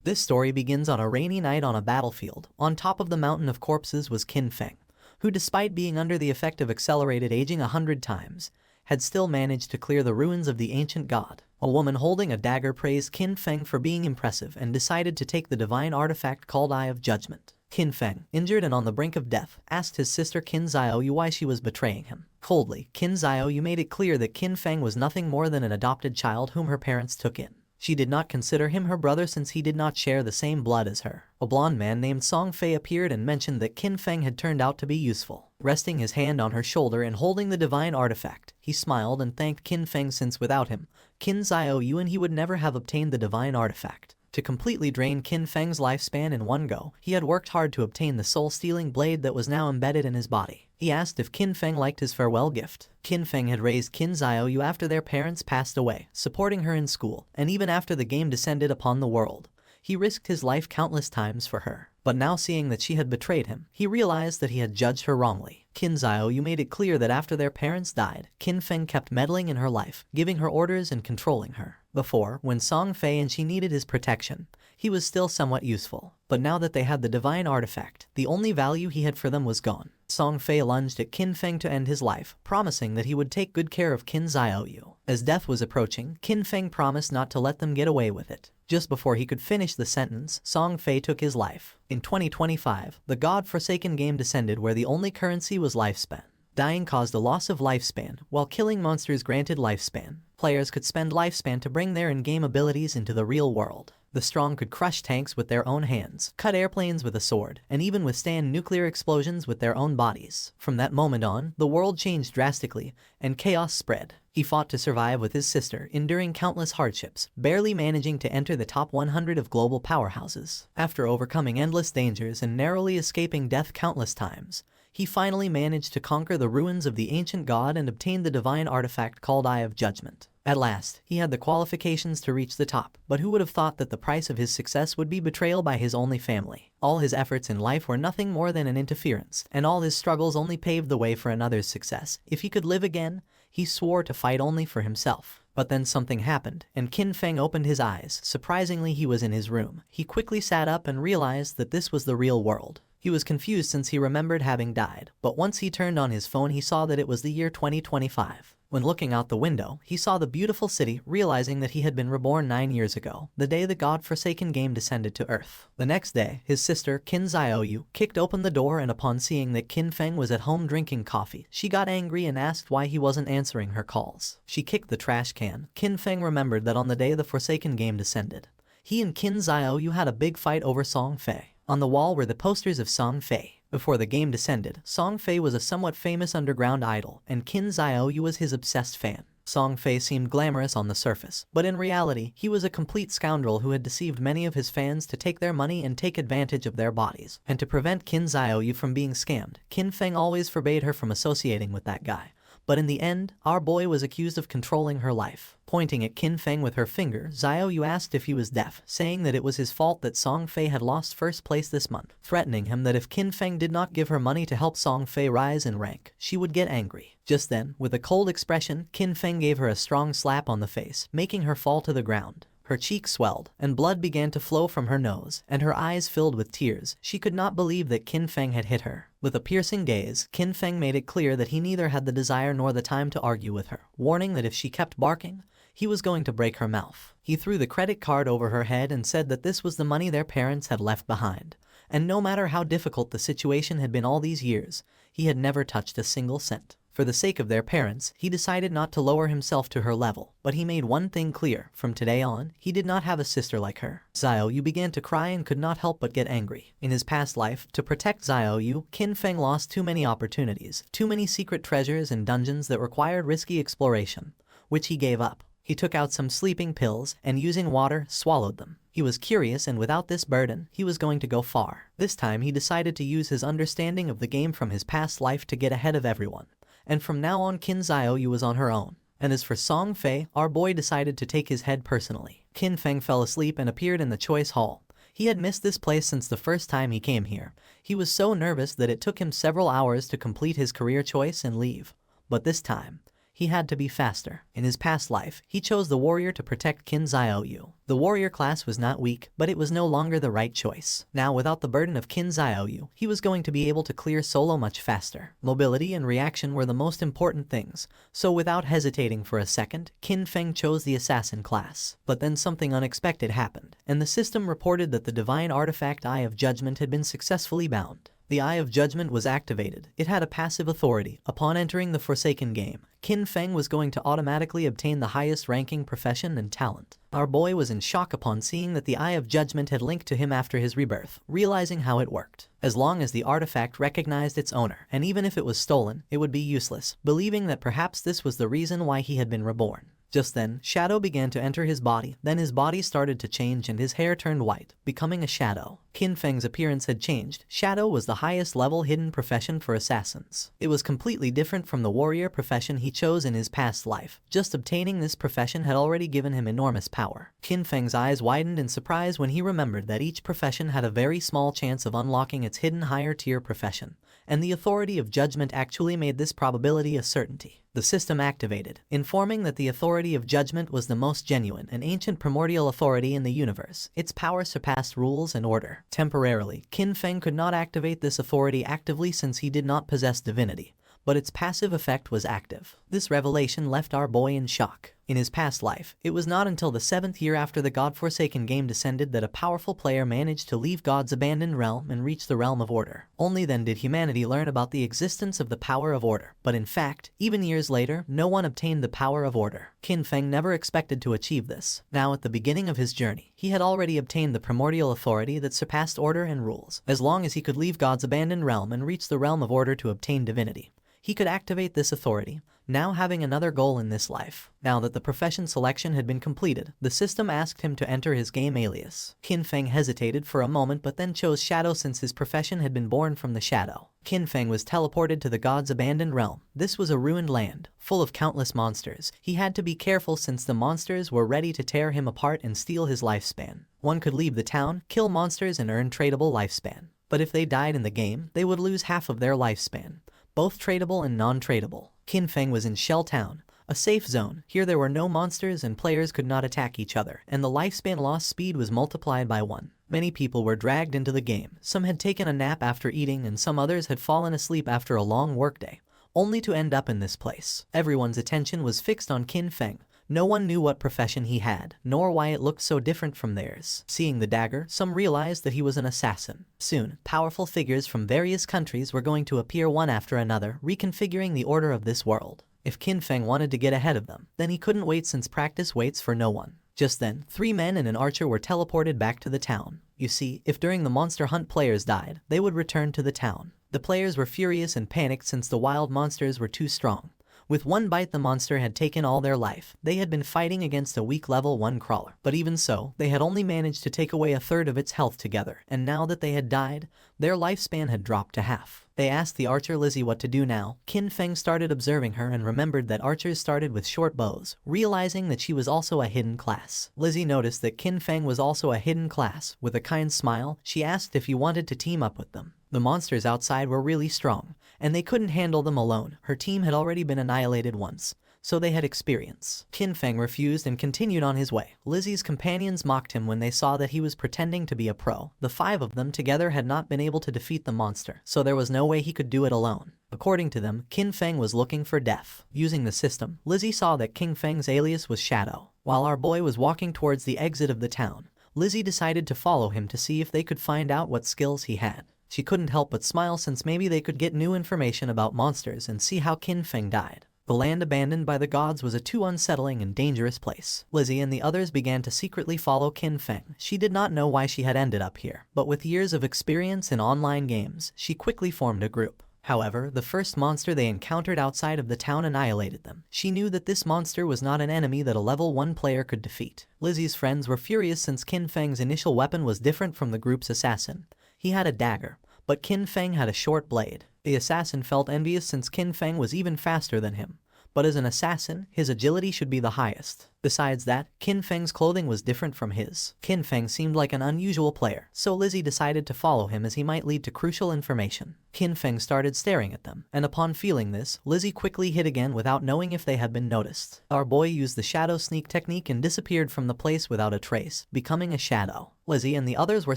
This story begins on a rainy night on a battlefield. On top of the mountain of corpses was Qin Feng, who despite being under the effect of accelerated aging 100 times, had still managed to clear the ruins of the ancient god. A woman holding a dagger praised Qin Feng for being impressive and decided to take the divine artifact called Eye of Judgment. Qin Feng, injured and on the brink of death, asked his sister Qin Xiaoyu why she was betraying him. Coldly, Qin Xiaoyu made it clear that Qin Feng was nothing more than an adopted child whom her parents took in. She did not consider him her brother since he did not share the same blood as her. A blonde man named Song Fei appeared and mentioned that Qin Feng had turned out to be useful. Resting his hand on her shoulder and holding the divine artifact, he smiled and thanked Qin Feng since without him, Qin Xiaoyu and he would never have obtained the divine artifact. To completely drain Qin Feng's lifespan in one go, he had worked hard to obtain the soul-stealing blade that was now embedded in his body. He asked if Qin Feng liked his farewell gift. Qin Feng had raised Qin Xiaoyu after their parents passed away, supporting her in school, and even after the game descended upon the world. He risked his life countless times for her. But now seeing that she had betrayed him, he realized that he had judged her wrongly. Qin Xiaoyu made it clear that after their parents died, Qin Feng kept meddling in her life, giving her orders and controlling her. Before, when Song Fei and she needed his protection, he was still somewhat useful. But now that they had the divine artifact, the only value he had for them was gone. Song Fei lunged at Qin Feng to end his life, promising that he would take good care of Qin Xiaoyu. As death was approaching, Qin Feng promised not to let them get away with it. Just before he could finish the sentence, Song Fei took his life. In 2025, the God-forsaken game descended where the only currency was lifespan. Dying caused a loss of lifespan, while killing monsters granted lifespan. Players could spend lifespan to bring their in-game abilities into the real world. The strong could crush tanks with their own hands, cut airplanes with a sword, and even withstand nuclear explosions with their own bodies. From that moment on, the world changed drastically, and chaos spread. He fought to survive with his sister, enduring countless hardships, barely managing to enter the top 100 of global powerhouses. After overcoming endless dangers and narrowly escaping death countless times, he finally managed to conquer the ruins of the ancient god and obtained the divine artifact called Eye of Judgment. At last, he had the qualifications to reach the top, but who would have thought that the price of his success would be betrayal by his only family? All his efforts in life were nothing more than an interference, and all his struggles only paved the way for another's success. If he could live again, he swore to fight only for himself. But then something happened, and Qin Feng opened his eyes. Surprisingly, he was in his room. He quickly sat up and realized that this was the real world. He was confused since he remembered having died, but once he turned on his phone he saw that it was the year 2025. When looking out the window, he saw the beautiful city, realizing that he had been reborn 9 years ago, the day the God-forsaken game descended to Earth. The next day, his sister, Qin Xiaoyu, kicked open the door and upon seeing that Qin Feng was at home drinking coffee, she got angry and asked why he wasn't answering her calls. She kicked the trash can. Qin Feng remembered that on the day the Forsaken game descended, he and Qin Xiaoyu had a big fight over Song Fei. On the wall were the posters of Song Fei. Before the game descended, Song Fei was a somewhat famous underground idol, and Qin Xiaoyu was his obsessed fan. Song Fei seemed glamorous on the surface, but in reality, he was a complete scoundrel who had deceived many of his fans to take their money and take advantage of their bodies. And to prevent Qin Xiaoyu from being scammed, Qin Feng always forbade her from associating with that guy. But in the end, our boy was accused of controlling her life. Pointing at Qin Feng with her finger, Xiaoyu asked if he was deaf, saying that it was his fault that Song Fei had lost first place this month, threatening him that if Qin Feng did not give her money to help Song Fei rise in rank, she would get angry. Just then, with a cold expression, Qin Feng gave her a strong slap on the face, making her fall to the ground. Her cheeks swelled, and blood began to flow from her nose, and her eyes filled with tears. She could not believe that Qin Feng had hit her. With a piercing gaze, Qin Feng made it clear that he neither had the desire nor the time to argue with her, warning that if she kept barking, he was going to break her mouth. He threw the credit card over her head and said that this was the money their parents had left behind. And no matter how difficult the situation had been all these years, he had never touched a single cent. For the sake of their parents, he decided not to lower himself to her level, but he made one thing clear: from today on, he did not have a sister like her. Xiaoyu began to cry and could not help but get angry. In his past life, to protect Xiaoyu, Qin Feng lost too many opportunities, too many secret treasures and dungeons that required risky exploration, which he gave up. He took out some sleeping pills and, using water, swallowed them. He was curious, and without this burden, he was going to go far. This time he decided to use his understanding of the game from his past life to get ahead of everyone. And from now on, Qin Xiaoyu was on her own. And as for Song Fei, our boy decided to take his head personally. Qin Feng fell asleep and appeared in the choice hall. He had missed this place since the first time he came here. He was so nervous that it took him several hours to complete his career choice and leave. But this time, He had to be faster. In his past life, he chose the warrior to protect Qin Xiaoyu. The warrior class was not weak, but it was no longer the right choice. Now, without the burden of Qin Xiaoyu, he was going to be able to clear solo much faster. Mobility and reaction were the most important things, so without hesitating for a second, Qin Feng chose the assassin class. But then something unexpected happened, and the system reported that the divine artifact Eye of Judgment had been successfully bound. The Eye of Judgment was activated. It had a passive authority. Upon entering the Forsaken game, Qin Feng was going to automatically obtain the highest ranking profession and talent. Our boy was in shock upon seeing that the Eye of Judgment had linked to him after his rebirth, realizing how it worked. As long as the artifact recognized its owner, and even if it was stolen, it would be useless, believing that perhaps this was the reason why he had been reborn. Just then, shadow began to enter his body, then his body started to change and his hair turned white, becoming a shadow. Qin Feng's appearance had changed. Shadow was the highest level hidden profession for assassins. It was completely different from the warrior profession he chose in his past life. Just obtaining this profession had already given him enormous power. Qin Feng's eyes widened in surprise when he remembered that each profession had a very small chance of unlocking its hidden higher tier profession, and the authority of judgment actually made this probability a certainty. The system activated, informing that the authority of judgment was the most genuine and ancient primordial authority in the universe. Its power surpassed rules and order. Temporarily, Qin Feng could not activate this authority actively since he did not possess divinity, but its passive effect was active. This revelation left our boy in shock. In his past life, it was not until the 7th year after the God-forsaken game descended that a powerful player managed to leave God's abandoned realm and reach the realm of order. Only then did humanity learn about the existence of the power of order. But in fact, even years later, no one obtained the power of order. Qin Feng never expected to achieve this. Now at the beginning of his journey, he had already obtained the primordial authority that surpassed order and rules. As long as he could leave God's abandoned realm and reach the realm of order to obtain divinity, he could activate this authority, now having another goal in this life. Now that the profession selection had been completed, the system asked him to enter his game alias. Qin Feng hesitated for a moment but then chose Shadow since his profession had been born from the Shadow. Qin Feng was teleported to the God's abandoned realm. This was a ruined land, full of countless monsters. He had to be careful since the monsters were ready to tear him apart and steal his lifespan. One could leave the town, kill monsters and earn tradable lifespan. But if they died in the game, they would lose half of their lifespan, both tradable and non-tradable. Qin Feng was in Shell Town, a safe zone. Here there were no monsters and players could not attack each other, and the lifespan loss speed was multiplied by 1. Many people were dragged into the game. Some had taken a nap after eating and some others had fallen asleep after a long workday, only to end up in this place. Everyone's attention was fixed on Qin Feng. No one knew what profession he had, nor why it looked so different from theirs. Seeing the dagger, some realized that he was an assassin. Soon, powerful figures from various countries were going to appear one after another, reconfiguring the order of this world. If Qin Feng wanted to get ahead of them, then he couldn't wait since practice waits for no one. Just then, 3 men and an archer were teleported back to the town. You see, if during the monster hunt players died, they would return to the town. The players were furious and panicked since the wild monsters were too strong. With one bite the monster had taken all their life. They had been fighting against a weak level 1 crawler. But even so, they had only managed to take away 1/3 of its health together, and now that they had died, their lifespan had dropped to half. They asked the archer Lizzie what to do now. Qin Feng started observing her and remembered that archers started with short bows, realizing that she was also a hidden class. Lizzie noticed that Qin Feng was also a hidden class. With a kind smile, she asked if he wanted to team up with them. The monsters outside were really strong, and they couldn't handle them alone. Her team had already been annihilated once, so they had experience. Qin Feng refused and continued on his way. Lizzie's companions mocked him when they saw that he was pretending to be a pro. The 5 of them together had not been able to defeat the monster, so there was no way he could do it alone. According to them, Qin Feng was looking for death. Using the system, Lizzie saw that Qin Feng's alias was Shadow. While our boy was walking towards the exit of the town, Lizzie decided to follow him to see if they could find out what skills he had. She couldn't help but smile since maybe they could get new information about monsters and see how Qin Feng died. The land abandoned by the gods was a too unsettling and dangerous place. Lizzie and the others began to secretly follow Qin Feng. She did not know why she had ended up here, but with years of experience in online games, she quickly formed a group. However, the first monster they encountered outside of the town annihilated them. She knew that this monster was not an enemy that a level 1 player could defeat. Lizzie's friends were furious since Qin Feng's initial weapon was different from the group's assassin. He had a dagger, but Qin Feng had a short blade. The assassin felt envious since Qin Feng was even faster than him. But as an assassin, his agility should be the highest. Besides that, Qin Feng's clothing was different from his. Qin Feng seemed like an unusual player, so Lizzie decided to follow him as he might lead to crucial information. Qin Feng started staring at them, and upon feeling this, Lizzie quickly hid again without knowing if they had been noticed. Our boy used the shadow sneak technique and disappeared from the place without a trace, becoming a shadow. Lizzie and the others were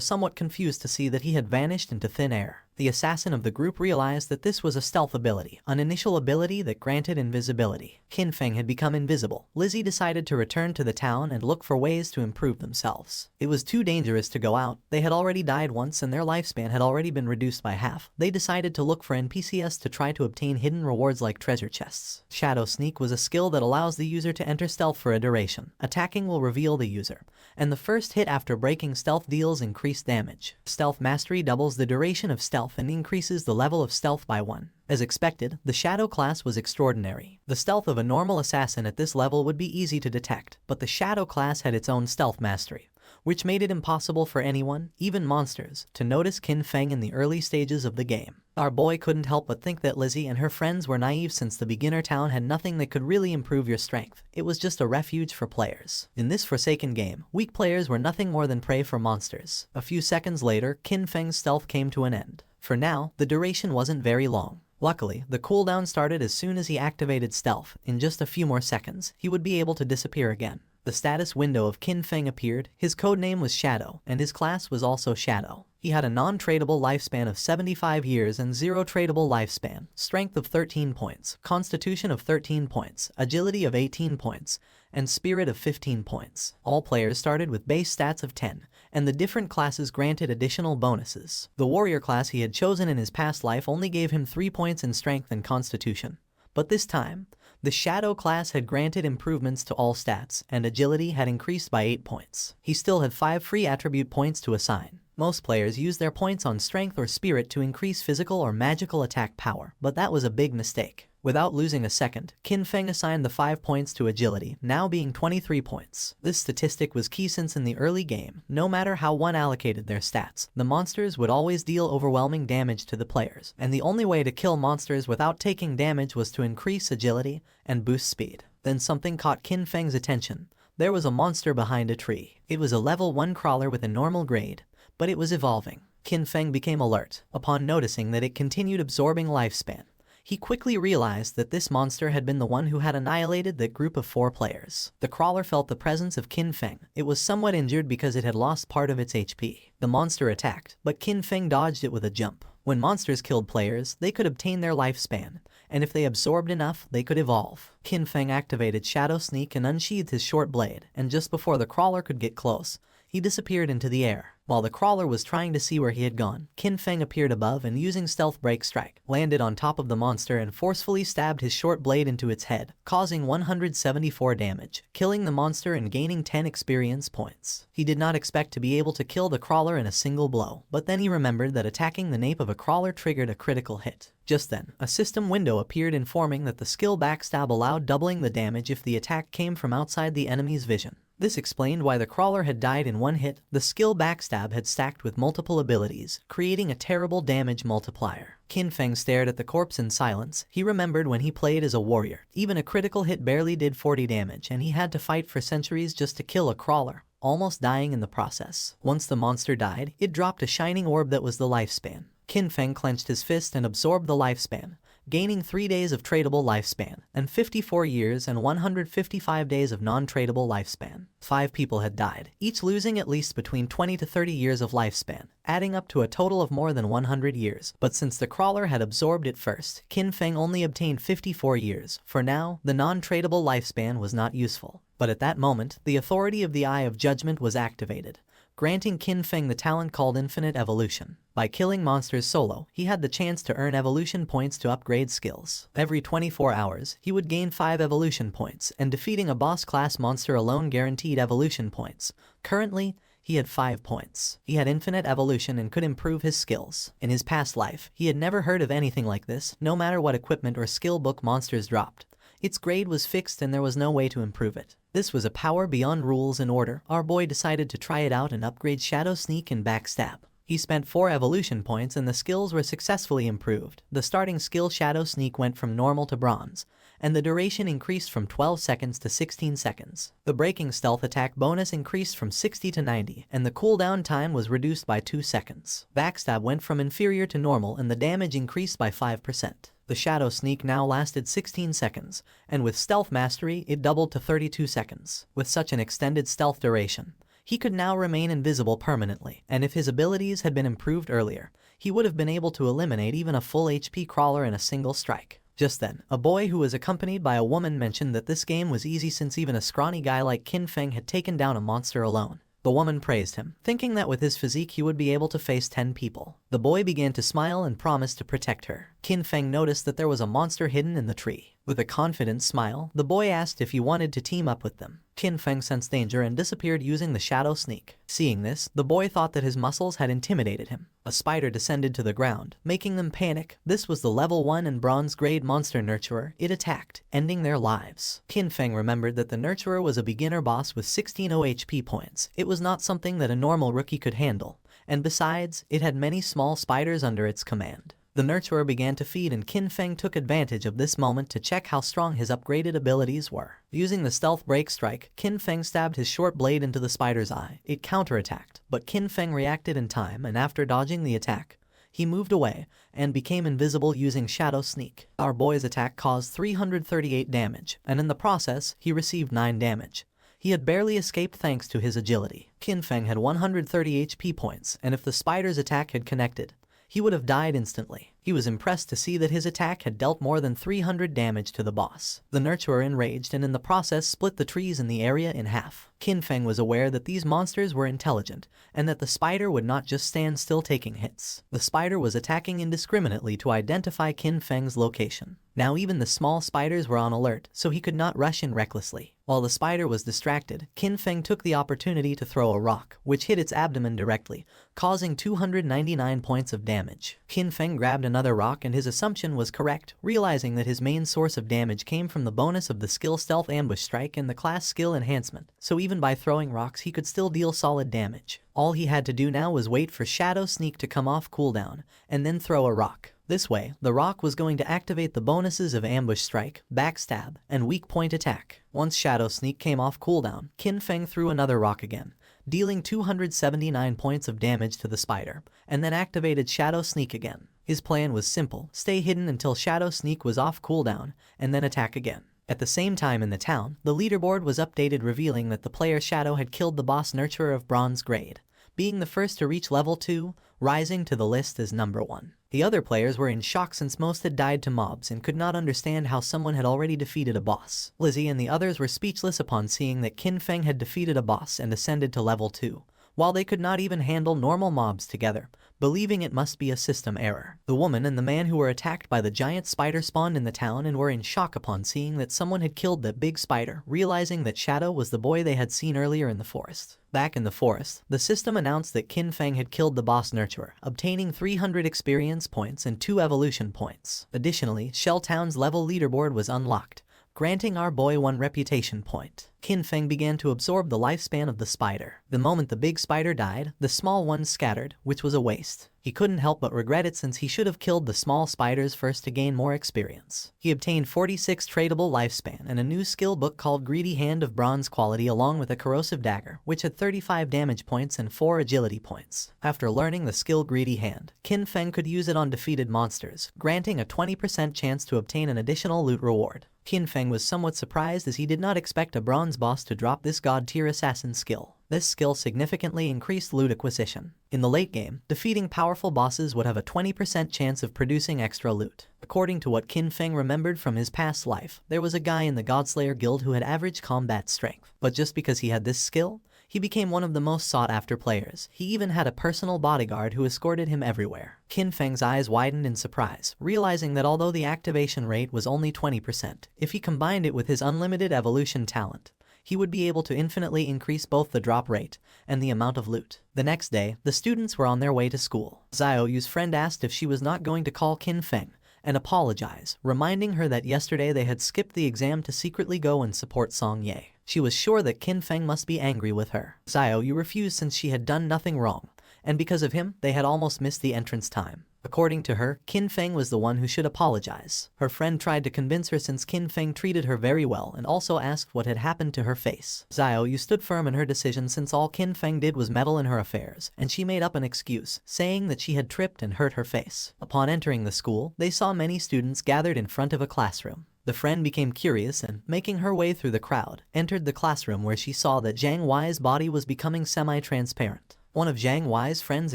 somewhat confused to see that he had vanished into thin air. The assassin of the group realized that this was a stealth ability, an initial ability that granted invisibility. Qin Feng had become invisible. Lizzie decided to return to the town and look for ways to improve themselves. It was too dangerous to go out. They had already died once and their lifespan had already been reduced by half. They decided to look for NPCs to try to obtain hidden rewards like treasure chests. Shadow Sneak was a skill that allows the user to enter stealth for a duration. Attacking will reveal the user, and the first hit after breaking stealth deals increased damage. Stealth Mastery doubles the duration of stealth and increases the level of stealth by 1. As expected, the Shadow class was extraordinary. The stealth of a normal assassin at this level would be easy to detect, but the Shadow class had its own stealth mastery, which made it impossible for anyone, even monsters, to notice Qin Feng in the early stages of the game. Our boy couldn't help but think that Lizzie and her friends were naive since the beginner town had nothing that could really improve your strength. It was just a refuge for players. In this forsaken game, weak players were nothing more than prey for monsters. A few seconds later, Qin Feng's stealth came to an end. For now, the duration wasn't very long. Luckily, the cooldown started as soon as he activated stealth. In just a few more seconds, he would be able to disappear again. The status window of Qin Feng appeared. His codename was Shadow, and his class was also Shadow. He had a non-tradable lifespan of 75 years and 0 tradable lifespan, strength of 13 points, constitution of 13 points, agility of 18 points, and spirit of 15 points. All players started with base stats of 10, and the different classes granted additional bonuses. The warrior class he had chosen in his past life only gave him 3 points in strength and constitution, but this time, the Shadow class had granted improvements to all stats, and agility had increased by 8 points. He still had 5 free attribute points to assign. Most players use their points on strength or spirit to increase physical or magical attack power, but that was a big mistake. Without losing a second, Qin Feng assigned the 5 points to agility, now being 23 points. This statistic was key since in the early game, no matter how one allocated their stats, the monsters would always deal overwhelming damage to the players, and the only way to kill monsters without taking damage was to increase agility and boost speed. Then something caught Qin Feng's attention. There was a monster behind a tree. It was a level 1 crawler with a normal grade, but it was evolving. Qin Feng became alert upon noticing that it continued absorbing lifespan. He quickly realized that this monster had been the one who had annihilated that group of 4 players. The crawler felt the presence of Qin Feng. It was somewhat injured because it had lost part of its HP. The monster attacked, but Qin Feng dodged it with a jump. When monsters killed players, they could obtain their lifespan, and if they absorbed enough, they could evolve. Qin Feng activated Shadow Sneak and unsheathed his short blade, and just before the crawler could get close, he disappeared into the air. While the crawler was trying to see where he had gone, Qin Feng appeared above and using Stealth Break Strike, landed on top of the monster and forcefully stabbed his short blade into its head, causing 174 damage, killing the monster and gaining 10 experience points. He did not expect to be able to kill the crawler in a single blow, but then he remembered that attacking the nape of a crawler triggered a critical hit. Just then, a system window appeared informing that the skill Backstab allowed doubling the damage if the attack came from outside the enemy's vision. This explained why the crawler had died in one hit. The skill Backstab had stacked with multiple abilities, creating a terrible damage multiplier. Qin Feng stared at the corpse in silence. He remembered when he played as a warrior. Even a critical hit barely did 40 damage, and he had to fight for centuries just to kill a crawler, almost dying in the process. Once the monster died, it dropped a shining orb that was the lifespan. Qin Feng clenched his fist and absorbed the lifespan, gaining 3 days of tradable lifespan, and 54 years and 155 days of non-tradable lifespan. 5 people had died, each losing at least between 20 to 30 years of lifespan, adding up to a total of more than 100 years. But since the crawler had absorbed it first, Qin Feng only obtained 54 years. For now, the non-tradable lifespan was not useful. But at that moment, the authority of the Eye of Judgment was activated, granting Qin Feng the talent called Infinite Evolution. By killing monsters solo, he had the chance to earn evolution points to upgrade skills. Every 24 hours, he would gain 5 evolution points, and defeating a boss-class monster alone guaranteed evolution points. Currently, he had 5 points. He had infinite evolution and could improve his skills. In his past life, he had never heard of anything like this, no matter what equipment or skill book monsters dropped. Its grade was fixed and there was no way to improve it. This was a power beyond rules and order. Our boy decided to try it out and upgrade Shadow Sneak and Backstab. He spent 4 evolution points and the skills were successfully improved. The starting skill Shadow Sneak went from normal to bronze, and the duration increased from 12 seconds to 16 seconds. The breaking stealth attack bonus increased from 60 to 90, and the cooldown time was reduced by 2 seconds. Backstab went from inferior to normal and the damage increased by 5%. The Shadow Sneak now lasted 16 seconds, and with Stealth Mastery it doubled to 32 seconds. With such an extended stealth duration, he could now remain invisible permanently, and if his abilities had been improved earlier, he would have been able to eliminate even a full HP crawler in a single strike. Just then, a boy who was accompanied by a woman mentioned that this game was easy since even a scrawny guy like Qin Feng had taken down a monster alone. The woman praised him, thinking that with his physique he would be able to face 10 people. The boy began to smile and promised to protect her. Qin Feng noticed that there was a monster hidden in the tree. With a confident smile, the boy asked if he wanted to team up with them. Qin Feng sensed danger and disappeared using the Shadow Sneak. Seeing this, the boy thought that his muscles had intimidated him. A spider descended to the ground, making them panic. This was the level 1 and bronze grade monster nurturer. It attacked, ending their lives. Qin Feng remembered that the nurturer was a beginner boss with 16 OHP points. It was not something that a normal rookie could handle, and besides, it had many small spiders under its command. The nurturer began to feed and Qin Feng took advantage of this moment to check how strong his upgraded abilities were. Using the stealth break strike, Qin Feng stabbed his short blade into the spider's eye. It counterattacked, but Qin Feng reacted in time and after dodging the attack, he moved away and became invisible using Shadow Sneak. Our boy's attack caused 338 damage, and in the process, he received 9 damage. He had barely escaped thanks to his agility. Qin Feng had 130 HP points, and if the spider's attack had connected, he would have died instantly. He was impressed to see that his attack had dealt more than 300 damage to the boss. The nurturer enraged and in the process split the trees in the area in half. Qin Feng was aware that these monsters were intelligent, and that the spider would not just stand still taking hits. The spider was attacking indiscriminately to identify Qin Feng's location. Now even the small spiders were on alert, so he could not rush in recklessly. While the spider was distracted, Qin Feng took the opportunity to throw a rock, which hit its abdomen directly, causing 299 points of damage. Qin Feng grabbed another rock and his assumption was correct, realizing that his main source of damage came from the bonus of the skill Stealth Ambush Strike and the class skill enhancement, so even by throwing rocks he could still deal solid damage. All he had to do now was wait for Shadow Sneak to come off cooldown, and then throw a rock. This way, the rock was going to activate the bonuses of Ambush Strike, Backstab, and Weak Point Attack. Once Shadow Sneak came off cooldown, Qin Feng threw another rock again, dealing 279 points of damage to the spider, and then activated Shadow Sneak again. His plan was simple: stay hidden until Shadow Sneak was off cooldown, and then attack again. At the same time in the town, the leaderboard was updated revealing that the player Shadow had killed the boss nurturer of bronze grade, being the first to reach level 2, rising to the list as number 1. The other players were in shock since most had died to mobs and could not understand how someone had already defeated a boss. Lizzie and the others were speechless upon seeing that Qin Feng had defeated a boss and ascended to level 2, while they could not even handle normal mobs together, believing it must be a system error. The woman and the man who were attacked by the giant spider spawned in the town and were in shock upon seeing that someone had killed that big spider, realizing that Shadow was the boy they had seen earlier in the forest. Back in the forest, the system announced that Qin Feng had killed the boss nurturer, obtaining 300 experience points and 2 evolution points. Additionally, Shell Town's level leaderboard was unlocked, granting our boy 1 reputation point. Qin Feng began to absorb the lifespan of the spider. The moment the big spider died, the small ones scattered, which was a waste. He couldn't help but regret it since he should have killed the small spiders first to gain more experience. He obtained 46 tradable lifespan and a new skill book called Greedy Hand of bronze quality along with a corrosive dagger, which had 35 damage points and 4 agility points. After learning the skill Greedy Hand, Qin Feng could use it on defeated monsters, granting a 20% chance to obtain an additional loot reward. Qin Feng was somewhat surprised as he did not expect a bronze boss to drop this god-tier assassin skill. This skill significantly increased loot acquisition. In the late game, defeating powerful bosses would have a 20% chance of producing extra loot. According to what Qin Feng remembered from his past life, there was a guy in the Godslayer guild who had average combat strength. But just because he had this skill, he became one of the most sought-after players. He even had a personal bodyguard who escorted him everywhere. Qin Feng's eyes widened in surprise, realizing that although the activation rate was only 20%, if he combined it with his unlimited evolution talent, he would be able to infinitely increase both the drop rate and the amount of loot. The next day, the students were on their way to school. Xiaoyu's friend asked if she was not going to call Qin Feng and apologize, reminding her that yesterday they had skipped the exam to secretly go and support Song Ye. She was sure that Qin Feng must be angry with her. Xiaoyu refused since she had done nothing wrong, and because of him, they had almost missed the entrance time. According to her, Qin Feng was the one who should apologize. Her friend tried to convince her since Qin Feng treated her very well and also asked what had happened to her face. Xiao Yu stood firm in her decision since all Qin Feng did was meddle in her affairs, and she made up an excuse, saying that she had tripped and hurt her face. Upon entering the school, they saw many students gathered in front of a classroom. The friend became curious and, making her way through the crowd, entered the classroom where she saw that Zhang Wei's body was becoming semi-transparent. One of Zhang Wei's friends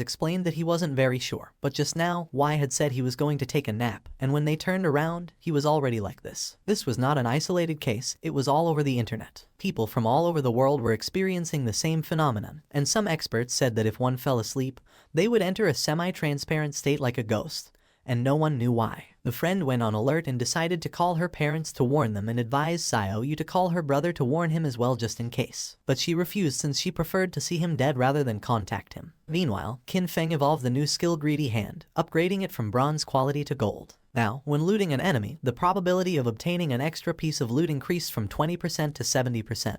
explained that he wasn't very sure, but just now, Wei had said he was going to take a nap, and when they turned around, he was already like this. This was not an isolated case, it was all over the internet. People from all over the world were experiencing the same phenomenon, and some experts said that if one fell asleep, they would enter a semi-transparent state like a ghost, and no one knew why. The friend went on alert and decided to call her parents to warn them and advised Xiao Yu to call her brother to warn him as well just in case. But she refused since she preferred to see him dead rather than contact him. Meanwhile, Qin Feng evolved the new skill Greedy Hand, upgrading it from bronze quality to gold. Now, when looting an enemy, the probability of obtaining an extra piece of loot increased from 20% to 70%.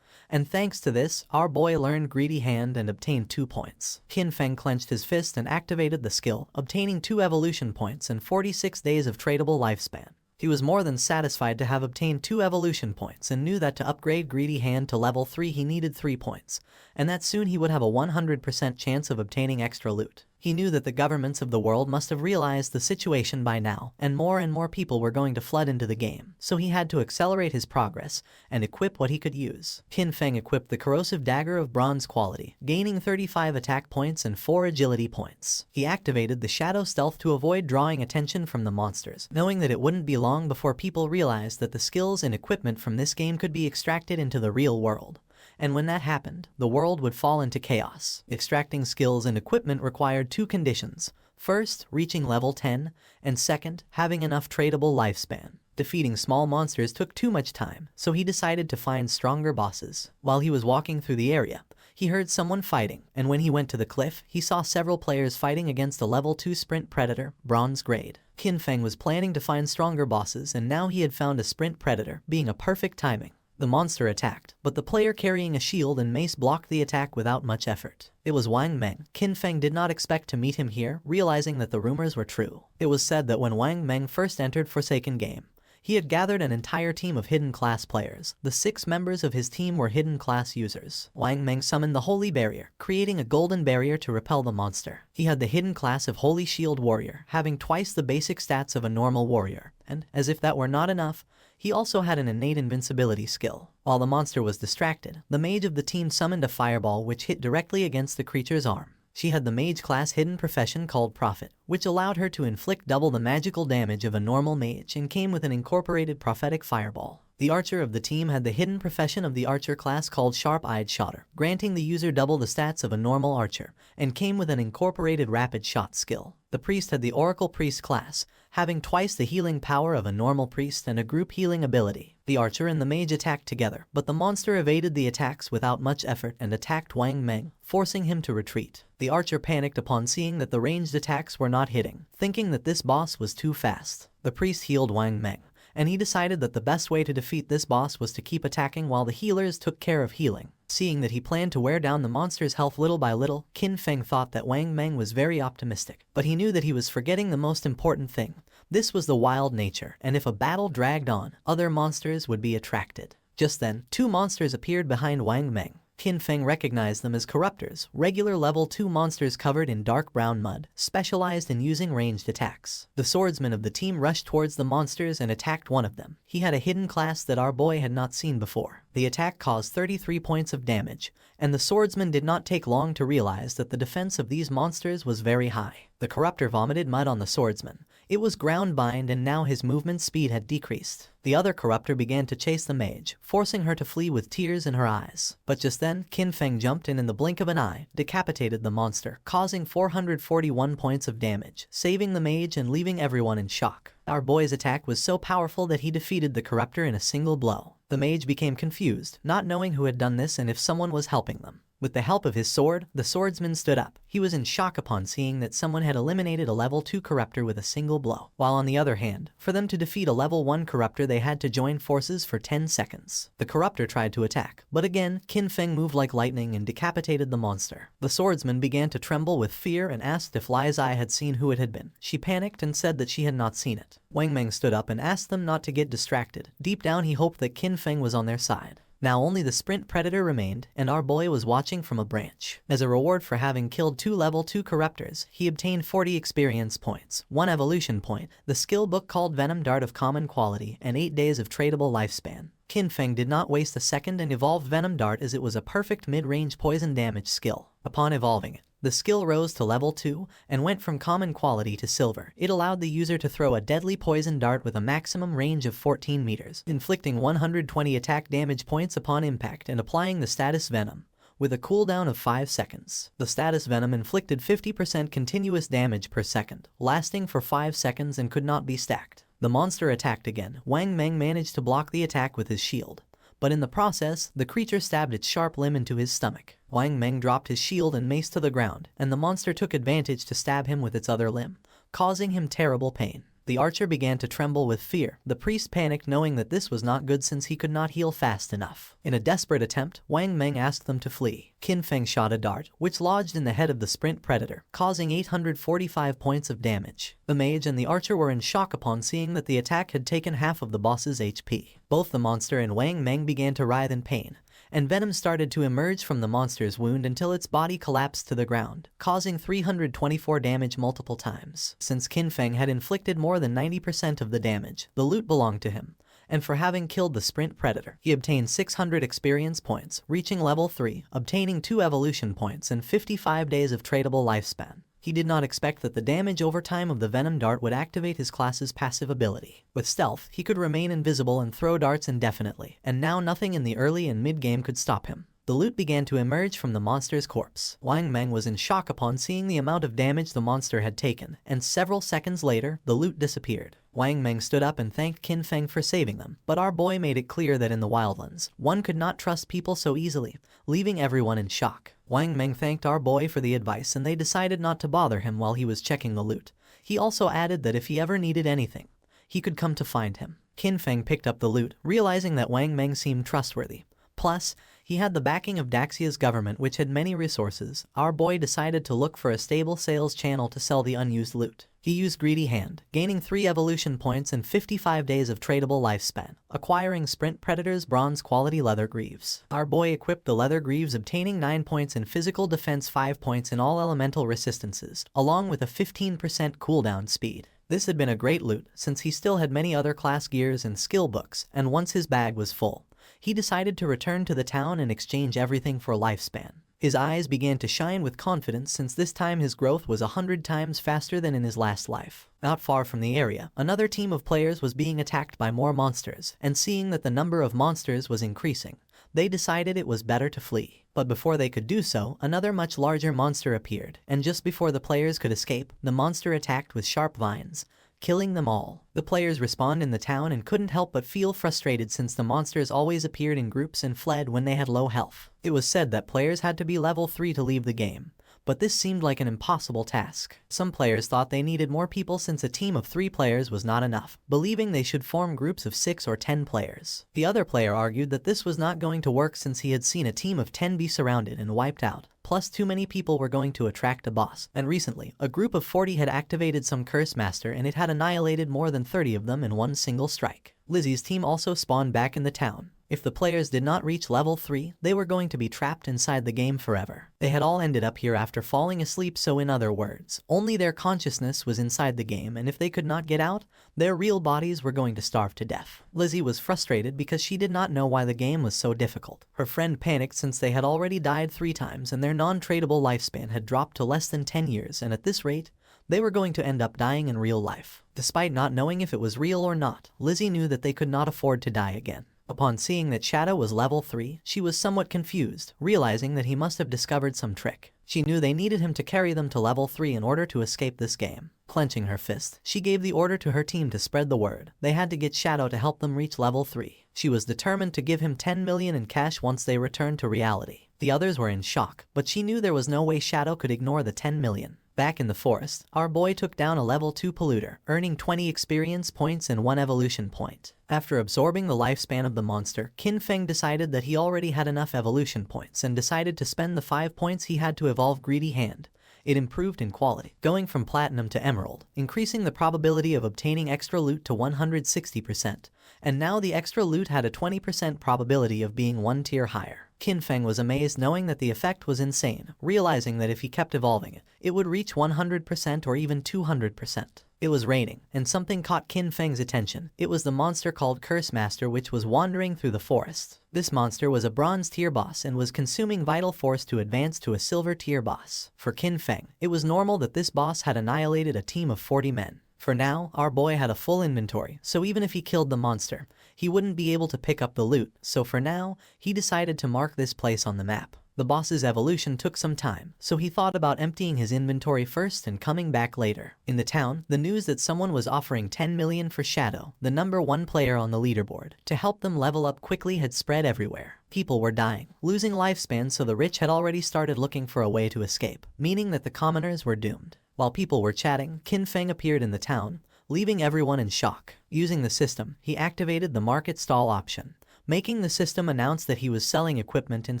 And thanks to this, our boy learned Greedy Hand and obtained 2 points. Qin Feng clenched his fist and activated the skill, obtaining 2 evolution points and 46 days of tradable lifespan. He was more than satisfied to have obtained 2 evolution points and knew that to upgrade Greedy Hand to level 3 he needed 3 points, and that soon he would have a 100% chance of obtaining extra loot. He knew that the governments of the world must have realized the situation by now, and more people were going to flood into the game, so he had to accelerate his progress and equip what he could use. Qin Feng equipped the corrosive dagger of bronze quality, gaining 35 attack points and 4 agility points. He activated the shadow stealth to avoid drawing attention from the monsters, knowing that it wouldn't be long before people realized that the skills and equipment from this game could be extracted into the real world. And when that happened, the world would fall into chaos. Extracting skills and equipment required 2 conditions. First, reaching level 10, and second, having enough tradable lifespan. Defeating small monsters took too much time, so he decided to find stronger bosses. While he was walking through the area, he heard someone fighting, and when he went to the cliff, he saw several players fighting against a level 2 sprint predator, bronze grade. Qin Feng was planning to find stronger bosses, and now he had found a sprint predator, being a perfect timing. The monster attacked, but the player carrying a shield and mace blocked the attack without much effort. It was Wang Meng. Qin Feng did not expect to meet him here, realizing that the rumors were true. It was said that when Wang Meng first entered Forsaken Game, he had gathered an entire team of hidden class players. The 6 members of his team were hidden class users. Wang Meng summoned the Holy Barrier, creating a golden barrier to repel the monster. He had the hidden class of Holy Shield Warrior, having twice the basic stats of a normal warrior. And, as if that were not enough, he also had an innate invincibility skill. While the monster was distracted, the mage of the team summoned a fireball which hit directly against the creature's arm. She had the mage class hidden profession called Prophet, which allowed her to inflict double the magical damage of a normal mage and came with an incorporated prophetic fireball. The archer of the team had the hidden profession of the archer class called Sharp-Eyed Shotter, granting the user double the stats of a normal archer, and came with an incorporated rapid shot skill. The priest had the Oracle Priest class, having twice the healing power of a normal priest and a group healing ability. The archer and the mage attacked together, but the monster evaded the attacks without much effort and attacked Wang Meng, forcing him to retreat. The archer panicked upon seeing that the ranged attacks were not hitting, thinking that this boss was too fast. The priest healed Wang Meng, and he decided that the best way to defeat this boss was to keep attacking while the healers took care of healing. Seeing that he planned to wear down the monster's health little by little, Qin Feng thought that Wang Meng was very optimistic, but he knew that he was forgetting the most important thing. This was the wild nature, and if a battle dragged on, other monsters would be attracted. Just then, 2 monsters appeared behind Wang Meng. Qin Feng recognized them as corruptors, regular level 2 monsters covered in dark brown mud, specialized in using ranged attacks. The swordsman of the team rushed towards the monsters and attacked one of them. He had a hidden class that our boy had not seen before. The attack caused 33 points of damage, and the swordsman did not take long to realize that the defense of these monsters was very high. The corruptor vomited mud on the swordsman. It was ground bind and now his movement speed had decreased. The other corruptor began to chase the mage, forcing her to flee with tears in her eyes. But just then, Qin Feng jumped in the blink of an eye, decapitated the monster, causing 441 points of damage, saving the mage and leaving everyone in shock. Our boy's attack was so powerful that he defeated the corruptor in a single blow. The mage became confused, not knowing who had done this and if someone was helping them. With the help of his sword, the swordsman stood up. He was in shock upon seeing that someone had eliminated a level 2 corruptor with a single blow. While on the other hand, for them to defeat a level 1 corruptor they had to join forces for 10 seconds. The corruptor tried to attack, but again, Qin Feng moved like lightning and decapitated the monster. The swordsman began to tremble with fear and asked if Lai Zai had seen who it had been. She panicked and said that she had not seen it. Wang Meng stood up and asked them not to get distracted. Deep down he hoped that Qin Feng was on their side. Now only the sprint predator remained, and our boy was watching from a branch. As a reward for having killed 2 level 2 corruptors, he obtained 40 experience points, 1 evolution point, the skill book called Venom Dart of common quality, and 8 days of tradable lifespan. Qin Feng did not waste a second and evolved Venom Dart as it was a perfect mid-range poison damage skill. Upon evolving it, the skill rose to level 2 and went from common quality to silver. It allowed the user to throw a deadly poison dart with a maximum range of 14 meters, inflicting 120 attack damage points upon impact and applying the status Venom, with a cooldown of 5 seconds. The status Venom inflicted 50% continuous damage per second, lasting for 5 seconds and could not be stacked. The monster attacked again. Wang Meng managed to block the attack with his shield, but in the process, the creature stabbed its sharp limb into his stomach. Wang Meng dropped his shield and mace to the ground, and the monster took advantage to stab him with its other limb, causing him terrible pain. The archer began to tremble with fear. The priest panicked knowing that this was not good since he could not heal fast enough. In a desperate attempt, Wang Meng asked them to flee. Qin Feng shot a dart, which lodged in the head of the sprint predator, causing 845 points of damage. The mage and the archer were in shock upon seeing that the attack had taken half of the boss's HP. Both the monster and Wang Meng began to writhe in pain, and venom started to emerge from the monster's wound until its body collapsed to the ground, causing 324 damage multiple times. Since Qin Feng had inflicted more than 90% of the damage, the loot belonged to him, and for having killed the sprint predator, he obtained 600 experience points, reaching level 3, obtaining 2 evolution points and 55 days of tradable lifespan. He did not expect that the damage over time of the Venom Dart would activate his class's passive ability. With stealth, he could remain invisible and throw darts indefinitely, and now nothing in the early and mid-game could stop him. The loot began to emerge from the monster's corpse. Wang Meng was in shock upon seeing the amount of damage the monster had taken, and several seconds later, the loot disappeared. Wang Meng stood up and thanked Qin Feng for saving them, but our boy made it clear that in the wildlands, one could not trust people so easily, leaving everyone in shock. Wang Meng thanked our boy for the advice and they decided not to bother him while he was checking the loot. He also added that if he ever needed anything, he could come to find him. Qin Feng picked up the loot, realizing that Wang Meng seemed trustworthy. Plus, he had the backing of Daxia's government, which had many resources. Our boy decided to look for a stable sales channel to sell the unused loot. He used Greedy Hand, gaining 3 evolution points and 55 days of tradable lifespan, acquiring Sprint Predator's bronze quality leather greaves. Our boy equipped the leather greaves, obtaining 9 points in physical defense, 5 points in all elemental resistances, along with a 15% cooldown speed. This had been a great loot, since he still had many other class gears and skill books, and once his bag was full, he decided to return to the town and exchange everything for lifespan. His eyes began to shine with confidence since this time his growth was 100 times faster than in his last life. Not far from the area, another team of players was being attacked by more monsters, and seeing that the number of monsters was increasing, they decided it was better to flee. But before they could do so, another much larger monster appeared, and just before the players could escape, the monster attacked with sharp vines, killing them all. The players respawned in the town and couldn't help but feel frustrated since the monsters always appeared in groups and fled when they had low health. It was said that players had to be level 3 to leave the game, but this seemed like an impossible task. Some players thought they needed more people since a team of 3 players was not enough, believing they should form groups of 6 or 10 players. The other player argued that this was not going to work since he had seen a team of 10 be surrounded and wiped out. Plus, too many people were going to attract a boss, and recently, a group of 40 had activated some curse master and it had annihilated more than 30 of them in one single strike. Lizzie's team also spawned back in the town. If the players did not reach level 3, they were going to be trapped inside the game forever. They had all ended up here after falling asleep, so in other words, only their consciousness was inside the game, and if they could not get out, their real bodies were going to starve to death. Lizzie was frustrated because she did not know why the game was so difficult. Her friend panicked since they had already died 3 times and their non-tradable lifespan had dropped to less than 10 years, and at this rate, they were going to end up dying in real life. Despite not knowing if it was real or not, Lizzie knew that they could not afford to die again. Upon seeing that Shadow was level 3, she was somewhat confused, realizing that he must have discovered some trick. She knew they needed him to carry them to level 3 in order to escape this game. Clenching her fist, she gave the order to her team to spread the word. They had to get Shadow to help them reach level 3. She was determined to give him 10 million in cash once they returned to reality. The others were in shock, but she knew there was no way Shadow could ignore the 10 million. Back in the forest, our boy took down a level 2 polluter, earning 20 experience points and 1 evolution point. After absorbing the lifespan of the monster, Qin Feng decided that he already had enough evolution points and decided to spend the 5 points he had to evolve Greedy Hand. It improved in quality, going from platinum to emerald, increasing the probability of obtaining extra loot to 160%, and now the extra loot had a 20% probability of being 1 tier higher. Qin Feng was amazed knowing that the effect was insane, realizing that if he kept evolving it, it would reach 100% or even 200%. It was raining, and something caught Qin Feng's attention. It was the monster called Curse Master which was wandering through the forest. This monster was a bronze tier boss and was consuming vital force to advance to a silver tier boss. For Qin Feng, it was normal that this boss had annihilated a team of 40 men. For now, our boy had a full inventory, so even if he killed the monster, he wouldn't be able to pick up the loot, so for now, he decided to mark this place on the map. The boss's evolution took some time, so he thought about emptying his inventory first and coming back later. In the town, the news that someone was offering 10 million for Shadow, the #1 player on the leaderboard, to help them level up quickly had spread everywhere. People were dying, losing lifespans, so the rich had already started looking for a way to escape, meaning that the commoners were doomed. While people were chatting, Qin Feng appeared in the town, leaving everyone in shock. Using the system, he activated the market stall option, making the system announce that he was selling equipment and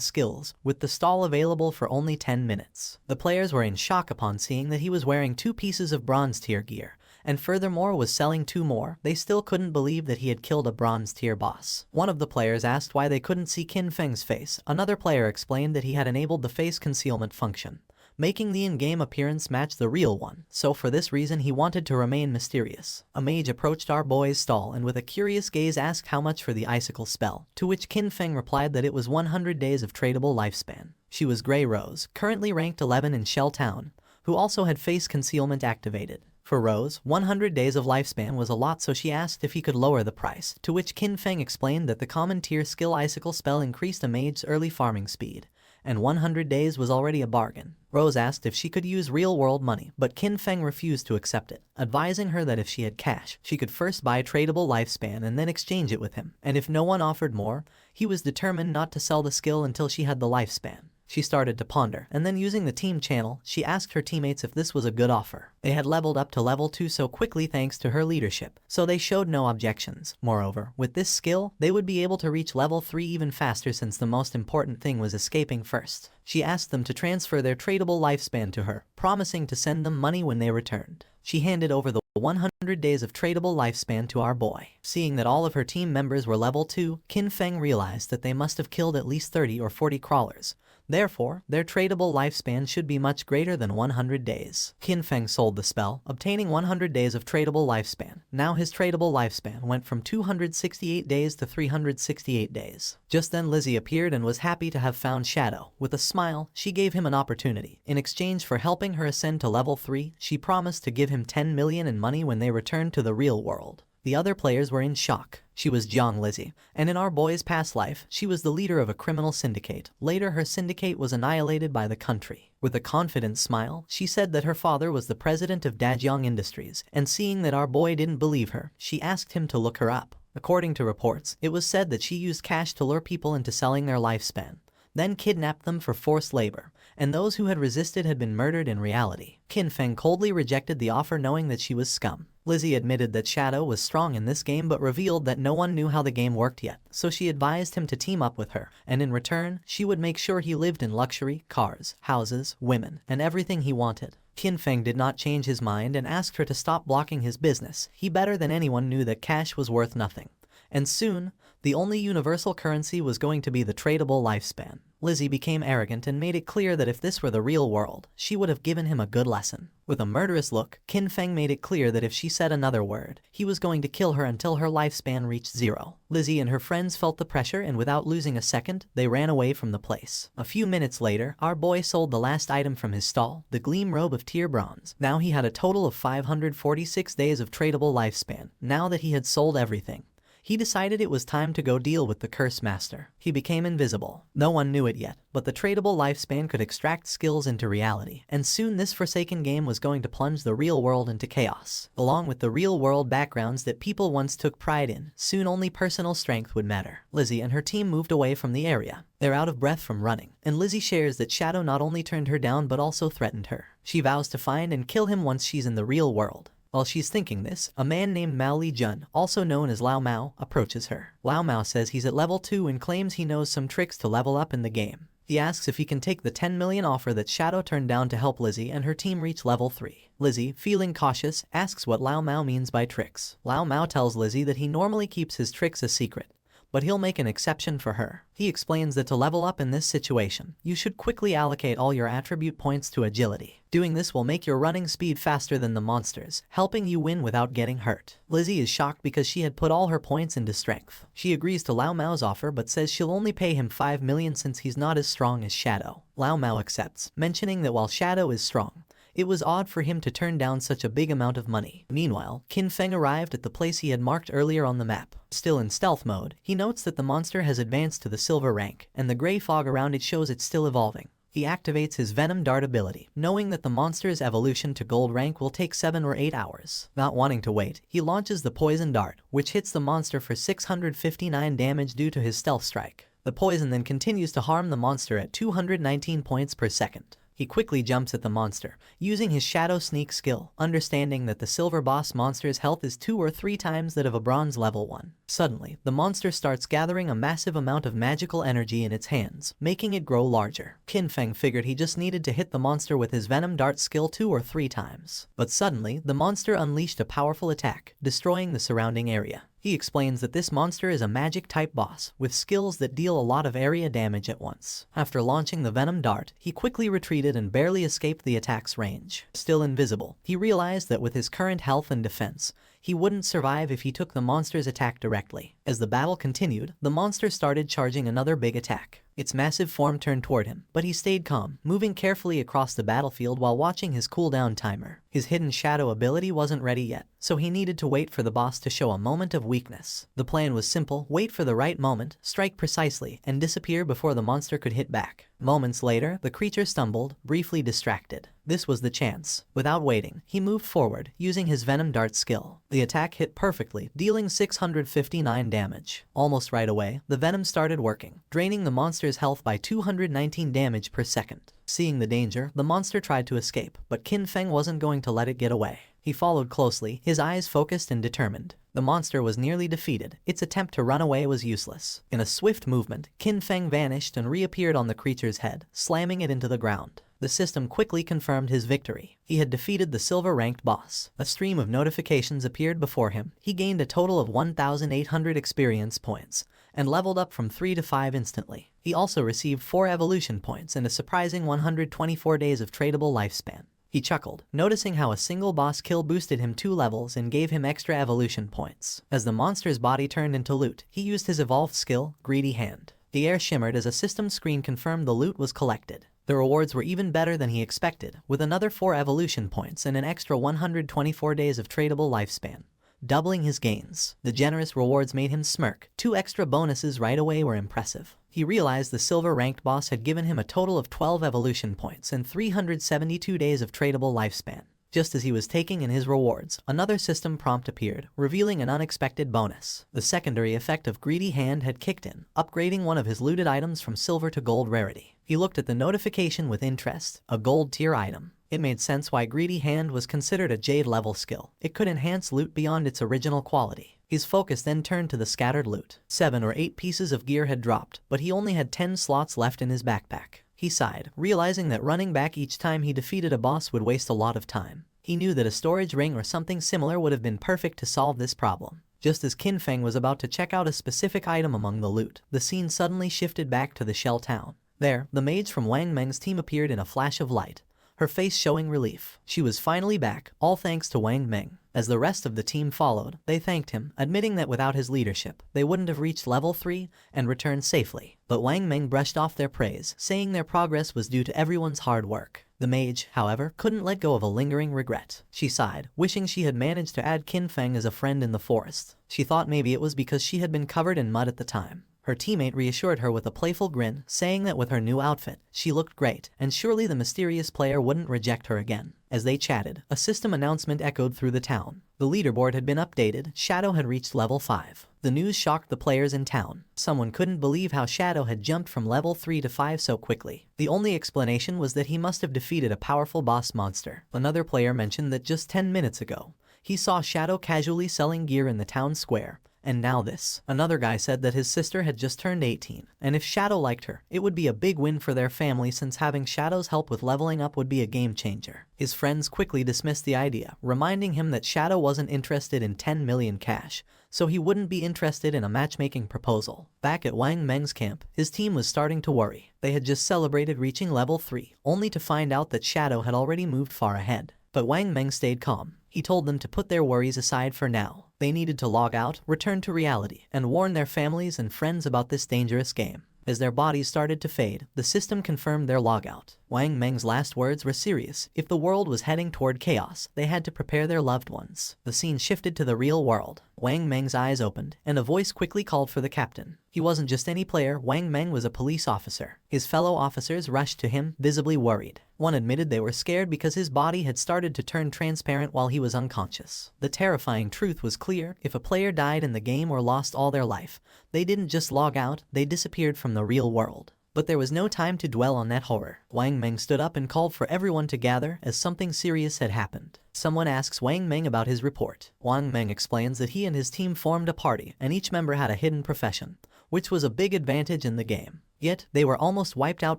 skills, with the stall available for only 10 minutes. The players were in shock upon seeing that he was wearing 2 pieces of bronze tier gear, and furthermore was selling 2 more. They still couldn't believe that he had killed a bronze tier boss. One of the players asked why they couldn't see Qin Feng's face. Another player explained that he had enabled the face concealment function, making the in-game appearance match the real one, so for this reason he wanted to remain mysterious. A mage approached our boy's stall and with a curious gaze asked how much for the icicle spell, to which Qin Feng replied that it was 100 days of tradable lifespan. She was Grey Rose, currently ranked 11 in Shell Town, who also had face concealment activated. For Rose, 100 days of lifespan was a lot, so she asked if he could lower the price, to which Qin Feng explained that the common tier skill icicle spell increased a mage's early farming speed, and 100 days was already a bargain. Rose asked if she could use real-world money, but Qin Feng refused to accept it, advising her that if she had cash, she could first buy tradable lifespan and then exchange it with him, and if no one offered more, he was determined not to sell the skill until she had the lifespan. She started to ponder, and then using the team channel, she asked her teammates if this was a good offer. They had leveled up to level 2 so quickly thanks to her leadership, so they showed no objections. Moreover, with this skill, they would be able to reach level 3 even faster since the most important thing was escaping first. She asked them to transfer their tradable lifespan to her, promising to send them money when they returned. She handed over the 100 days of tradable lifespan to our boy. Seeing that all of her team members were level 2, Qin Feng realized that they must have killed at least 30 or 40 crawlers. Therefore, their tradable lifespan should be much greater than 100 days. Qin Feng sold the spell, obtaining 100 days of tradable lifespan. Now his tradable lifespan went from 268 days to 368 days. Just then Lizzie appeared and was happy to have found Shadow. With a smile, she gave him an opportunity. In exchange for helping her ascend to level 3, she promised to give him 10 million in money when they returned to the real world. The other players were in shock. She was Jiang Lizzie, and in our boy's past life, she was the leader of a criminal syndicate. Later, her syndicate was annihilated by the country. With a confident smile, she said that her father was the president of Dajiang Industries, and seeing that our boy didn't believe her, she asked him to look her up. According to reports, it was said that she used cash to lure people into selling their lifespan, then kidnapped them for forced labor, and those who had resisted had been murdered in reality. Qin Feng coldly rejected the offer knowing that she was scum. Lizzie admitted that Shadow was strong in this game but revealed that no one knew how the game worked yet, so she advised him to team up with her, and in return, she would make sure he lived in luxury, cars, houses, women, and everything he wanted. Qin Feng did not change his mind and asked her to stop blocking his business. He better than anyone knew that cash was worth nothing. And soon, the only universal currency was going to be the tradable lifespan. Lizzie became arrogant and made it clear that if this were the real world, she would have given him a good lesson. With a murderous look, Qin Feng made it clear that if she said another word, he was going to kill her until her lifespan reached 0. Lizzie and her friends felt the pressure and without losing a second, they ran away from the place. A few minutes later, our boy sold the last item from his stall, the Gleam Robe of Tier Bronze. Now he had a total of 546 days of tradable lifespan, now that he had sold everything. He decided it was time to go deal with the Curse Master. He became invisible. No one knew it yet, but the tradable lifespan could extract skills into reality, and soon this forsaken game was going to plunge the real world into chaos. Along with the real world backgrounds that people once took pride in, soon only personal strength would matter. Lizzie and her team moved away from the area. They're out of breath from running, and Lizzie shares that Shadow not only turned her down but also threatened her. She vows to find and kill him once she's in the real world. While she's thinking this, a man named Mao Li Jun, also known as Lao Mao, approaches her. Lao Mao says he's at level 2 and claims he knows some tricks to level up in the game. He asks if he can take the 10 million offer that Shadow turned down to help Lizzie and her team reach level 3. Lizzie, feeling cautious, asks what Lao Mao means by tricks. Lao Mao tells Lizzie that he normally keeps his tricks a secret, but he'll make an exception for her. He explains that to level up in this situation, you should quickly allocate all your attribute points to agility. Doing this will make your running speed faster than the monsters, helping you win without getting hurt. Lizzie is shocked because she had put all her points into strength. She agrees to Lao Mao's offer but says she'll only pay him 5 million since he's not as strong as Shadow. Lao Mao accepts, mentioning that while Shadow is strong, it was odd for him to turn down such a big amount of money. Meanwhile, Qin Feng arrived at the place he had marked earlier on the map. Still in stealth mode, he notes that the monster has advanced to the silver rank, and the gray fog around it shows it's still evolving. He activates his Venom Dart ability, knowing that the monster's evolution to gold rank will take 7 or 8 hours. Not wanting to wait, he launches the Poison Dart, which hits the monster for 659 damage due to his stealth strike. The poison then continues to harm the monster at 219 points per second. He quickly jumps at the monster, using his Shadow Sneak skill, understanding that the silver boss monster's health is 2 or 3 times that of a bronze level 1. Suddenly, the monster starts gathering a massive amount of magical energy in its hands, making it grow larger. Qin Feng figured he just needed to hit the monster with his Venom Dart skill 2 or 3 times. But suddenly, the monster unleashed a powerful attack, destroying the surrounding area. He explains that this monster is a magic-type boss, with skills that deal a lot of area damage at once. After launching the Venom Dart, he quickly retreated and barely escaped the attack's range. Still invisible, he realized that with his current health and defense, he wouldn't survive if he took the monster's attack directly. As the battle continued, the monster started charging another big attack. Its massive form turned toward him, but he stayed calm, moving carefully across the battlefield while watching his cooldown timer. His hidden shadow ability wasn't ready yet, so he needed to wait for the boss to show a moment of weakness. The plan was simple: wait for the right moment, strike precisely, and disappear before the monster could hit back. Moments later, the creature stumbled, briefly distracted. This was the chance. Without waiting, he moved forward, using his Venom Dart skill. The attack hit perfectly, dealing 659 damage. Almost right away, the venom started working, draining the monster's health by 219 damage per second. Seeing the danger, the monster tried to escape, but Qin Feng wasn't going to let it get away. He followed closely, his eyes focused and determined. The monster was nearly defeated. Its attempt to run away was useless. In a swift movement, Qin Feng vanished and reappeared on the creature's head, slamming it into the ground. The system quickly confirmed his victory. He had defeated the silver-ranked boss. A stream of notifications appeared before him. He gained a total of 1,800 experience points, and leveled up from 3 to 5 instantly. He also received 4 evolution points and a surprising 124 days of tradable lifespan. He chuckled, noticing how a single boss kill boosted him 2 levels and gave him extra evolution points. As the monster's body turned into loot, he used his evolved skill, Greedy Hand. The air shimmered as a system screen confirmed the loot was collected. The rewards were even better than he expected, with another 4 evolution points and an extra 124 days of tradable lifespan, doubling his gains. The generous rewards made him smirk. 2 extra bonuses right away were impressive. He realized the silver-ranked boss had given him a total of 12 evolution points and 372 days of tradable lifespan. Just as he was taking in his rewards, another system prompt appeared, revealing an unexpected bonus. The secondary effect of Greedy Hand had kicked in, upgrading one of his looted items from silver to gold rarity. He looked at the notification with interest, a gold tier item. It made sense why Greedy Hand was considered a Jade level skill. It could enhance loot beyond its original quality. His focus then turned to the scattered loot. 7 or 8 pieces of gear had dropped, but he only had 10 slots left in his backpack. He sighed, realizing that running back each time he defeated a boss would waste a lot of time. He knew that a storage ring or something similar would have been perfect to solve this problem. Just as Qin Feng was about to check out a specific item among the loot, the scene suddenly shifted back to the shell town. There, the mage from Wang Meng's team appeared in a flash of light, her face showing relief. She was finally back, all thanks to Wang Meng. As the rest of the team followed, they thanked him, admitting that without his leadership, they wouldn't have reached level 3 and returned safely. But Wang Meng brushed off their praise, saying their progress was due to everyone's hard work. The mage, however, couldn't let go of a lingering regret. She sighed, wishing she had managed to add Qin Feng as a friend in the forest. She thought maybe it was because she had been covered in mud at the time. Her teammate reassured her with a playful grin, saying that with her new outfit, she looked great, and surely the mysterious player wouldn't reject her again. As they chatted, a system announcement echoed through the town. The leaderboard had been updated. Shadow had reached level 5. The news shocked the players in town. Someone couldn't believe how Shadow had jumped from level 3 to 5 so quickly. The only explanation was that he must have defeated a powerful boss monster. Another player mentioned that just 10 minutes ago, he saw Shadow casually selling gear in the town square. And now this. Another guy said that his sister had just turned 18, and if Shadow liked her, it would be a big win for their family since having Shadow's help with leveling up would be a game changer. His friends quickly dismissed the idea, reminding him that Shadow wasn't interested in 10 million cash, so he wouldn't be interested in a matchmaking proposal. Back at Wang Meng's camp, his team was starting to worry. They had just celebrated reaching level 3, only to find out that Shadow had already moved far ahead. But Wang Meng stayed calm. He told them to put their worries aside for now. They needed to log out, return to reality, and warn their families and friends about this dangerous game. As their bodies started to fade, the system confirmed their logout. Wang Meng's last words were serious. If the world was heading toward chaos, they had to prepare their loved ones. The scene shifted to the real world. Wang Meng's eyes opened, and a voice quickly called for the captain. He wasn't just any player. Wang Meng was a police officer. His fellow officers rushed to him, visibly worried. One admitted they were scared because his body had started to turn transparent while he was unconscious. The terrifying truth was clear. If a player died in the game or lost all their life, they didn't just log out, they disappeared from the real world. But there was no time to dwell on that horror. Wang Meng stood up and called for everyone to gather as something serious had happened. Someone asks Wang Meng about his report. Wang Meng explains that he and his team formed a party and each member had a hidden profession, which was a big advantage in the game. Yet, they were almost wiped out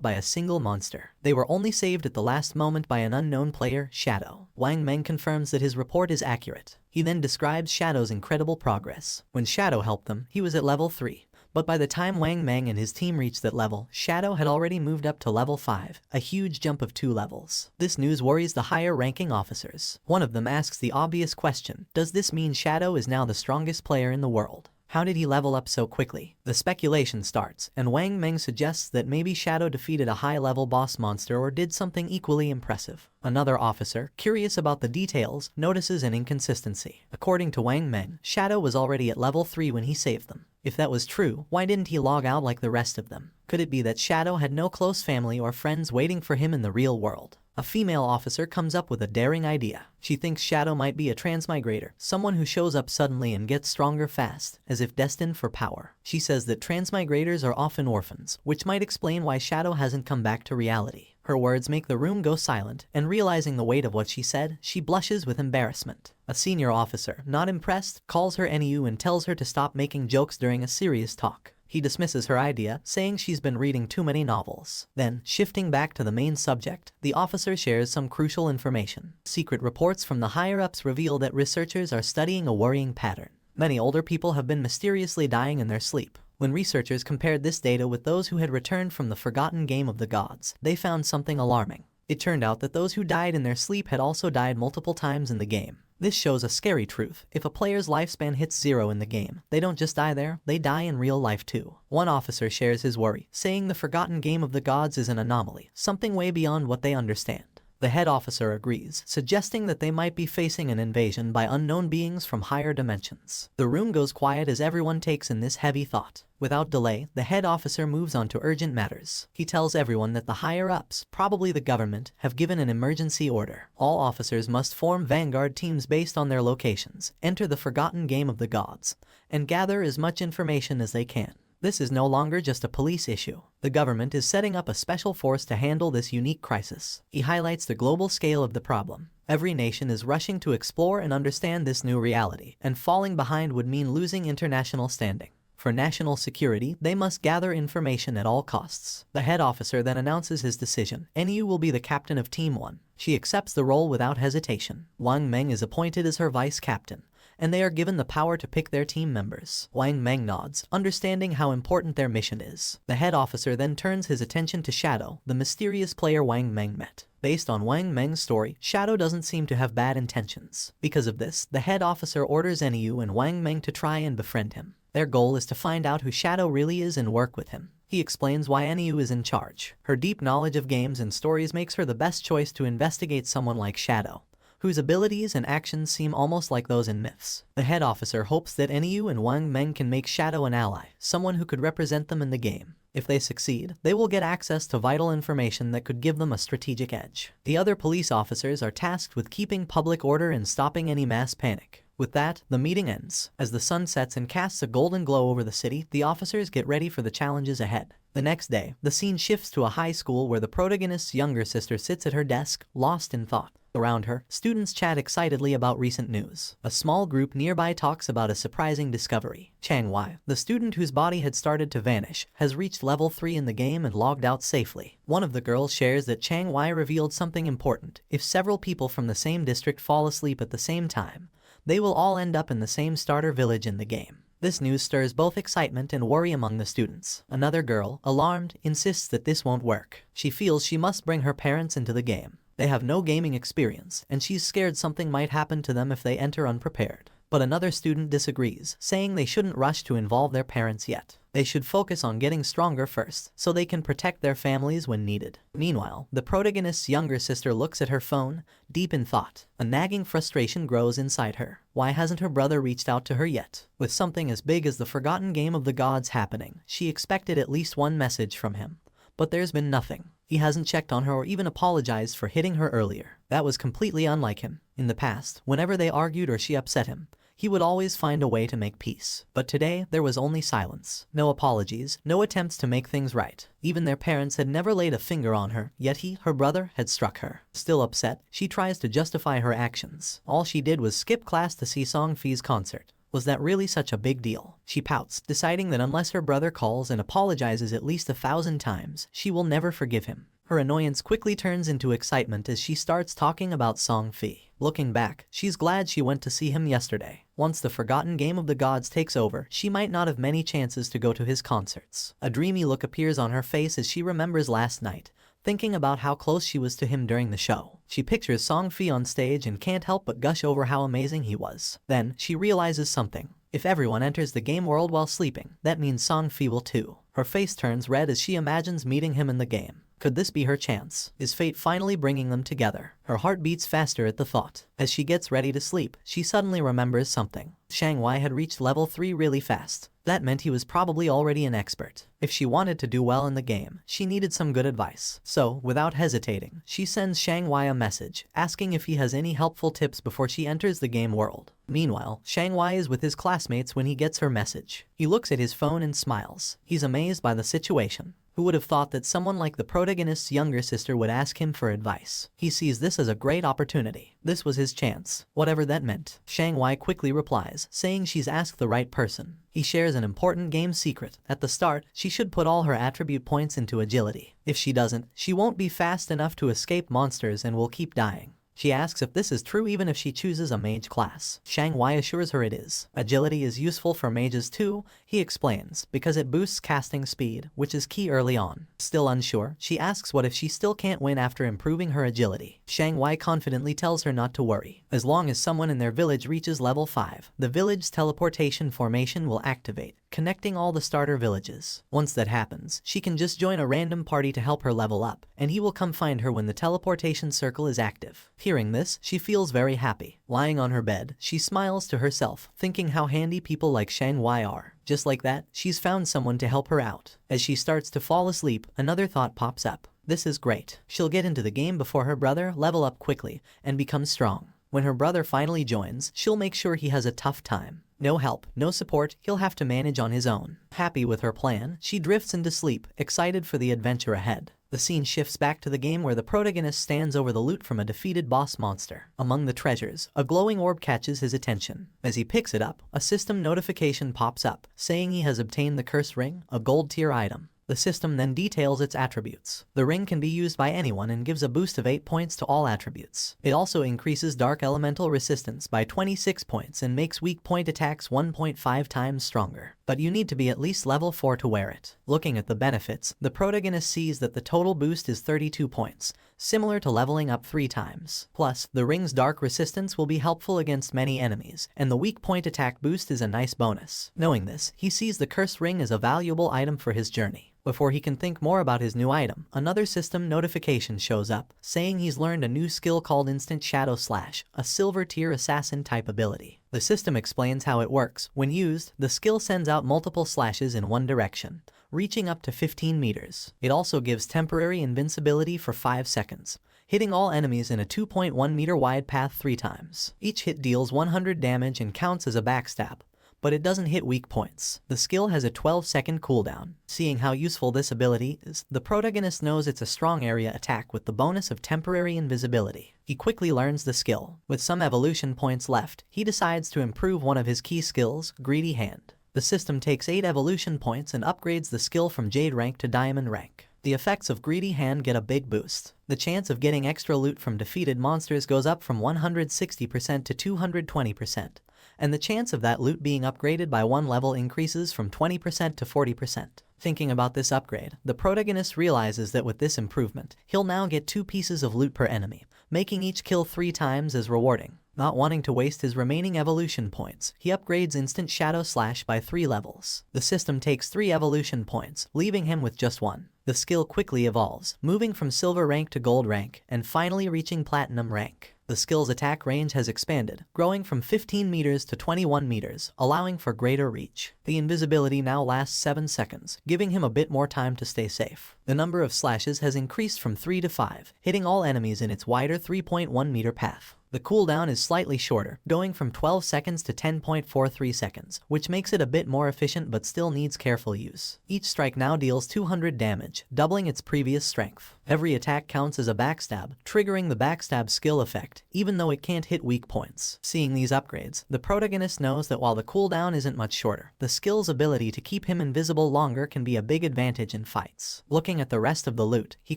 by a single monster. They were only saved at the last moment by an unknown player, Shadow. Wang Meng confirms that his report is accurate. He then describes Shadow's incredible progress. When Shadow helped them, he was at level 3. But by the time Wang Meng and his team reached that level, Shadow had already moved up to level 5, a huge jump of 2 levels. This news worries the higher-ranking officers. One of them asks the obvious question, does this mean Shadow is now the strongest player in the world? How did he level up so quickly? The speculation starts, and Wang Meng suggests that maybe Shadow defeated a high-level boss monster or did something equally impressive. Another officer, curious about the details, notices an inconsistency. According to Wang Meng, Shadow was already at level 3 when he saved them. If that was true, why didn't he log out like the rest of them? Could it be that Shadow had no close family or friends waiting for him in the real world? A female officer comes up with a daring idea. She thinks Shadow might be a transmigrator, someone who shows up suddenly and gets stronger fast, as if destined for power. She says that transmigrators are often orphans, which might explain why Shadow hasn't come back to reality. Her words make the room go silent, and realizing the weight of what she said, she blushes with embarrassment. A senior officer, not impressed, calls her NEU and tells her to stop making jokes during a serious talk. He dismisses her idea, saying she's been reading too many novels. Then, shifting back to the main subject, the officer shares some crucial information. Secret reports from the higher-ups reveal that researchers are studying a worrying pattern. Many older people have been mysteriously dying in their sleep. When researchers compared this data with those who had returned from the forgotten game of the gods, they found something alarming. It turned out that those who died in their sleep had also died multiple times in the game. This shows a scary truth. If a player's lifespan hits 0 in the game, they don't just die there, they die in real life too. One officer shares his worry, saying the forgotten game of the gods is an anomaly, something way beyond what they understand. The head officer agrees, suggesting that they might be facing an invasion by unknown beings from higher dimensions. The room goes quiet as everyone takes in this heavy thought. Without delay, the head officer moves on to urgent matters. He tells everyone that the higher-ups, probably the government, have given an emergency order. All officers must form vanguard teams based on their locations, enter the forgotten game of the gods, and gather as much information as they can. This is no longer just a police issue. The government is setting up a special force to handle this unique crisis. He highlights the global scale of the problem. Every nation is rushing to explore and understand this new reality, and falling behind would mean losing international standing. For national security, they must gather information at all costs. The head officer then announces his decision. NEU will be the captain of Team 1. She accepts the role without hesitation. Wang Meng is appointed as her vice captain, and they are given the power to pick their team members. Wang Meng nods, understanding how important their mission is. The head officer then turns his attention to Shadow, the mysterious player Wang Meng met. Based on Wang Meng's story, Shadow doesn't seem to have bad intentions. Because of this, the head officer orders NEU and Wang Meng to try and befriend him. Their goal is to find out who Shadow really is and work with him. He explains why NEU is in charge. Her deep knowledge of games and stories makes her the best choice to investigate someone like Shadow, whose abilities and actions seem almost like those in myths. The head officer hopes that NEU and Wang Meng can make Shadow an ally, someone who could represent them in the game. If they succeed, they will get access to vital information that could give them a strategic edge. The other police officers are tasked with keeping public order and stopping any mass panic. With that, the meeting ends. As the sun sets and casts a golden glow over the city, the officers get ready for the challenges ahead. The next day, the scene shifts to a high school where the protagonist's younger sister sits at her desk, lost in thought. Around her, students chat excitedly about recent news. A small group nearby talks about a surprising discovery. Chang Wei, the student whose body had started to vanish, has reached level 3 in the game and logged out safely. One of the girls shares that Chang Wei revealed something important. If several people from the same district fall asleep at the same time, they will all end up in the same starter village in the game. This news stirs both excitement and worry among the students. Another girl, alarmed, insists that this won't work. She feels she must bring her parents into the game. They have no gaming experience, and she's scared something might happen to them if they enter unprepared. But another student disagrees, saying they shouldn't rush to involve their parents yet. They should focus on getting stronger first, so they can protect their families when needed. Meanwhile, the protagonist's younger sister looks at her phone, deep in thought. A nagging frustration grows inside her. Why hasn't her brother reached out to her yet? With something as big as the forgotten game of the gods happening, she expected at least one message from him. But there's been nothing. He hasn't checked on her or even apologized for hitting her earlier. That was completely unlike him. In the past, whenever they argued or she upset him, he would always find a way to make peace. But today, there was only silence. No apologies, no attempts to make things right. Even their parents had never laid a finger on her, yet he, her brother, had struck her. Still upset, she tries to justify her actions. All she did was skip class to see Song Fi's concert. Was that really such a big deal? She pouts, deciding that unless her brother calls and apologizes at least 1,000 times, she will never forgive him. Her annoyance quickly turns into excitement as she starts talking about Song Fi. Looking back, she's glad she went to see him yesterday. Once the forgotten game of the gods takes over, she might not have many chances to go to his concerts. A dreamy look appears on her face as she remembers last night, thinking about how close she was to him during the show. She pictures Song Fi on stage and can't help but gush over how amazing he was. Then, she realizes something. If everyone enters the game world while sleeping, that means Song Fi will too. Her face turns red as she imagines meeting him in the game. Could this be her chance? Is fate finally bringing them together? Her heart beats faster at the thought. As she gets ready to sleep, she suddenly remembers something. Chang Wei had reached level 3 really fast. That meant he was probably already an expert. If she wanted to do well in the game, she needed some good advice. So, without hesitating, she sends Chang Wei a message, asking if he has any helpful tips before she enters the game world. Meanwhile, Chang Wei is with his classmates when he gets her message. He looks at his phone and smiles. He's amazed by the situation. Who would have thought that someone like the protagonist's younger sister would ask him for advice? He sees this as a great opportunity. This was his chance, whatever that meant. Chang Wei quickly replies, saying she's asked the right person. He shares an important game secret. At the start, she should put all her attribute points into agility. If she doesn't, she won't be fast enough to escape monsters and will keep dying. She asks if this is true even if she chooses a mage class. Chang Wei assures her it is. Agility is useful for mages too, he explains, because it boosts casting speed, which is key early on. Still unsure, she asks what if she still can't win after improving her agility. Chang Wei confidently tells her not to worry. As long as someone in their village reaches level 5, the village's teleportation formation will activate, connecting all the starter villages. Once that happens, she can just join a random party to help her level up, and he will come find her when the teleportation circle is active. Hearing this, she feels very happy. Lying on her bed, she smiles to herself, thinking how handy people like Chang Wei are. Just like that, she's found someone to help her out. As she starts to fall asleep, another thought pops up. This is great. She'll get into the game before her brother, level up quickly, and become strong. When her brother finally joins, she'll make sure he has a tough time. No help, no support, he'll have to manage on his own. Happy with her plan, she drifts into sleep, excited for the adventure ahead. The scene shifts back to the game where the protagonist stands over the loot from a defeated boss monster. Among the treasures, a glowing orb catches his attention. As he picks it up, a system notification pops up, saying he has obtained the cursed ring, a gold tier item. The system then details its attributes. The ring can be used by anyone and gives a boost of 8 points to all attributes. It also increases dark elemental resistance by 26 points and makes weak point attacks 1.5 times stronger. But you need to be at least level 4 to wear it. Looking at the benefits, the protagonist sees that the total boost is 32 points, similar to leveling up 3 times. Plus, the ring's dark resistance will be helpful against many enemies, and the weak point attack boost is a nice bonus. Knowing this, he sees the cursed ring as a valuable item for his journey. Before he can think more about his new item, another system notification shows up, saying he's learned a new skill called Instant Shadow Slash, a silver tier assassin type ability. The system explains how it works. When used, the skill sends out multiple slashes in one direction, reaching up to 15 meters. It also gives temporary invincibility for 5 seconds, hitting all enemies in a 2.1 meter wide path 3 times. Each hit deals 100 damage and counts as a backstab, but it doesn't hit weak points. The skill has a 12-second cooldown. Seeing how useful this ability is, the protagonist knows it's a strong area attack with the bonus of temporary invisibility. He quickly learns the skill. With some evolution points left, he decides to improve one of his key skills, Greedy Hand. The system takes 8 evolution points and upgrades the skill from Jade rank to Diamond rank. The effects of Greedy Hand get a big boost. The chance of getting extra loot from defeated monsters goes up from 160% to 220%. And the chance of that loot being upgraded by 1 level increases from 20% to 40%. Thinking about this upgrade, the protagonist realizes that with this improvement, he'll now get 2 pieces of loot per enemy, making each kill 3 times as rewarding. Not wanting to waste his remaining evolution points, he upgrades Instant Shadow Slash by 3 levels. The system takes 3 evolution points, leaving him with just 1. The skill quickly evolves, moving from silver rank to gold rank, and finally reaching platinum rank. The skill's attack range has expanded, growing from 15 meters to 21 meters, allowing for greater reach. The invisibility now lasts 7 seconds, giving him a bit more time to stay safe. The number of slashes has increased from 3 to 5, hitting all enemies in its wider 3.1 meter path. The cooldown is slightly shorter, going from 12 seconds to 10.43 seconds, which makes it a bit more efficient but still needs careful use. Each strike now deals 200 damage, doubling its previous strength. Every attack counts as a backstab, triggering the backstab skill effect, even though it can't hit weak points. Seeing these upgrades, the protagonist knows that while the cooldown isn't much shorter, the skill's ability to keep him invisible longer can be a big advantage in fights. Looking at the rest of the loot, he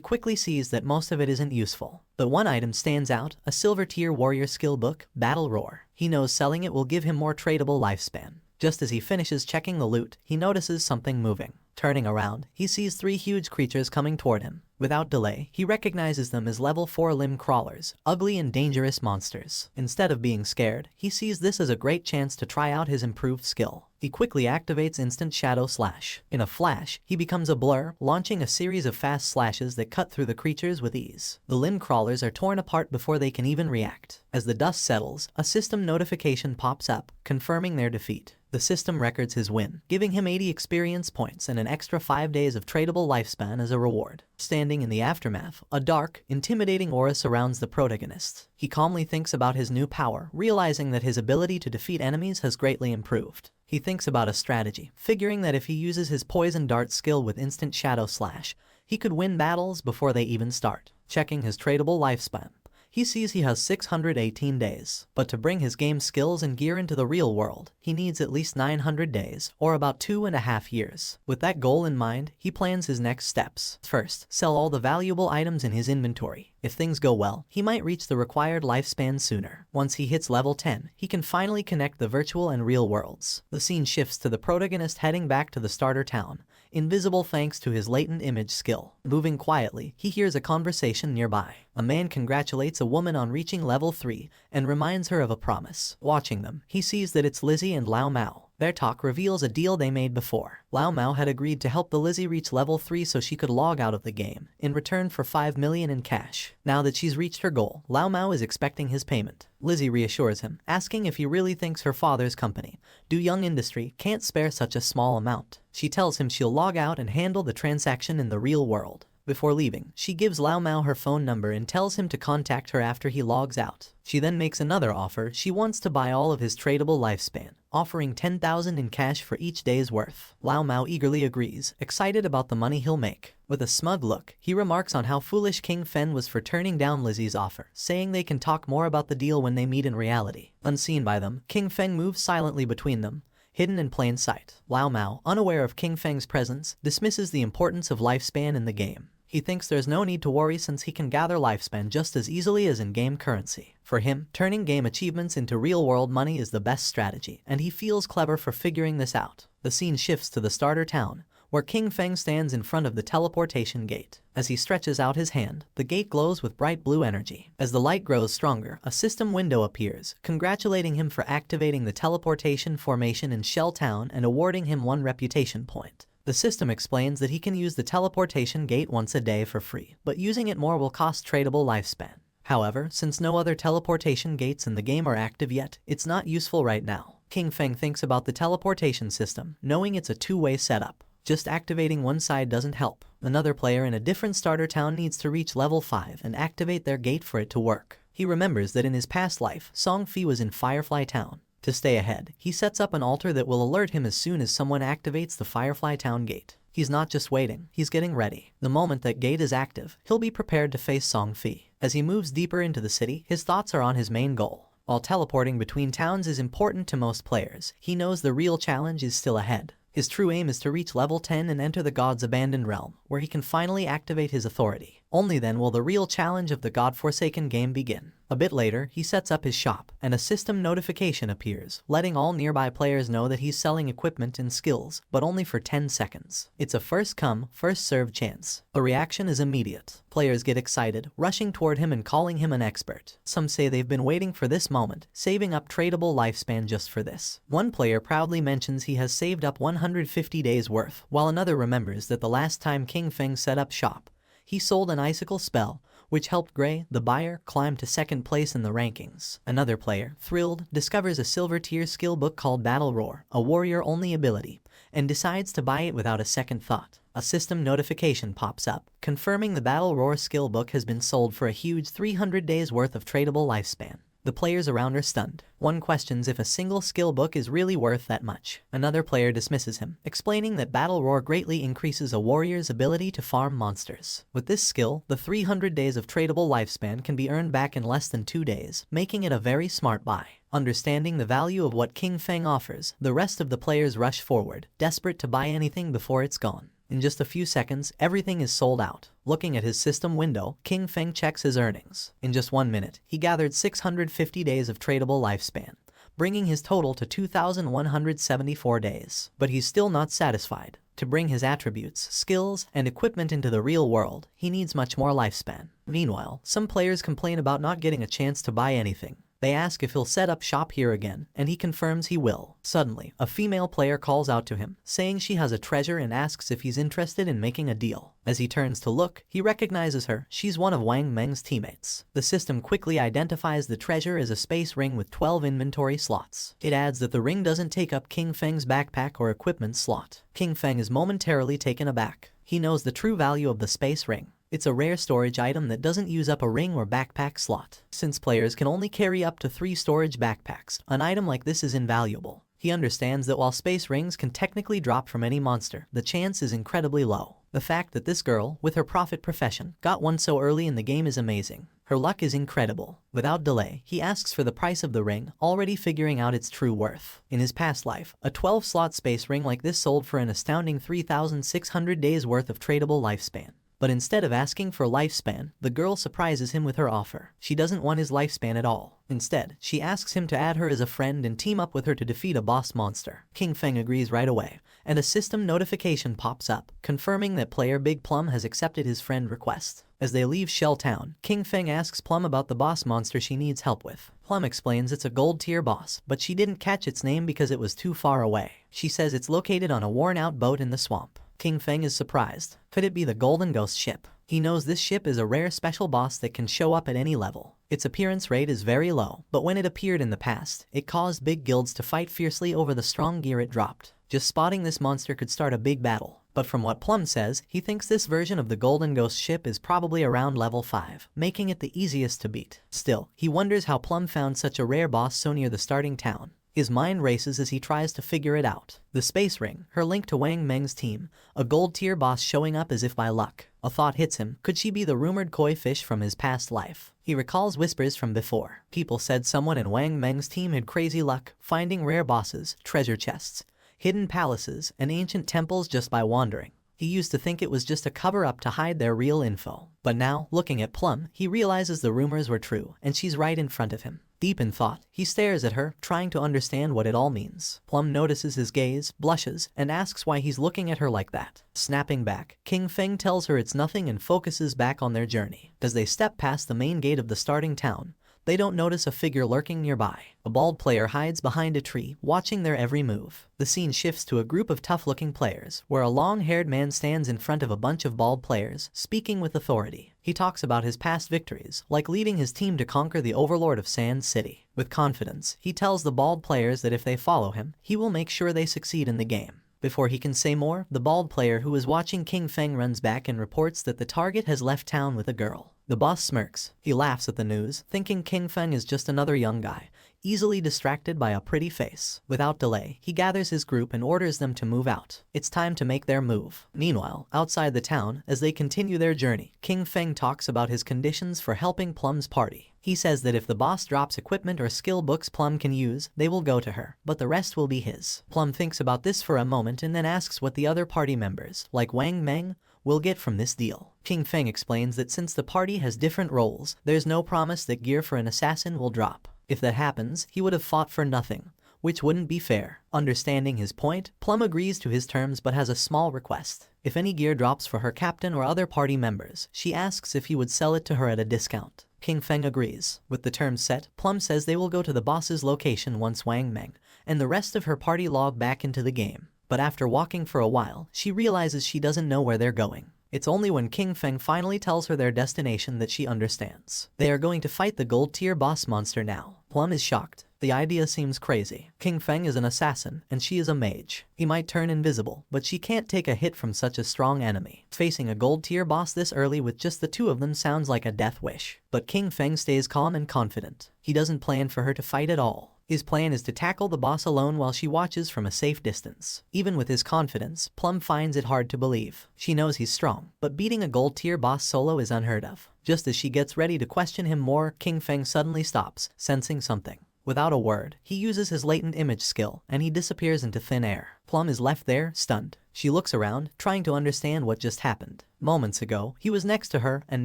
quickly sees that most of it isn't useful. But one item stands out, a silver tier warrior skill book, Battle Roar. He knows selling it will give him more tradable lifespan. Just as he finishes checking the loot, he notices something moving. Turning around, he sees 3 huge creatures coming toward him. Without delay, he recognizes them as level 4 limb crawlers, ugly and dangerous monsters. Instead of being scared, he sees this as a great chance to try out his improved skill. He quickly activates Instant Shadow Slash. In a flash, he becomes a blur, launching a series of fast slashes that cut through the creatures with ease. The limb crawlers are torn apart before they can even react. As the dust settles, a system notification pops up, confirming their defeat. The system records his win, giving him 80 experience points and an extra 5 days of tradable lifespan as a reward. Standing in the aftermath, a dark, intimidating aura surrounds the protagonist. He calmly thinks about his new power, realizing that his ability to defeat enemies has greatly improved. He thinks about a strategy, figuring that if he uses his Poison Dart skill with Instant Shadow Slash, he could win battles before they even start. Checking his tradable lifespan, he sees he has 618 days. But to bring his game skills and gear into the real world, he needs at least 900 days, or about 2.5 years. With that goal in mind, he plans his next steps. First, sell all the valuable items in his inventory. If things go well, he might reach the required lifespan sooner. Once he hits level 10, he can finally connect the virtual and real worlds. The scene shifts to the protagonist heading back to the starter town, invisible thanks to his latent image skill. Moving quietly, he hears a conversation nearby. A man congratulates a woman on reaching level 3 and reminds her of a promise. Watching them, he sees that it's Lizzie and Lao Mao. Their talk reveals a deal they made before. Lao Mao had agreed to help the Lizzie reach level 3 so she could log out of the game, in return for 5 million in cash. Now that she's reached her goal, Lao Mao is expecting his payment. Lizzie reassures him, asking if he really thinks her father's company, Do Young Industry, can't spare such a small amount. She tells him she'll log out and handle the transaction in the real world. Before leaving, she gives Lao Mao her phone number and tells him to contact her after he logs out. She then makes another offer. She wants to buy all of his tradable lifespan, offering 10,000 in cash for each day's worth. Lao Mao eagerly agrees, excited about the money he'll make. With a smug look, he remarks on how foolish King Fen was for turning down Lizzie's offer, saying they can talk more about the deal when they meet in reality. Unseen by them, King Feng moves silently between them, hidden in plain sight. Lao Mao, unaware of King Feng's presence, dismisses the importance of lifespan in the game. He thinks there's no need to worry since he can gather lifespan just as easily as in-game currency. For him, turning game achievements into real-world money is the best strategy, and he feels clever for figuring this out. The scene shifts to the starter town, where King Feng stands in front of the teleportation gate. As he stretches out his hand, the gate glows with bright blue energy. As the light grows stronger, a system window appears, congratulating him for activating the teleportation formation in Shell Town and awarding him 1 reputation point. The system explains that he can use the teleportation gate once a day for free, but using it more will cost tradable lifespan. However, since no other teleportation gates in the game are active yet, it's not useful right now. King Feng thinks about the teleportation system, knowing it's a two-way setup. Just activating one side doesn't help. Another player in a different starter town needs to reach level 5 and activate their gate for it to work. He remembers that in his past life, Song Fi was in Firefly Town. To stay ahead, he sets up an altar that will alert him as soon as someone activates the Firefly Town gate. He's not just waiting, he's getting ready. The moment that gate is active, he'll be prepared to face Song Fi. As he moves deeper into the city, his thoughts are on his main goal. While teleporting between towns is important to most players, he knows the real challenge is still ahead. His true aim is to reach level 10 and enter the God's abandoned realm, where he can finally activate his authority. Only then will the real challenge of the God-forsaken game begin. A bit later, he sets up his shop, and a system notification appears, letting all nearby players know that he's selling equipment and skills, but only for 10 seconds. It's a first-come, first-served chance. The reaction is immediate. Players get excited, rushing toward him and calling him an expert. Some say they've been waiting for this moment, saving up tradable lifespan just for this. One player proudly mentions he has saved up 150 days worth, while another remembers that the last time King Feng set up shop, he sold an icicle spell, which helped Gray, the buyer, climb to second place in the rankings. Another player, thrilled, discovers a silver tier skill book called Battle Roar, a warrior-only ability, and decides to buy it without a second thought. A system notification pops up, confirming the Battle Roar skill book has been sold for a huge 300 days worth of tradable lifespan. The players around are stunned. One questions if a single skill book is really worth that much. Another player dismisses him, explaining that Battle Roar greatly increases a warrior's ability to farm monsters. With this skill, the 300 days of tradable lifespan can be earned back in less than 2 days, making it a very smart buy. Understanding the value of what King Feng offers, the rest of the players rush forward, desperate to buy anything before it's gone. In just a few seconds, everything is sold out. Looking at his system window, King Feng checks his earnings. In just 1 minute, he gathered 650 days of tradable lifespan, bringing his total to 2,174 days. But he's still not satisfied. To bring his attributes, skills, and equipment into the real world, he needs much more lifespan. Meanwhile, some players complain about not getting a chance to buy anything. They ask if he'll set up shop here again, and he confirms he will. Suddenly, a female player calls out to him, saying she has a treasure and asks if he's interested in making a deal. As he turns to look, he recognizes her. She's one of Wang Meng's teammates. The system quickly identifies the treasure as a space ring with 12 inventory slots. It adds that the ring doesn't take up King Feng's backpack or equipment slot. King Feng is momentarily taken aback. He knows the true value of the space ring. It's a rare storage item that doesn't use up a ring or backpack slot. Since players can only carry up to 3 storage backpacks, an item like this is invaluable. He understands that while space rings can technically drop from any monster, the chance is incredibly low. The fact that this girl, with her prophet profession, got one so early in the game is amazing. Her luck is incredible. Without delay, he asks for the price of the ring, already figuring out its true worth. In his past life, a 12-slot space ring like this sold for an astounding 3,600 days worth of tradable lifespan. But instead of asking for lifespan, the girl surprises him with her offer. She doesn't want his lifespan at all. Instead, she asks him to add her as a friend and team up with her to defeat a boss monster. King Feng agrees right away, and a system notification pops up, confirming that player Big Plum has accepted his friend request. As they leave Shell Town, King Feng asks Plum about the boss monster she needs help with. Plum explains it's a gold tier boss, but she didn't catch its name because it was too far away. She says it's located on a worn-out boat in the swamp. King Feng is surprised. Could it be the Golden Ghost ship? He knows this ship is a rare special boss that can show up at any level. Its appearance rate is very low, but when it appeared in the past, it caused big guilds to fight fiercely over the strong gear it dropped. Just spotting this monster could start a big battle. But from what Plum says, he thinks this version of the Golden Ghost ship is probably around level 5, making it the easiest to beat. Still, he wonders how Plum found such a rare boss so near the starting town. His mind races as he tries to figure it out. The space ring, her link to Wang Meng's team, a gold tier boss showing up as if by luck. A thought hits him. Could she be the rumored koi fish from his past life? He recalls whispers from before. People said someone in Wang Meng's team had crazy luck, finding rare bosses, treasure chests, hidden palaces, and ancient temples just by wandering. He used to think it was just a cover-up to hide their real info. But now, looking at Plum, he realizes the rumors were true, and she's right in front of him. Deep in thought, he stares at her, trying to understand what it all means. Plum notices his gaze, blushes, and asks why he's looking at her like that. Snapping back, King Feng tells her it's nothing and focuses back on their journey. As they step past the main gate of the starting town, They don't notice a figure lurking nearby. A bald player hides behind a tree, watching their every move. The scene shifts to a group of tough-looking players, where a long-haired man stands in front of a bunch of bald players, speaking with authority. He talks about his past victories, like leading his team to conquer the overlord of Sand City. With confidence, he tells the bald players that if they follow him, he will make sure they succeed in the game. Before he can say more, the bald player who is watching King Feng runs back and reports that the target has left town with a girl. The boss smirks. He laughs at the news, thinking King Feng is just another young guy, easily distracted by a pretty face. Without delay, he gathers his group and orders them to move out. It's time to make their move. Meanwhile, outside the town, as they continue their journey, King Feng talks about his conditions for helping Plum's party. He says that if the boss drops equipment or skill books Plum can use, they will go to her, but the rest will be his. Plum thinks about this for a moment and then asks what the other party members, like Wang Meng, will get from this deal. King Feng explains that since the party has different roles, there's no promise that gear for an assassin will drop. If that happens, he would have fought for nothing, which wouldn't be fair. Understanding his point, Plum agrees to his terms but has a small request. If any gear drops for her captain or other party members, she asks if he would sell it to her at a discount. King Feng agrees. With the terms set, Plum says they will go to the boss's location once Wang Meng and the rest of her party log back into the game. But after walking for a while, she realizes she doesn't know where they're going. It's only when King Feng finally tells her their destination that she understands. They are going to fight the gold-tier boss monster now. Plum is shocked. The idea seems crazy. King Feng is an assassin, and she is a mage. He might turn invisible, but she can't take a hit from such a strong enemy. Facing a gold-tier boss this early with just the two of them sounds like a death wish. But King Feng stays calm and confident. He doesn't plan for her to fight at all. His plan is to tackle the boss alone while she watches from a safe distance. Even with his confidence, Plum finds it hard to believe. She knows he's strong, but beating a gold-tier boss solo is unheard of. Just as she gets ready to question him more, King Feng suddenly stops, sensing something. Without a word, he uses his latent image skill, and he disappears into thin air. Plum is left there, stunned. She looks around, trying to understand what just happened. Moments ago, he was next to her, and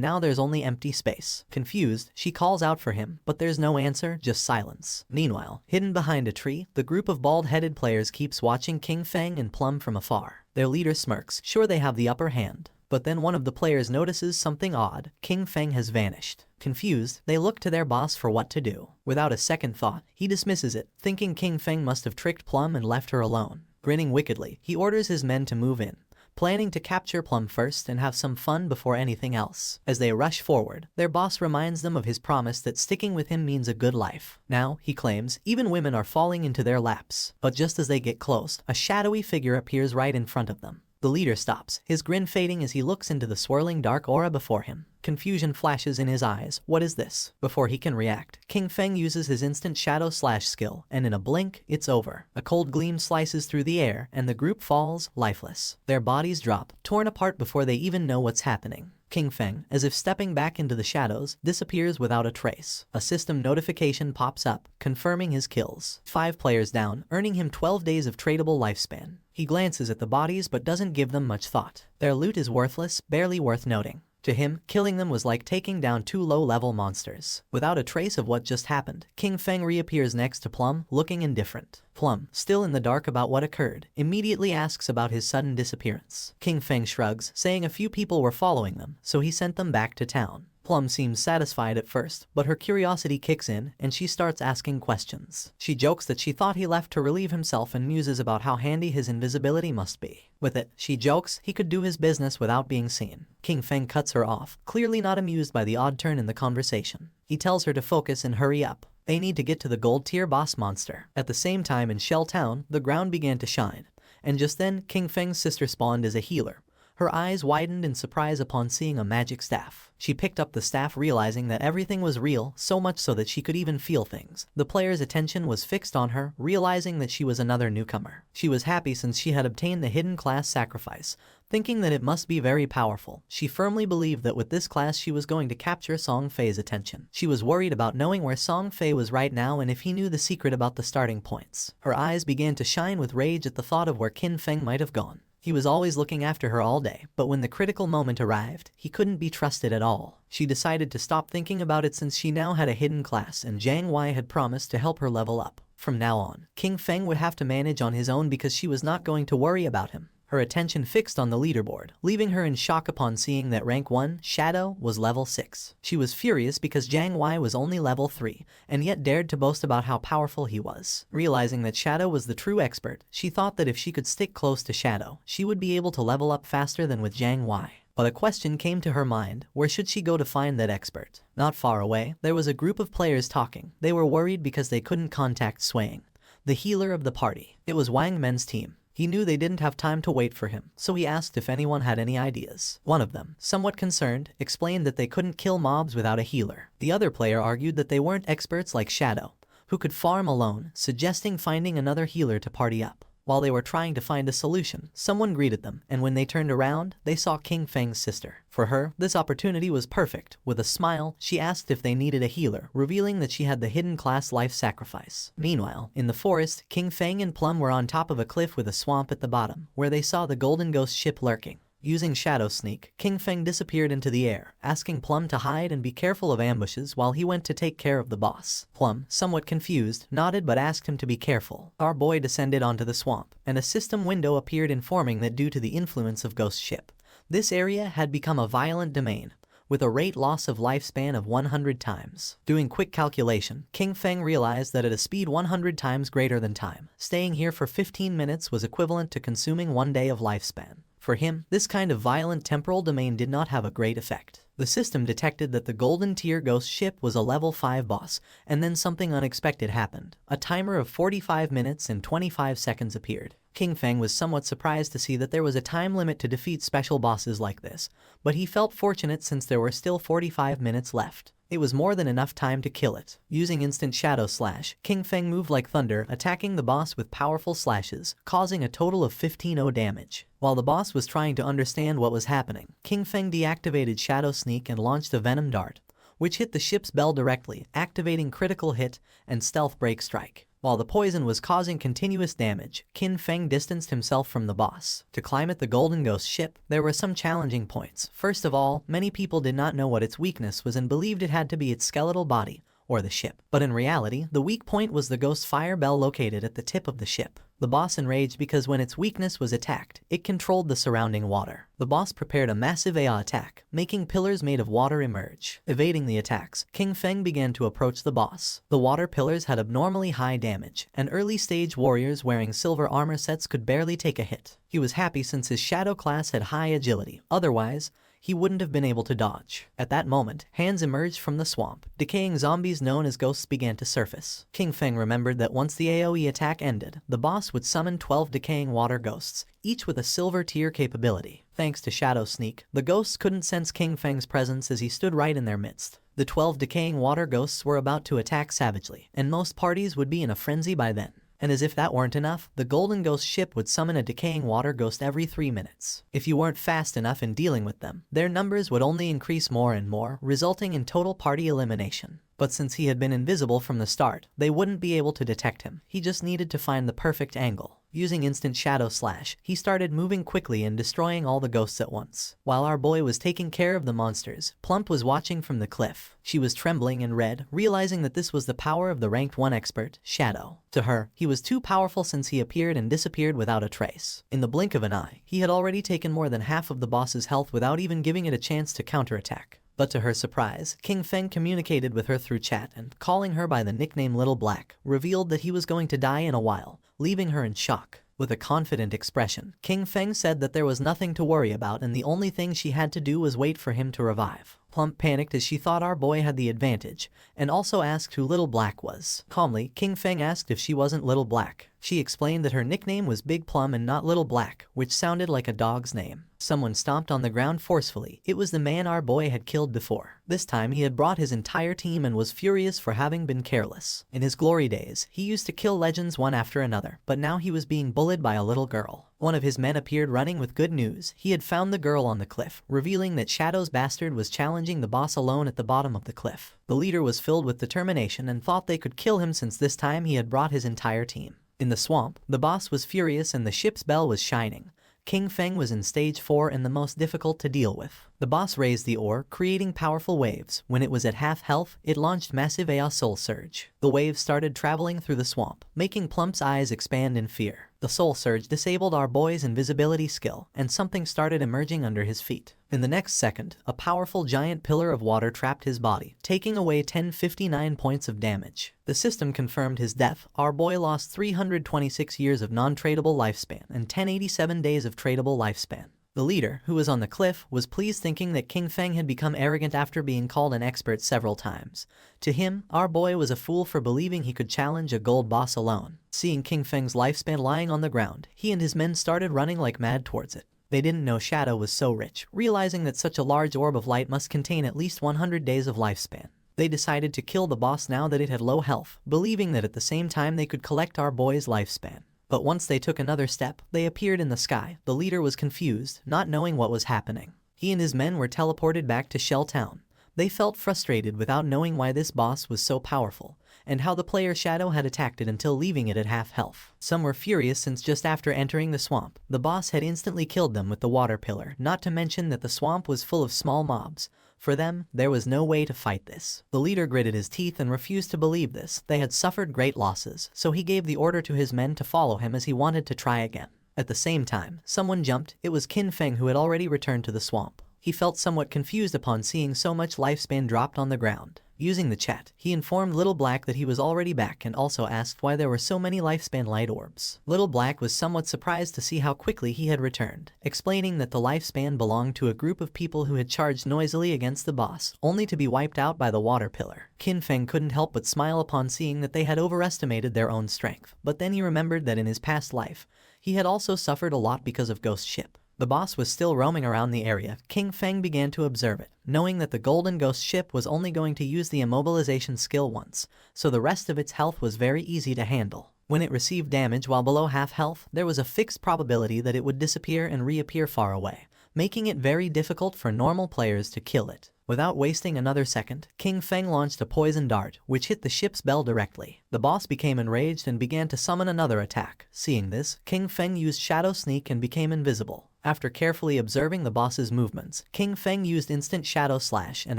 now there's only empty space. Confused, she calls out for him, but there's no answer, just silence. Meanwhile, hidden behind a tree, the group of bald-headed players keeps watching King Feng and Plum from afar. Their leader smirks, sure they have the upper hand. But then one of the players notices something odd. King Feng has vanished. Confused, they look to their boss for what to do. Without a second thought, he dismisses it, thinking King Feng must have tricked Plum and left her alone. Grinning wickedly, he orders his men to move in, planning to capture Plum first and have some fun before anything else. As they rush forward, their boss reminds them of his promise that sticking with him means a good life. Now, he claims, even women are falling into their laps. But just as they get close, a shadowy figure appears right in front of them. The leader stops, his grin fading as he looks into the swirling dark aura before him. Confusion flashes in his eyes. What is this? Before he can react, King Feng uses his instant shadow slash skill, and in a blink, it's over. A cold gleam slices through the air, and the group falls, lifeless. Their bodies drop, torn apart before they even know what's happening. King Feng, as if stepping back into the shadows, disappears without a trace. A system notification pops up, confirming his kills. 5 players down, earning him 12 days of tradable lifespan. He glances at the bodies but doesn't give them much thought. Their loot is worthless, barely worth noting. To him, killing them was like taking down 2 low-level monsters. Without a trace of what just happened, King Feng reappears next to Plum, looking indifferent. Plum, still in the dark about what occurred, immediately asks about his sudden disappearance. King Feng shrugs, saying a few people were following them, so he sent them back to town. Plum seems satisfied at first, but her curiosity kicks in, and she starts asking questions. She jokes that she thought he left to relieve himself and muses about how handy his invisibility must be. With it, she jokes he could do his business without being seen. King Feng cuts her off, clearly not amused by the odd turn in the conversation. He tells her to focus and hurry up. They need to get to the gold-tier boss monster. At the same time in Shell Town, the ground began to shine, and just then, King Feng's sister spawned as a healer. Her eyes widened in surprise upon seeing a magic staff. She picked up the staff, realizing that everything was real, so much so that she could even feel things. The player's attention was fixed on her, realizing that she was another newcomer. She was happy since she had obtained the hidden class sacrifice, thinking that it must be very powerful. She firmly believed that with this class she was going to capture Song Fei's attention. She was worried about knowing where Song Fei was right now and if he knew the secret about the starting points. Her eyes began to shine with rage at the thought of where King Feng might have gone. He was always looking after her all day, but when the critical moment arrived, he couldn't be trusted at all. She decided to stop thinking about it since she now had a hidden class and Jiang Wei had promised to help her level up. From now on, King Feng would have to manage on his own because she was not going to worry about him. her attention fixed on the leaderboard, leaving her in shock upon seeing that rank 1, Shadow, was level 6. She was furious because Jiang Wei was only level 3, and yet dared to boast about how powerful he was. Realizing that Shadow was the true expert, she thought that if she could stick close to Shadow, she would be able to level up faster than with Jiang Wei. But a question came to her mind: where should she go to find that expert? Not far away, there was a group of players talking. They were worried because they couldn't contact Swaying, the healer of the party. It was Wang Men's team. He knew they didn't have time to wait for him, so he asked if anyone had any ideas. One of them, somewhat concerned, explained that they couldn't kill mobs without a healer. The other player argued that they weren't experts like Shadow, who could farm alone, suggesting finding another healer to party up. While they were trying to find a solution, someone greeted them, and when they turned around, they saw King Feng's sister. For her, this opportunity was perfect. With a smile, she asked if they needed a healer, revealing that she had the hidden class life sacrifice. Meanwhile, in the forest, King Feng and Plum were on top of a cliff with a swamp at the bottom, where they saw the Golden Ghost ship lurking. Using Shadow Sneak, King Feng disappeared into the air, asking Plum to hide and be careful of ambushes while he went to take care of the boss. Plum, somewhat confused, nodded but asked him to be careful. Our boy descended onto the swamp, and a system window appeared informing that due to the influence of Ghost Ship, this area had become a violent domain, with a rate loss of lifespan of 100 times. Doing quick calculation, King Feng realized that at a speed 100 times greater than time, staying here for 15 minutes was equivalent to consuming 1 day of lifespan. For him, this kind of violent temporal domain did not have a great effect. The system detected that the Golden Tier Ghost ship was a level 5 boss, and then something unexpected happened. A timer of 45 minutes and 25 seconds appeared. King Feng was somewhat surprised to see that there was a time limit to defeat special bosses like this, but he felt fortunate since there were still 45 minutes left. It was more than enough time to kill it. Using instant shadow slash, King Feng moved like thunder, attacking the boss with powerful slashes, causing a total of 15-0 damage. While the boss was trying to understand what was happening, King Feng deactivated Shadow Sneak and launched a Venom Dart, which hit the ship's bell directly, activating Critical Hit and Stealth Break Strike. While the poison was causing continuous damage, King Feng distanced himself from the boss. To climb at the Golden Ghost ship, there were some challenging points. First of all, many people did not know what its weakness was and believed it had to be its skeletal body, or the ship. But in reality, the weak point was the Ghost Fire Bell located at the tip of the ship. The boss enraged because when its weakness was attacked, it controlled the surrounding water. The boss prepared a massive AI attack, making pillars made of water emerge. Evading the attacks, King Feng began to approach the boss. The water pillars had abnormally high damage, and early-stage warriors wearing silver armor sets could barely take a hit. He was happy since his shadow class had high agility. Otherwise, he wouldn't have been able to dodge. At that moment, hands emerged from the swamp. Decaying zombies known as ghosts began to surface. King Feng remembered that once the AoE attack ended, the boss would summon 12 decaying water ghosts, each with a silver tier capability. Thanks to Shadow Sneak, the ghosts couldn't sense King Feng's presence as he stood right in their midst. The 12 decaying water ghosts were about to attack savagely, and most parties would be in a frenzy by then. And as if that weren't enough, the Golden Ghost ship would summon a decaying water ghost every 3 minutes. If you weren't fast enough in dealing with them, their numbers would only increase more and more, resulting in total party elimination. But since he had been invisible from the start, they wouldn't be able to detect him. He just needed to find the perfect angle. Using instant shadow slash, he started moving quickly and destroying all the ghosts at once. While our boy was taking care of the monsters, Plump was watching from the cliff. She was trembling and red, realizing that this was the power of the ranked 1 expert, Shadow. To her, he was too powerful since he appeared and disappeared without a trace. In the blink of an eye, he had already taken more than half of the boss's health without even giving it a chance to counterattack. But to her surprise, King Feng communicated with her through chat and, calling her by the nickname Little Black, revealed that he was going to die in a while, leaving her in shock. With a confident expression, King Feng said that there was nothing to worry about and the only thing she had to do was wait for him to revive. Plump panicked as she thought our boy had the advantage, and also asked who Little Black was. Calmly, King Feng asked if she wasn't Little Black. She explained that her nickname was Big Plum and not Little Black, which sounded like a dog's name. Someone stomped on the ground forcefully. It was the man our boy had killed before. This time he had brought his entire team and was furious for having been careless. In his glory days, he used to kill legends one after another, but now he was being bullied by a little girl. One of his men appeared running with good news. He had found the girl on the cliff, revealing that Shadow's bastard was challenging the boss alone at the bottom of the cliff. The leader was filled with determination and thought they could kill him since this time he had brought his entire team. In the swamp, the boss was furious and the ship's bell was shining. King Feng was in stage 4 and the most difficult to deal with. The boss raised the ore, creating powerful waves. When it was at half health, it launched massive AI Soul Surge. The waves started traveling through the swamp, making Plump's eyes expand in fear. The The soul surge disabled our boy's invisibility skill, and something started emerging under his feet. In the next second, a powerful giant pillar of water trapped his body, taking away 1059 points of damage. The system confirmed his death. Our boy lost 326 years of non-tradable lifespan and 1087 days of tradable lifespan. The leader, who was on the cliff, was pleased, thinking that King Feng had become arrogant after being called an expert several times. To him, our boy was a fool for believing he could challenge a gold boss alone. Seeing King Feng's lifespan lying on the ground, he and his men started running like mad towards it. They didn't know Shadow was so rich, realizing that such a large orb of light must contain at least 100 days of lifespan. They decided to kill the boss now that it had low health, believing that at the same time they could collect our boy's lifespan. But once they took another step, they appeared in the sky. The leader was confused, not knowing what was happening. He and his men were teleported back to Shell Town. They felt frustrated without knowing why this boss was so powerful, and how the player Shadow had attacked it until leaving it at half health. Some were furious since just after entering the swamp, the boss had instantly killed them with the water pillar, not to mention that the swamp was full of small mobs. For them, there was no way to fight this. The leader gritted his teeth and refused to believe this. They had suffered great losses, so he gave the order to his men to follow him as he wanted to try again. At the same time, someone jumped. It was Qin Feng, who had already returned to the swamp. He felt somewhat confused upon seeing so much lifespan dropped on the ground. Using the chat, he informed Little Black that he was already back and also asked why there were so many lifespan light orbs. Little Black was somewhat surprised to see how quickly he had returned, explaining that the lifespan belonged to a group of people who had charged noisily against the boss, only to be wiped out by the water pillar. Qin Feng couldn't help but smile upon seeing that they had overestimated their own strength, but then he remembered that in his past life, he had also suffered a lot because of Ghost Ship. The boss was still roaming around the area. King Feng began to observe it, knowing that the golden ghost ship was only going to use the immobilization skill once, so the rest of its health was very easy to handle. When it received damage while below half health, there was a fixed probability that it would disappear and reappear far away, making it very difficult for normal players to kill it. Without wasting another second, King Feng launched a poison dart, which hit the ship's bell directly. The boss became enraged and began to summon another attack. Seeing this, King Feng used Shadow Sneak and became invisible. After carefully observing the boss's movements, King Feng used Instant Shadow Slash and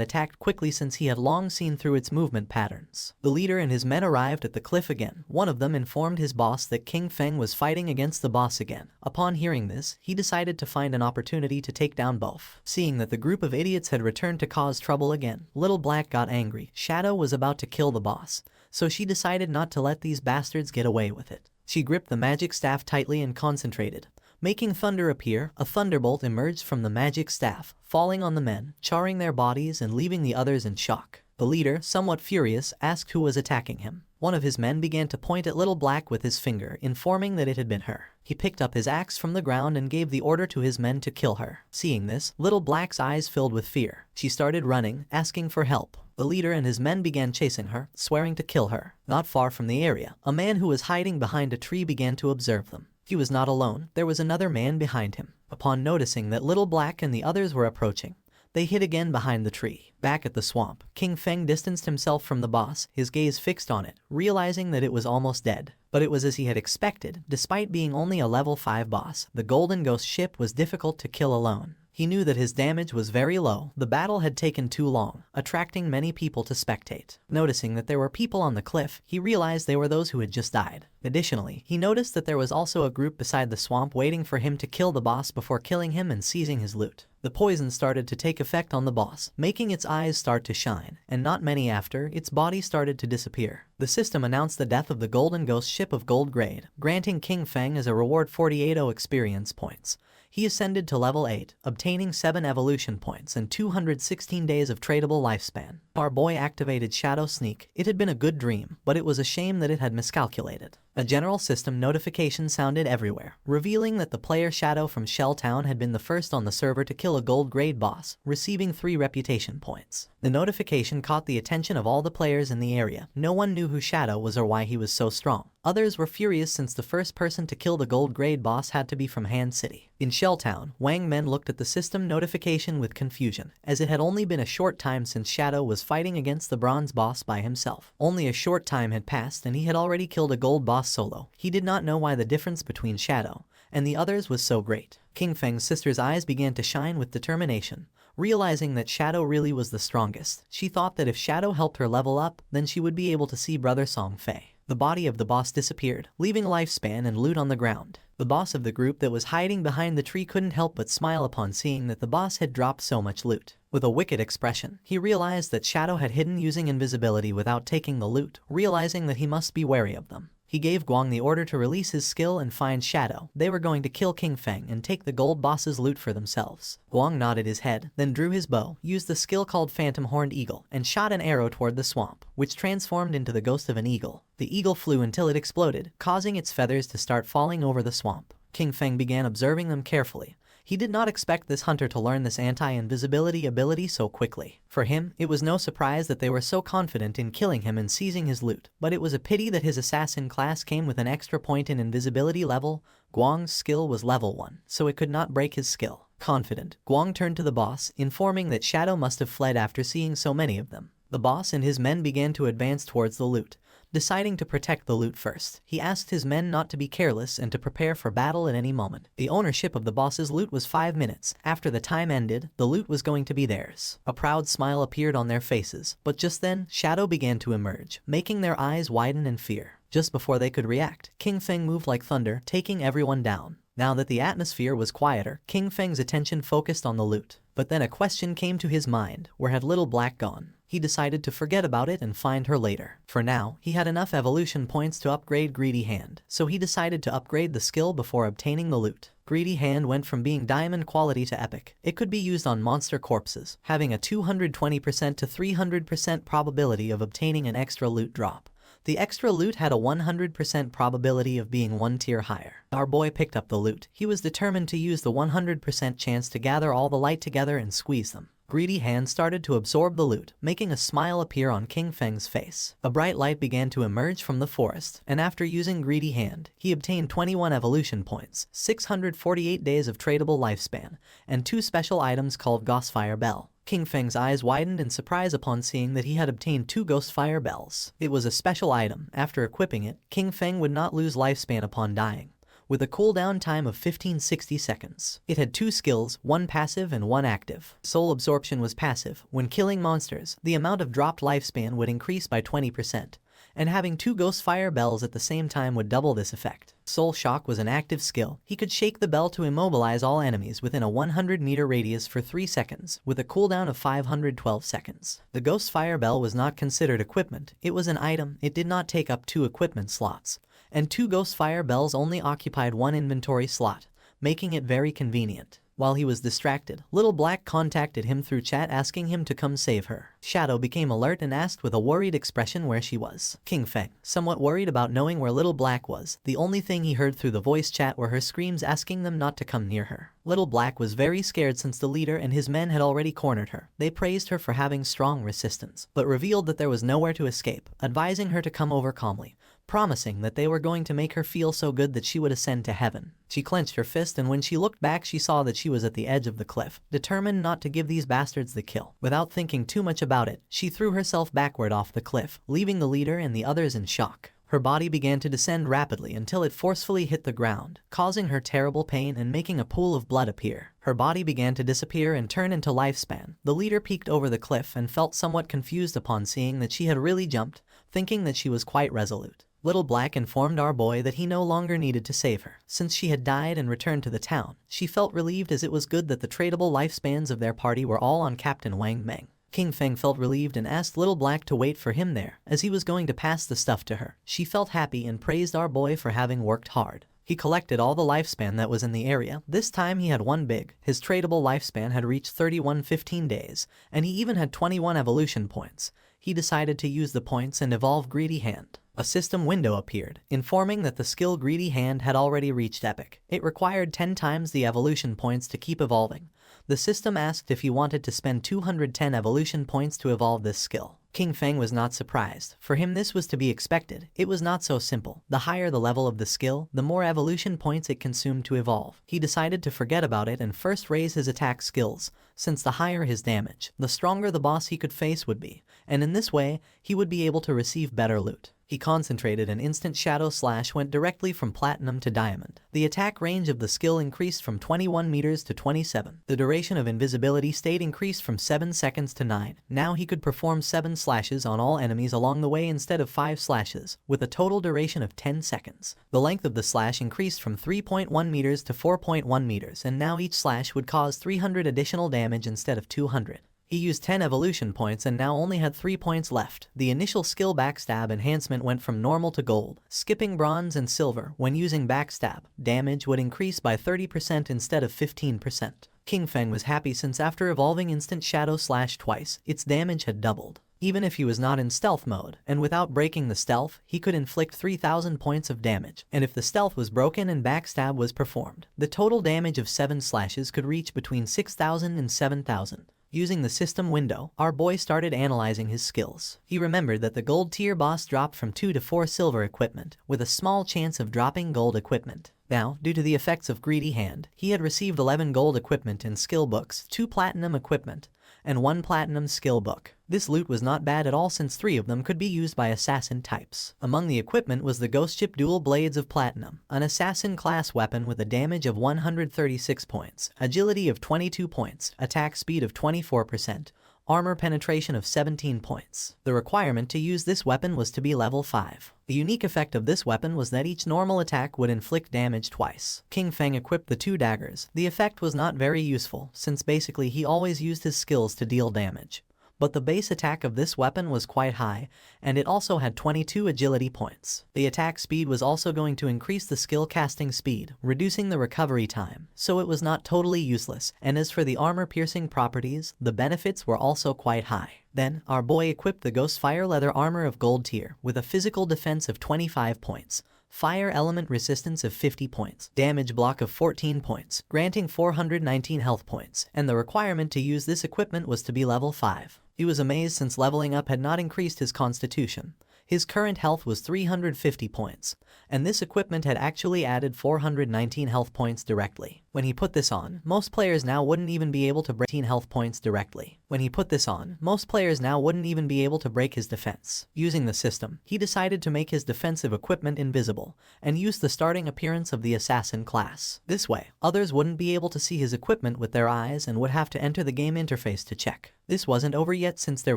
attacked quickly since he had long seen through its movement patterns. The leader and his men arrived at the cliff again. One of them informed his boss that King Feng was fighting against the boss again. Upon hearing this, he decided to find an opportunity to take down both. Seeing that the group of idiots had returned to cause trouble again, Little Black got angry. Shadow was about to kill the boss, so she decided not to let these bastards get away with it. She gripped the magic staff tightly and concentrated. Making thunder appear, a thunderbolt emerged from the magic staff, falling on the men, charring their bodies and leaving the others in shock. The leader, somewhat furious, asked who was attacking him. One of his men began to point at Little Black with his finger, informing that it had been her. He picked up his axe from the ground and gave the order to his men to kill her. Seeing this, Little Black's eyes filled with fear. She started running, asking for help. The leader and his men began chasing her, swearing to kill her. Not far from the area, a man who was hiding behind a tree began to observe them. He was not alone. There was another man behind him. Upon noticing that Little Black and the others were approaching, they hid again behind the tree. Back at the swamp, King Feng distanced himself from the boss, his gaze fixed on it, realizing that it was almost dead. But it was as he had expected. Despite being only a level 5 boss, the Golden Ghost ship was difficult to kill alone. He knew that his damage was very low. The battle had taken too long, attracting many people to spectate. Noticing that there were people on the cliff, he realized they were those who had just died. Additionally, he noticed that there was also a group beside the swamp waiting for him to kill the boss before killing him and seizing his loot. The poison started to take effect on the boss, making its eyes start to shine, and not many after, its body started to disappear. The system announced the death of the Golden Ghost ship of gold grade, granting King Feng as a reward 48 experience points. He ascended to level 8, obtaining 7 evolution points and 216 days of tradable lifespan. Our boy activated Shadow Sneak. It had been a good dream, but it was a shame that it had miscalculated. A general system notification sounded everywhere, revealing that the player Shadow from Shell Town had been the first on the server to kill a gold grade boss, receiving 3 reputation points. The notification caught the attention of all the players in the area. No one knew who Shadow was or why he was so strong. Others were furious since the first person to kill the gold grade boss had to be from Han City. In Shell Town, Wang Men looked at the system notification with confusion, as it had only been a short time since Shadow was fighting against the bronze boss by himself. Only a short time had passed and he had already killed a gold boss solo. He did not know why the difference between Shadow and the others was so great. King Feng's sister's eyes began to shine with determination. Realizing that Shadow really was the strongest, she thought that if Shadow helped her level up, then she would be able to see Brother Song Fei. The body of the boss disappeared, leaving lifespan and loot on the ground. The boss of the group that was hiding behind the tree couldn't help but smile upon seeing that the boss had dropped so much loot. With a wicked expression, he realized that Shadow had hidden using invisibility without taking the loot, realizing that he must be wary of them. He gave Guang the order to release his skill and find Shadow. They were going to kill King Feng and take the gold boss's loot for themselves. Guang nodded his head, then drew his bow, used the skill called Phantom Horned Eagle, and shot an arrow toward the swamp, which transformed into the ghost of an eagle. The eagle flew until it exploded, causing its feathers to start falling over the swamp. King Feng began observing them carefully. He did not expect this hunter to learn this anti-invisibility ability so quickly. For him, it was no surprise that they were so confident in killing him and seizing his loot, but it was a pity that his assassin class came with an extra point in invisibility level. Guang's skill was level 1, so it could not break his skill. Confident, Guang turned to the boss, informing that Shadow must have fled after seeing so many of them. The boss and his men began to advance towards the loot. Deciding to protect the loot first, he asked his men not to be careless and to prepare for battle at any moment. The ownership of the boss's loot was 5 minutes. After the time ended, the loot was going to be theirs. A proud smile appeared on their faces, but just then, Shadow began to emerge, making their eyes widen in fear. Just before they could react, King Feng moved like thunder, taking everyone down. Now that the atmosphere was quieter, King Feng's attention focused on the loot. But then a question came to his mind: where had Little Black gone? He decided to forget about it and find her later. For now, he had enough evolution points to upgrade Greedy Hand, so he decided to upgrade the skill before obtaining the loot. Greedy Hand went from being diamond quality to epic. It could be used on monster corpses, having a 220% to 300% probability of obtaining an extra loot drop. The extra loot had a 100% probability of being 1 tier higher. Our boy picked up the loot. He was determined to use the 100% chance to gather all the light together and squeeze them. Greedy Hand started to absorb the loot, making a smile appear on King Feng's face. A bright light began to emerge from the forest, and after using Greedy Hand, he obtained 21 evolution points, 648 days of tradable lifespan, and 2 special items called Ghostfire Bell. King Feng's eyes widened in surprise upon seeing that he had obtained 2 Ghostfire Bells. It was a special item. After equipping it, King Feng would not lose lifespan upon dying, with a cooldown time of 1560 seconds. It had 2 skills, 1 passive and 1 active. Soul Absorption was passive. When killing monsters, the amount of dropped lifespan would increase by 20%, and having 2 Ghostfire Bells at the same time would double this effect. Soul Shock was an active skill. He could shake the bell to immobilize all enemies within a 100-meter radius for 3 seconds, with a cooldown of 512 seconds. The Ghostfire Bell was not considered equipment. It was an item. It did not take up 2 equipment slots, and 2 Ghostfire Bells only occupied 1 inventory slot, making it very convenient. While he was distracted, Little Black contacted him through chat asking him to come save her. Shadow became alert and asked with a worried expression where she was. King Feng, somewhat worried about knowing where Little Black was, the only thing he heard through the voice chat were her screams asking them not to come near her. Little Black was very scared since the leader and his men had already cornered her. They praised her for having strong resistance, but revealed that there was nowhere to escape, advising her to come over calmly, promising that they were going to make her feel so good that she would ascend to heaven. She clenched her fist, and when she looked back she saw that she was at the edge of the cliff, determined not to give these bastards the kill. Without thinking too much about it, she threw herself backward off the cliff, leaving the leader and the others in shock. Her body began to descend rapidly until it forcefully hit the ground, causing her terrible pain and making a pool of blood appear. Her body began to disappear and turn into lifespan. The leader peeked over the cliff and felt somewhat confused upon seeing that she had really jumped, thinking that she was quite resolute. Little Black informed our boy that he no longer needed to save her. Since she had died and returned to the town, she felt relieved, as it was good that the tradable lifespans of their party were all on Captain Wang Meng. King Feng felt relieved and asked Little Black to wait for him there, as he was going to pass the stuff to her. She felt happy and praised our boy for having worked hard. He collected all the lifespan that was in the area. This time he had 1 big. His tradable lifespan had reached 3115 days, and he even had 21 evolution points. He decided to use the points and evolve Greedy Hand. A system window appeared, informing that the skill Greedy Hand had already reached epic. It required 10 times the evolution points to keep evolving. The system asked if he wanted to spend 210 evolution points to evolve this skill. King Feng was not surprised. For him this was to be expected. It was not so simple. The higher the level of the skill, the more evolution points it consumed to evolve. He decided to forget about it and first raise his attack skills, since the higher his damage, the stronger the boss he could face would be, and in this way, he would be able to receive better loot. He concentrated and instant shadow slash went directly from platinum to diamond. The attack range of the skill increased from 21 meters to 27. The duration of invisibility stayed increased from 7 seconds to 9. Now he could perform 7 slashes on all enemies along the way instead of 5 slashes, with a total duration of 10 seconds. The length of the slash increased from 3.1 meters to 4.1 meters, and now each slash would cause 300 additional damage instead of 200. He used 10 evolution points and now only had 3 points left. The initial skill backstab enhancement went from normal to gold, skipping bronze and silver. When using backstab, damage would increase by 30% instead of 15%. King Feng was happy since after evolving instant shadow slash twice, its damage had doubled. Even if he was not in stealth mode, and without breaking the stealth, he could inflict 3,000 points of damage. And if the stealth was broken and backstab was performed, the total damage of 7 slashes could reach between 6,000 and 7,000. Using the system window, our boy started analyzing his skills. He remembered that the gold tier boss dropped from 2 to 4 silver equipment, with a small chance of dropping gold equipment. Now, due to the effects of Greedy Hand, he had received 11 gold equipment in skill books, 2 platinum equipment, and 1 platinum skill book. This loot was not bad at all since 3 of them could be used by assassin types. Among the equipment was the Ghost Ship Dual Blades of Platinum, an assassin class weapon with a damage of 136 points, agility of 22 points, attack speed of 24%, armor penetration of 17 points. The requirement to use this weapon was to be level 5. The unique effect of this weapon was that each normal attack would inflict damage twice. King Feng equipped the 2 daggers. The effect was not very useful, since basically he always used his skills to deal damage. But the base attack of this weapon was quite high, and it also had 22 agility points. The attack speed was also going to increase the skill casting speed, reducing the recovery time, so it was not totally useless. And as for the armor-piercing properties, the benefits were also quite high. Then, our boy equipped the Ghost Fire Leather Armor of Gold Tier, with a physical defense of 25 points. Fire element resistance of 50 points, damage block of 14 points, granting 419 health points, and the requirement to use this equipment was to be level 5. He was amazed since leveling up had not increased his constitution. His current health was 350 points, and this equipment had actually added 419 health points directly. When he put this on, most players now wouldn't even be able to break 18 health points directly. When he put this on, most players now wouldn't even be able to break his defense. Using the system, he decided to make his defensive equipment invisible, and use the starting appearance of the assassin class. This way, others wouldn't be able to see his equipment with their eyes and would have to enter the game interface to check. This wasn't over yet since there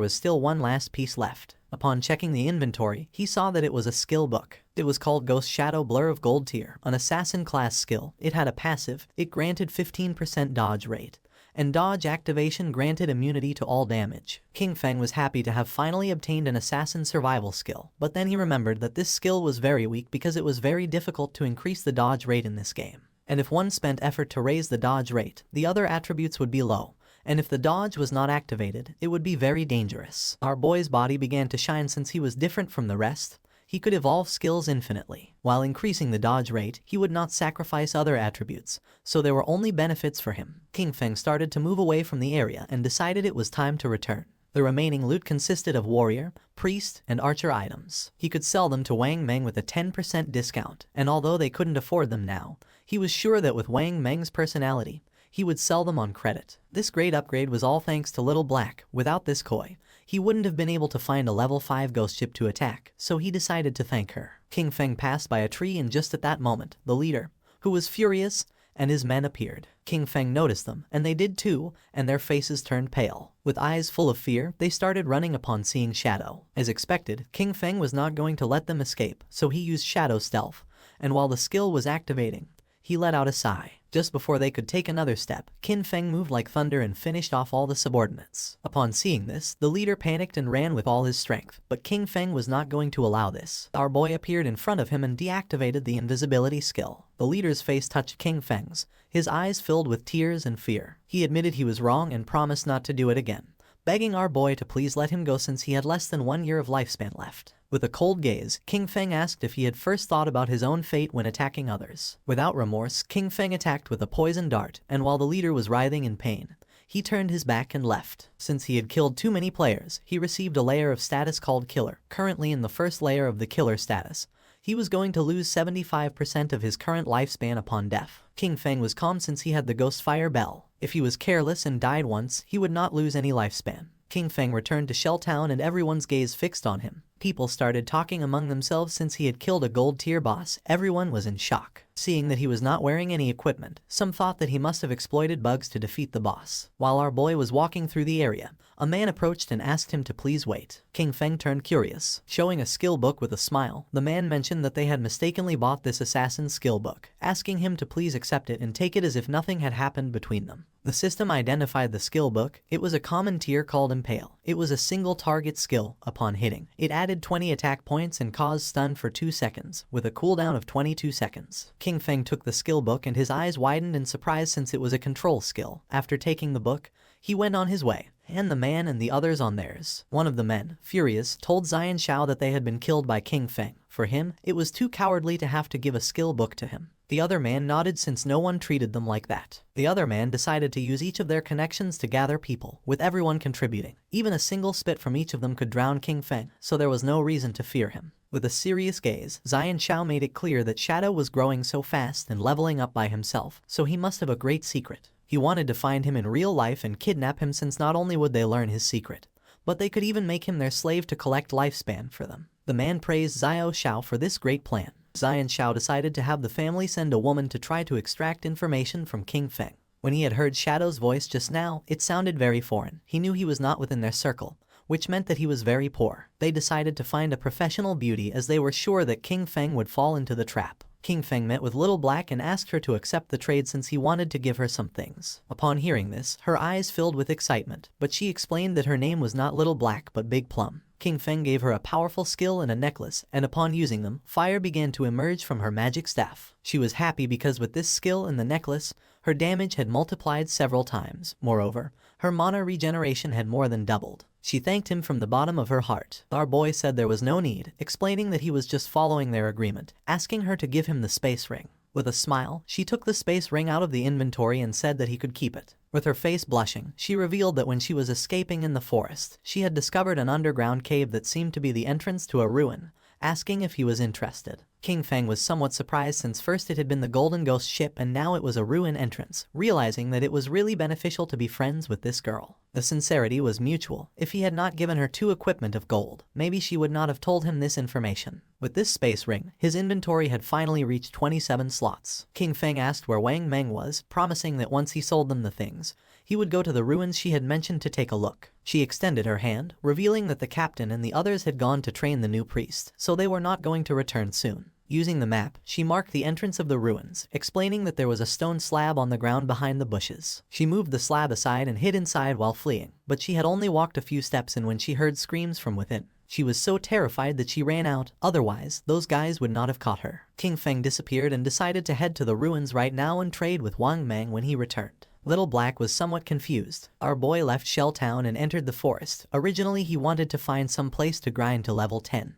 was still one last piece left. Upon checking the inventory, he saw that it was a skill book. It was called Ghost Shadow Blur of Gold Tier, an assassin class skill. It had a passive. It granted 15% dodge rate, and dodge activation granted immunity to all damage. King Feng was happy to have finally obtained an assassin survival skill, but then he remembered that this skill was very weak because it was very difficult to increase the dodge rate in this game. And if one spent effort to raise the dodge rate, the other attributes would be low. And if the dodge was not activated, it would be very dangerous. Our boy's body began to shine since he was different from the rest. He could evolve skills infinitely. While increasing the dodge rate, he would not sacrifice other attributes, so there were only benefits for him. King Feng started to move away from the area and decided it was time to return. The remaining loot consisted of warrior, priest, and archer items. He could sell them to Wang Meng with a 10% discount, and although they couldn't afford them now, he was sure that with Wang Meng's personality, he would sell them on credit. This great upgrade was all thanks to Little Black. Without this koi, he wouldn't have been able to find a level 5 ghost ship to attack, so he decided to thank her. King Feng passed by a tree, and just at that moment, the leader, who was furious, and his men appeared. King Feng noticed them, and they did too, and their faces turned pale. With eyes full of fear, they started running upon seeing Shadow. As expected, King Feng was not going to let them escape, so he used Shadow Stealth, and while the skill was activating, he let out a sigh. Just before they could take another step, King Feng moved like thunder and finished off all the subordinates. Upon seeing this, the leader panicked and ran with all his strength, but King Feng was not going to allow this. Our boy appeared in front of him and deactivated the invisibility skill. The leader's face touched King Feng's, his eyes filled with tears and fear. He admitted he was wrong and promised not to do it again, begging our boy to please let him go since he had less than 1 year of lifespan left. With a cold gaze, King Feng asked if he had first thought about his own fate when attacking others. Without remorse, King Feng attacked with a poison dart, and while the leader was writhing in pain, he turned his back and left. Since he had killed too many players, he received a layer of status called Killer. Currently in the first layer of the Killer status, he was going to lose 75% of his current lifespan upon death. King Feng was calm since he had the Ghost Fire Bell. If he was careless and died once, he would not lose any lifespan. King Feng returned to Shell Town and everyone's gaze fixed on him. People started talking among themselves since he had killed a gold tier boss. Everyone was in shock. Seeing that he was not wearing any equipment, some thought that he must have exploited bugs to defeat the boss. While our boy was walking through the area, a man approached and asked him to please wait. King Feng turned curious. Showing a skill book with a smile, the man mentioned that they had mistakenly bought this assassin's skill book, asking him to please accept it and take it as if nothing had happened between them. The system identified the skill book. It was a common tier called Impale. It was a single target skill. Upon hitting, it added 20 attack points and caused stun for 2 seconds, with a cooldown of 22 seconds. King Feng took the skill book and his eyes widened in surprise since it was a control skill. After taking the book, he went on his way, and the man and the others on theirs. One of the men, furious, told Xian Shao that they had been killed by King Feng. For him, it was too cowardly to have to give a skill book to him. The other man nodded since no one treated them like that. The other man decided to use each of their connections to gather people, with everyone contributing. Even a single spit from each of them could drown King Feng, so there was no reason to fear him. With a serious gaze, Xian Shao made it clear that Shadow was growing so fast and leveling up by himself, so he must have a great secret. He wanted to find him in real life and kidnap him since not only would they learn his secret, but they could even make him their slave to collect lifespan for them. The man praised Xiao Shao for this great plan. Xian Shao decided to have the family send a woman to try to extract information from King Feng. When he had heard Shadow's voice just now, it sounded very foreign. He knew he was not within their circle, which meant that he was very poor. They decided to find a professional beauty as they were sure that King Feng would fall into the trap. King Feng met with Little Black and asked her to accept the trade since he wanted to give her some things. Upon hearing this, her eyes filled with excitement, but she explained that her name was not Little Black but Big Plum. King Feng gave her a powerful skill and a necklace, and upon using them, fire began to emerge from her magic staff. She was happy because with this skill and the necklace, her damage had multiplied several times. Moreover, her mana regeneration had more than doubled. She thanked him from the bottom of her heart. Our boy said there was no need, explaining that he was just following their agreement, asking her to give him the space ring. With a smile, she took the space ring out of the inventory and said that he could keep it. With her face blushing, she revealed that when she was escaping in the forest, she had discovered an underground cave that seemed to be the entrance to a ruin, asking if he was interested. King Feng was somewhat surprised since first it had been the Golden Ghost ship and now it was a ruin entrance, realizing that it was really beneficial to be friends with this girl. The sincerity was mutual. If he had not given her 2 equipment of gold, maybe she would not have told him this information. With this space ring, his inventory had finally reached 27 slots. King Feng asked where Wang Meng was, promising that once he sold them the things, he would go to the ruins she had mentioned to take a look. She extended her hand, revealing that the captain and the others had gone to train the new priest, so they were not going to return soon. Using the map, she marked the entrance of the ruins, explaining that there was a stone slab on the ground behind the bushes. She moved the slab aside and hid inside while fleeing, but she had only walked a few steps in when she heard screams from within. She was so terrified that she ran out, otherwise, those guys would not have caught her. King Feng disappeared and decided to head to the ruins right now and trade with Wang Meng when he returned. Little Black was somewhat confused. Our boy left Shell Town and entered the forest. Originally, he wanted to find some place to grind to level 10.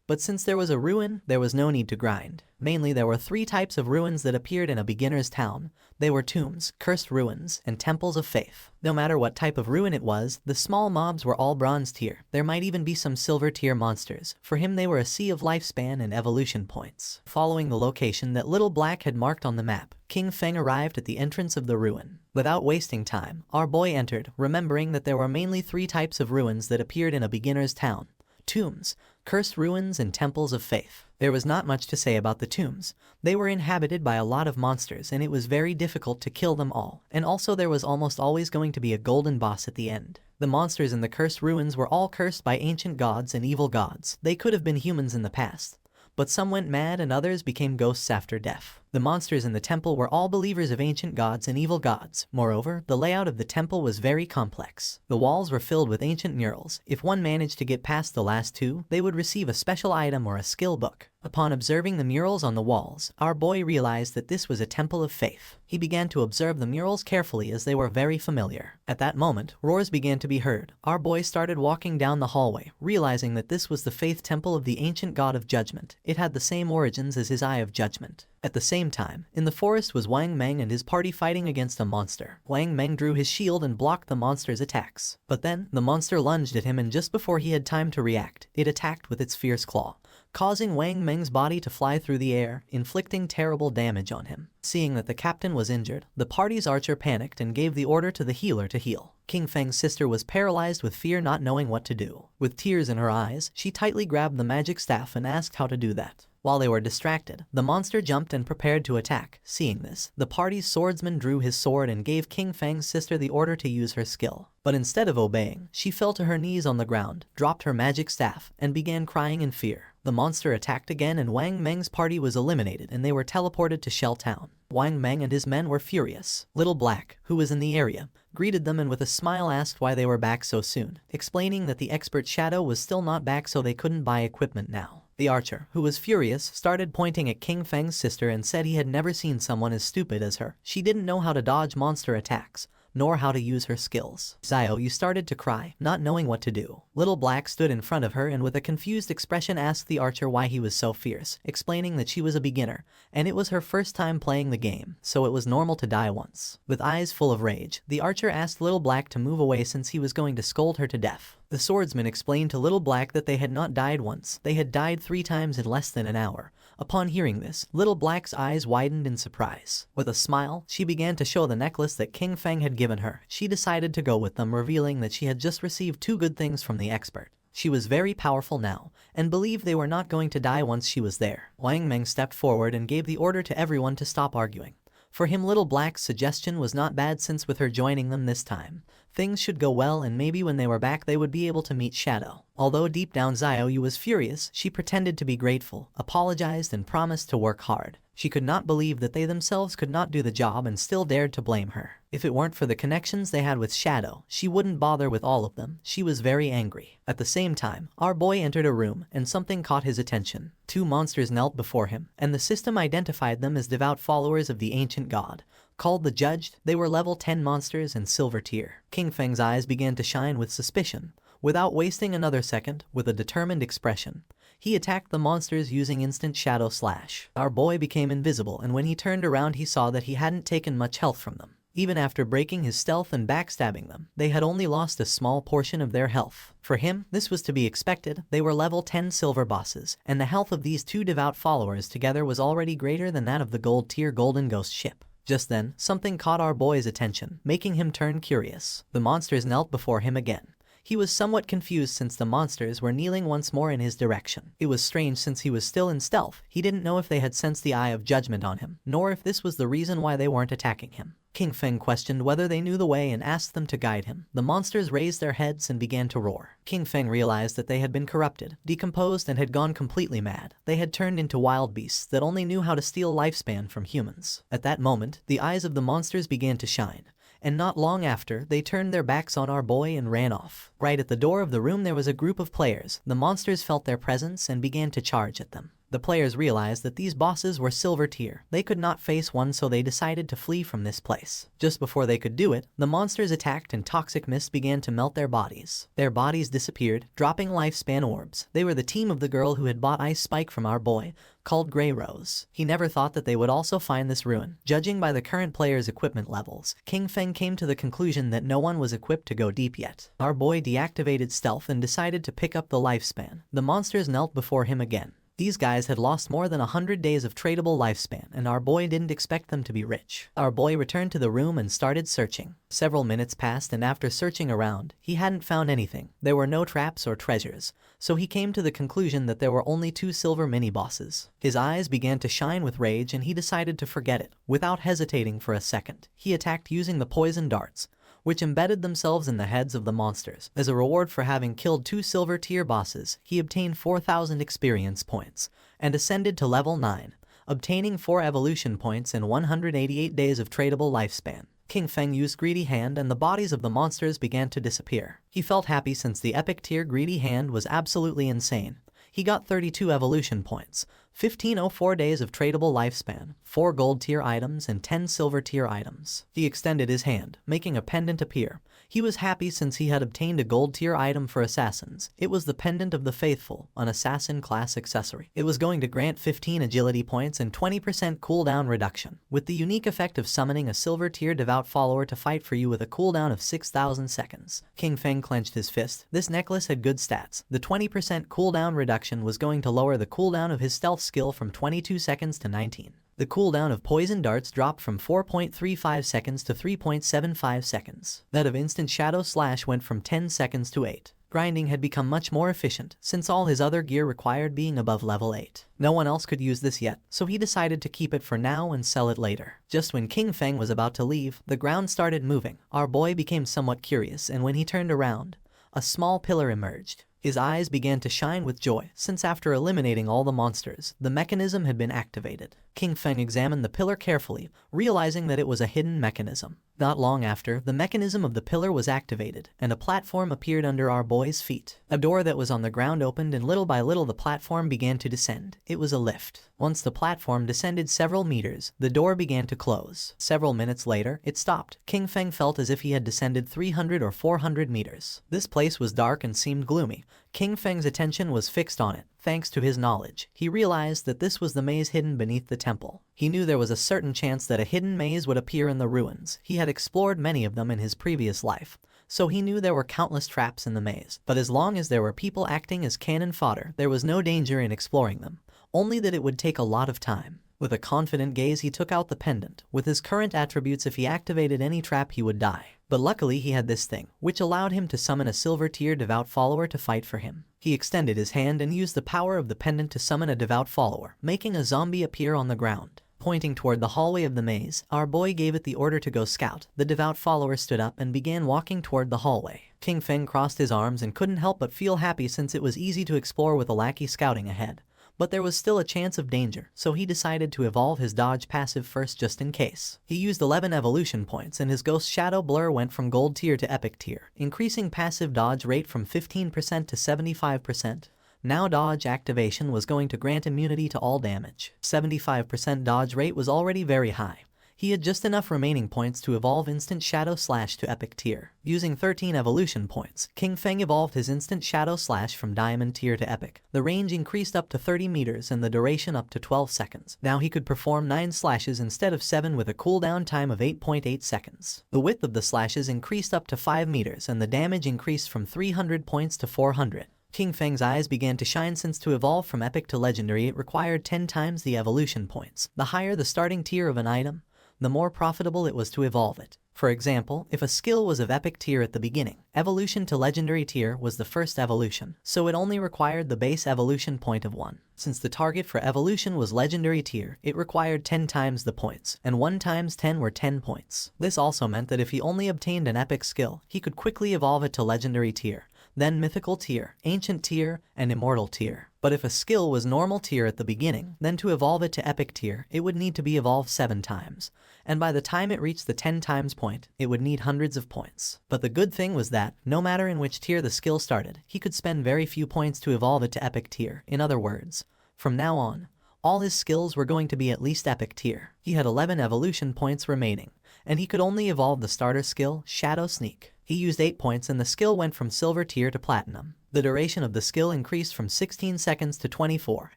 But since there was a ruin, there was no need to grind. Mainly, there were 3 types of ruins that appeared in a beginner's town. They were tombs, cursed ruins, and temples of faith. No matter what type of ruin it was, the small mobs were all bronze tier. There might even be some silver tier monsters. For him, they were a sea of lifespan and evolution points. Following the location that Little Black had marked on the map, King Feng arrived at the entrance of the ruin. Without wasting time, our boy entered, remembering that there were mainly 3 types of ruins that appeared in a beginner's town: tombs, cursed ruins, and temples of faith. There was not much to say about the tombs. They were inhabited by a lot of monsters and it was very difficult to kill them all. And also there was almost always going to be a golden boss at the end. The monsters in the cursed ruins were all cursed by ancient gods and evil gods. They could have been humans in the past, but some went mad and others became ghosts after death. The monsters in the temple were all believers of ancient gods and evil gods. Moreover, the layout of the temple was very complex. The walls were filled with ancient murals. If one managed to get past the last 2, they would receive a special item or a skill book. Upon observing the murals on the walls, our boy realized that this was a temple of faith. He began to observe the murals carefully as they were very familiar. At that moment, roars began to be heard. Our boy started walking down the hallway, realizing that this was the faith temple of the ancient god of judgment. It had the same origins as his eye of judgment. At the same time, in the forest was Wang Meng and his party fighting against a monster. Wang Meng drew his shield and blocked the monster's attacks. But then, the monster lunged at him and just before he had time to react, it attacked with its fierce claw, causing Wang Meng's body to fly through the air, inflicting terrible damage on him. Seeing that the captain was injured, the party's archer panicked and gave the order to the healer to heal. King Feng's sister was paralyzed with fear, not knowing what to do. With tears in her eyes, she tightly grabbed the magic staff and asked how to do that. While they were distracted, the monster jumped and prepared to attack. Seeing this, the party's swordsman drew his sword and gave King Feng's sister the order to use her skill. But instead of obeying, she fell to her knees on the ground, dropped her magic staff, and began crying in fear. The monster attacked again and Wang Meng's party was eliminated and they were teleported to Shell Town. Wang Meng and his men were furious. Little Black, who was in the area, greeted them and with a smile asked why they were back so soon, explaining that the expert Shadow was still not back so they couldn't buy equipment now. The archer, who was furious, started pointing at King Feng's sister and said he had never seen someone as stupid as her. She didn't know how to dodge monster attacks, nor how to use her skills. Xiao Yu started to cry, not knowing what to do. Little Black stood in front of her and with a confused expression asked the archer why he was so fierce, explaining that she was a beginner, and it was her first time playing the game, so it was normal to die once. With eyes full of rage, the archer asked Little Black to move away since he was going to scold her to death. The swordsman explained to Little Black that they had not died once, they had died 3 times in less than an hour. Upon hearing this, Little Black's eyes widened in surprise. With a smile, she began to show the necklace that King Feng had given her. She decided to go with them, revealing that she had just received 2 good things from the expert. She was very powerful now, and believed they were not going to die once she was there. Wang Meng stepped forward and gave the order to everyone to stop arguing. For him, Little Black's suggestion was not bad since with her joining them this time, things should go well and maybe when they were back they would be able to meet Shadow. Although deep down Xiao Yu was furious, she pretended to be grateful, apologized and promised to work hard. She could not believe that they themselves could not do the job and still dared to blame her. If it weren't for the connections they had with Shadow, she wouldn't bother with all of them. She was very angry. At the same time, our boy entered a room and something caught his attention. 2 monsters knelt before him, and the system identified them as devout followers of the ancient god. Called the Judged, they were level 10 monsters and silver tier. King Feng's eyes began to shine with suspicion. Without wasting another second, with a determined expression, he attacked the monsters using instant shadow slash. Our boy became invisible and when he turned around he saw that he hadn't taken much health from them. Even after breaking his stealth and backstabbing them, they had only lost a small portion of their health. For him, this was to be expected. They were level 10 silver bosses, and the health of these 2 devout followers together was already greater than that of the gold tier Golden Ghost ship. Just then, something caught our boy's attention, making him turn curious. The monsters knelt before him again. He was somewhat confused since the monsters were kneeling once more in his direction. It was strange since he was still in stealth. He didn't know if they had sensed the eye of judgment on him, nor if this was the reason why they weren't attacking him. King Feng questioned whether they knew the way and asked them to guide him. The monsters raised their heads and began to roar. King Feng realized that they had been corrupted, decomposed and had gone completely mad. They had turned into wild beasts that only knew how to steal lifespan from humans. At that moment, the eyes of the monsters began to shine. And not long after, they turned their backs on our boy and ran off. Right at the door of the room there was a group of players. The monsters felt their presence and began to charge at them. The players realized that these bosses were silver tier. They could not face one, so they decided to flee from this place. Just before they could do it, the monsters attacked and toxic mist began to melt their bodies. Their bodies disappeared, dropping lifespan orbs. They were the team of the girl who had bought Ice Spike from our boy, called Grey Rose. He never thought that they would also find this ruin. Judging by the current players' equipment levels, King Feng came to the conclusion that no one was equipped to go deep yet. Our boy deactivated stealth and decided to pick up the lifespan. The monsters knelt before him again. These guys had lost more than 100 days of tradable lifespan, and our boy didn't expect them to be rich. Our boy returned to the room and started searching. Several minutes passed, and after searching around, he hadn't found anything. There were no traps or treasures, so he came to the conclusion that there were only 2 silver mini-bosses. His eyes began to shine with rage and he decided to forget it. Without hesitating for a second, he attacked using the poison darts, which embedded themselves in the heads of the monsters. As a reward for having killed 2 silver tier bosses, he obtained 4,000 experience points and ascended to level 9, obtaining 4 evolution points and 188 days of tradable lifespan. King Feng used Greedy Hand and the bodies of the monsters began to disappear. He felt happy since the epic tier Greedy Hand was absolutely insane. He got 32 evolution points, 1504 days of tradable lifespan, 4 gold tier items and 10 silver tier items. He extended his hand, making a pendant appear. He was happy since he had obtained a gold tier item for assassins. It was the Pendant of the Faithful, an assassin class accessory. It was going to grant 15 agility points and 20% cooldown reduction, with the unique effect of summoning a silver tier devout follower to fight for you with a cooldown of 6,000 seconds. King Feng clenched his fist. This necklace had good stats. The 20% cooldown reduction was going to lower the cooldown of his stealth skill from 22 seconds to 19. The cooldown of poison darts dropped from 4.35 seconds to 3.75 seconds. That of instant shadow slash went from 10 seconds to 8. Grinding had become much more efficient, since all his other gear required being above level 8. No one else could use this yet, so he decided to keep it for now and sell it later. Just when King Feng was about to leave, the ground started moving. Our boy became somewhat curious, and when he turned around, a small pillar emerged. His eyes began to shine with joy, since after eliminating all the monsters, the mechanism had been activated. King Feng examined the pillar carefully, realizing that it was a hidden mechanism. Not long after, the mechanism of the pillar was activated, and a platform appeared under our boy's feet. A door that was on the ground opened, and little by little the platform began to descend. It was a lift. Once the platform descended several meters, the door began to close. Several minutes later, it stopped. King Feng felt as if he had descended 300 or 400 meters. This place was dark and seemed gloomy. King Feng's attention was fixed on it. Thanks to his knowledge, he realized that this was the maze hidden beneath the temple. He knew there was a certain chance that a hidden maze would appear in the ruins. He had explored many of them in his previous life, so he knew there were countless traps in the maze. But as long as there were people acting as cannon fodder, there was no danger in exploring them, only that it would take a lot of time. With a confident gaze, he took out the pendant. With his current attributes, if he activated any trap, he would die. But luckily he had this thing, which allowed him to summon a silver tier devout follower to fight for him. He extended his hand and used the power of the pendant to summon a devout follower, making a zombie appear on the ground. Pointing toward the hallway of the maze, our boy gave it the order to go scout. The devout follower stood up and began walking toward the hallway. King Feng crossed his arms and couldn't help but feel happy, since it was easy to explore with a lackey scouting ahead. But there was still a chance of danger, so he decided to evolve his dodge passive first just in case. He used 11 evolution points, and his ghost shadow blur went from gold tier to epic tier, increasing passive dodge rate from 15% to 75%. Now dodge activation was going to grant immunity to all damage. 75% dodge rate was already very high. He had just enough remaining points to evolve Instant Shadow Slash to Epic Tier. Using 13 evolution points, King Feng evolved his Instant Shadow Slash from Diamond Tier to Epic. The range increased up to 30 meters and the duration up to 12 seconds. Now he could perform 9 slashes instead of 7 with a cooldown time of 8.8 seconds. The width of the slashes increased up to 5 meters and the damage increased from 300 points to 400. King Feng's eyes began to shine, since to evolve from Epic to Legendary it required 10 times the evolution points. The higher the starting tier of an item, the more profitable it was to evolve it. For example, if a skill was of Epic tier at the beginning, evolution to Legendary tier was the first evolution, so it only required the base evolution point of 1. Since the target for evolution was Legendary tier, it required 10 times the points, and 1 times 10 were 10 points. This also meant that if he only obtained an Epic skill, he could quickly evolve it to Legendary tier, then Mythical tier, Ancient tier, and Immortal tier. But if a skill was normal tier at the beginning, then to evolve it to Epic tier, it would need to be evolved 7 times. And by the time it reached the 10 times point, it would need hundreds of points. But the good thing was that, no matter in which tier the skill started, he could spend very few points to evolve it to Epic tier. In other words, from now on, all his skills were going to be at least Epic tier. He had 11 evolution points remaining, and he could only evolve the starter skill, Shadow Sneak. He used 8 points and the skill went from Silver tier to Platinum. The duration of the skill increased from 16 seconds to 24,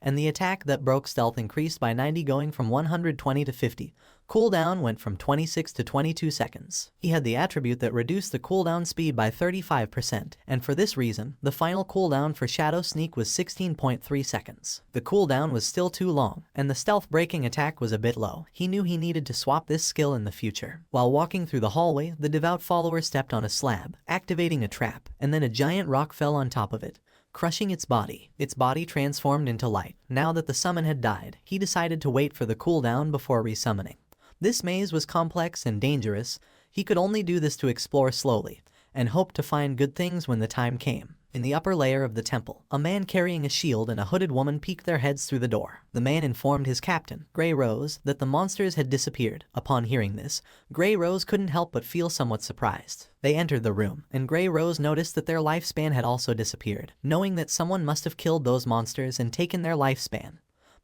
and the attack that broke stealth increased by 90, going from 120 to 50. Cooldown went from 26 to 22 seconds. He had the attribute that reduced the cooldown speed by 35%, and for this reason, the final cooldown for Shadow Sneak was 16.3 seconds. The cooldown was still too long, and the stealth breaking attack was a bit low. He knew he needed to swap this skill in the future. While walking through the hallway, the devout follower stepped on a slab, activating a trap, and then a giant rock fell on top of it, crushing its body. Its body transformed into light. Now that the summon had died, he decided to wait for the cooldown before resummoning. This maze was complex and dangerous. He could only do this to explore slowly, and hope to find good things when the time came. In the upper layer of the temple, a man carrying a shield and a hooded woman peeked their heads through the door. The man informed his captain, Grey Rose, that the monsters had disappeared. Upon hearing this, Grey Rose couldn't help but feel somewhat surprised. They entered the room, and Grey Rose noticed that their lifespan had also disappeared, knowing that someone must have killed those monsters and taken their lifespan.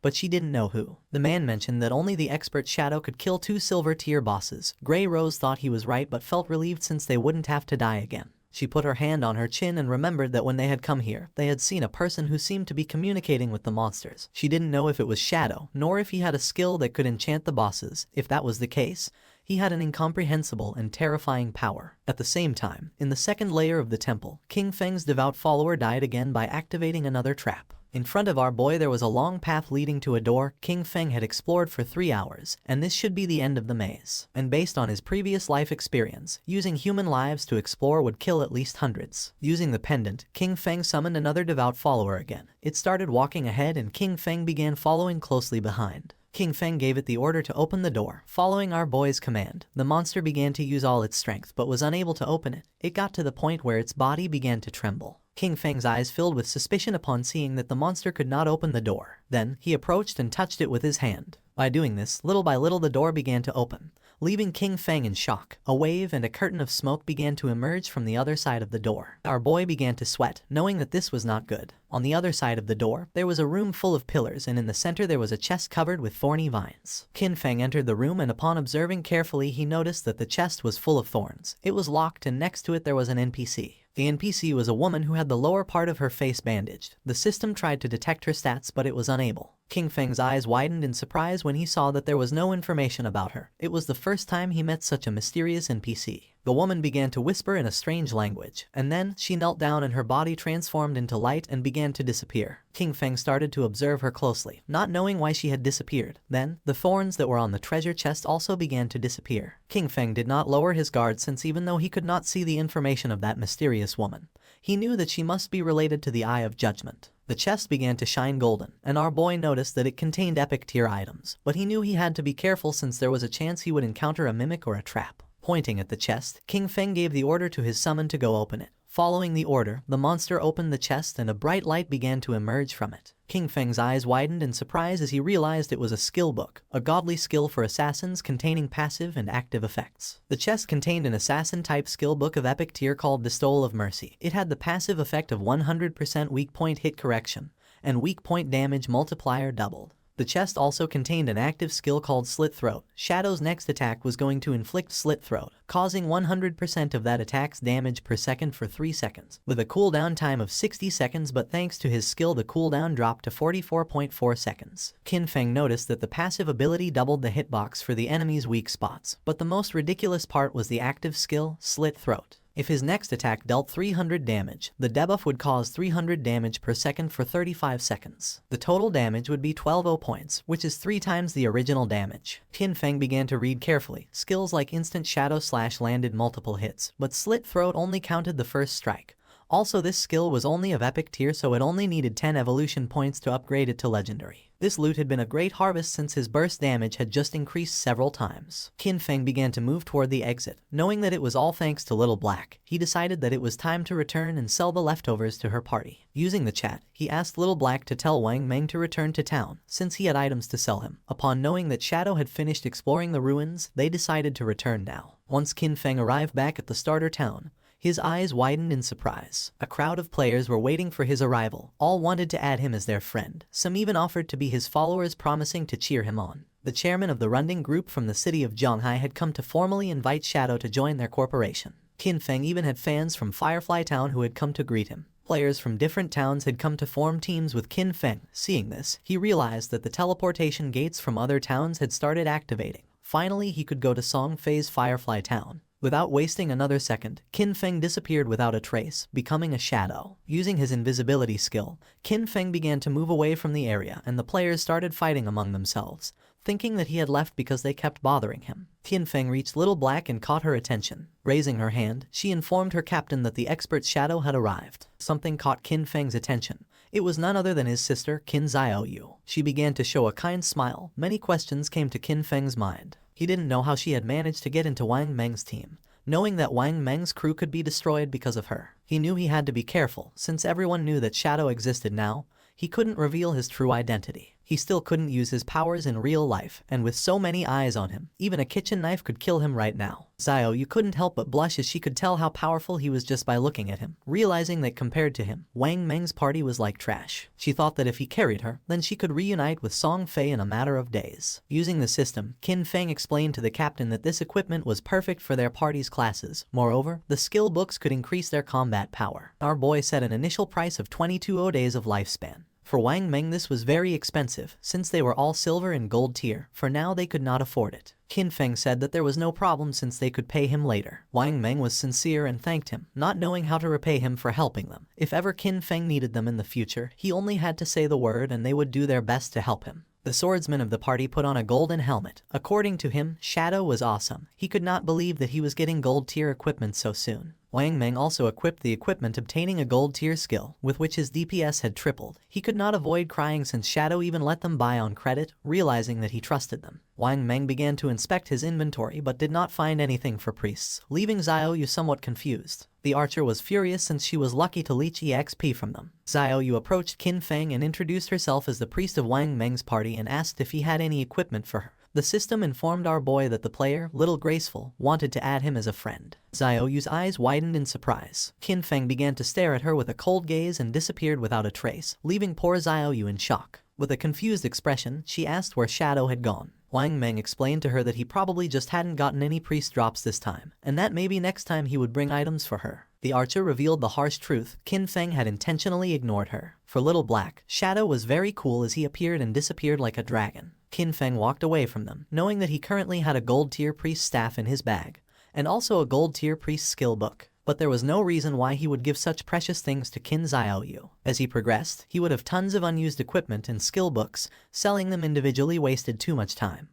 but she didn't know who. The man mentioned that only the expert Shadow could kill 2 silver tier bosses. Grey Rose thought he was right but felt relieved since they wouldn't have to die again. She put her hand on her chin and remembered that when they had come here, they had seen a person who seemed to be communicating with the monsters. She didn't know if it was Shadow, nor if he had a skill that could enchant the bosses. If that was the case, he had an incomprehensible and terrifying power. At the same time, in the second layer of the temple, King Feng's devout follower died again by activating another trap. In front of our boy there was a long path leading to a door King Feng had explored for 3 hours, and this should be the end of the maze. And based on his previous life experience, using human lives to explore would kill at least hundreds. Using the pendant, King Feng summoned another devout follower again. It started walking ahead and King Feng began following closely behind. King Feng gave it the order to open the door. Following our boy's command, the monster began to use all its strength but was unable to open it. It got to the point where its body began to tremble. King Feng's eyes filled with suspicion upon seeing that the monster could not open the door. Then, he approached and touched it with his hand. By doing this, little by little the door began to open, leaving King Feng in shock. A wave and a curtain of smoke began to emerge from the other side of the door. Our boy began to sweat, knowing that this was not good. On the other side of the door, there was a room full of pillars and in the center there was a chest covered with thorny vines. King Feng entered the room and upon observing carefully he noticed that the chest was full of thorns. It was locked and next to it there was an NPC. The NPC was a woman who had the lower part of her face bandaged. The system tried to detect her stats but it was unable. King Feng's eyes widened in surprise when he saw that there was no information about her. It was the first time he met such a mysterious NPC. The woman began to whisper in a strange language, and then she knelt down and her body transformed into light and began to disappear. King Feng started to observe her closely, not knowing why she had disappeared. Then, the thorns that were on the treasure chest also began to disappear. King Feng did not lower his guard since even though he could not see the information of that mysterious woman, he knew that she must be related to the Eye of Judgment. The chest began to shine golden, and our boy noticed that it contained epic tier items, but he knew he had to be careful since there was a chance he would encounter a mimic or a trap. Pointing at the chest, King Feng gave the order to his summon to go open it. Following the order, the monster opened the chest and a bright light began to emerge from it. King Feng's eyes widened in surprise as he realized it was a skill book, a godly skill for assassins containing passive and active effects. The chest contained an assassin-type skill book of epic tier called Bestowal of Mercy. It had the passive effect of 100% weak point hit correction, and weak point damage multiplier doubled. The chest also contained an active skill called Slit Throat. Shadow's next attack was going to inflict Slit Throat, causing 100% of that attack's damage per second for 3 seconds, with a cooldown time of 60 seconds but thanks to his skill the cooldown dropped to 44.4 seconds. King Feng noticed that the passive ability doubled the hitbox for the enemy's weak spots, but the most ridiculous part was the active skill, Slit Throat. If his next attack dealt 300 damage, the debuff would cause 300 damage per second for 35 seconds. The total damage would be 12 points, which is 3 times the original damage. King Feng began to read carefully. Skills like Instant Shadow Slash landed multiple hits, but Slit Throat only counted the first strike. Also, this skill was only of epic tier so it only needed 10 evolution points to upgrade it to legendary. This loot had been a great harvest since his burst damage had just increased several times. King Feng began to move toward the exit. Knowing that it was all thanks to Little Black, he decided that it was time to return and sell the leftovers to her party. Using the chat, he asked Little Black to tell Wang Meng to return to town, since he had items to sell him. Upon knowing that Shadow had finished exploring the ruins, they decided to return now. Once King Feng arrived back at the starter town, his eyes widened in surprise. A crowd of players were waiting for his arrival. All wanted to add him as their friend. Some even offered to be his followers, promising to cheer him on. The chairman of the Runding group from the city of Zhonghai had come to formally invite Shadow to join their corporation. King Feng even had fans from Firefly Town who had come to greet him. Players from different towns had come to form teams with King Feng. Seeing this, he realized that the teleportation gates from other towns had started activating. Finally, he could go to Songfei's Firefly Town. Without wasting another second, King Feng disappeared without a trace, becoming a shadow. Using his invisibility skill, King Feng began to move away from the area and the players started fighting among themselves, thinking that he had left because they kept bothering him. King Feng reached Little Black and caught her attention. Raising her hand, she informed her captain that the expert Shadow had arrived. Something caught King Feng's attention. It was none other than his sister, Qin Xiaoyu. She began to show a kind smile. Many questions came to King Feng's mind. He didn't know how she had managed to get into Wang Meng's team, knowing that Wang Meng's crew could be destroyed because of her. He knew he had to be careful, since everyone knew that Shadow existed now. He couldn't reveal his true identity. He still couldn't use his powers in real life, and with so many eyes on him, even a kitchen knife could kill him right now. Xiaoyu couldn't help but blush as she could tell how powerful he was just by looking at him, realizing that compared to him, Wang Meng's party was like trash. She thought that if he carried her, then she could reunite with Song Fei in a matter of days. Using the system, Qin Feng explained to the captain that this equipment was perfect for their party's classes. Moreover, the skill books could increase their combat power. Our boy set an initial price of 22 days of lifespan. For Wang Meng this was very expensive, since they were all silver and gold tier. For now they could not afford it. Qin Feng said that there was no problem since they could pay him later. Wang Meng was sincere and thanked him, not knowing how to repay him for helping them. If ever Qin Feng needed them in the future, he only had to say the word and they would do their best to help him. The swordsman of the party put on a golden helmet. According to him, Shadow was awesome. He could not believe that he was getting gold tier equipment so soon. Wang Meng also equipped the equipment obtaining a gold tier skill, with which his DPS had tripled. He could not avoid crying since Shadow even let them buy on credit, realizing that he trusted them. Wang Meng began to inspect his inventory but did not find anything for priests, leaving Xiaoyu somewhat confused. The archer was furious since she was lucky to leech EXP from them. Xiaoyu approached Qin Feng and introduced herself as the priest of Wang Meng's party and asked if he had any equipment for her. The system informed our boy that the player, Little Graceful, wanted to add him as a friend. Xiaoyu's eyes widened in surprise. Qin Feng began to stare at her with a cold gaze and disappeared without a trace, leaving poor Xiaoyu in shock. With a confused expression, she asked where Shadow had gone. Wang Meng explained to her that he probably just hadn't gotten any priest drops this time, and that maybe next time he would bring items for her. The archer revealed the harsh truth. Qin Feng had intentionally ignored her. For Little Black, Shadow was very cool as he appeared and disappeared like a dragon. Qin Feng walked away from them, knowing that he currently had a gold tier priest staff in his bag, and also a gold tier priest skill book. But there was no reason why he would give such precious things to Qin Xiaoyu. As he progressed, he would have tons of unused equipment and skill books. Selling them individually wasted too much time.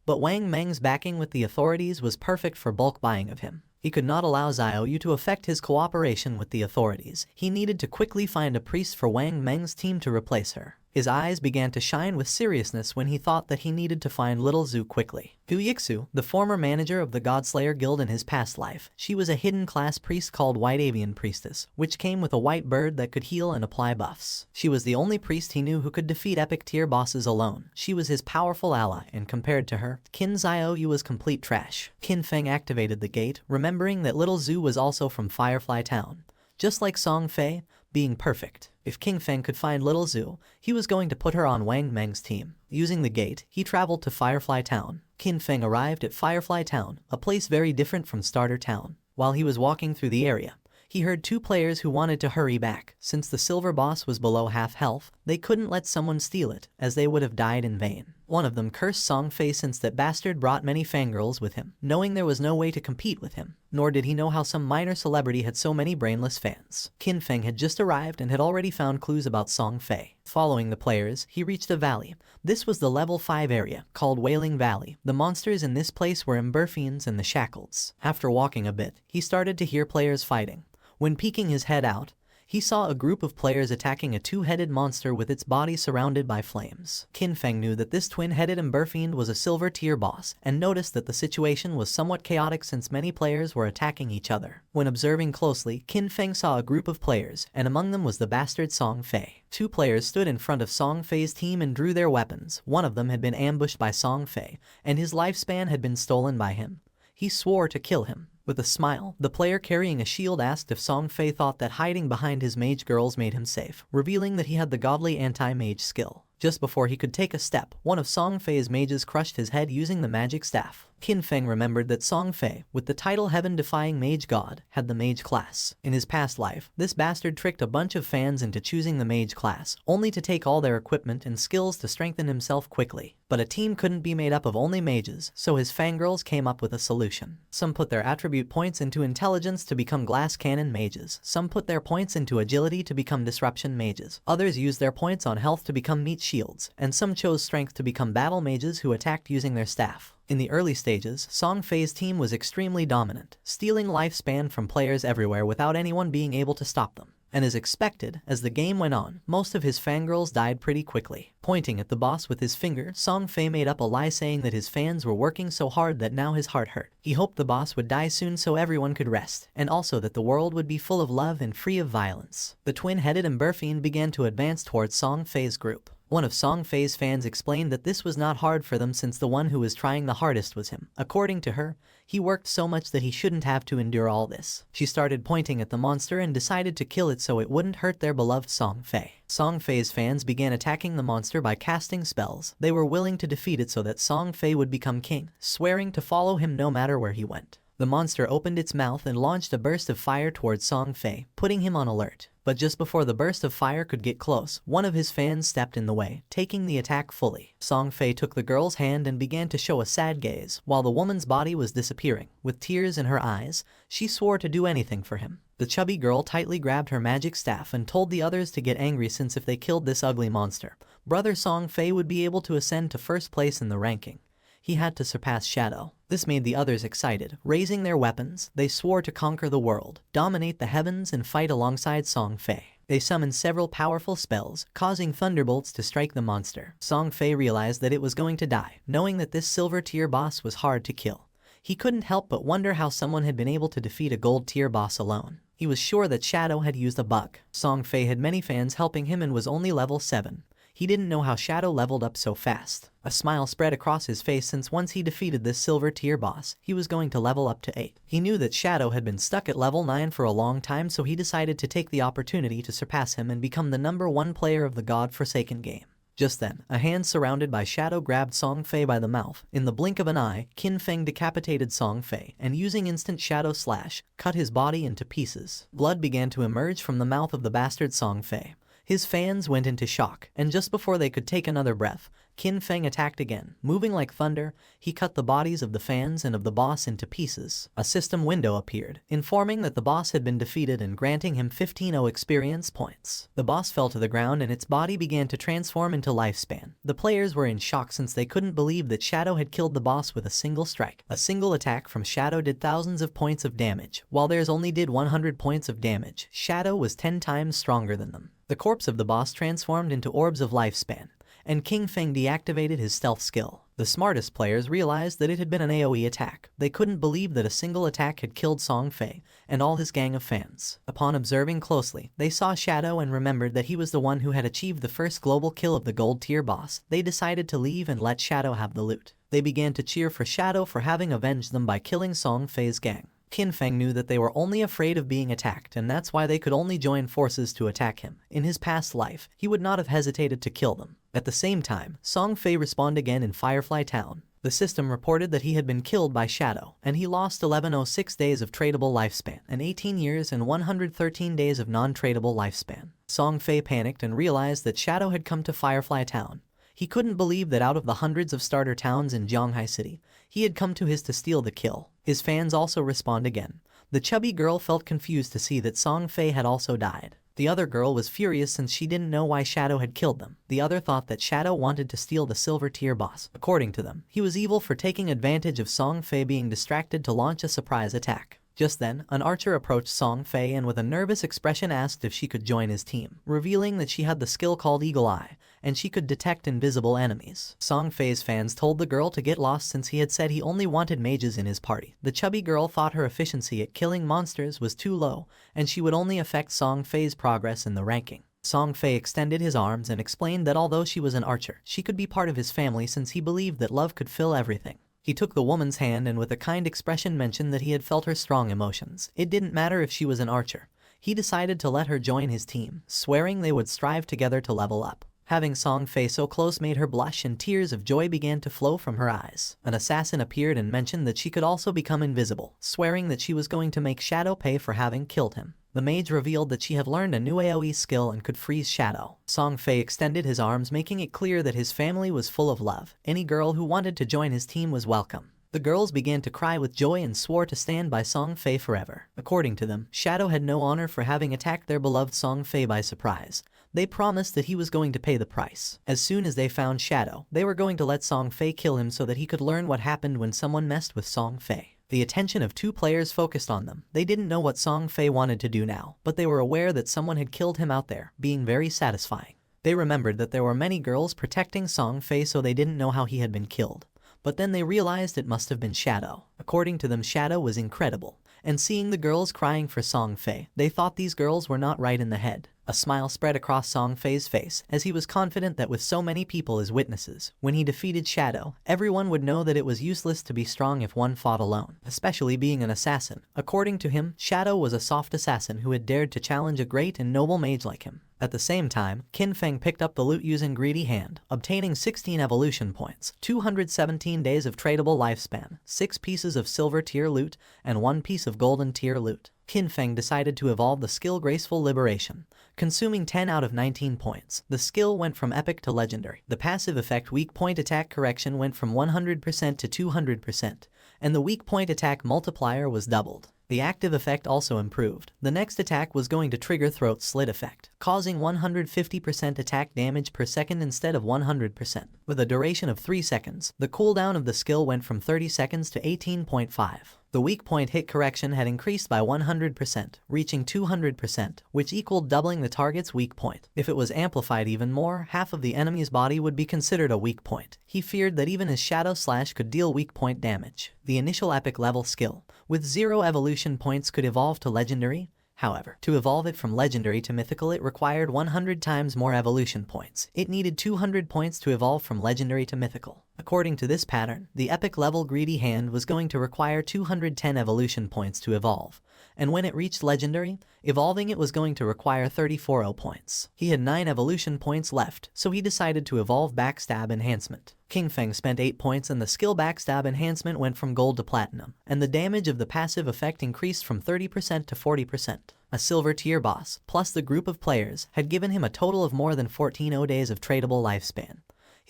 But Wang Meng's backing with the authorities was perfect for bulk buying of him. He could not allow Xiaoyu to affect his cooperation with the authorities. He needed to quickly find a priest for Wang Meng's team to replace her. His eyes began to shine with seriousness when he thought that he needed to find Little Zhu quickly. Gu Yixu, the former manager of the Godslayer Guild in his past life, she was a hidden class priest called White Avian Priestess, which came with a white bird that could heal and apply buffs. She was the only priest he knew who could defeat epic tier bosses alone. She was his powerful ally, and compared to her, Qin Xiaoyu was complete trash. Qin Feng activated the gate, remembering that Little Zhu was also from Firefly Town. Just like Song Fei, being perfect. If King Feng could find Little Zhu, he was going to put her on Wang Meng's team. Using the gate, he traveled to Firefly Town. Qin Feng arrived at Firefly Town, a place very different from Starter Town. While he was walking through the area, he heard two players who wanted to hurry back. Since the silver boss was below half health, they couldn't let someone steal it, as they would have died in vain. One of them cursed Song Fei since that bastard brought many fangirls with him, knowing there was no way to compete with him. Nor did he know how some minor celebrity had so many brainless fans. Qin Feng had just arrived and had already found clues about Song Fei. Following the players, he reached a valley. This was the level 5 area, called Wailing Valley. The monsters in this place were Emberfiends and the Shackles. After walking a bit, he started to hear players fighting. When peeking his head out, he saw a group of players attacking a two-headed monster with its body surrounded by flames. Qin Feng knew that this twin-headed Emberfiend was a silver tier boss, and noticed that the situation was somewhat chaotic since many players were attacking each other. When observing closely, Qin Feng saw a group of players, and among them was the bastard Song Fei. Two players stood in front of Song Fei's team and drew their weapons. One of them had been ambushed by Song Fei, and his lifespan had been stolen by him. He swore to kill him. With a smile, the player carrying a shield asked if Song Fei thought that hiding behind his mage girls made him safe, revealing that he had the godly anti-mage skill. Just before he could take a step, one of Song Fei's mages crushed his head using the magic staff. Qin Feng remembered that Song Fei, with the title Heaven-Defying Mage God, had the mage class. In his past life, this bastard tricked a bunch of fans into choosing the mage class, only to take all their equipment and skills to strengthen himself quickly. But a team couldn't be made up of only mages, so his fangirls came up with a solution. Some put their attribute points into intelligence to become glass cannon mages. Some put their points into agility to become disruption mages. Others used their points on health to become meat shields, and some chose strength to become battle mages who attacked using their staff. In the early stages, Song Fei's team was extremely dominant, stealing lifespan from players everywhere without anyone being able to stop them. And as expected, as the game went on, most of his fangirls died pretty quickly. Pointing at the boss with his finger, Song Fei made up a lie saying that his fans were working so hard that now his heart hurt. He hoped the boss would die soon so everyone could rest, and also that the world would be full of love and free of violence. The twin-headed Emberfiend began to advance towards Song Fei's group. One of Song Fei's fans explained that this was not hard for them since the one who was trying the hardest was him. According to her, he worked so much that he shouldn't have to endure all this. She started pointing at the monster and decided to kill it so it wouldn't hurt their beloved Song Fei. Song Fei's fans began attacking the monster by casting spells. They were willing to defeat it so that Song Fei would become king, swearing to follow him no matter where he went. The monster opened its mouth and launched a burst of fire towards Song Fei, putting him on alert. But just before the burst of fire could get close, one of his fans stepped in the way, taking the attack fully. Song Fei took the girl's hand and began to show a sad gaze, while the woman's body was disappearing. With tears in her eyes, she swore to do anything for him. The chubby girl tightly grabbed her magic staff and told the others to get angry since if they killed this ugly monster, brother Song Fei would be able to ascend to first place in the ranking. He had to surpass Shadow. This made the others excited. Raising their weapons, they swore to conquer the world, dominate the heavens and fight alongside Song Fei. They summoned several powerful spells, causing thunderbolts to strike the monster. Song Fei realized that it was going to die, knowing that this silver tier boss was hard to kill. He couldn't help but wonder how someone had been able to defeat a gold tier boss alone. He was sure that Shadow had used a bug. Song Fei had many fans helping him and was only level 7. He didn't know how Shadow leveled up so fast. A smile spread across his face since once he defeated this silver tier boss, he was going to level up to 8. He knew that Shadow had been stuck at level 9 for a long time, so he decided to take the opportunity to surpass him and become the #1 player of the God-forsaken game. Just then, a hand surrounded by Shadow grabbed Song Fei by the mouth. In the blink of an eye, Qin Feng decapitated Song Fei, and using instant Shadow Slash, cut his body into pieces. Blood began to emerge from the mouth of the bastard Song Fei. His fans went into shock, and just before they could take another breath, Qin Feng attacked again. Moving like thunder, he cut the bodies of the fans and of the boss into pieces. A system window appeared, informing that the boss had been defeated and granting him 15 experience points. The boss fell to the ground and its body began to transform into lifespan. The players were in shock since they couldn't believe that Shadow had killed the boss with a single strike. A single attack from Shadow did thousands of points of damage, while theirs only did 100 points of damage. Shadow was 10 times stronger than them. The corpse of the boss transformed into orbs of lifespan, and Qin Feng deactivated his stealth skill. The smartest players realized that it had been an AoE attack. They couldn't believe that a single attack had killed Song Fei and all his gang of fans. Upon observing closely, they saw Shadow and remembered that he was the one who had achieved the first global kill of the gold tier boss. They decided to leave and let Shadow have the loot. They began to cheer for Shadow for having avenged them by killing Song Fei's gang. Qin Feng knew that they were only afraid of being attacked, and that's why they could only join forces to attack him. In his past life, he would not have hesitated to kill them. At the same time, Song Fei respawned again in Firefly Town. The system reported that he had been killed by Shadow, and he lost 1106 days of tradable lifespan, and 18 years and 113 days of non-tradable lifespan. Song Fei panicked and realized that Shadow had come to Firefly Town. He couldn't believe that out of the hundreds of starter towns in Zhanghai City, he had come to his to steal the kill. His fans also respawned again. The chubby girl felt confused to see that Song Fei had also died. The other girl was furious since she didn't know why Shadow had killed them. The other thought that Shadow wanted to steal the silver tier boss. According to them, he was evil for taking advantage of Song Fei being distracted to launch a surprise attack. Just then, an archer approached Song Fei and with a nervous expression asked if she could join his team, revealing that she had the skill called Eagle Eye, and she could detect invisible enemies. Song Fei's fans told the girl to get lost since he had said he only wanted mages in his party. The chubby girl thought her efficiency at killing monsters was too low, and she would only affect Song Fei's progress in the ranking. Song Fei extended his arms and explained that although she was an archer, she could be part of his family since he believed that love could fill everything. He took the woman's hand and with a kind expression mentioned that he had felt her strong emotions. It didn't matter if she was an archer. He decided to let her join his team, swearing they would strive together to level up. Having Song Fei so close made her blush and tears of joy began to flow from her eyes. An assassin appeared and mentioned that she could also become invisible, swearing that she was going to make Shadow pay for having killed him. The mage revealed that she had learned a new AoE skill and could freeze Shadow. Song Fei extended his arms, making it clear that his family was full of love. Any girl who wanted to join his team was welcome. The girls began to cry with joy and swore to stand by Song Fei forever. According to them, Shadow had no honor for having attacked their beloved Song Fei by surprise. They promised that he was going to pay the price. As soon as they found Shadow, they were going to let Song Fei kill him so that he could learn what happened when someone messed with Song Fei. The attention of two players focused on them. They didn't know what Song Fei wanted to do now, but they were aware that someone had killed him out there, being very satisfying. They remembered that there were many girls protecting Song Fei, so they didn't know how he had been killed. But then they realized it must have been Shadow. According to them, Shadow was incredible. And seeing the girls crying for Song Fei, they thought these girls were not right in the head. A smile spread across Song Fei's face as he was confident that with so many people as witnesses, when he defeated Shadow, everyone would know that it was useless to be strong if one fought alone, especially being an assassin. According to him, Shadow was a soft assassin who had dared to challenge a great and noble mage like him. At the same time, Qin Feng picked up the loot using Greedy Hand, obtaining 16 evolution points, 217 days of tradable lifespan, 6 pieces of silver tier loot, and 1 piece of golden tier loot. Qin Feng decided to evolve the skill Graceful Liberation, consuming 10 out of 19 points. The skill went from epic to legendary. The passive effect Weak Point Attack Correction went from 100% to 200%, and the weak point attack multiplier was doubled. The active effect also improved. The next attack was going to trigger Throat Slit effect, causing 150% attack damage per second instead of 100%. With a duration of 3 seconds, the cooldown of the skill went from 30 seconds to 18.5. The weak point hit correction had increased by 100%, reaching 200%, which equaled doubling the target's weak point. If it was amplified even more, half of the enemy's body would be considered a weak point. He feared that even his Shadow Slash could deal weak point damage. The initial epic level skill, with 0 evolution points, could evolve to legendary. However, to evolve it from legendary to mythical, it required 100 times more evolution points. It needed 200 points to evolve from legendary to mythical. According to this pattern, the epic level Greedy Hand was going to require 210 evolution points to evolve, and when it reached legendary, evolving it was going to require 34 points. He had 9 evolution points left, so he decided to evolve Backstab Enhancement. Qin Feng spent 8 points and the skill Backstab Enhancement went from gold to platinum, and the damage of the passive effect increased from 30% to 40%. A silver tier boss, plus the group of players, had given him a total of more than 14 days of tradable lifespan.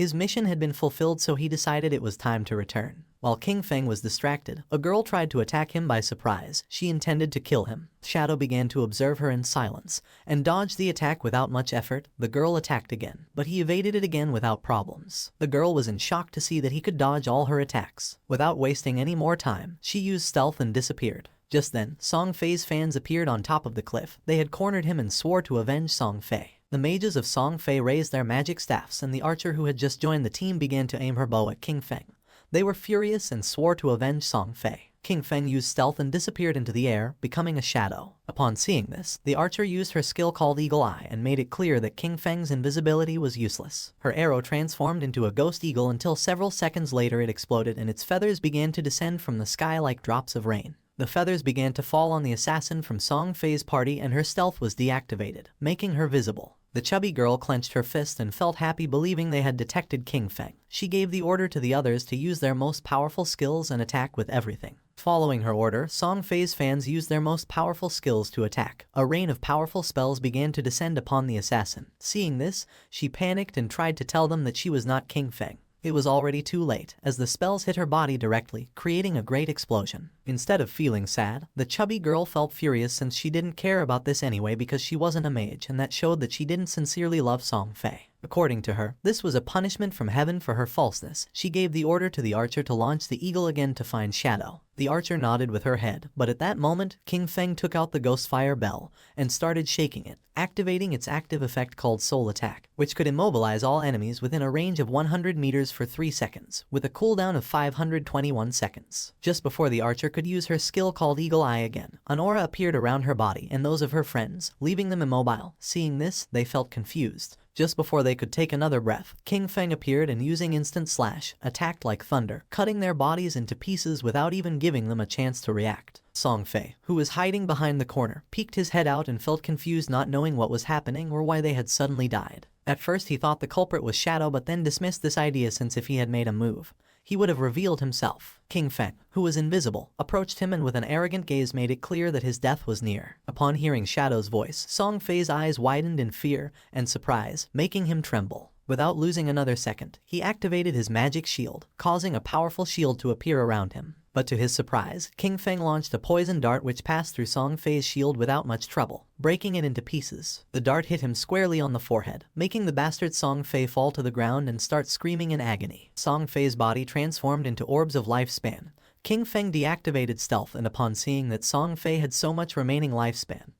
His mission had been fulfilled, so he decided it was time to return. While Qin Feng was distracted, a girl tried to attack him by surprise. She intended to kill him. Shadow began to observe her in silence and dodged the attack without much effort. The girl attacked again, but he evaded it again without problems. The girl was in shock to see that he could dodge all her attacks. Without wasting any more time, she used stealth and disappeared. Just then, Song Fei's fans appeared on top of the cliff. They had cornered him and swore to avenge Song Fei. The mages of Song Fei raised their magic staffs, and the archer who had just joined the team began to aim her bow at Qin Feng. They were furious and swore to avenge Song Fei. Qin Feng used stealth and disappeared into the air, becoming a shadow. Upon seeing this, the archer used her skill called Eagle Eye and made it clear that Qin Feng's invisibility was useless. Her arrow transformed into a ghost eagle until several seconds later it exploded and its feathers began to descend from the sky like drops of rain. The feathers began to fall on the assassin from Song Fei's party and her stealth was deactivated, making her visible. The chubby girl clenched her fist and felt happy, believing they had detected Qin Feng. She gave the order to the others to use their most powerful skills and attack with everything. Following her order, Song Fei's fans used their most powerful skills to attack. A rain of powerful spells began to descend upon the assassin. Seeing this, she panicked and tried to tell them that she was not Qin Feng. It was already too late, as the spells hit her body directly, creating a great explosion. Instead of feeling sad, the chubby girl felt furious since she didn't care about this anyway because she wasn't a mage, and that showed that she didn't sincerely love Song Fei. According to her, this was a punishment from heaven for her falseness. She gave the order to the archer to launch the eagle again to find Shadow. The archer nodded with her head, but at that moment, Qin Feng took out the Ghostfire Bell and started shaking it, activating its active effect called Soul Attack, which could immobilize all enemies within a range of 100 meters for 3 seconds, with a cooldown of 521 seconds. Just before the archer could use her skill called Eagle Eye again, an aura appeared around her body and those of her friends, leaving them immobile. Seeing this, they felt confused. Just before they could take another breath, Qin Feng appeared and using Instant Slash, attacked like thunder, cutting their bodies into pieces without even giving them a chance to react. Song Fei, who was hiding behind the corner, peeked his head out and felt confused, not knowing what was happening or why they had suddenly died. At first he thought the culprit was Shadow, but then dismissed this idea since if he had made a move, he would have revealed himself. Qin Feng, who was invisible, approached him and with an arrogant gaze made it clear that his death was near. Upon hearing Shadow's voice, Song Fei's eyes widened in fear and surprise, making him tremble. Without losing another second, he activated his magic shield, causing a powerful shield to appear around him. But to his surprise, Qin Feng launched a poison dart which passed through Song Fei's shield without much trouble, breaking it into pieces. The dart hit him squarely on the forehead, making the bastard Song Fei fall to the ground and start screaming in agony. Song Fei's body transformed into orbs of lifespan. Qin Feng deactivated stealth, and upon seeing that Song Fei had so much remaining lifespan,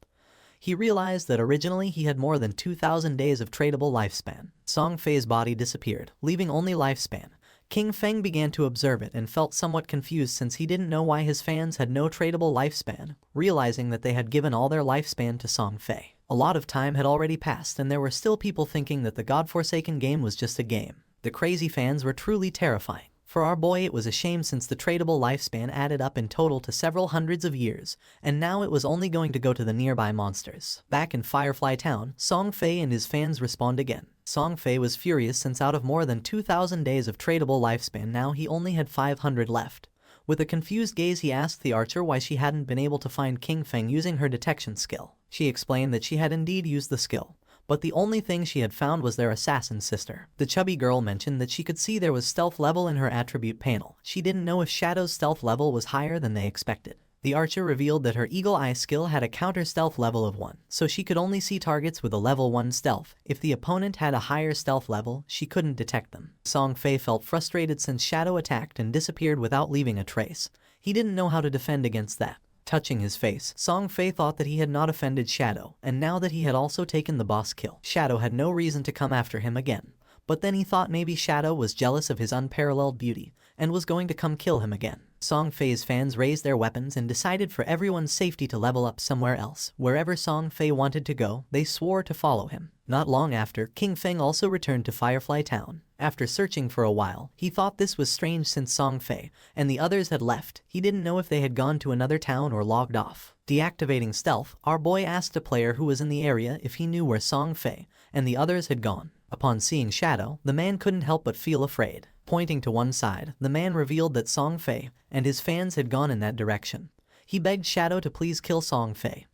he realized that originally he had more than 2,000 days of tradable lifespan. Song Fei's body disappeared, leaving only lifespan. Qin Feng began to observe it and felt somewhat confused since he didn't know why his fans had no tradable lifespan, realizing that they had given all their lifespan to Song Fei. A lot of time had already passed and there were still people thinking that the godforsaken game was just a game. The crazy fans were truly terrifying. For our boy it was a shame since the tradable lifespan added up in total to several hundreds of years, and now it was only going to go to the nearby monsters. Back in Firefly Town, Song Fei and his fans respond again. Song Fei was furious since out of more than 2,000 days of tradable lifespan now he only had 500 left. With a confused gaze he asked the archer why she hadn't been able to find King Feng using her detection skill. She explained that she had indeed used the skill, but the only thing she had found was their assassin sister. The chubby girl mentioned that she could see there was stealth level in her attribute panel. She didn't know if Shadow's stealth level was higher than they expected. The archer revealed that her eagle eye skill had a counter stealth level of 1, so she could only see targets with a level 1 stealth. If the opponent had a higher stealth level, she couldn't detect them. Song Fei felt frustrated since Shadow attacked and disappeared without leaving a trace. He didn't know how to defend against that. Touching his face, Song Fei thought that he had not offended Shadow, and now that he had also taken the boss kill, Shadow had no reason to come after him again. But then he thought maybe Shadow was jealous of his unparalleled beauty, and was going to come kill him again. Song Fei's fans raised their weapons and decided for everyone's safety to level up somewhere else. Wherever Song Fei wanted to go, they swore to follow him. Not long after, King Feng also returned to Firefly Town. After searching for a while, he thought this was strange since Song Fei and the others had left. He didn't know if they had gone to another town or logged off. Deactivating stealth, our boy asked a player who was in the area if he knew where Song Fei and the others had gone. Upon seeing Shadow, the man couldn't help but feel afraid. Pointing to one side, the man revealed that Song Fei and his fans had gone in that direction. He begged Shadow to please kill Song Fei.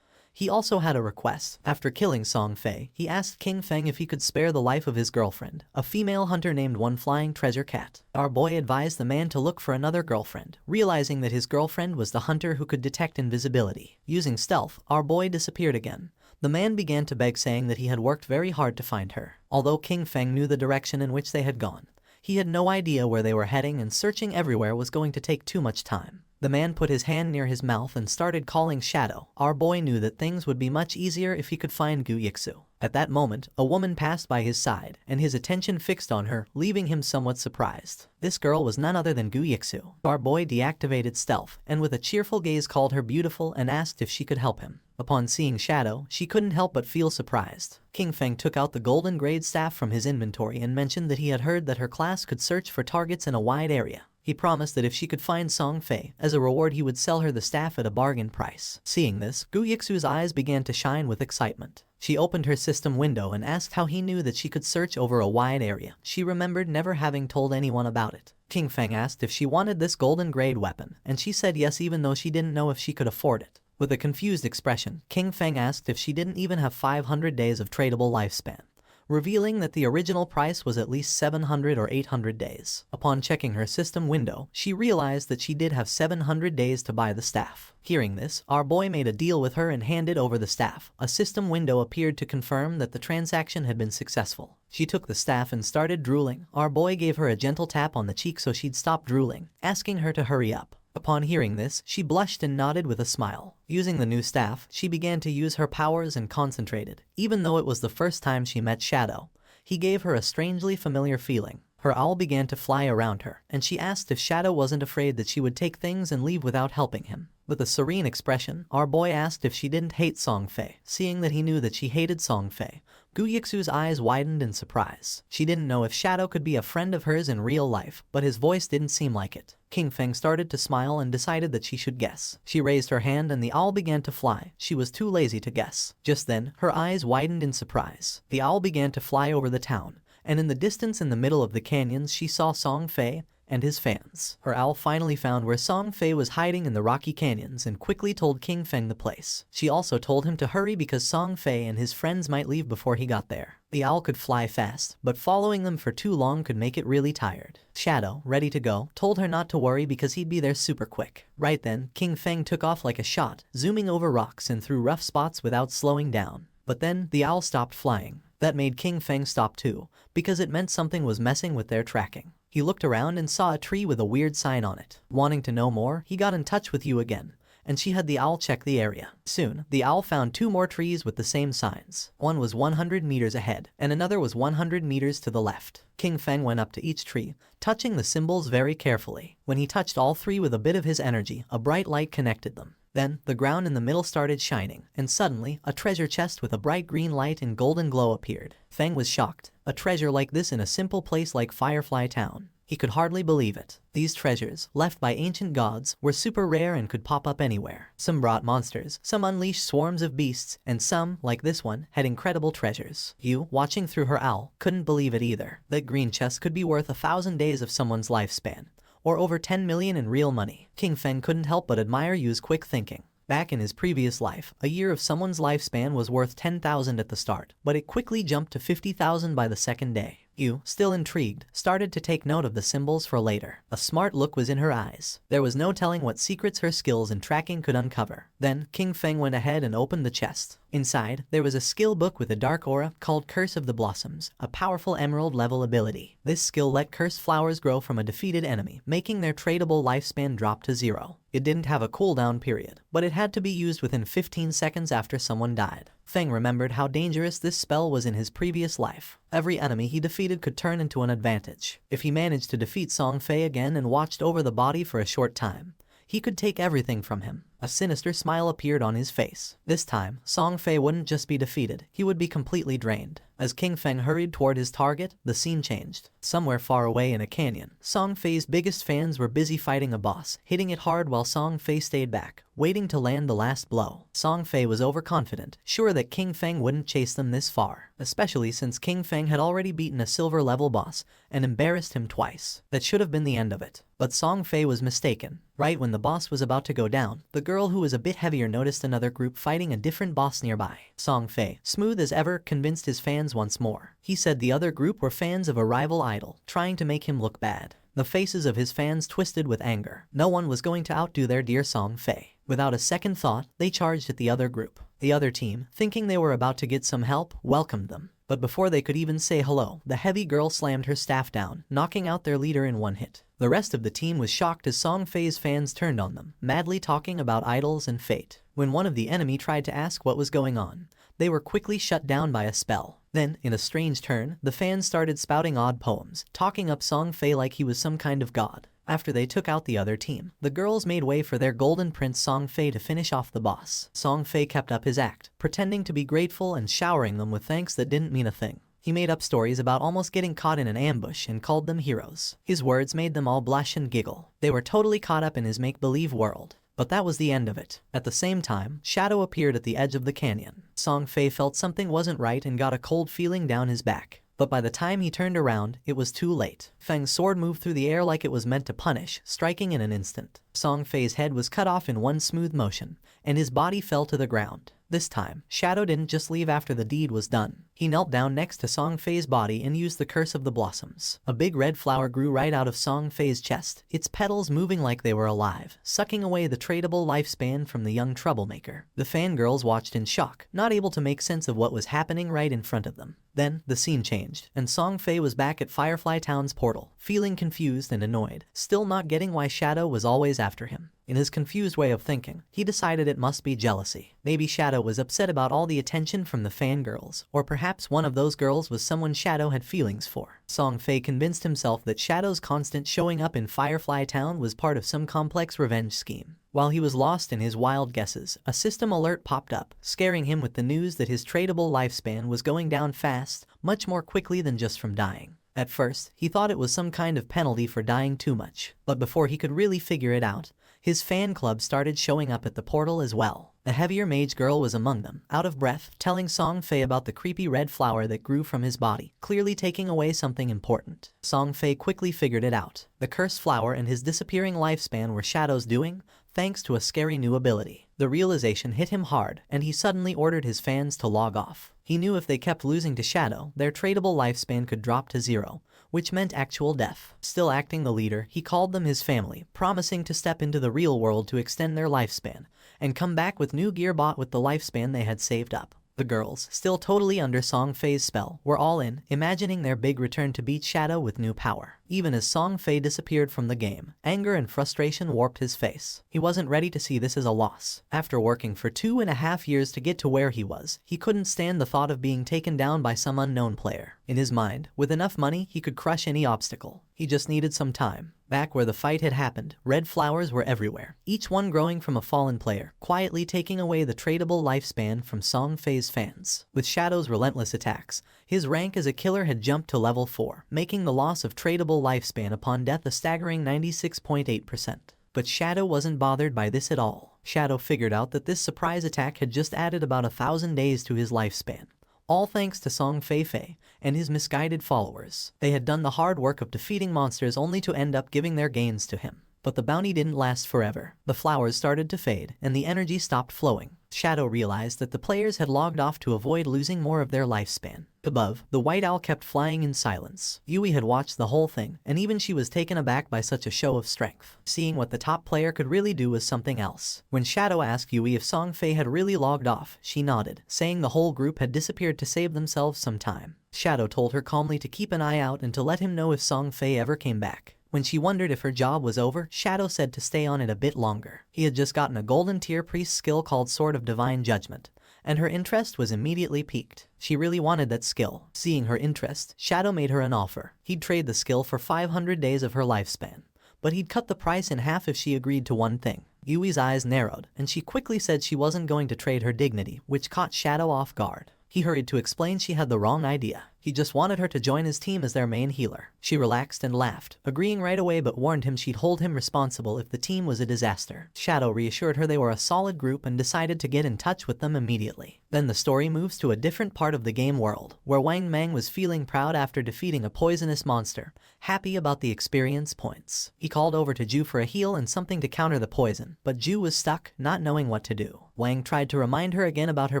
He also had a request. After killing Song Fei, he asked King Feng if he could spare the life of his girlfriend, a female hunter named One Flying Treasure Cat. Our boy advised the man to look for another girlfriend, realizing that his girlfriend was the hunter who could detect invisibility. Using stealth, our boy disappeared again. The man began to beg, saying that he had worked very hard to find her. Although King Feng knew the direction in which they had gone, he had no idea where they were heading, and searching everywhere was going to take too much time. The man put his hand near his mouth and started calling Shadow. Our boy knew that things would be much easier if he could find Gu Yixu. At that moment, a woman passed by his side, and his attention fixed on her, leaving him somewhat surprised. This girl was none other than Gu Yixu. Our boy deactivated stealth, and with a cheerful gaze called her beautiful and asked if she could help him. Upon seeing Shadow, she couldn't help but feel surprised. King Feng took out the golden grade staff from his inventory and mentioned that he had heard that her class could search for targets in a wide area. He promised that if she could find Song Fei, as a reward he would sell her the staff at a bargain price. Seeing this, Gu Yixu's eyes began to shine with excitement. She opened her system window and asked how he knew that she could search over a wide area. She remembered never having told anyone about it. King Feng asked if she wanted this golden grade weapon, and she said yes, even though she didn't know if she could afford it. With a confused expression, King Feng asked if she didn't even have 500 days of tradable lifespan, revealing that the original price was at least 700 or 800 days. Upon checking her system window, she realized that she did have 700 days to buy the staff. Hearing this, our boy made a deal with her and handed over the staff. A system window appeared to confirm that the transaction had been successful. She took the staff and started drooling. Our boy gave her a gentle tap on the cheek so she'd stop drooling, asking her to hurry up. Upon hearing this, she blushed and nodded with a smile. Using the new staff, she began to use her powers and concentrated. Even though it was the first time she met Shadow, he gave her a strangely familiar feeling. Her owl began to fly around her, and she asked if Shadow wasn't afraid that she would take things and leave without helping him. With a serene expression, our boy asked if she didn't hate Song Fei. Seeing that he knew that she hated Song Fei, Gu Yixu's eyes widened in surprise. She didn't know if Shadow could be a friend of hers in real life, but his voice didn't seem like it. King Feng started to smile and decided that she should guess. She raised her hand and the owl began to fly. She was too lazy to guess. Just then, her eyes widened in surprise. The owl began to fly over the town, and in the distance in the middle of the canyons she saw Song Fei and his fans. Her owl finally found where Song Fei was hiding in the rocky canyons and quickly told King Feng the place. She also told him to hurry because Song Fei and his friends might leave before he got there. The owl could fly fast, but following them for too long could make it really tired. Shadow, ready to go, told her not to worry because he'd be there super quick. Right then, King Feng took off like a shot, zooming over rocks and through rough spots without slowing down. But then, the owl stopped flying. That made King Feng stop too, because it meant something was messing with their tracking. He looked around and saw a tree with a weird sign on it. Wanting to know more, he got in touch with you again, and she had the owl check the area. Soon, the owl found 2 more trees with the same signs. One was 100 meters ahead, and another was 100 meters to the left. King Feng went up to each tree, touching the symbols very carefully. When he touched all 3 with a bit of his energy, a bright light connected them. Then, the ground in the middle started shining, and suddenly, a treasure chest with a bright green light and golden glow appeared. Feng was shocked. A treasure like this in a simple place like Firefly Town. He could hardly believe it. These treasures, left by ancient gods, were super rare and could pop up anywhere. Some brought monsters, some unleashed swarms of beasts, and some, like this one, had incredible treasures. You, watching through her owl, couldn't believe it either. That green chest could be worth 1,000 days of someone's lifespan, or over 10 million in real money. King Feng couldn't help but admire Yu's quick thinking. Back in his previous life, a year of someone's lifespan was worth 10,000 at the start, but it quickly jumped to 50,000 by the second day. Yu, still intrigued, started to take note of the symbols for later. A smart look was in her eyes. There was no telling what secrets her skills in tracking could uncover. Then, King Feng went ahead and opened the chest. Inside, there was a skill book with a dark aura called Curse of the Blossoms, a powerful emerald-level ability. This skill let cursed flowers grow from a defeated enemy, making their tradable lifespan drop to 0. It didn't have a cooldown period, but it had to be used within 15 seconds after someone died. Feng remembered how dangerous this spell was in his previous life. Every enemy he defeated could turn into an advantage. If he managed to defeat Song Fei again and watched over the body for a short time, he could take everything from him. A sinister smile appeared on his face. This time, Song Fei wouldn't just be defeated, he would be completely drained. As King Feng hurried toward his target, the scene changed. Somewhere far away in a canyon, Song Fei's biggest fans were busy fighting a boss, hitting it hard while Song Fei stayed back, waiting to land the last blow. Song Fei was overconfident, sure that King Feng wouldn't chase them this far, especially since King Feng had already beaten a silver-level boss and embarrassed him twice. That should have been the end of it. But Song Fei was mistaken. Right when the boss was about to go down, the girl who was a bit heavier noticed another group fighting a different boss nearby. Song Fei, smooth as ever, convinced his fans once more. He said the other group were fans of a rival idol, trying to make him look bad. The faces of his fans twisted with anger. No one was going to outdo their dear Song Fei. Without a second thought, they charged at the other group. The other team, thinking they were about to get some help, welcomed them. But before they could even say hello, the heavy girl slammed her staff down, knocking out their leader in one hit. The rest of the team was shocked as Song Fei's fans turned on them, madly talking about idols and fate. When one of the enemy tried to ask what was going on, they were quickly shut down by a spell. Then, in a strange turn, the fans started spouting odd poems, talking up Song Fei like he was some kind of god. After they took out the other team, the girls made way for their golden prince Song Fei to finish off the boss. Song Fei kept up his act, pretending to be grateful and showering them with thanks that didn't mean a thing. He made up stories about almost getting caught in an ambush and called them heroes. His words made them all blush and giggle. They were totally caught up in his make-believe world. But that was the end of it. At the same time, Shadow appeared at the edge of the canyon. Song Fei felt something wasn't right and got a cold feeling down his back. But by the time he turned around, it was too late. Feng's sword moved through the air like it was meant to punish, striking in an instant. Song Fei's head was cut off in one smooth motion, and his body fell to the ground. This time, Shadow didn't just leave after the deed was done. He knelt down next to Song Fei's body and used the Curse of the Blossoms. A big red flower grew right out of Song Fei's chest, its petals moving like they were alive, sucking away the tradable lifespan from the young troublemaker. The fangirls watched in shock, not able to make sense of what was happening right in front of them. Then, the scene changed, and Song Fei was back at Firefly Town's portal, feeling confused and annoyed, still not getting why Shadow was always after him. In his confused way of thinking, he decided it must be jealousy. Maybe Shadow was upset about all the attention from the fangirls, or perhaps one of those girls was someone Shadow had feelings for. Song Fei convinced himself that Shadow's constant showing up in Firefly Town was part of some complex revenge scheme. While he was lost in his wild guesses, a system alert popped up, scaring him with the news that his tradable lifespan was going down fast, much more quickly than just from dying. At first, he thought it was some kind of penalty for dying too much, but before he could really figure it out, his fan club started showing up at the portal as well. The heavier mage girl was among them, out of breath, telling Song Fei about the creepy red flower that grew from his body, clearly taking away something important. Song Fei quickly figured it out. The cursed flower and his disappearing lifespan were Shadow's doing, thanks to a scary new ability. The realization hit him hard, and he suddenly ordered his fans to log off. He knew if they kept losing to Shadow, their tradable lifespan could drop to 0, which meant actual death. Still acting the leader, he called them his family, promising to step into the real world to extend their lifespan, and come back with new gear bought with the lifespan they had saved up. The girls, still totally under Song Fei's spell, were all in, imagining their big return to beat Shadow with new power. Even as Song Fei disappeared from the game, anger and frustration warped his face. He wasn't ready to see this as a loss. After working for 2.5 years to get to where he was, he couldn't stand the thought of being taken down by some unknown player. In his mind, with enough money, he could crush any obstacle. He just needed some time. Back where the fight had happened, red flowers were everywhere, each one growing from a fallen player, quietly taking away the tradable lifespan from Song Fei's fans. With Shadow's relentless attacks, his rank as a killer had jumped to level 4, making the loss of tradable lifespan upon death a staggering 96.8%. But Shadow wasn't bothered by this at all. Shadow figured out that this surprise attack had just added about 1,000 days to his lifespan. All thanks to Song Fei and his misguided followers. They had done the hard work of defeating monsters only to end up giving their gains to him. But the bounty didn't last forever. The flowers started to fade, and the energy stopped flowing. Shadow realized that the players had logged off to avoid losing more of their lifespan. Above, the white owl kept flying in silence. Yui had watched the whole thing, and even she was taken aback by such a show of strength. Seeing what the top player could really do was something else. When Shadow asked Yui if Song Fei had really logged off, she nodded, saying the whole group had disappeared to save themselves some time. Shadow told her calmly to keep an eye out and to let him know if Song Fei ever came back. When she wondered if her job was over, Shadow said to stay on it a bit longer. He had just gotten a golden tier priest skill called Sword of Divine Judgment, and her interest was immediately piqued. She really wanted that skill. Seeing her interest, Shadow made her an offer. He'd trade the skill for 500 days of her lifespan, but he'd cut the price in half if she agreed to one thing. Yui's eyes narrowed, and she quickly said she wasn't going to trade her dignity, which caught Shadow off guard. He hurried to explain she had the wrong idea. He just wanted her to join his team as their main healer. She relaxed and laughed, agreeing right away, but warned him she'd hold him responsible if the team was a disaster. Shadow reassured her they were a solid group and decided to get in touch with them immediately. Then the story moves to a different part of the game world, where Wang Mang was feeling proud after defeating a poisonous monster, happy about the experience points. He called over to Ju for a heal and something to counter the poison, but Ju was stuck, not knowing what to do. Wang tried to remind her again about her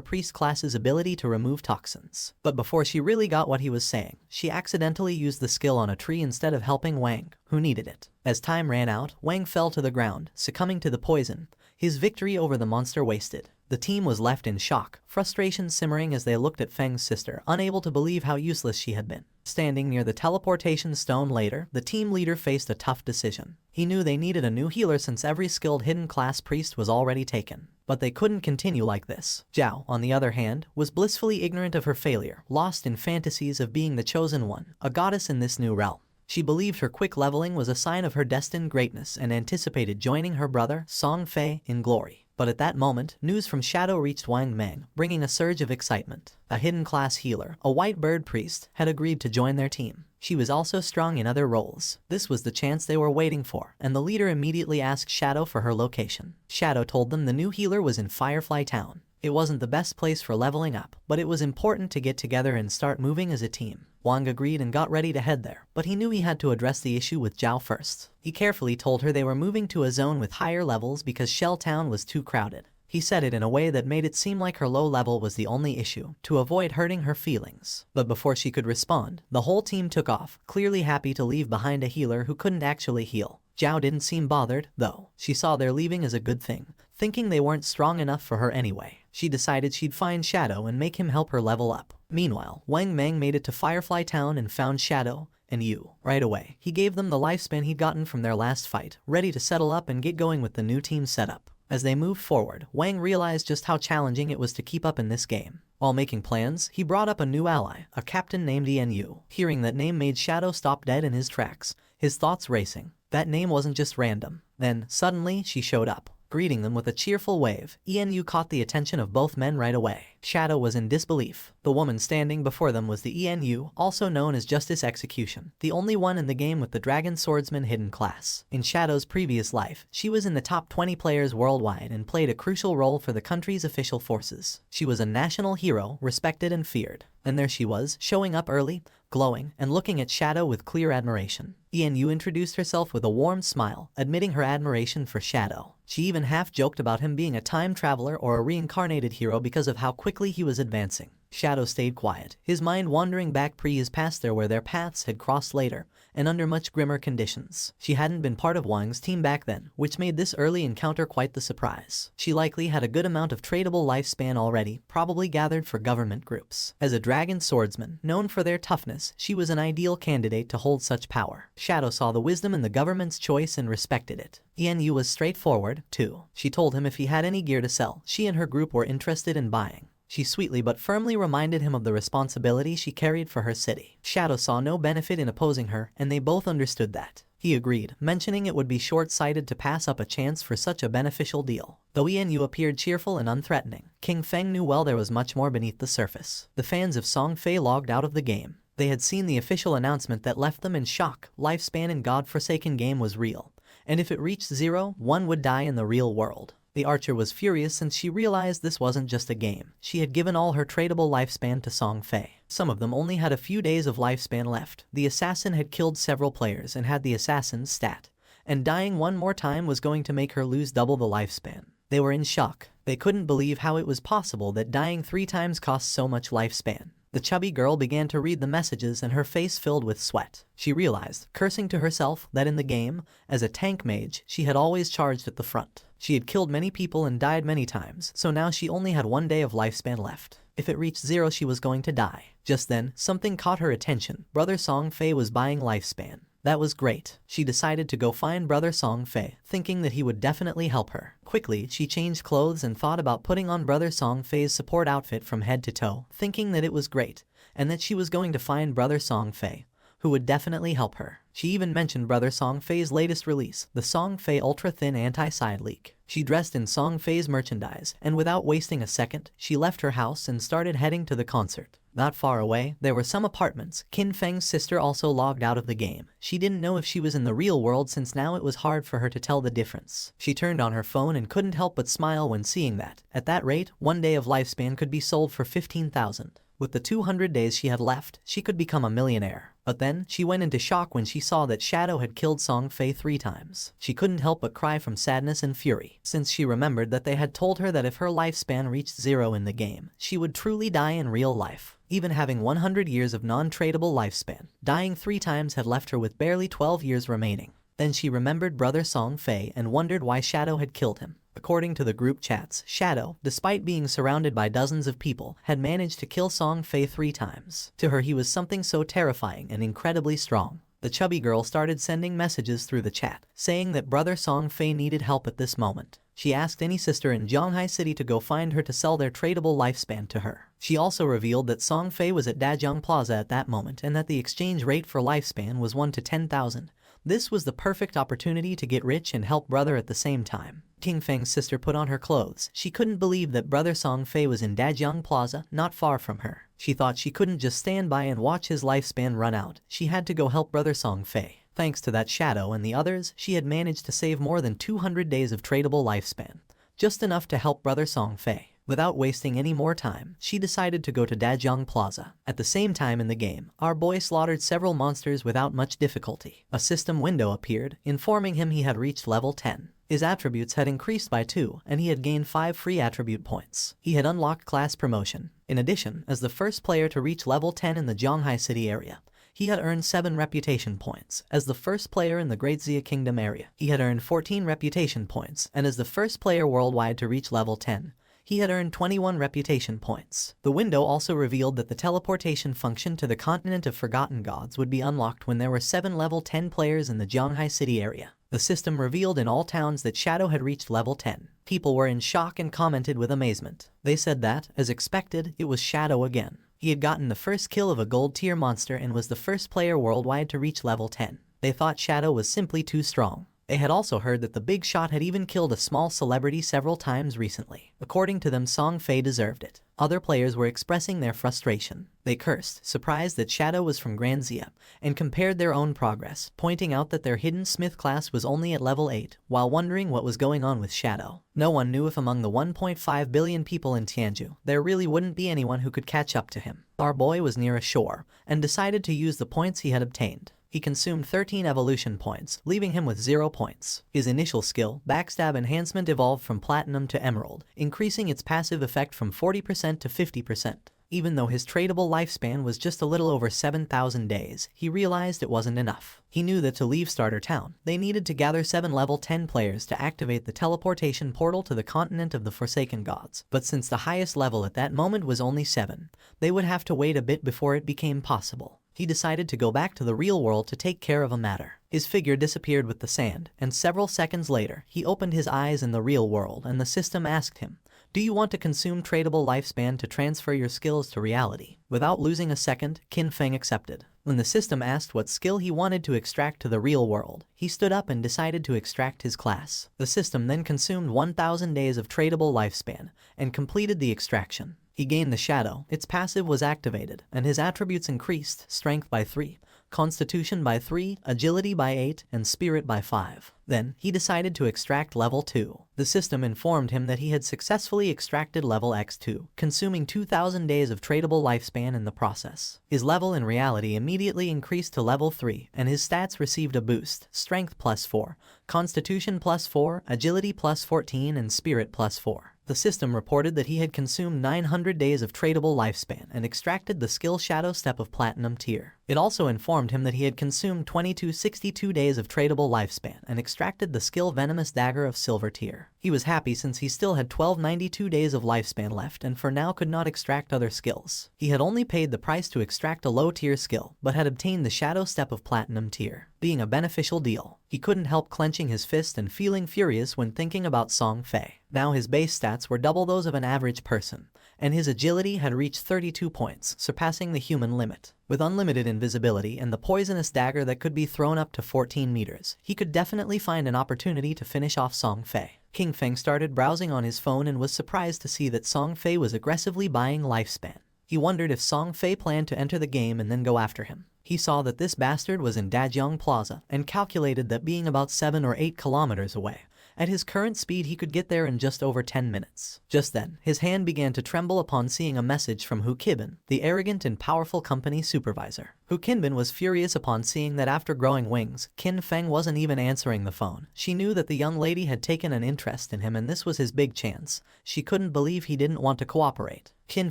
priest class's ability to remove toxins, but before she really got what he was saying, she accidentally used the skill on a tree instead of helping Wang, who needed it. As time ran out, Wang fell to the ground, succumbing to the poison, his victory over the monster wasted. The team was left in shock, frustration simmering as they looked at Feng's sister, unable to believe how useless she had been. Standing near the teleportation stone later, the team leader faced a tough decision. He knew they needed a new healer since every skilled hidden class priest was already taken. But they couldn't continue like this. Zhao, on the other hand, was blissfully ignorant of her failure, lost in fantasies of being the chosen one, a goddess in this new realm. She believed her quick leveling was a sign of her destined greatness and anticipated joining her brother, Song Fei, in glory. But at that moment, news from Shadow reached Wang Mang, bringing a surge of excitement. A hidden class healer, a white bird priest, had agreed to join their team. She was also strong in other roles. This was the chance they were waiting for, and the leader immediately asked Shadow for her location. Shadow told them the new healer was in Firefly Town. It wasn't the best place for leveling up, but it was important to get together and start moving as a team. Wang agreed and got ready to head there, but he knew he had to address the issue with Zhao first. He carefully told her they were moving to a zone with higher levels because Shell Town was too crowded. He said it in a way that made it seem like her low level was the only issue, to avoid hurting her feelings. But before she could respond, the whole team took off, clearly happy to leave behind a healer who couldn't actually heal. Zhao didn't seem bothered, though. She saw their leaving as a good thing, thinking they weren't strong enough for her anyway. She decided she'd find Shadow and make him help her level up. Meanwhile, Wang Mang made it to Firefly Town and found Shadow and Yu. Right away, he gave them the lifespan he'd gotten from their last fight, ready to settle up and get going with the new team setup. As they moved forward, Wang realized just how challenging it was to keep up in this game. While making plans, he brought up a new ally, a captain named Yu. Hearing that name made Shadow stop dead in his tracks, his thoughts racing. That name wasn't just random. Then, suddenly, she showed up, greeting them with a cheerful wave. Yu caught the attention of both men right away. Shadow was in disbelief. The woman standing before them was the Yu, also known as Justice Execution, the only one in the game with the Dragon Swordsman hidden class. In Shadow's previous life, she was in the top 20 players worldwide and played a crucial role for the country's official forces. She was a national hero, respected and feared. And there she was, showing up early, glowing, and looking at Shadow with clear admiration. Yu introduced herself with a warm smile, admitting her admiration for Shadow. She even half joked about him being a time traveler or a reincarnated hero because of how quickly he was advancing. Shadow stayed quiet, his mind wandering back his past there where their paths had crossed later, and under much grimmer conditions. She hadn't been part of Wang's team back then, which made this early encounter quite the surprise. She likely had a good amount of tradable lifespan already, probably gathered for government groups. As a dragon swordsman, known for their toughness, she was an ideal candidate to hold such power. Shadow saw the wisdom in the government's choice and respected it. Yu was straightforward, too. She told him if he had any gear to sell, she and her group were interested in buying. She sweetly but firmly reminded him of the responsibility she carried for her city. Shadow saw no benefit in opposing her, and they both understood that. He agreed, mentioning it would be short-sighted to pass up a chance for such a beneficial deal. Though Yu appeared cheerful and unthreatening, King Feng knew well there was much more beneath the surface. The fans of Song Fei logged out of the game. They had seen the official announcement that left them in shock. Lifespan in God-forsaken game was real, and if it reached 0, one would die in the real world. The archer was furious since she realized this wasn't just a game. She had given all her tradable lifespan to Song Fei. Some of them only had a few days of lifespan left. The assassin had killed several players and had the assassin's stat, and dying one more time was going to make her lose double the lifespan. They were in shock. They couldn't believe how it was possible that dying 3 times cost so much lifespan. The chubby girl began to read the messages and her face filled with sweat. She realized, cursing to herself, that in the game, as a tank mage, she had always charged at the front. She had killed many people and died many times, so now she only had 1 day of lifespan left. If it reached 0, she was going to die. Just then, something caught her attention. Brother Song Fei was buying lifespan. That was great. She decided to go find Brother Song Fei, thinking that he would definitely help her. Quickly, she changed clothes and thought about putting on Brother Song Fei's support outfit from head to toe, thinking that it was great, and that she was going to find Brother Song Fei, who would definitely help her. She even mentioned Brother Song Fei's latest release, the Song Fei Ultra Thin Anti-Side Leak. She dressed in Song Fei's merchandise, and without wasting a second, she left her house and started heading to the concert. Not far away, there were some apartments. Qin Feng's sister also logged out of the game. She didn't know if she was in the real world since now it was hard for her to tell the difference. She turned on her phone and couldn't help but smile when seeing that. At that rate, 1 day of lifespan could be sold for 15,000. With the 200 days she had left, she could become a millionaire. But then, she went into shock when she saw that Shadow had killed Song Fei 3 times. She couldn't help but cry from sadness and fury, since she remembered that they had told her that if her lifespan reached 0 in the game, she would truly die in real life. Even having 100 years of non-tradable lifespan, dying 3 times had left her with barely 12 years remaining. Then she remembered Brother Song Fei and wondered why Shadow had killed him. According to the group chats, Shadow, despite being surrounded by dozens of people, had managed to kill Song Fei 3 times. To her he was something so terrifying and incredibly strong. The chubby girl started sending messages through the chat, saying that Brother Song Fei needed help at this moment. She asked any sister in Zhonghai City to go find her to sell their tradable lifespan to her. She also revealed that Song Fei was at Dajiang Plaza at that moment and that the exchange rate for lifespan was 1 to 10,000. This was the perfect opportunity to get rich and help brother at the same time. King Feng's sister put on her clothes. She couldn't believe that Brother Song Fei was in Dajiang Plaza, not far from her. She thought she couldn't just stand by and watch his lifespan run out. She had to go help Brother Song Fei. Thanks to that Shadow and the others, she had managed to save more than 200 days of tradable lifespan, just enough to help Brother Song Fei. Without wasting any more time, she decided to go to Dajiang Plaza. At the same time in the game, our boy slaughtered several monsters without much difficulty. A system window appeared, informing him he had reached level 10. His attributes had increased by 2, and he had gained 5 free attribute points. He had unlocked class promotion. In addition, as the first player to reach level 10 in the Zhonghai City area, he had earned 7 reputation points. As the first player in the Great Xia Kingdom area, he had earned 14 reputation points, and as the first player worldwide to reach level 10, he had earned 21 reputation points. The window also revealed that the teleportation function to the continent of Forgotten Gods would be unlocked when there were 7 level 10 players in the Zhonghai City area. The system revealed in all towns that Shadow had reached level 10. People were in shock and commented with amazement. They said that, as expected, it was Shadow again. He had gotten the first kill of a gold tier monster and was the first player worldwide to reach level 10. They thought Shadow was simply too strong. They had also heard that the big shot had even killed a small celebrity several times recently. According to them, Song Fei deserved it. Other players were expressing their frustration. They cursed, surprised that Shadow was from Grand Xia, and compared their own progress, pointing out that their hidden smith class was only at level 8, while wondering what was going on with Shadow. No one knew if among the 1.5 billion people in Tianju, there really wouldn't be anyone who could catch up to him. Our boy was near a shore, and decided to use the points he had obtained. He consumed 13 evolution points, leaving him with 0 points. His initial skill, Backstab Enhancement, evolved from Platinum to Emerald, increasing its passive effect from 40% to 50%. Even though his tradable lifespan was just a little over 7,000 days, he realized it wasn't enough. He knew that to leave Starter Town, they needed to gather 7 level 10 players to activate the teleportation portal to the continent of the Forsaken Gods. But since the highest level at that moment was only 7, they would have to wait a bit before it became possible. He decided to go back to the real world to take care of a matter. His figure disappeared with the sand, and several seconds later, he opened his eyes in the real world and the system asked him, "Do you want to consume tradable lifespan to transfer your skills to reality?" Without losing a second, Qin Feng accepted. When the system asked what skill he wanted to extract to the real world, he stood up and decided to extract his class. The system then consumed 1,000 days of tradable lifespan and completed the extraction. He gained the shadow, its passive was activated, and his attributes increased, strength by 3, constitution by 3, agility by 8, and spirit by 5. Then, he decided to extract level 2. The system informed him that he had successfully extracted level X2, consuming 2,000 days of tradable lifespan in the process. His level in reality immediately increased to level 3, and his stats received a boost, strength plus 4, constitution plus 4, agility plus 14, and spirit plus 4. The system reported that he had consumed 900 days of tradable lifespan and extracted the skill Shadow Step of Platinum tier. It also informed him that he had consumed 2262 days of tradable lifespan and extracted the skill Venomous Dagger of Silver tier. He was happy since he still had 1292 days of lifespan left and for now could not extract other skills. He had only paid the price to extract a low tier skill, but had obtained the Shadow Step of Platinum tier, being a beneficial deal. He couldn't help clenching his fist and feeling furious when thinking about Song Fei. Now his base stats were double those of an average person, and his agility had reached 32 points, surpassing the human limit. With unlimited invisibility and the poisonous dagger that could be thrown up to 14 meters, he could definitely find an opportunity to finish off Song Fei. King Feng started browsing on his phone and was surprised to see that Song Fei was aggressively buying lifespan. He wondered if Song Fei planned to enter the game and then go after him. He saw that this bastard was in Dajiang Plaza and calculated that being about 7 or 8 kilometers away, at his current speed he could get there in just over 10 minutes. Just then, his hand began to tremble upon seeing a message from Hu Qinbin, the arrogant and powerful company supervisor. Hu Qinbin was furious upon seeing that after growing wings, Qin Feng wasn't even answering the phone. She knew that the young lady had taken an interest in him and this was his big chance. She couldn't believe he didn't want to cooperate. Qin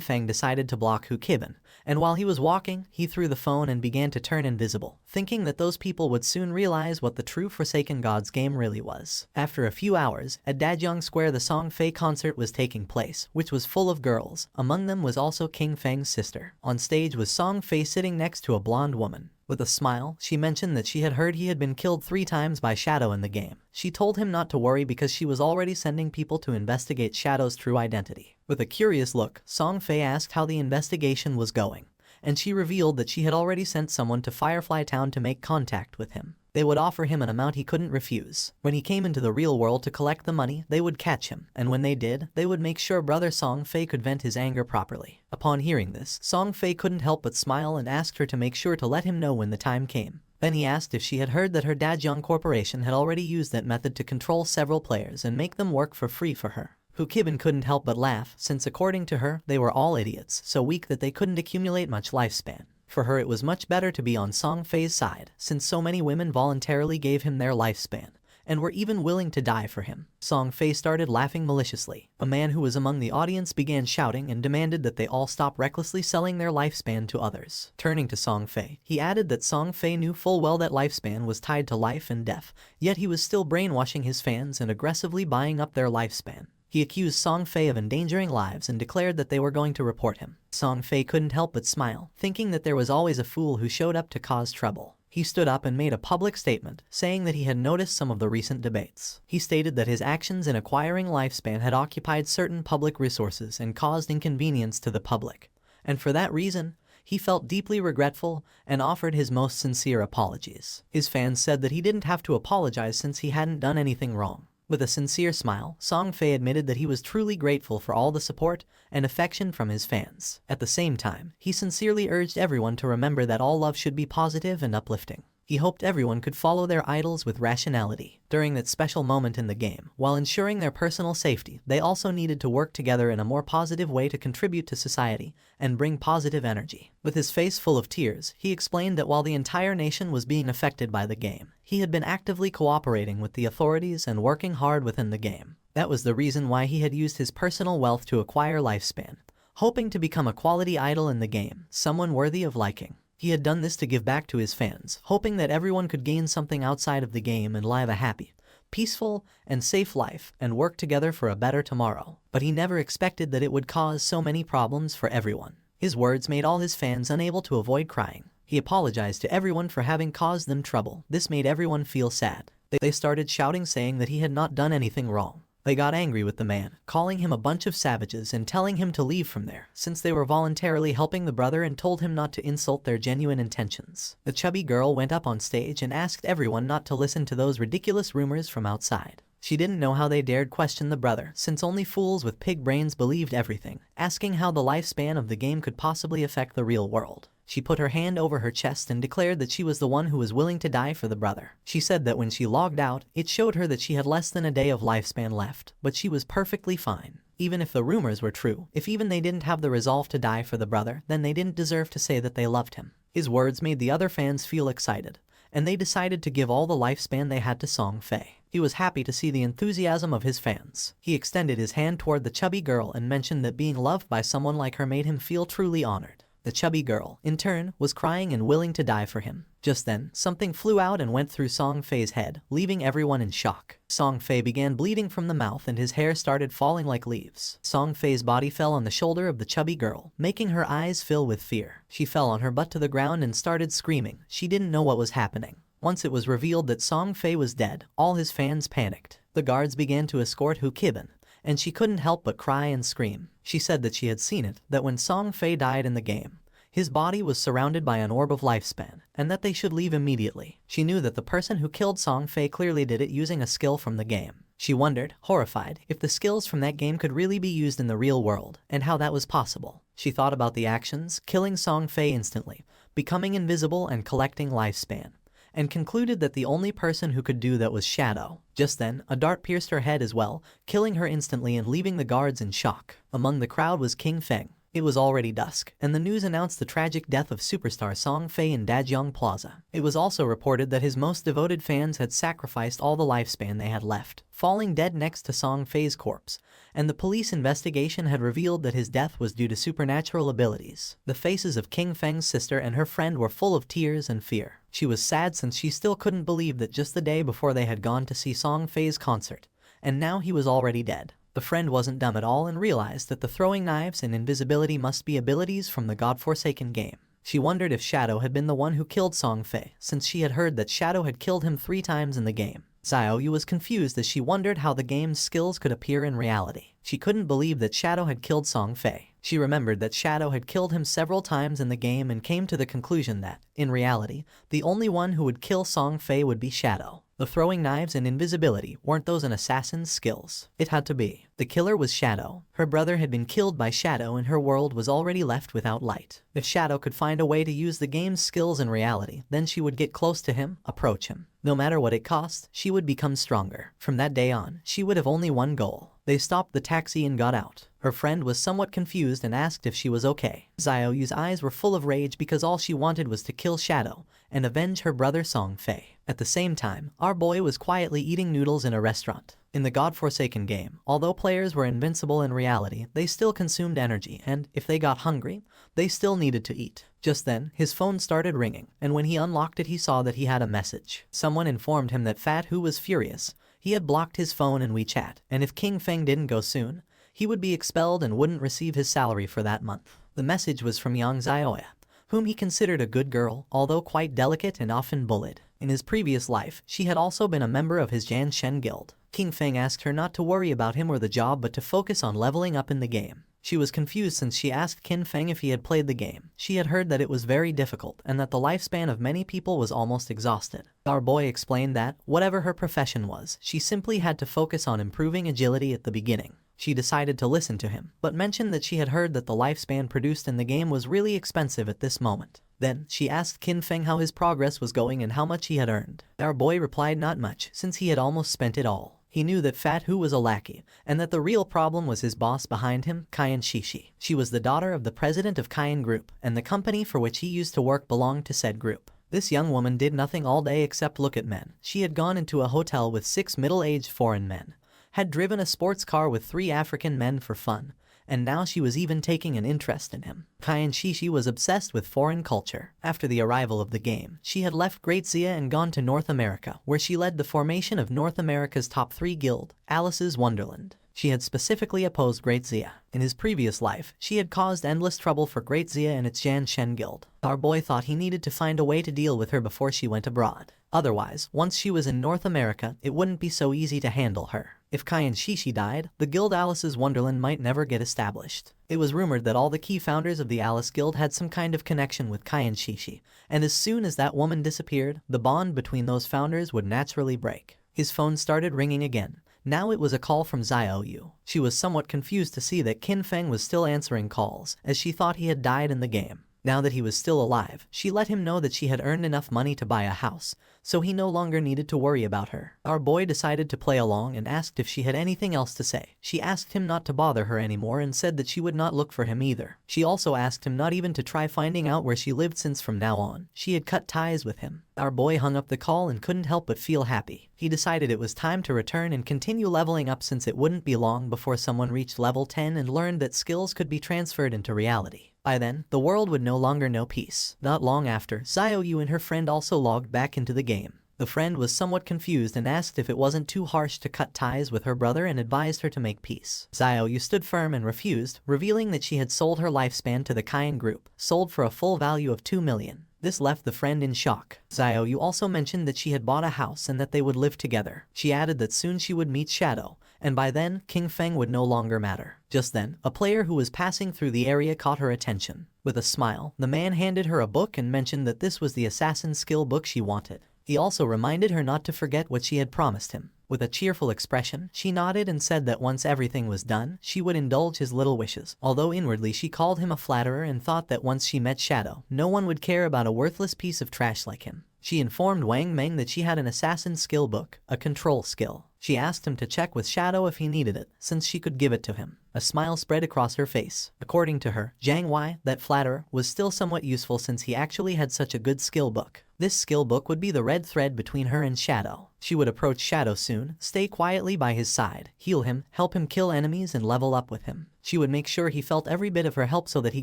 Feng decided to block Hu Qinbin, and while he was walking, he threw the phone and began to turn invisible, thinking that those people would soon realize what the true Forsaken Gods game really was. After a few hours, at Dajiang Square the Song Fei concert was taking place, which was full of girls. Among them was also King Feng's sister. On stage was Song Fei sitting next to a blonde woman. With a smile, she mentioned that she had heard he had been killed 3 times by Shadow in the game. She told him not to worry because she was already sending people to investigate Shadow's true identity. With a curious look, Song Fei asked how the investigation was going, and she revealed that she had already sent someone to Firefly Town to make contact with him. They would offer him an amount he couldn't refuse. When he came into the real world to collect the money, they would catch him, and when they did, they would make sure brother Song Fei could vent his anger properly. Upon hearing this, Song Fei couldn't help but smile and asked her to make sure to let him know when the time came. Then he asked if she had heard that her Dajiang Corporation had already used that method to control several players and make them work for free for her. Hu Qinbin couldn't help but laugh, since according to her, they were all idiots, so weak that they couldn't accumulate much lifespan. For her it was much better to be on Song Fei's side, since so many women voluntarily gave him their lifespan, and were even willing to die for him. Song Fei started laughing maliciously. A man who was among the audience began shouting and demanded that they all stop recklessly selling their lifespan to others. Turning to Song Fei, he added that Song Fei knew full well that lifespan was tied to life and death, yet he was still brainwashing his fans and aggressively buying up their lifespan. He accused Song Fei of endangering lives and declared that they were going to report him. Song Fei couldn't help but smile, thinking that there was always a fool who showed up to cause trouble. He stood up and made a public statement, saying that he had noticed some of the recent debates. He stated that his actions in acquiring lifespan had occupied certain public resources and caused inconvenience to the public, and for that reason, he felt deeply regretful and offered his most sincere apologies. His fans said that he didn't have to apologize since he hadn't done anything wrong. With a sincere smile, Song Fei admitted that he was truly grateful for all the support and affection from his fans. At the same time, he sincerely urged everyone to remember that all love should be positive and uplifting. He hoped everyone could follow their idols with rationality. During that special moment in the game, while ensuring their personal safety, they also needed to work together in a more positive way to contribute to society and bring positive energy. With his face full of tears, he explained that while the entire nation was being affected by the game, he had been actively cooperating with the authorities and working hard within the game. That was the reason why he had used his personal wealth to acquire lifespan, hoping to become a quality idol in the game, someone worthy of liking. He had done this to give back to his fans, hoping that everyone could gain something outside of the game and live a happy, peaceful, and safe life and work together for a better tomorrow. But he never expected that it would cause so many problems for everyone. His words made all his fans unable to avoid crying. He apologized to everyone for having caused them trouble. This made everyone feel sad. They started shouting, saying that he had not done anything wrong. They got angry with the man, calling him a bunch of savages and telling him to leave from there, since they were voluntarily helping the brother, and told him not to insult their genuine intentions. The chubby girl went up on stage and asked everyone not to listen to those ridiculous rumors from outside. She didn't know how they dared question the brother, since only fools with pig brains believed everything, asking how the lifespan of the game could possibly affect the real world. She put her hand over her chest and declared that she was the one who was willing to die for the brother. She said that when she logged out, it showed her that she had less than a day of lifespan left, but she was perfectly fine. Even if the rumors were true, if even they didn't have the resolve to die for the brother, then they didn't deserve to say that they loved him. His words made the other fans feel excited, and they decided to give all the lifespan they had to Song Fei. He was happy to see the enthusiasm of his fans. He extended his hand toward the chubby girl and mentioned that being loved by someone like her made him feel truly honored. The chubby girl, in turn, was crying and willing to die for him. Just then, something flew out and went through Song Fei's head, leaving everyone in shock. Song Fei began bleeding from the mouth and his hair started falling like leaves. Song Fei's body fell on the shoulder of the chubby girl, making her eyes fill with fear. She fell on her butt to the ground and started screaming. She didn't know what was happening. Once it was revealed that Song Fei was dead, all his fans panicked. The guards began to escort Hu Kibin, and she couldn't help but cry and scream. She said that she had seen it, that when Song Fei died in the game, his body was surrounded by an orb of lifespan, and that they should leave immediately. She knew that the person who killed Song Fei clearly did it using a skill from the game. She wondered, horrified, if the skills from that game could really be used in the real world, and how that was possible. She thought about the actions, killing Song Fei instantly, becoming invisible and collecting lifespan, and concluded that the only person who could do that was Shadow. Just then, a dart pierced her head as well, killing her instantly and leaving the guards in shock. Among the crowd was King Feng. It was already dusk, and the news announced the tragic death of superstar Song Fei in Dajiang Plaza. It was also reported that his most devoted fans had sacrificed all the lifespan they had left, falling dead next to Song Fei's corpse, and the police investigation had revealed that his death was due to supernatural abilities. The faces of King Feng's sister and her friend were full of tears and fear. She was sad since she still couldn't believe that just the day before they had gone to see Song Fei's concert, and now he was already dead. The friend wasn't dumb at all and realized that the throwing knives and invisibility must be abilities from the godforsaken game. She wondered if Shadow had been the one who killed Song Fei, since she had heard that Shadow had killed him 3 times in the game. Xiaoyu was confused as she wondered how the game's skills could appear in reality. She couldn't believe that Shadow had killed Song Fei. She remembered that Shadow had killed him several times in the game and came to the conclusion that, in reality, the only one who would kill Song Fei would be Shadow. The throwing knives and invisibility weren't those an assassin's skills. It had to be. The killer was Shadow. Her brother had been killed by Shadow and her world was already left without light. If Shadow could find a way to use the game's skills in reality, then she would get close to him, approach him. No matter what it cost, she would become stronger. From that day on, she would have only one goal. They stopped the taxi and got out. Her friend was somewhat confused and asked if she was okay. Xiaoyu's eyes were full of rage because all she wanted was to kill Shadow and avenge her brother Song Fei. At the same time, our boy was quietly eating noodles in a restaurant. In the godforsaken game, although players were invincible in reality, they still consumed energy, and if they got hungry, they still needed to eat. Just then, his phone started ringing, and when he unlocked it he saw that he had a message. Someone informed him that Fat Hu was furious. He had blocked his phone and WeChat, and if King Feng didn't go soon, he would be expelled and wouldn't receive his salary for that month. The message was from Yang Xiaoya, whom he considered a good girl, although quite delicate and often bullied. In his previous life, she had also been a member of his Jan Shen guild. King Feng asked her not to worry about him or the job but to focus on leveling up in the game. She was confused since she asked King Feng if he had played the game. She had heard that it was very difficult and that the lifespan of many people was almost exhausted. Our boy explained that, whatever her profession was, she simply had to focus on improving agility at the beginning. She decided to listen to him, but mentioned that she had heard that the lifespan produced in the game was really expensive at this moment. Then, she asked Kin Feng how his progress was going and how much he had earned. Our boy replied not much, since he had almost spent it all. He knew that Fat Hu was a lackey, and that the real problem was his boss behind him, Kayan Shishi. She was the daughter of the president of Kayan Group, and the company for which he used to work belonged to said group. This young woman did nothing all day except look at men. She had gone into a hotel with 6 middle-aged foreign men, had driven a sports car with 3 African men for fun, and now she was even taking an interest in him. Kai Shishi was obsessed with foreign culture. After the arrival of the game, she had left Great Zia and gone to North America, where she led the formation of North America's top 3 guild, Alice's Wonderland. She had specifically opposed Great Zia. In his previous life, she had caused endless trouble for Great Zia and its Jan Shen guild. Our boy thought he needed to find a way to deal with her before she went abroad. Otherwise, once she was in North America, it wouldn't be so easy to handle her. If Kai and Shishi died, the guild Alice's Wonderland might never get established. It was rumored that all the key founders of the Alice Guild had some kind of connection with Kai and Shishi, and as soon as that woman disappeared, the bond between those founders would naturally break. His phone started ringing again. Now it was a call from Xiao Yu. She was somewhat confused to see that Qin Feng was still answering calls, as she thought he had died in the game. Now that he was still alive, she let him know that she had earned enough money to buy a house, so he no longer needed to worry about her. Our boy decided to play along and asked if she had anything else to say. She asked him not to bother her anymore and said that she would not look for him either. She also asked him not even to try finding out where she lived, since from now on, she had cut ties with him. Our boy hung up the call and couldn't help but feel happy. He decided it was time to return and continue leveling up, since it wouldn't be long before someone reached level 10 and learned that skills could be transferred into reality. By then, the world would no longer know peace. Not long after, Xiao Yu and her friend also logged back into the game. The friend was somewhat confused and asked if it wasn't too harsh to cut ties with her brother and advised her to make peace. Xiao Yu stood firm and refused, revealing that she had sold her lifespan to the Kain group, sold for a full value of 2 million. This left the friend in shock. Xiao Yu also mentioned that she had bought a house and that they would live together. She added that soon she would meet Shadow, and by then, King Feng would no longer matter. Just then, a player who was passing through the area caught her attention. With a smile, the man handed her a book and mentioned that this was the assassin skill book she wanted. He also reminded her not to forget what she had promised him. With a cheerful expression, she nodded and said that once everything was done, she would indulge his little wishes. Although inwardly she called him a flatterer and thought that once she met Shadow, no one would care about a worthless piece of trash like him. She informed Wang Meng that she had an assassin skill book, a control skill. She asked him to check with Shadow if he needed it, since she could give it to him. A smile spread across her face. According to her, Zhang Wei, that flatterer, was still somewhat useful since he actually had such a good skill book. This skill book would be the red thread between her and Shadow. She would approach Shadow soon, stay quietly by his side, heal him, help him kill enemies and level up with him. She would make sure he felt every bit of her help so that he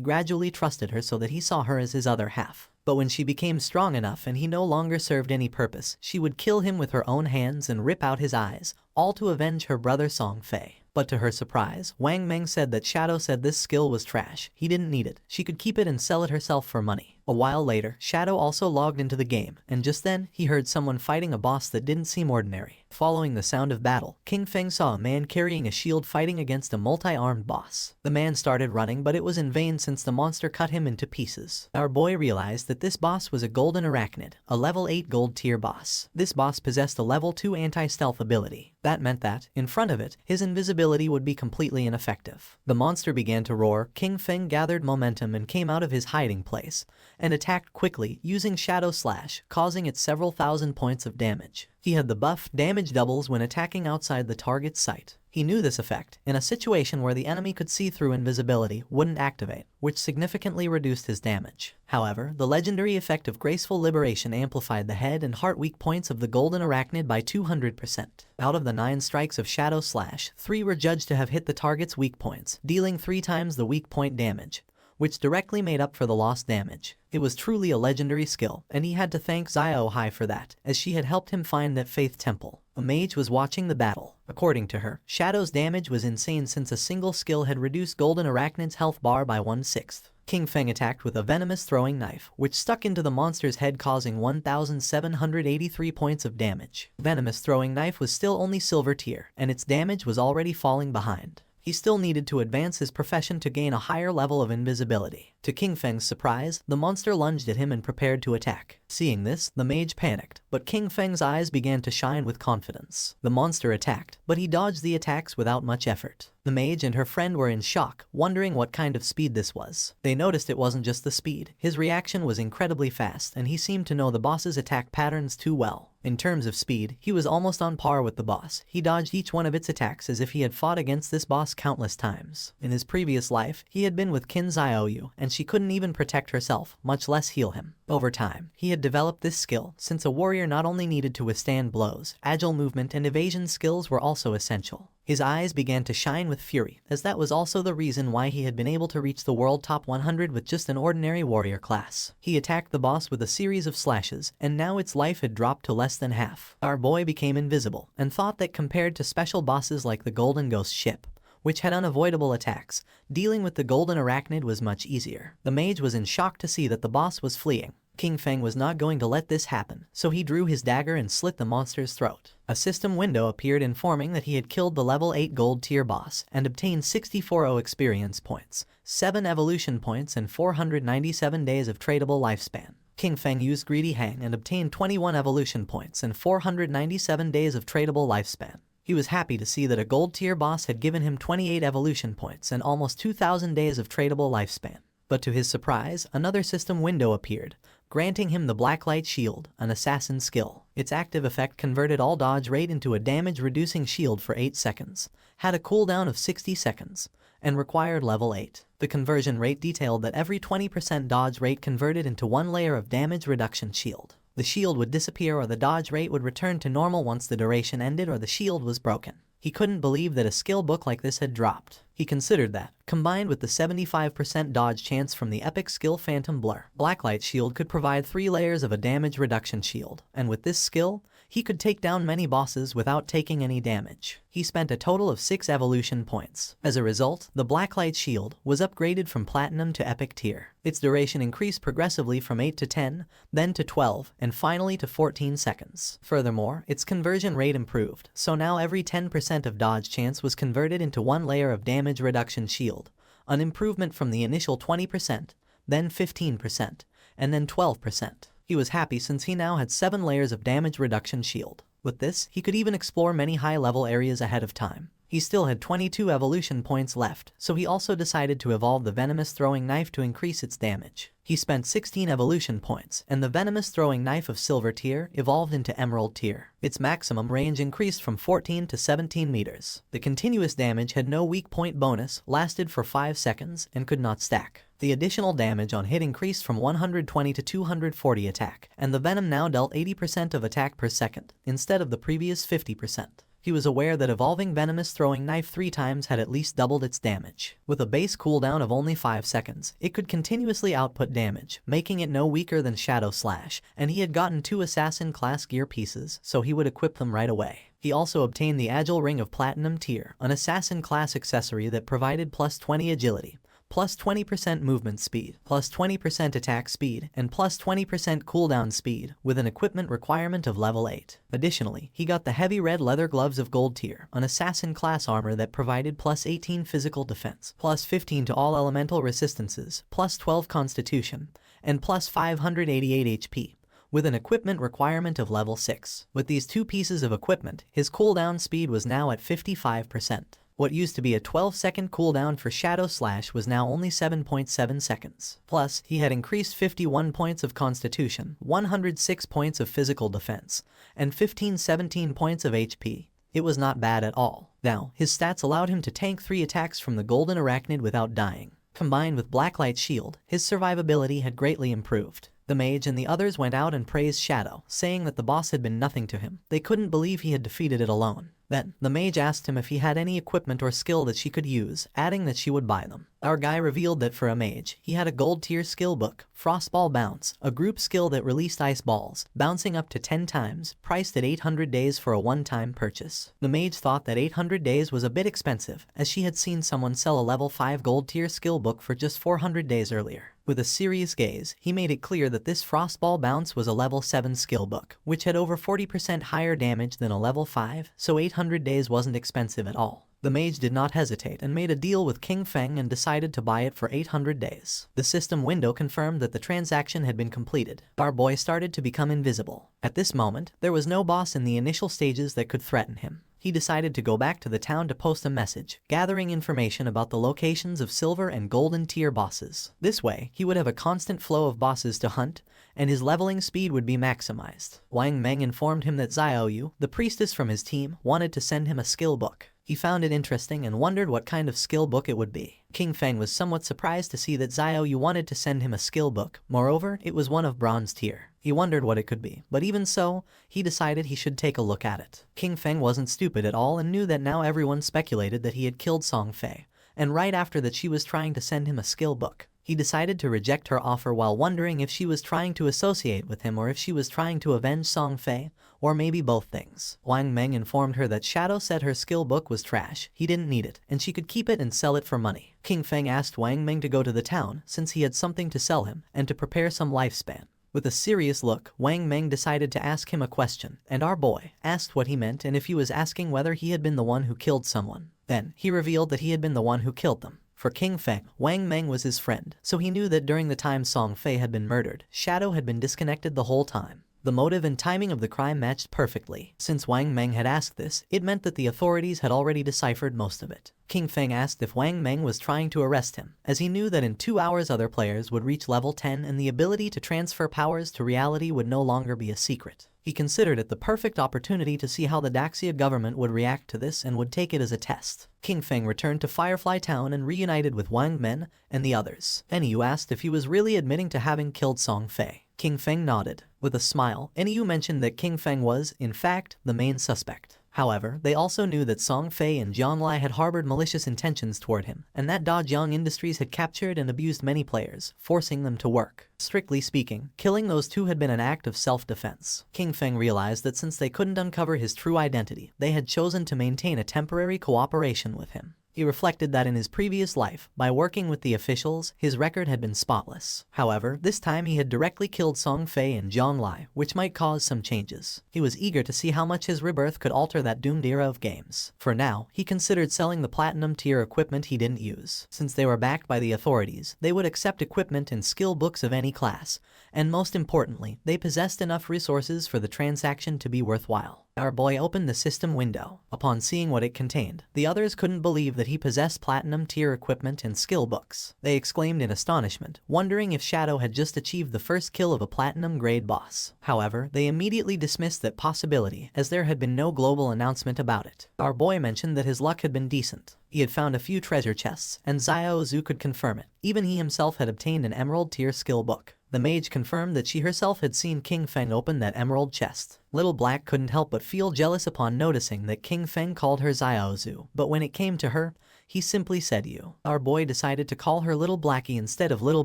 gradually trusted her, so that he saw her as his other half. But when she became strong enough and he no longer served any purpose, she would kill him with her own hands and rip out his eyes, all to avenge her brother Song Fei. But to her surprise, Wang Meng said that Shadow said this skill was trash. He didn't need it. She could keep it and sell it herself for money. A while later, Shadow also logged into the game, and just then, he heard someone fighting a boss that didn't seem ordinary. Following the sound of battle, King Feng saw a man carrying a shield fighting against a multi-armed boss. The man started running, but it was in vain since the monster cut him into pieces. Our boy realized that this boss was a golden arachnid, a level 8 gold tier boss. This boss possessed a level 2 anti-stealth ability. That meant that, in front of it, his invisibility would be completely ineffective. The monster began to roar. King Feng gathered momentum and came out of his hiding place, and attacked quickly, using Shadow Slash, causing it several thousand points of damage. He had the buff, damage doubles when attacking outside the target's sight. He knew this effect, in a situation where the enemy could see through invisibility, wouldn't activate, which significantly reduced his damage. However, the legendary effect of Graceful Liberation amplified the head and heart weak points of the golden arachnid by 200%. Out of the 9 strikes of Shadow Slash, 3 were judged to have hit the target's weak points, dealing 3 times the weak point damage, which directly made up for the lost damage. It was truly a legendary skill, and he had to thank Xiao Hai for that, as she had helped him find that faith temple. A mage was watching the battle. According to her, Shadow's damage was insane since a single skill had reduced Golden Arachnid's health bar by 1/6. King Feng attacked with a venomous throwing knife, which stuck into the monster's head, causing 1,783 points of damage. Venomous throwing knife was still only silver tier, and its damage was already falling behind. He still needed to advance his profession to gain a higher level of invisibility. To King Feng's surprise, the monster lunged at him and prepared to attack. Seeing this, the mage panicked, but King Feng's eyes began to shine with confidence. The monster attacked, but he dodged the attacks without much effort. The mage and her friend were in shock, wondering what kind of speed this was. They noticed it wasn't just the speed. His reaction was incredibly fast, and he seemed to know the boss's attack patterns too well. In terms of speed, he was almost on par with the boss. He dodged each one of its attacks as if he had fought against this boss countless times. In his previous life, he had been with Qin Xiaoyu, and she couldn't even protect herself, much less heal him. Over time, he had developed this skill, since a warrior not only needed to withstand blows, agile movement and evasion skills were also essential. His eyes began to shine with fury, as that was also the reason why he had been able to reach the world top 100 with just an ordinary warrior class. He attacked the boss with a series of slashes, and now its life had dropped to less than half. Our boy became invisible, and thought that compared to special bosses like the Golden Ghost ship, which had unavoidable attacks, dealing with the Golden Arachnid was much easier. The mage was in shock to see that the boss was fleeing. King Feng was not going to let this happen, so he drew his dagger and slit the monster's throat. A system window appeared informing that he had killed the level 8 gold tier boss and obtained 64 experience points, 7 evolution points and 497 days of tradable lifespan. King Feng used Greedy Hang and obtained 21 evolution points and 497 days of tradable lifespan. He was happy to see that a gold tier boss had given him 28 evolution points and almost 2,000 days of tradable lifespan. But to his surprise, another system window appeared, granting him the Blacklight Shield, an assassin skill. Its active effect converted all dodge rate into a damage-reducing shield for 8 seconds, had a cooldown of 60 seconds, and required level 8. The conversion rate detailed that every 20% dodge rate converted into 1 layer of damage reduction shield. The shield would disappear or the dodge rate would return to normal once the duration ended or the shield was broken. He couldn't believe that a skill book like this had dropped. He considered that, combined with the 75% dodge chance from the epic skill Phantom Blur, Blacklight Shield could provide 3 layers of a damage reduction shield, and with this skill, he could take down many bosses without taking any damage. He spent a total of 6 evolution points. As a result, the Blacklight Shield was upgraded from Platinum to Epic tier. Its duration increased progressively from 8 to 10, then to 12, and finally to 14 seconds. Furthermore, its conversion rate improved, so now every 10% of dodge chance was converted into 1 layer of damage reduction shield, an improvement from the initial 20%, then 15%, and then 12%. He was happy since he now had 7 layers of damage reduction shield. With this, he could even explore many high-level areas ahead of time. He still had 22 evolution points left, so he also decided to evolve the venomous throwing knife to increase its damage. He spent 16 evolution points, and the venomous throwing knife of silver tier evolved into emerald tier. Its maximum range increased from 14 to 17 meters. The continuous damage had no weak point bonus, lasted for 5 seconds, and could not stack. The additional damage on hit increased from 120 to 240 attack, and the venom now dealt 80% of attack per second, instead of the previous 50%. He was aware that evolving venomous throwing knife 3 times had at least doubled its damage. With a base cooldown of only 5 seconds, it could continuously output damage, making it no weaker than Shadow Slash, and he had gotten 2 assassin class gear pieces, so he would equip them right away. He also obtained the Agile Ring of Platinum tier, an assassin class accessory that provided plus 20 agility, plus 20% movement speed, plus 20% attack speed, and plus 20% cooldown speed, with an equipment requirement of level 8. Additionally, he got the heavy red leather gloves of gold tier, an assassin class armor that provided plus 18 physical defense, plus 15 to all elemental resistances, plus 12 constitution, and plus 588 HP, with an equipment requirement of level 6. With these 2 pieces of equipment, his cooldown speed was now at 55%. What used to be a 12-second cooldown for Shadow Slash was now only 7.7 seconds. Plus, he had increased 51 points of Constitution, 106 points of physical defense, and 17 points of HP. It was not bad at all. Now, his stats allowed him to tank 3 attacks from the Golden Arachnid without dying. Combined with Blacklight Shield, his survivability had greatly improved. The mage and the others went out and praised Shadow, saying that the boss had been nothing to him. They couldn't believe he had defeated it alone. Then, the mage asked him if he had any equipment or skill that she could use, adding that she would buy them. Our guy revealed that for a mage, he had a gold tier skill book, Frostball Bounce, a group skill that released ice balls, bouncing up to 10 times, priced at 800 days for a one-time purchase. The mage thought that 800 days was a bit expensive, as she had seen someone sell a level 5 gold tier skill book for just 400 days earlier. With a serious gaze, he made it clear that this Frostball Bounce was a level 7 skill book, which had over 40% higher damage than a level 5, so 800 days wasn't expensive at all. The mage did not hesitate and made a deal with King Feng and decided to buy it for 800 days. The system window confirmed that the transaction had been completed. Our boy started to become invisible. At this moment, there was no boss in the initial stages that could threaten him. He decided to go back to the town to post a message, gathering information about the locations of silver and golden tier bosses. This way, he would have a constant flow of bosses to hunt, and his leveling speed would be maximized. Wang Meng informed him that Xiaoyu, the priestess from his team, wanted to send him a skill book. He He found it interesting and wondered what kind of skill book it would be. King Feng was somewhat surprised to see that Xiao Yu wanted to send him a skill book. Moreover, it was one of bronze tier. He wondered what it could be, but even so, he decided he should take a look at it. King Feng wasn't stupid at all and knew that now everyone speculated that he had killed Song Fei, and right after that she was trying to send him a skill book. He decided to reject her offer while wondering if she was trying to associate with him or if she was trying to avenge Song Fei, or maybe both things. Wang Meng informed her that Shadow said her skill book was trash, he didn't need it, and she could keep it and sell it for money. King Feng asked Wang Meng to go to the town since he had something to sell him and to prepare some lifespan. With a serious look, Wang Meng decided to ask him a question, and our boy asked what he meant and if he was asking whether he had been the one who killed someone. Then, he revealed that he had been the one who killed them. For King Feng, Wang Meng was his friend, so he knew that during the time Song Fei had been murdered, Shadow had been disconnected the whole time. The motive and timing of the crime matched perfectly. Since Wang Meng had asked this, it meant that the authorities had already deciphered most of it. King Feng asked if Wang Meng was trying to arrest him, as he knew that in 2 hours other players would reach level 10 and the ability to transfer powers to reality would no longer be a secret. He considered it the perfect opportunity to see how the Daxia government would react to this and would take it as a test. King Feng returned to Firefly Town and reunited with Wang Meng and the others. Enyu asked if he was really admitting to having killed Song Fei. King Feng nodded. With a smile, Enyu mentioned that King Feng was, in fact, the main suspect. However, they also knew that Song Fei and Zhonglai had harbored malicious intentions toward him, and that Dajiang Industries had captured and abused many players, forcing them to work. Strictly speaking, killing those two had been an act of self-defense. King Feng realized that since they couldn't uncover his true identity, they had chosen to maintain a temporary cooperation with him. He reflected that in his previous life, by working with the officials, his record had been spotless. However, this time he had directly killed Song Fei and Zhonglai, which might cause some changes. He was eager to see how much his rebirth could alter that doomed era of games. For now, he considered selling the platinum tier equipment he didn't use. Since they were backed by the authorities, they would accept equipment and skill books of any class, and most importantly, they possessed enough resources for the transaction to be worthwhile. Our boy opened the system window. Upon seeing what it contained, the others couldn't believe that he possessed platinum tier equipment and skill books. They exclaimed in astonishment, wondering if Shadow had just achieved the first kill of a platinum grade boss. However, they immediately dismissed that possibility, as there had been no global announcement about it. Our boy mentioned that his luck had been decent. He had found a few treasure chests, and Xiao Zhu could confirm it. Even he himself had obtained an emerald tier skill book. The mage confirmed that she herself had seen King Feng open that emerald chest. Little Black couldn't help but feel jealous upon noticing that King Feng called her Xiao Zhu, but when it came to her, he simply said you. Our boy decided to call her Little Blackie instead of Little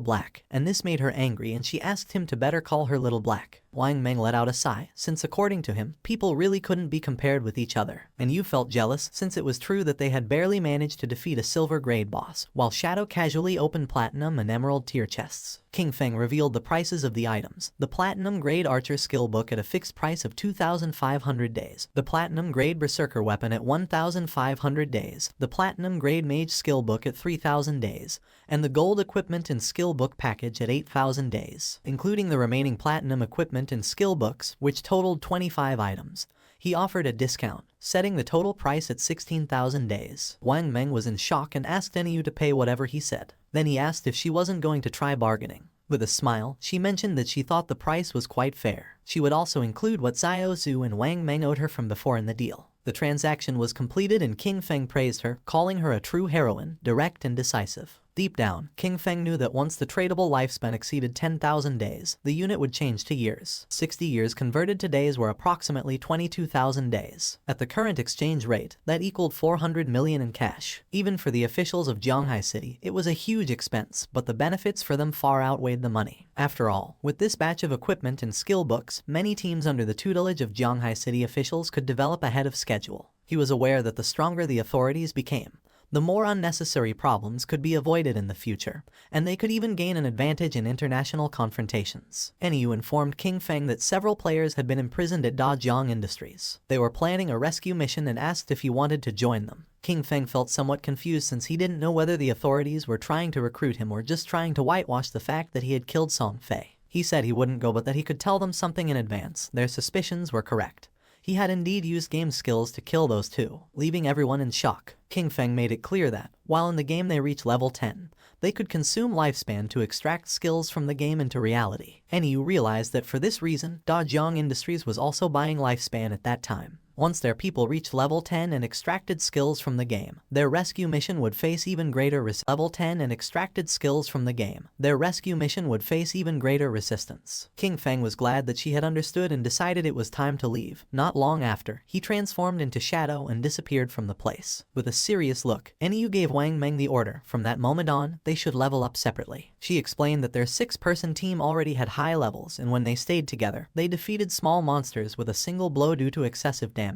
Black, and this made her angry and she asked him to better call her Little Black. Wang Meng let out a sigh, since according to him, people really couldn't be compared with each other. And you felt jealous since it was true that they had barely managed to defeat a silver grade boss, while Shadow casually opened platinum and emerald tier chests. King Feng revealed the prices of the items. The platinum grade archer skill book at a fixed price of 2,500 days. The platinum grade berserker weapon at 1,500 days. The platinum grade mage skill book at 3,000 days. And the gold equipment and skill book package at 8,000 days. Including the remaining platinum equipment and skill books, which totaled 25 items. He offered a discount, setting the total price at 16,000 days. Wang Meng was in shock and asked Enyu to pay whatever he said. Then he asked if she wasn't going to try bargaining. With a smile, she mentioned that she thought the price was quite fair. She would also include what Xiao Zhu and Wang Meng owed her from before in the deal. The transaction was completed and King Feng praised her, calling her a true heroine, direct and decisive. Deep down, King Feng knew that once the tradable lifespan exceeded 10,000 days, the unit would change to years. 60 years converted to days were approximately 22,000 days. At the current exchange rate, that equaled 400 million in cash. Even for the officials of Jianghai City, it was a huge expense, but the benefits for them far outweighed the money. After all, with this batch of equipment and skill books, many teams under the tutelage of Jianghai City officials could develop ahead of schedule. He was aware that the stronger the authorities became, the more unnecessary problems could be avoided in the future, and they could even gain an advantage in international confrontations. Enyu informed King Feng that several players had been imprisoned at Dajiang Industries. They were planning a rescue mission and asked if he wanted to join them. King Feng felt somewhat confused since he didn't know whether the authorities were trying to recruit him or just trying to whitewash the fact that he had killed Song Fei. He said he wouldn't go but that he could tell them something in advance. Their suspicions were correct. He had indeed used game skills to kill those two, leaving everyone in shock. King Feng made it clear that, while in the game they reach level 10, they could consume lifespan to extract skills from the game into reality. Enyu realized that for this reason, Dajiang Industries was also buying lifespan at that time. Once their people reached level 10 and extracted skills from the game, their rescue mission would face even greater level 10 and extracted skills from the game. Their rescue mission would face even greater resistance. King Feng was glad that she had understood and decided it was time to leave. Not long after, he transformed into shadow and disappeared from the place. With a serious look, Enyu gave Wang Meng the order. From that moment on, they should level up separately. She explained that their 6-person team already had high levels, and when they stayed together, they defeated small monsters with a single blow due to excessive damage.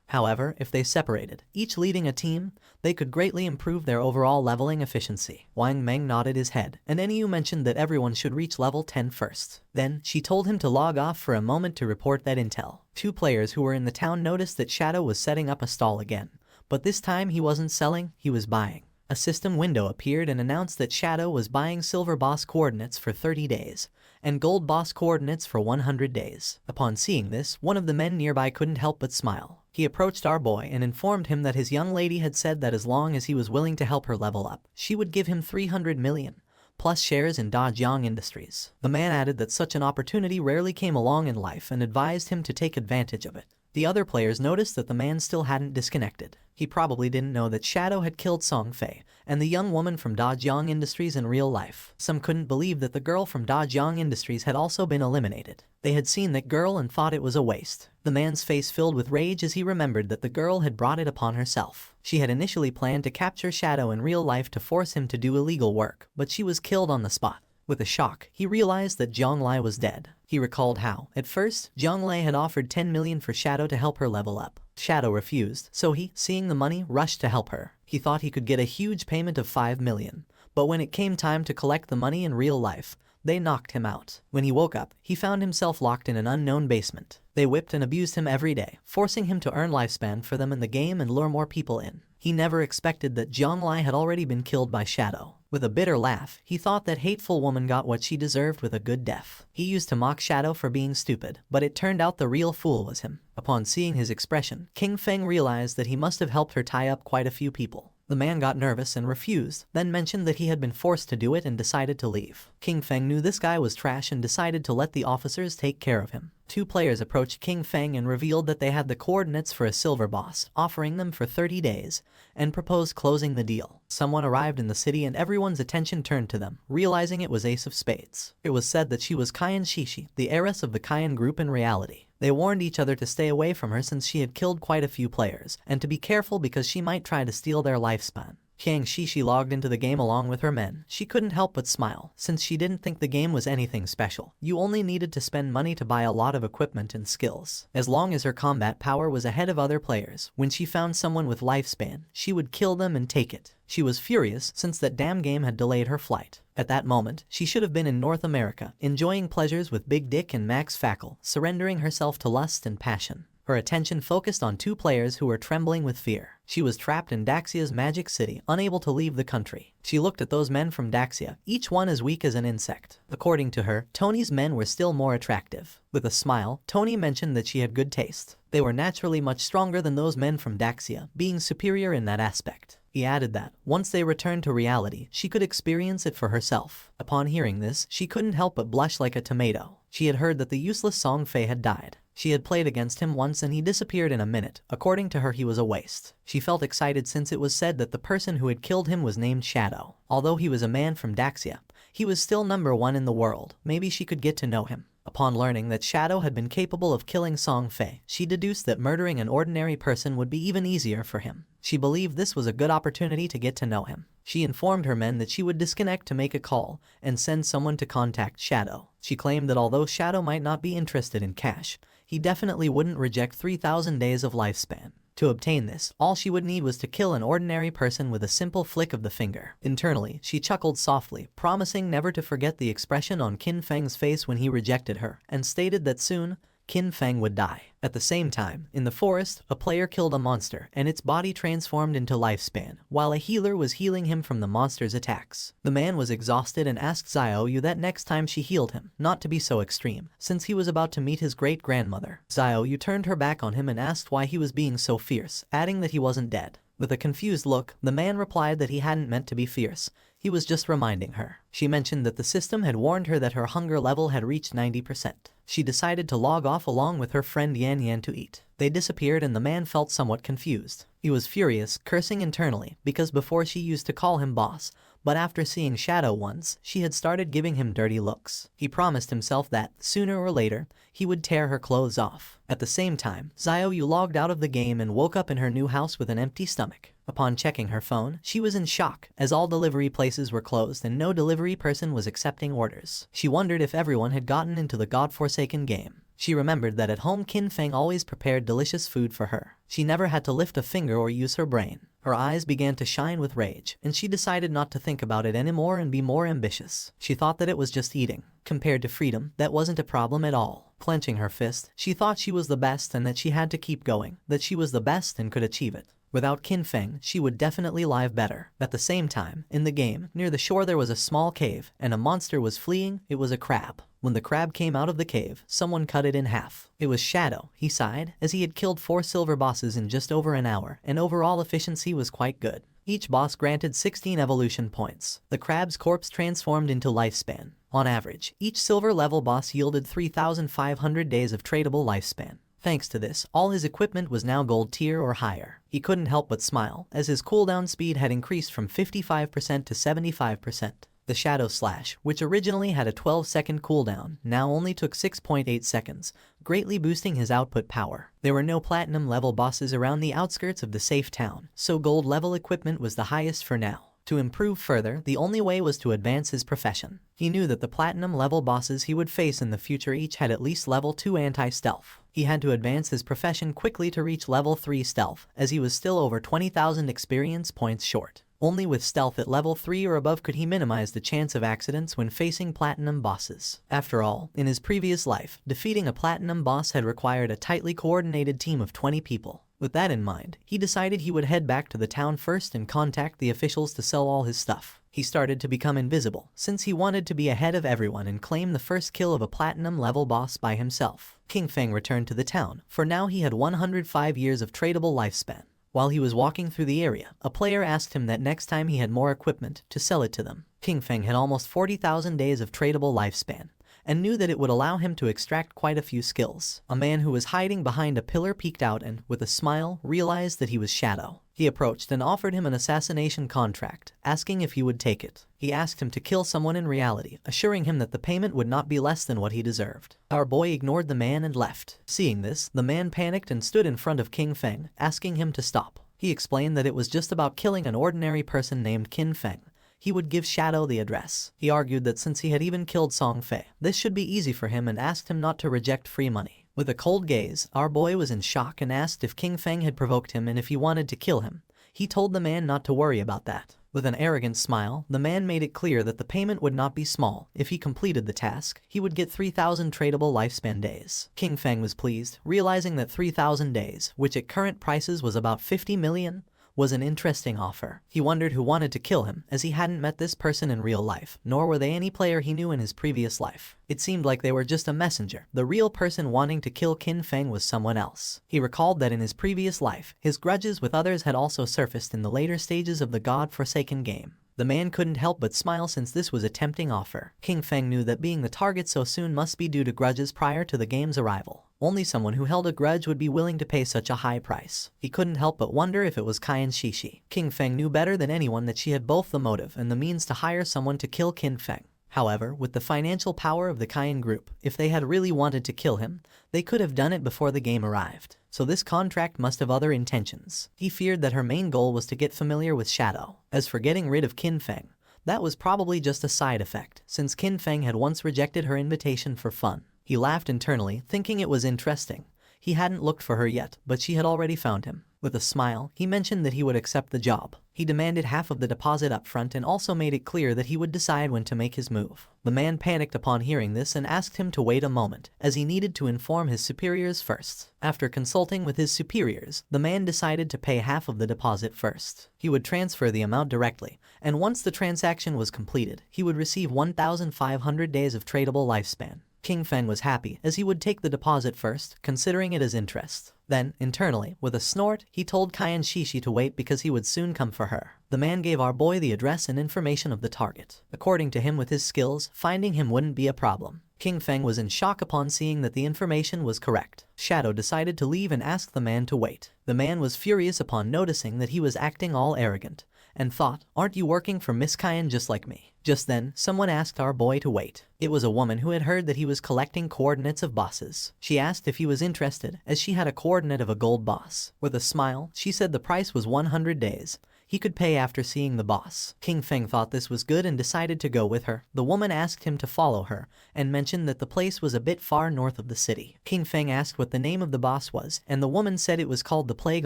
However, if they separated, each leading a team, they could greatly improve their overall leveling efficiency. Wang Meng nodded his head, and Enyu mentioned that everyone should reach level 10 first. Then, she told him to log off for a moment to report that intel. 2 players who were in the town noticed that Shadow was setting up a stall again, but this time he wasn't selling, he was buying. A system window appeared and announced that Shadow was buying silver boss coordinates for 30 days, and gold boss coordinates for 100 days. Upon seeing this, one of the men nearby couldn't help but smile. He approached our boy and informed him that his young lady had said that as long as he was willing to help her level up, she would give him 300 million, plus shares in Dajiang Industries. The man added that such an opportunity rarely came along in life and advised him to take advantage of it. The other players noticed that the man still hadn't disconnected. He probably didn't know that Shadow had killed Song Fei and the young woman from Dajiang Industries in real life. Some couldn't believe that the girl from Dajiang Industries had also been eliminated. They had seen that girl and thought it was a waste. The man's face filled with rage as he remembered that the girl had brought it upon herself. She had initially planned to capture Shadow in real life to force him to do illegal work, but she was killed on the spot. With a shock, he realized that Zhang Lai was dead. He recalled how, at first, Zhang Lai had offered 10 million for Shadow to help her level up. Shadow refused, so he, seeing the money, rushed to help her. He thought he could get a huge payment of 5 million, but when it came time to collect the money in real life, they knocked him out. When he woke up, he found himself locked in an unknown basement. They whipped and abused him every day, forcing him to earn lifespan for them in the game and lure more people in. He never expected that Zhang Lai had already been killed by Shadow. With a bitter laugh, he thought that hateful woman got what she deserved with a good death. He used to mock Shadow for being stupid, but it turned out the real fool was him. Upon seeing his expression, King Feng realized that he must have helped her tie up quite a few people. The man got nervous and refused, then mentioned that he had been forced to do it and decided to leave. King Feng knew this guy was trash and decided to let the officers take care of him. 2 players approached King Feng and revealed that they had the coordinates for a silver boss, offering them for 30 days, and proposed closing the deal. Someone arrived in the city and everyone's attention turned to them, realizing it was Ace of Spades. It was said that she was Kayan Shishi, the heiress of the Kayan group in reality. They warned each other to stay away from her since she had killed quite a few players, and to be careful because she might try to steal their lifespan. Qiang Shishi logged into the game along with her men. She couldn't help but smile, since she didn't think the game was anything special. You only needed to spend money to buy a lot of equipment and skills. As long as her combat power was ahead of other players, when she found someone with lifespan, she would kill them and take it. She was furious since that damn game had delayed her flight. At that moment, she should have been in North America, enjoying pleasures with Big Dick and Max Fackle, surrendering herself to lust and passion. Her attention focused on 2 players who were trembling with fear. She was trapped in Daxia's magic city, unable to leave the country. She looked at those men from Daxia, each one as weak as an insect. According to her, Tony's men were still more attractive. With a smile, Tony mentioned that she had good taste. They were naturally much stronger than those men from Daxia, being superior in that aspect. He added that, once they returned to reality, she could experience it for herself. Upon hearing this, she couldn't help but blush like a tomato. She had heard that the useless Song Fei had died. She had played against him once and he disappeared in a minute. According to her, he was a waste. She felt excited since it was said that the person who had killed him was named Shadow. Although he was a man from Daxia, he was still number 1 in the world. Maybe she could get to know him. Upon learning that Shadow had been capable of killing Song Fei, she deduced that murdering an ordinary person would be even easier for him. She believed this was a good opportunity to get to know him. She informed her men that she would disconnect to make a call and send someone to contact Shadow. She claimed that although Shadow might not be interested in cash, he definitely wouldn't reject 3,000 days of lifespan. To obtain this, all she would need was to kill an ordinary person with a simple flick of the finger. Internally, she chuckled softly, promising never to forget the expression on Qin Feng's face when he rejected her, and stated that soon, Qin Feng would die. At the same time, in the forest, a player killed a monster, and its body transformed into lifespan, while a healer was healing him from the monster's attacks. The man was exhausted and asked Xiaoyu that next time she healed him, not to be so extreme, since he was about to meet his great-grandmother. Xiaoyu turned her back on him and asked why he was being so fierce, adding that he wasn't dead. With a confused look, the man replied that he hadn't meant to be fierce. He was just reminding her. She mentioned that the system had warned her that her hunger level had reached 90%. She decided to log off along with her friend Yan Yan to eat. They disappeared and the man felt somewhat confused. He was furious, cursing internally, because before she used to call him boss, but after seeing Shadow once, she had started giving him dirty looks. He promised himself that, sooner or later, he would tear her clothes off. At the same time, Xiaoyu logged out of the game and woke up in her new house with an empty stomach. Upon checking her phone, she was in shock, as all delivery places were closed and no delivery person was accepting orders. She wondered if everyone had gotten into the godforsaken game. She remembered that at home Qin Feng always prepared delicious food for her. She never had to lift a finger or use her brain. Her eyes began to shine with rage, and she decided not to think about it anymore and be more ambitious. She thought that it was just eating. Compared to freedom, that wasn't a problem at all. Clenching her fist, she thought she was the best and that she had to keep going, that she was the best and could achieve it. Without Qin Feng, she would definitely live better. At the same time, in the game, near the shore there was a small cave, and a monster was fleeing. It was a crab. When the crab came out of the cave, someone cut it in half. It was Shadow, he sighed, as he had killed 4 silver bosses in just over an hour, and overall efficiency was quite good. Each boss granted 16 evolution points. The crab's corpse transformed into lifespan. On average, each silver level boss yielded 3,500 days of tradable lifespan. Thanks to this, all his equipment was now gold tier or higher. He couldn't help but smile, as his cooldown speed had increased from 55% to 75%. The Shadow Slash, which originally had a 12-second cooldown, now only took 6.8 seconds, greatly boosting his output power. There were no platinum level bosses around the outskirts of the safe town, so gold level equipment was the highest for now. To improve further, the only way was to advance his profession. He knew that the platinum level bosses he would face in the future each had at least level 2 anti-stealth. He had to advance his profession quickly to reach level 3 stealth, as he was still over 20,000 experience points short. Only with stealth at level 3 or above could he minimize the chance of accidents when facing platinum bosses. After all, in his previous life, defeating a platinum boss had required a tightly coordinated team of 20 people. With that in mind, he decided he would head back to the town first and contact the officials to sell all his stuff. He started to become invisible, since he wanted to be ahead of everyone and claim the first kill of a platinum level boss by himself. Qin Feng returned to the town, for now he had 105 years of tradable lifespan. While he was walking through the area, a player asked him that next time he had more equipment, to sell it to them. Qin Feng had almost 40,000 days of tradable lifespan, and knew that it would allow him to extract quite a few skills. A man who was hiding behind a pillar peeked out and, with a smile, realized that he was Shadow. He approached and offered him an assassination contract, asking if he would take it. He asked him to kill someone in reality, assuring him that the payment would not be less than what he deserved. Our boy ignored the man and left. Seeing this, the man panicked and stood in front of Qin Feng, asking him to stop. He explained that it was just about killing an ordinary person named Qin Feng. He would give Shadow the address. He argued that since he had even killed Song Fei, this should be easy for him and asked him not to reject free money. With a cold gaze, our boy was in shock and asked if Qin Feng had provoked him and if he wanted to kill him. He told the man not to worry about that. With an arrogant smile, the man made it clear that the payment would not be small. If he completed the task, he would get 3,000 tradable lifespan days. Qin Feng was pleased, realizing that 3,000 days, which at current prices was about 50 million, was an interesting offer. He wondered who wanted to kill him, as he hadn't met this person in real life, nor were they any player he knew in his previous life. It seemed like they were just a messenger. The real person wanting to kill Qin Feng was someone else. He recalled that in his previous life, his grudges with others had also surfaced in the later stages of the God-forsaken game. The man couldn't help but smile since this was a tempting offer. Qin Feng knew that being the target so soon must be due to grudges prior to the game's arrival. Only someone who held a grudge would be willing to pay such a high price. He couldn't help but wonder if it was Cayenne Shishi. Qin Feng knew better than anyone that she had both the motive and the means to hire someone to kill Qin Feng. However, with the financial power of the Cayenne group, if they had really wanted to kill him, they could have done it before the game arrived. So this contract must have other intentions. He feared that her main goal was to get familiar with Shadow. As for getting rid of Qin Feng, that was probably just a side effect, since Qin Feng had once rejected her invitation for fun. He laughed internally, thinking it was interesting. He hadn't looked for her yet, but she had already found him. With a smile, he mentioned that he would accept the job. He demanded half of the deposit up front and also made it clear that he would decide when to make his move. The man panicked upon hearing this and asked him to wait a moment, as he needed to inform his superiors first. After consulting with his superiors, the man decided to pay half of the deposit first. He would transfer the amount directly, and once the transaction was completed, he would receive 1,500 days of tradable lifespan. Qin Feng was happy, as he would take the deposit first, considering it as interest. Then, internally, with a snort, he told Cayenne Shishi to wait because he would soon come for her. The man gave our boy the address and information of the target. According to him, with his skills, finding him wouldn't be a problem. King Feng was in shock upon seeing that the information was correct. Shadow decided to leave and asked the man to wait. The man was furious upon noticing that he was acting all arrogant, and thought, "Aren't you working for Miss Kyan just like me?" Just then, someone asked our boy to wait. It was a woman who had heard that he was collecting coordinates of bosses. She asked if he was interested, as she had a coordinate of a gold boss. With a smile, she said the price was 100 days. He could pay after seeing the boss. King Feng thought this was good and decided to go with her. The woman asked him to follow her, and mentioned that the place was a bit far north of the city. King Feng asked what the name of the boss was, and the woman said it was called the Plague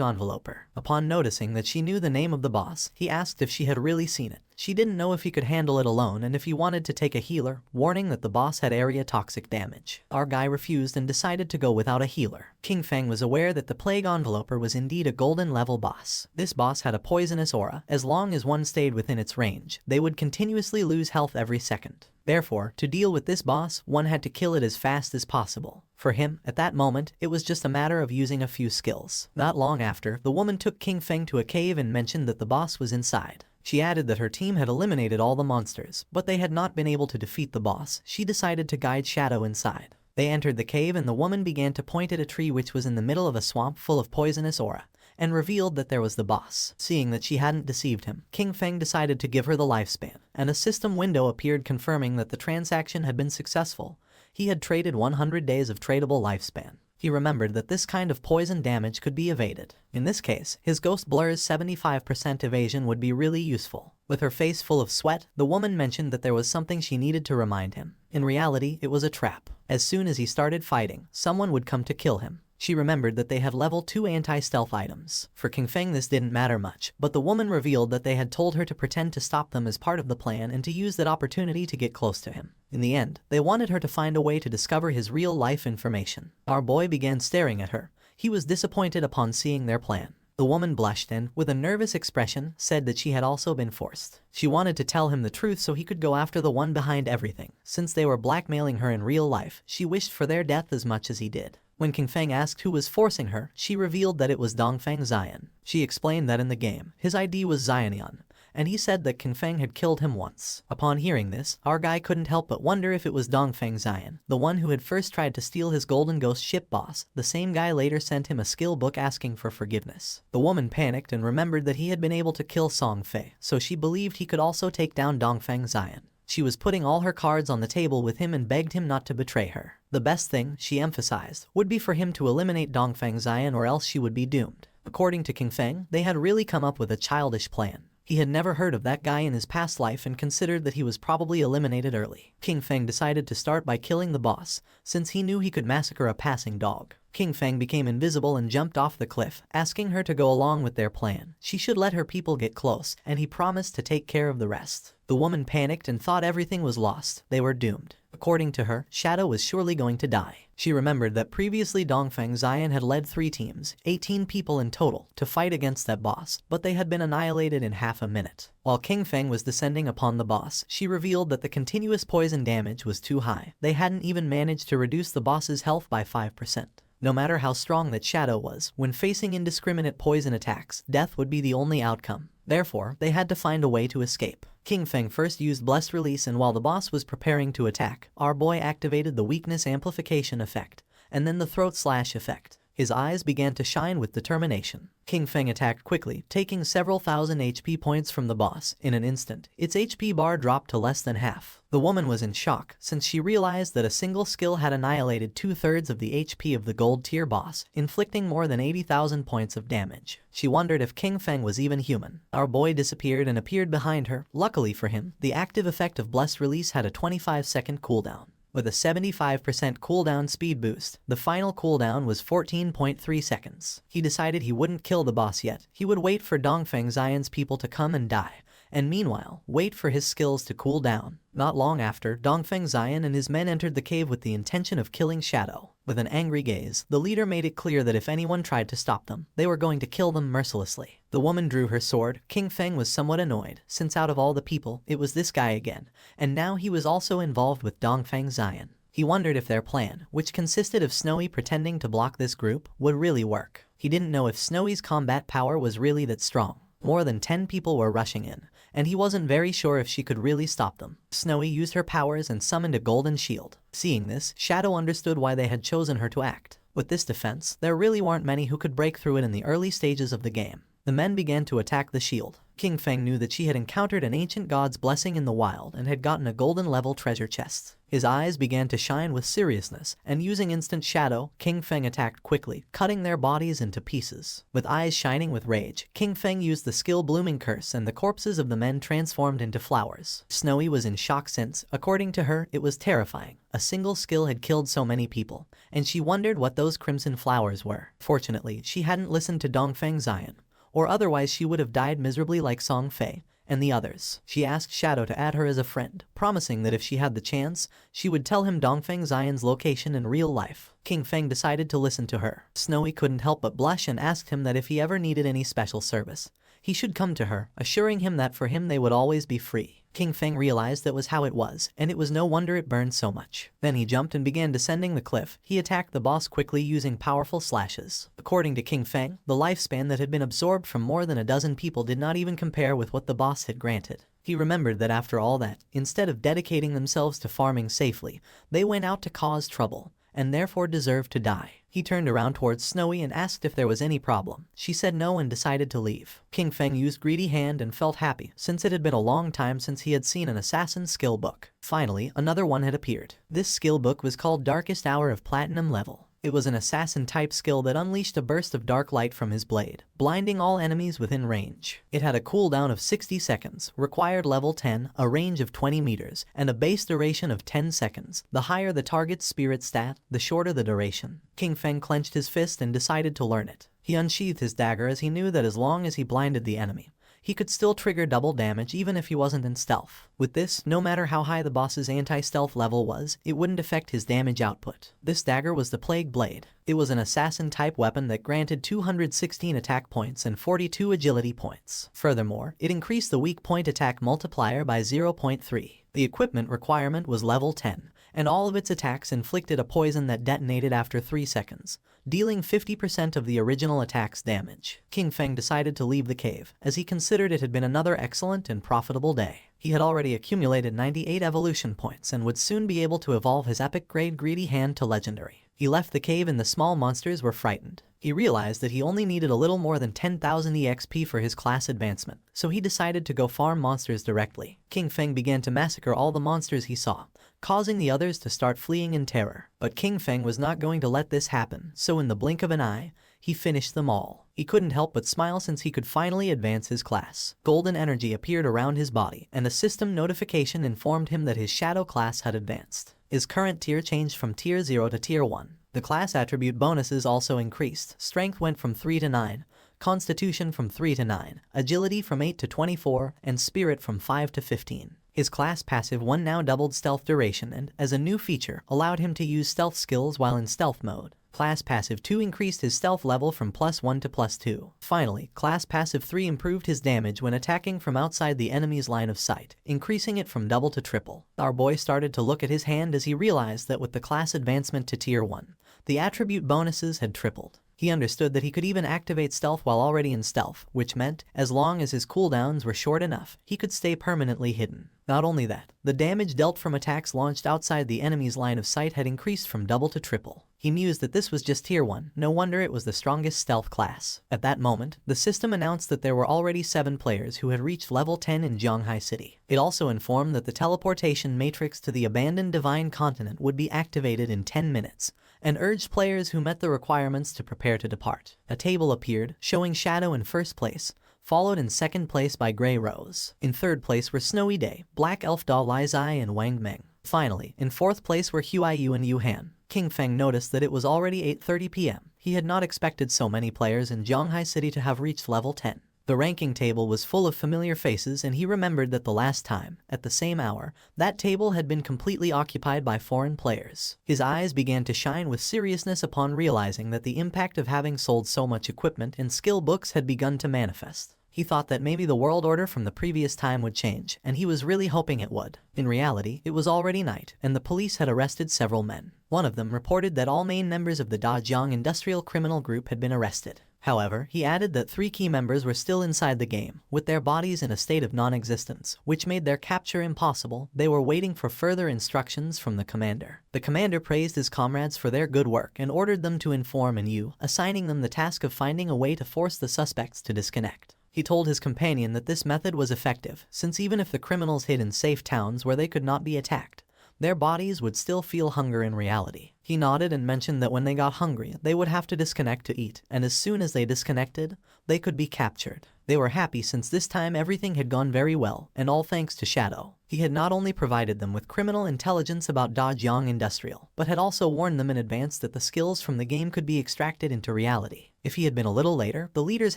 Enveloper. Upon noticing that she knew the name of the boss, he asked if she had really seen it. She didn't know if he could handle it alone and if he wanted to take a healer, warning that the boss had area toxic damage. Our guy refused and decided to go without a healer. King Feng was aware that the Plague Enveloper was indeed a golden level boss. This boss had a poisonous aura. As long as one stayed within its range, they would continuously lose health every second. Therefore, to deal with this boss, one had to kill it as fast as possible. For him, at that moment, it was just a matter of using a few skills. Not long after, the woman took King Feng to a cave and mentioned that the boss was inside. She added that her team had eliminated all the monsters, but they had not been able to defeat the boss. She decided to guide Shadow inside. They entered the cave and the woman began to point at a tree which was in the middle of a swamp full of poisonous aura, and revealed that there was the boss. Seeing that she hadn't deceived him, King Feng decided to give her the lifespan, and a system window appeared confirming that the transaction had been successful. He had traded 100 days of tradable lifespan. He remembered that this kind of poison damage could be evaded. In this case, his Ghost Blur's 75% evasion would be really useful. With her face full of sweat, the woman mentioned that there was something she needed to remind him. In reality, it was a trap. As soon as he started fighting, someone would come to kill him. She remembered that they had level 2 anti-stealth items. For King Feng this didn't matter much, but the woman revealed that they had told her to pretend to stop them as part of the plan and to use that opportunity to get close to him. In the end, they wanted her to find a way to discover his real-life information. Our boy began staring at her. He was disappointed upon seeing their plan. The woman blushed and, with a nervous expression, said that she had also been forced. She wanted to tell him the truth so he could go after the one behind everything. Since they were blackmailing her in real life, she wished for their death as much as he did. When King Feng asked who was forcing her, she revealed that it was Dongfeng Xian. She explained that in the game, his ID was Xianian, and he said that King Feng had killed him once. Upon hearing this, our guy couldn't help but wonder if it was Dongfeng Xian, the one who had first tried to steal his Golden Ghost ship boss. The same guy later sent him a skill book asking for forgiveness. The woman panicked and remembered that he had been able to kill Song Fei, so she believed he could also take down Dongfeng Xian. She was putting all her cards on the table with him and begged him not to betray her. The best thing, she emphasized, would be for him to eliminate Dongfeng Xian or else she would be doomed. According to King Feng, they had really come up with a childish plan. He had never heard of that guy in his past life and considered that he was probably eliminated early. King Feng decided to start by killing the boss, since he knew he could massacre a passing dog. King Feng became invisible and jumped off the cliff, asking her to go along with their plan. She should let her people get close, and he promised to take care of the rest. The woman panicked and thought everything was lost. They were doomed. According to her, Shadow was surely going to die. She remembered that previously Dongfeng Xian had led 3 teams, 18 people in total, to fight against that boss, but they had been annihilated in half a minute. While King Feng was descending upon the boss, she revealed that the continuous poison damage was too high. They hadn't even managed to reduce the boss's health by 5%. No matter how strong that Shadow was, when facing indiscriminate poison attacks, death would be the only outcome. Therefore, they had to find a way to escape. King Feng first used Blessed Release, and while the boss was preparing to attack, our boy activated the Weakness Amplification effect, and then the Throat Slash effect. His eyes began to shine with determination. King Feng attacked quickly, taking several thousand HP points from the boss. In an instant, its HP bar dropped to less than half. The woman was in shock, since she realized that a single skill had annihilated 2/3 of the HP of the gold tier boss, inflicting more than 80,000 points of damage. She wondered if King Feng was even human. Our boy disappeared and appeared behind her. Luckily for him, the active effect of Blessed Release had a 25-second cooldown. With a 75% cooldown speed boost, the final cooldown was 14.3 seconds. He decided he wouldn't kill the boss yet. He would wait for Dongfeng Xian's people to come and die, and meanwhile, wait for his skills to cool down. Not long after, Dongfeng Xian and his men entered the cave with the intention of killing Shadow. With an angry gaze, the leader made it clear that if anyone tried to stop them, they were going to kill them mercilessly. The woman drew her sword. King Feng was somewhat annoyed, since out of all the people, it was this guy again, and now he was also involved with Dongfeng Xian. He wondered if their plan, which consisted of Snowy pretending to block this group, would really work. He didn't know if Snowy's combat power was really that strong. More than 10 people were rushing in, and he wasn't very sure if she could really stop them. Snowy used her powers and summoned a golden shield. Seeing this, Shadow understood why they had chosen her to act. With this defense, there really weren't many who could break through it in the early stages of the game. The men began to attack the shield. King Feng knew that she had encountered an ancient god's blessing in the wild and had gotten a golden level treasure chest. His eyes began to shine with seriousness, and using instant shadow, King Feng attacked quickly, cutting their bodies into pieces. With eyes shining with rage, King Feng used the skill Blooming Curse and the corpses of the men transformed into flowers. Snowy was in shock since, according to her, it was terrifying. A single skill had killed so many people, and she wondered what those crimson flowers were. Fortunately, she hadn't listened to Dongfeng Zion, or otherwise she would have died miserably like Song Fei and the others. She asked Shadow to add her as a friend, promising that if she had the chance, she would tell him Dongfeng Zion's location in real life. King Feng decided to listen to her. Snowy couldn't help but blush and asked him that if he ever needed any special service, he should come to her, assuring him that for him they would always be free. King Feng realized that was how it was, and it was no wonder it burned so much. Then he jumped and began descending the cliff. He attacked the boss quickly using powerful slashes. According to King Feng, the lifespan that had been absorbed from more than a dozen people did not even compare with what the boss had granted. He remembered that after all that, instead of dedicating themselves to farming safely, they went out to cause trouble, and therefore deserved to die. He turned around towards Snowy and asked if there was any problem. She said no and decided to leave. King Feng used Greedy Hand and felt happy, since it had been a long time since he had seen an assassin skill book. Finally, another one had appeared. This skill book was called Darkest Hour of Platinum Level. It was an assassin-type skill that unleashed a burst of dark light from his blade, blinding all enemies within range. It had a cooldown of 60 seconds, required level 10, a range of 20 meters, and a base duration of 10 seconds. The higher the target's spirit stat, the shorter the duration. King Feng clenched his fist and decided to learn it. He unsheathed his dagger as he knew that as long as he blinded the enemy, he could still trigger double damage even if he wasn't in stealth. With this, no matter how high the boss's anti-stealth level was, it wouldn't affect his damage output. This dagger was the Plague Blade. It was an assassin-type weapon that granted 216 attack points and 42 agility points. Furthermore, it increased the weak point attack multiplier by 0.3. The equipment requirement was level 10, and all of its attacks inflicted a poison that detonated after 3 seconds, dealing 50% of the original attack's damage. King Feng decided to leave the cave, as he considered it had been another excellent and profitable day. He had already accumulated 98 evolution points and would soon be able to evolve his epic grade Greedy Hand to legendary. He left the cave and the small monsters were frightened. He realized that he only needed a little more than 10,000 EXP for his class advancement, so he decided to go farm monsters directly. King Feng began to massacre all the monsters he saw, causing the others to start fleeing in terror. But King Feng was not going to let this happen, so in the blink of an eye, he finished them all. He couldn't help but smile since he could finally advance his class. Golden energy appeared around his body, and a system notification informed him that his shadow class had advanced. His current tier changed from tier 0 to tier 1. The class attribute bonuses also increased. Strength went from 3 to 9, Constitution from 3 to 9, Agility from 8 to 24, and Spirit from 5 to 15. His class passive 1 now doubled stealth duration and, as a new feature, allowed him to use stealth skills while in stealth mode. Class passive 2 increased his stealth level from +1 to +2. Finally, class passive 3 improved his damage when attacking from outside the enemy's line of sight, increasing it from double to triple. Our boy started to look at his hand as he realized that with the class advancement to tier 1, the attribute bonuses had tripled. He understood that he could even activate stealth while already in stealth, which meant, as long as his cooldowns were short enough, he could stay permanently hidden. Not only that, the damage dealt from attacks launched outside the enemy's line of sight had increased from double to triple. He mused that this was just tier 1, no wonder it was the strongest stealth class. At that moment, the system announced that there were already 7 players who had reached level 10 in Zhonghai City. It also informed that the teleportation matrix to the abandoned divine continent would be activated in 10 minutes, and urged players who met the requirements to prepare to depart. A table appeared, showing Shadow in first place, followed in second place by Grey Rose. In third place were Snowy Day, Black Elf Da Lai Zai and Wang Meng. Finally, in fourth place were Huai Yu and Yu Han. King Feng noticed that it was already 8:30 p.m. He had not expected so many players in Zhonghai City to have reached level 10. The ranking table was full of familiar faces, and he remembered that the last time, at the same hour, that table had been completely occupied by foreign players. His eyes began to shine with seriousness upon realizing that the impact of having sold so much equipment and skill books had begun to manifest. He thought that maybe the world order from the previous time would change, and he was really hoping it would. In reality, it was already night, and the police had arrested several men. One of them reported that all main members of the Dajiang Industrial Criminal Group had been arrested. However, he added that 3 key members were still inside the game, with their bodies in a state of non-existence, which made their capture impossible. They were waiting for further instructions from the commander. The commander praised his comrades for their good work and ordered them to inform Yu, assigning them the task of finding a way to force the suspects to disconnect. He told his companion that this method was effective, since even if the criminals hid in safe towns where they could not be attacked, their bodies would still feel hunger in reality. He nodded and mentioned that when they got hungry, they would have to disconnect to eat, and as soon as they disconnected, they could be captured. They were happy since this time everything had gone very well, and all thanks to Shadow. He had not only provided them with criminal intelligence about Dajong Industrial, but had also warned them in advance that the skills from the game could be extracted into reality. If he had been a little later, the leaders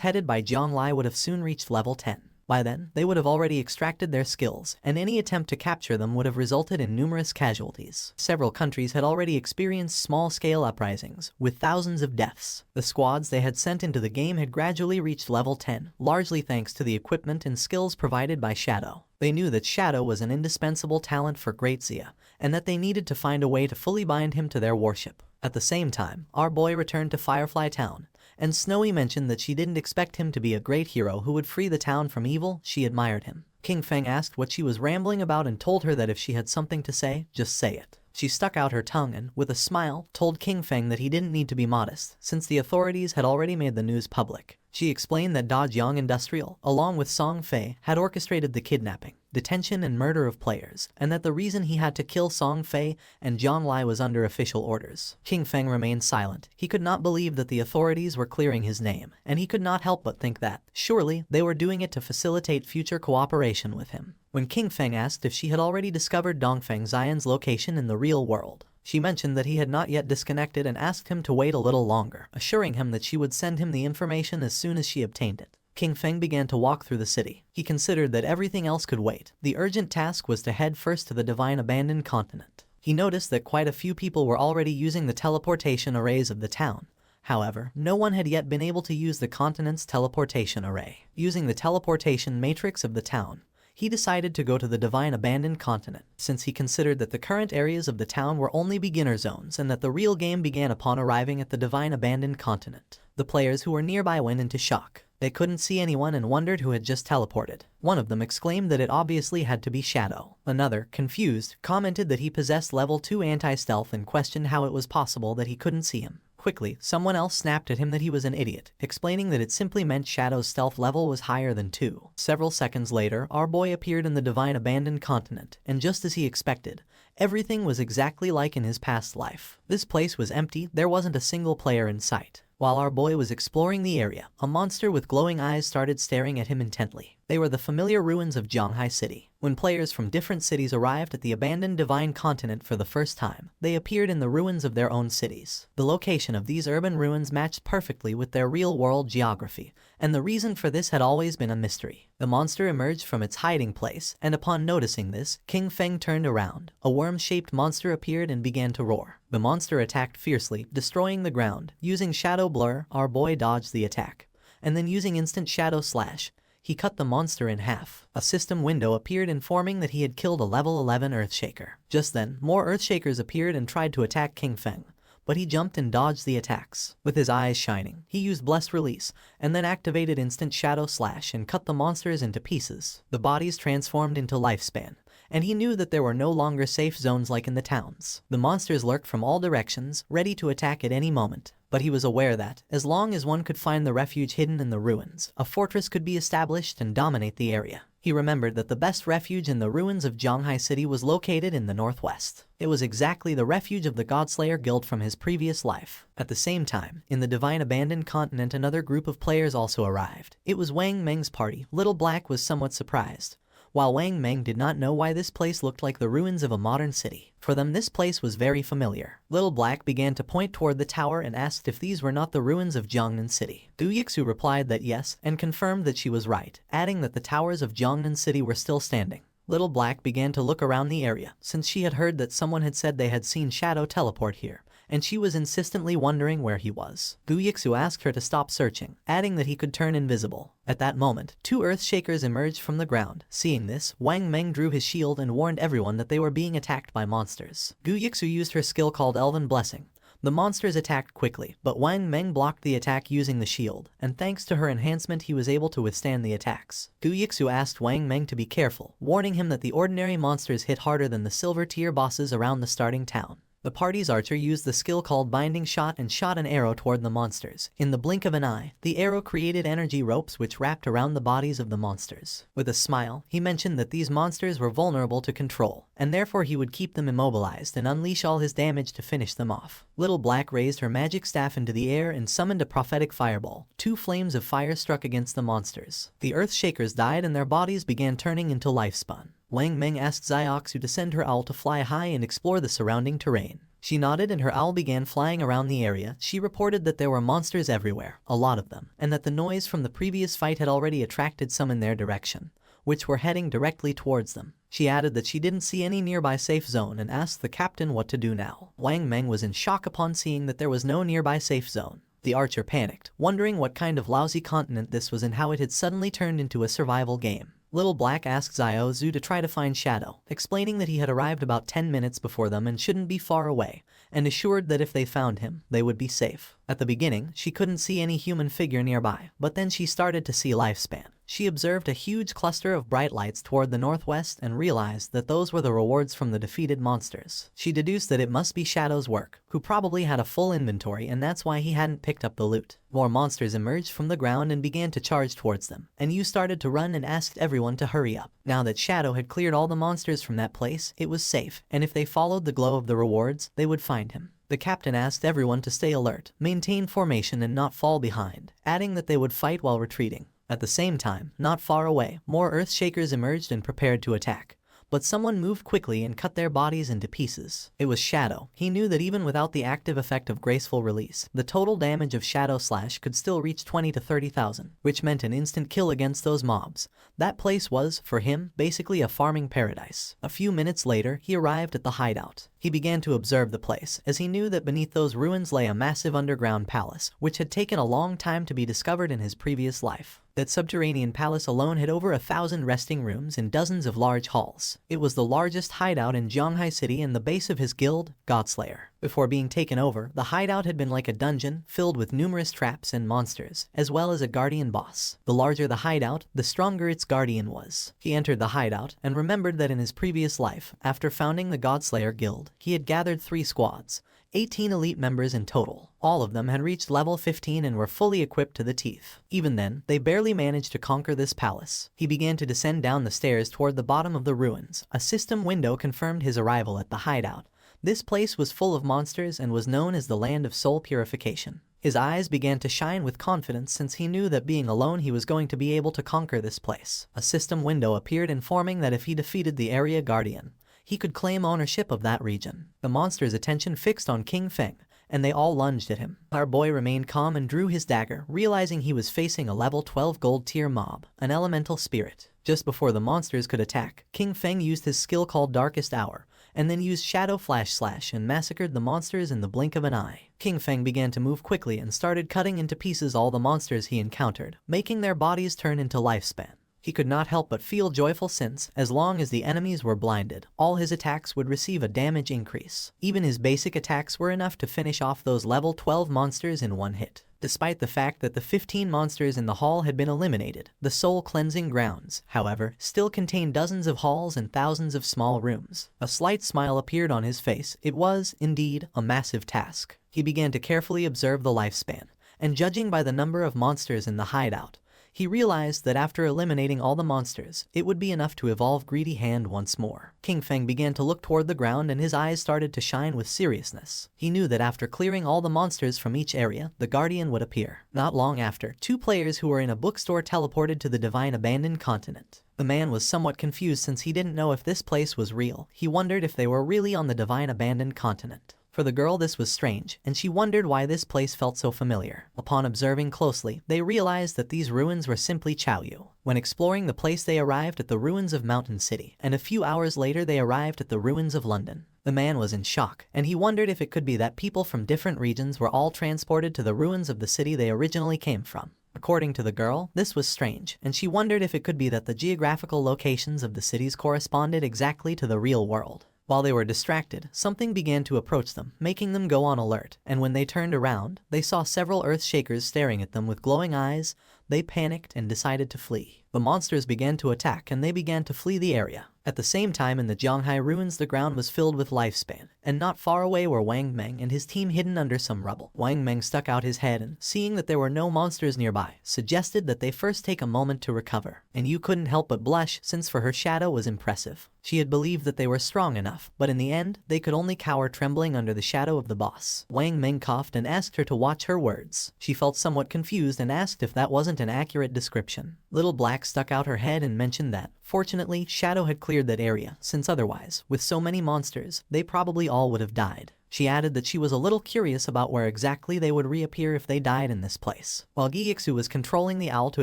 headed by Jiang Lai would have soon reached level 10. By then, they would have already extracted their skills, and any attempt to capture them would have resulted in numerous casualties. Several countries had already experienced small-scale uprisings, with thousands of deaths. The squads they had sent into the game had gradually reached level 10, largely thanks to the equipment and skills provided by Shadow. They knew that Shadow was an indispensable talent for Great Zia, and that they needed to find a way to fully bind him to their warship. At the same time, our boy returned to Firefly Town, and Snowy mentioned that she didn't expect him to be a great hero who would free the town from evil. She admired him. King Feng asked what she was rambling about and told her that if she had something to say, just say it. She stuck out her tongue and, with a smile, told King Feng that he didn't need to be modest, since the authorities had already made the news public. She explained that Dajong Industrial, along with Song Fei, had orchestrated the kidnapping, detention and murder of players, and that the reason he had to kill Song Fei and Jiang Lai was under official orders. King Feng remained silent. He could not believe that the authorities were clearing his name, and he could not help but think that, surely, they were doing it to facilitate future cooperation with him. When King Feng asked if she had already discovered Dongfeng Xian's location in the real world, she mentioned that he had not yet disconnected and asked him to wait a little longer, assuring him that she would send him the information as soon as she obtained it. King Feng began to walk through the city. He considered that everything else could wait. The urgent task was to head first to the Divine Abandoned Continent. He noticed that quite a few people were already using the teleportation arrays of the town. However, no one had yet been able to use the continent's teleportation array. Using the teleportation matrix of the town, he decided to go to the Divine Abandoned Continent, since he considered that the current areas of the town were only beginner zones and that the real game began upon arriving at the Divine Abandoned Continent. The players who were nearby went into shock. They couldn't see anyone and wondered who had just teleported. One of them exclaimed that it obviously had to be Shadow. Another, confused, commented that he possessed level 2 anti-stealth and questioned how it was possible that he couldn't see him. Quickly, someone else snapped at him that he was an idiot, explaining that it simply meant Shadow's stealth level was higher than 2. Several seconds later, our boy appeared in the Divine Abandoned Continent, and just as he expected, everything was exactly like in his past life. This place was empty. There wasn't a single player in sight. While our boy was exploring the area, a monster with glowing eyes started staring at him intently. They were the familiar ruins of Zhanghai City. When players from different cities arrived at the abandoned Divine Continent for the first time, they appeared in the ruins of their own cities. The location of these urban ruins matched perfectly with their real-world geography, and the reason for this had always been a mystery. The monster emerged from its hiding place, and upon noticing this, King Feng turned around. A worm-shaped monster appeared and began to roar. The monster attacked fiercely, destroying the ground. Using Shadow Blur, our boy dodged the attack, and then using Instant Shadow Slash, he cut the monster in half. A system window appeared informing that he had killed a level 11 Earthshaker. Just then, more Earthshakers appeared and tried to attack King Feng, but he jumped and dodged the attacks. With his eyes shining, he used Blessed Release, and then activated Instant Shadow Slash and cut the monsters into pieces. The bodies transformed into Lifespan, and he knew that there were no longer safe zones like in the towns. The monsters lurked from all directions, ready to attack at any moment. But he was aware that, as long as one could find the refuge hidden in the ruins, a fortress could be established and dominate the area. He remembered that the best refuge in the ruins of Zhanghai City was located in the northwest. It was exactly the refuge of the Godslayer Guild from his previous life. At the same time, in the Divine Abandoned Continent, another group of players also arrived. It was Wang Meng's party. Little Black was somewhat surprised, while Wang Meng did not know why this place looked like the ruins of a modern city. For them, this place was very familiar. Little Black began to point toward the tower and asked if these were not the ruins of Jiangnan City. Du Yixu replied that yes, and confirmed that she was right, adding that the towers of Jiangnan City were still standing. Little Black began to look around the area, since she had heard that someone had said they had seen Shadow teleport here, and she was insistently wondering where he was. Du Yixu asked her to stop searching, adding that he could turn invisible. At that moment, 2 Earthshakers emerged from the ground. Seeing this, Wang Meng drew his shield and warned everyone that they were being attacked by monsters. Du Yixu used her skill called Elven Blessing, The monsters attacked quickly, but Wang Meng blocked the attack using the shield, and thanks to her enhancement he was able to withstand the attacks. Gu Yixu asked Wang Meng to be careful, warning him that the ordinary monsters hit harder than the silver tier bosses around the starting town. The party's archer used the skill called Binding Shot and shot an arrow toward the monsters. In the blink of an eye, the arrow created energy ropes which wrapped around the bodies of the monsters. With a smile, he mentioned that these monsters were vulnerable to control, and therefore he would keep them immobilized and unleash all his damage to finish them off. Little Black raised her magic staff into the air and summoned a prophetic fireball. 2 flames of fire struck against the monsters. The Earth Shakers died and their bodies began turning into lifespun. Wang Meng asked Xiaoxu to send her owl to fly high and explore the surrounding terrain. She nodded and her owl began flying around the area. She reported that there were monsters everywhere, a lot of them, and that the noise from the previous fight had already attracted some in their direction, which were heading directly towards them. She added that she didn't see any nearby safe zone and asked the captain what to do now. Wang Meng was in shock upon seeing that there was no nearby safe zone. The archer panicked, wondering what kind of lousy continent this was and how it had suddenly turned into a survival game. Little Black asked Xiao Zhu to try to find Shadow, explaining that he had arrived about 10 minutes before them and shouldn't be far away, and assured that if they found him, they would be safe. At the beginning, she couldn't see any human figure nearby, but then she started to see Lifespan. She observed a huge cluster of bright lights toward the northwest and realized that those were the rewards from the defeated monsters. She deduced that it must be Shadow's work, who probably had a full inventory and that's why he hadn't picked up the loot. More monsters emerged from the ground and began to charge towards them, and Yu started to run and asked everyone to hurry up. Now that Shadow had cleared all the monsters from that place, it was safe, and if they followed the glow of the rewards, they would find him. The captain asked everyone to stay alert, maintain formation and not fall behind, adding that they would fight while retreating. At the same time, not far away, more Earthshakers emerged and prepared to attack. But someone moved quickly and cut their bodies into pieces. It was Shadow. He knew that even without the active effect of Graceful Release, the total damage of Shadow Slash could still reach 20 to 30,000, which meant an instant kill against those mobs. That place was, for him, basically a farming paradise. A few minutes later, he arrived at the hideout. He began to observe the place, as he knew that beneath those ruins lay a massive underground palace, which had taken a long time to be discovered in his previous life. That subterranean palace alone had over 1,000 resting rooms and dozens of large halls. It was the largest hideout in Zhonghai City and the base of his guild, Godslayer. Before being taken over, the hideout had been like a dungeon filled with numerous traps and monsters, as well as a guardian boss. The larger the hideout, the stronger its guardian was. He entered the hideout and remembered that in his previous life, after founding the Godslayer guild, he had gathered 3 squads, 18 elite members in total. All of them had reached level 15 and were fully equipped to the teeth. Even then, they barely managed to conquer this palace. He began to descend down the stairs toward the bottom of the ruins. A system window confirmed his arrival at the hideout. This place was full of monsters and was known as the Land of Soul Purification. His eyes began to shine with confidence since he knew that being alone he was going to be able to conquer this place. A system window appeared informing that if he defeated the area guardian, he could claim ownership of that region. The monster's attention fixed on King Feng, and they all lunged at him. Our boy remained calm and drew his dagger, realizing he was facing a level 12 gold tier mob, an elemental spirit. Just before the monsters could attack, King Feng used his skill called Darkest Hour, and then used Shadow Flash Slash and massacred the monsters in the blink of an eye. King Feng began to move quickly and started cutting into pieces all the monsters he encountered, making their bodies turn into lifespan. He could not help but feel joyful since, as long as the enemies were blinded, all his attacks would receive a damage increase. Even his basic attacks were enough to finish off those level 12 monsters in one hit. Despite the fact that the 15 monsters in the hall had been eliminated, the soul cleansing grounds, however, still contained dozens of halls and thousands of small rooms. A slight smile appeared on his face. It was, indeed, a massive task. He began to carefully observe the lifespan, and judging by the number of monsters in the hideout, he realized that after eliminating all the monsters, it would be enough to evolve Greedy Hand once more. King Feng began to look toward the ground and his eyes started to shine with seriousness. He knew that after clearing all the monsters from each area, the Guardian would appear. Not long after, 2 players who were in a bookstore teleported to the Divine Abandoned Continent. The man was somewhat confused since he didn't know if this place was real. He wondered if they were really on the Divine Abandoned Continent. For the girl this was strange, and she wondered why this place felt so familiar. Upon observing closely, they realized that these ruins were simply Chaoyu. When exploring the place they arrived at the ruins of Mountain City, and a few hours later they arrived at the ruins of London. The man was in shock, and he wondered if it could be that people from different regions were all transported to the ruins of the city they originally came from. According to the girl, this was strange, and she wondered if it could be that the geographical locations of the cities corresponded exactly to the real world. While they were distracted, something began to approach them, making them go on alert, and when they turned around, they saw several earth shakers staring at them with glowing eyes. They panicked and decided to flee. The monsters began to attack and they began to flee the area. At the same time, in the Zhonghai ruins, the ground was filled with lifespan, and not far away were Wang Meng and his team hidden under some rubble. Wang Meng stuck out his head and, seeing that there were no monsters nearby, suggested that they first take a moment to recover, and you couldn't help but blush, since for her shadow was impressive. She had believed that they were strong enough, but in the end, they could only cower trembling under the shadow of the boss. Wang Meng coughed and asked her to watch her words. She felt somewhat confused and asked if that wasn't an accurate description. Little Black stuck out her head and mentioned that, fortunately, Shadow had cleared that area, since otherwise, with so many monsters, they probably all would have died. She added that she was a little curious about where exactly they would reappear if they died in this place. While Gyixu was controlling the owl to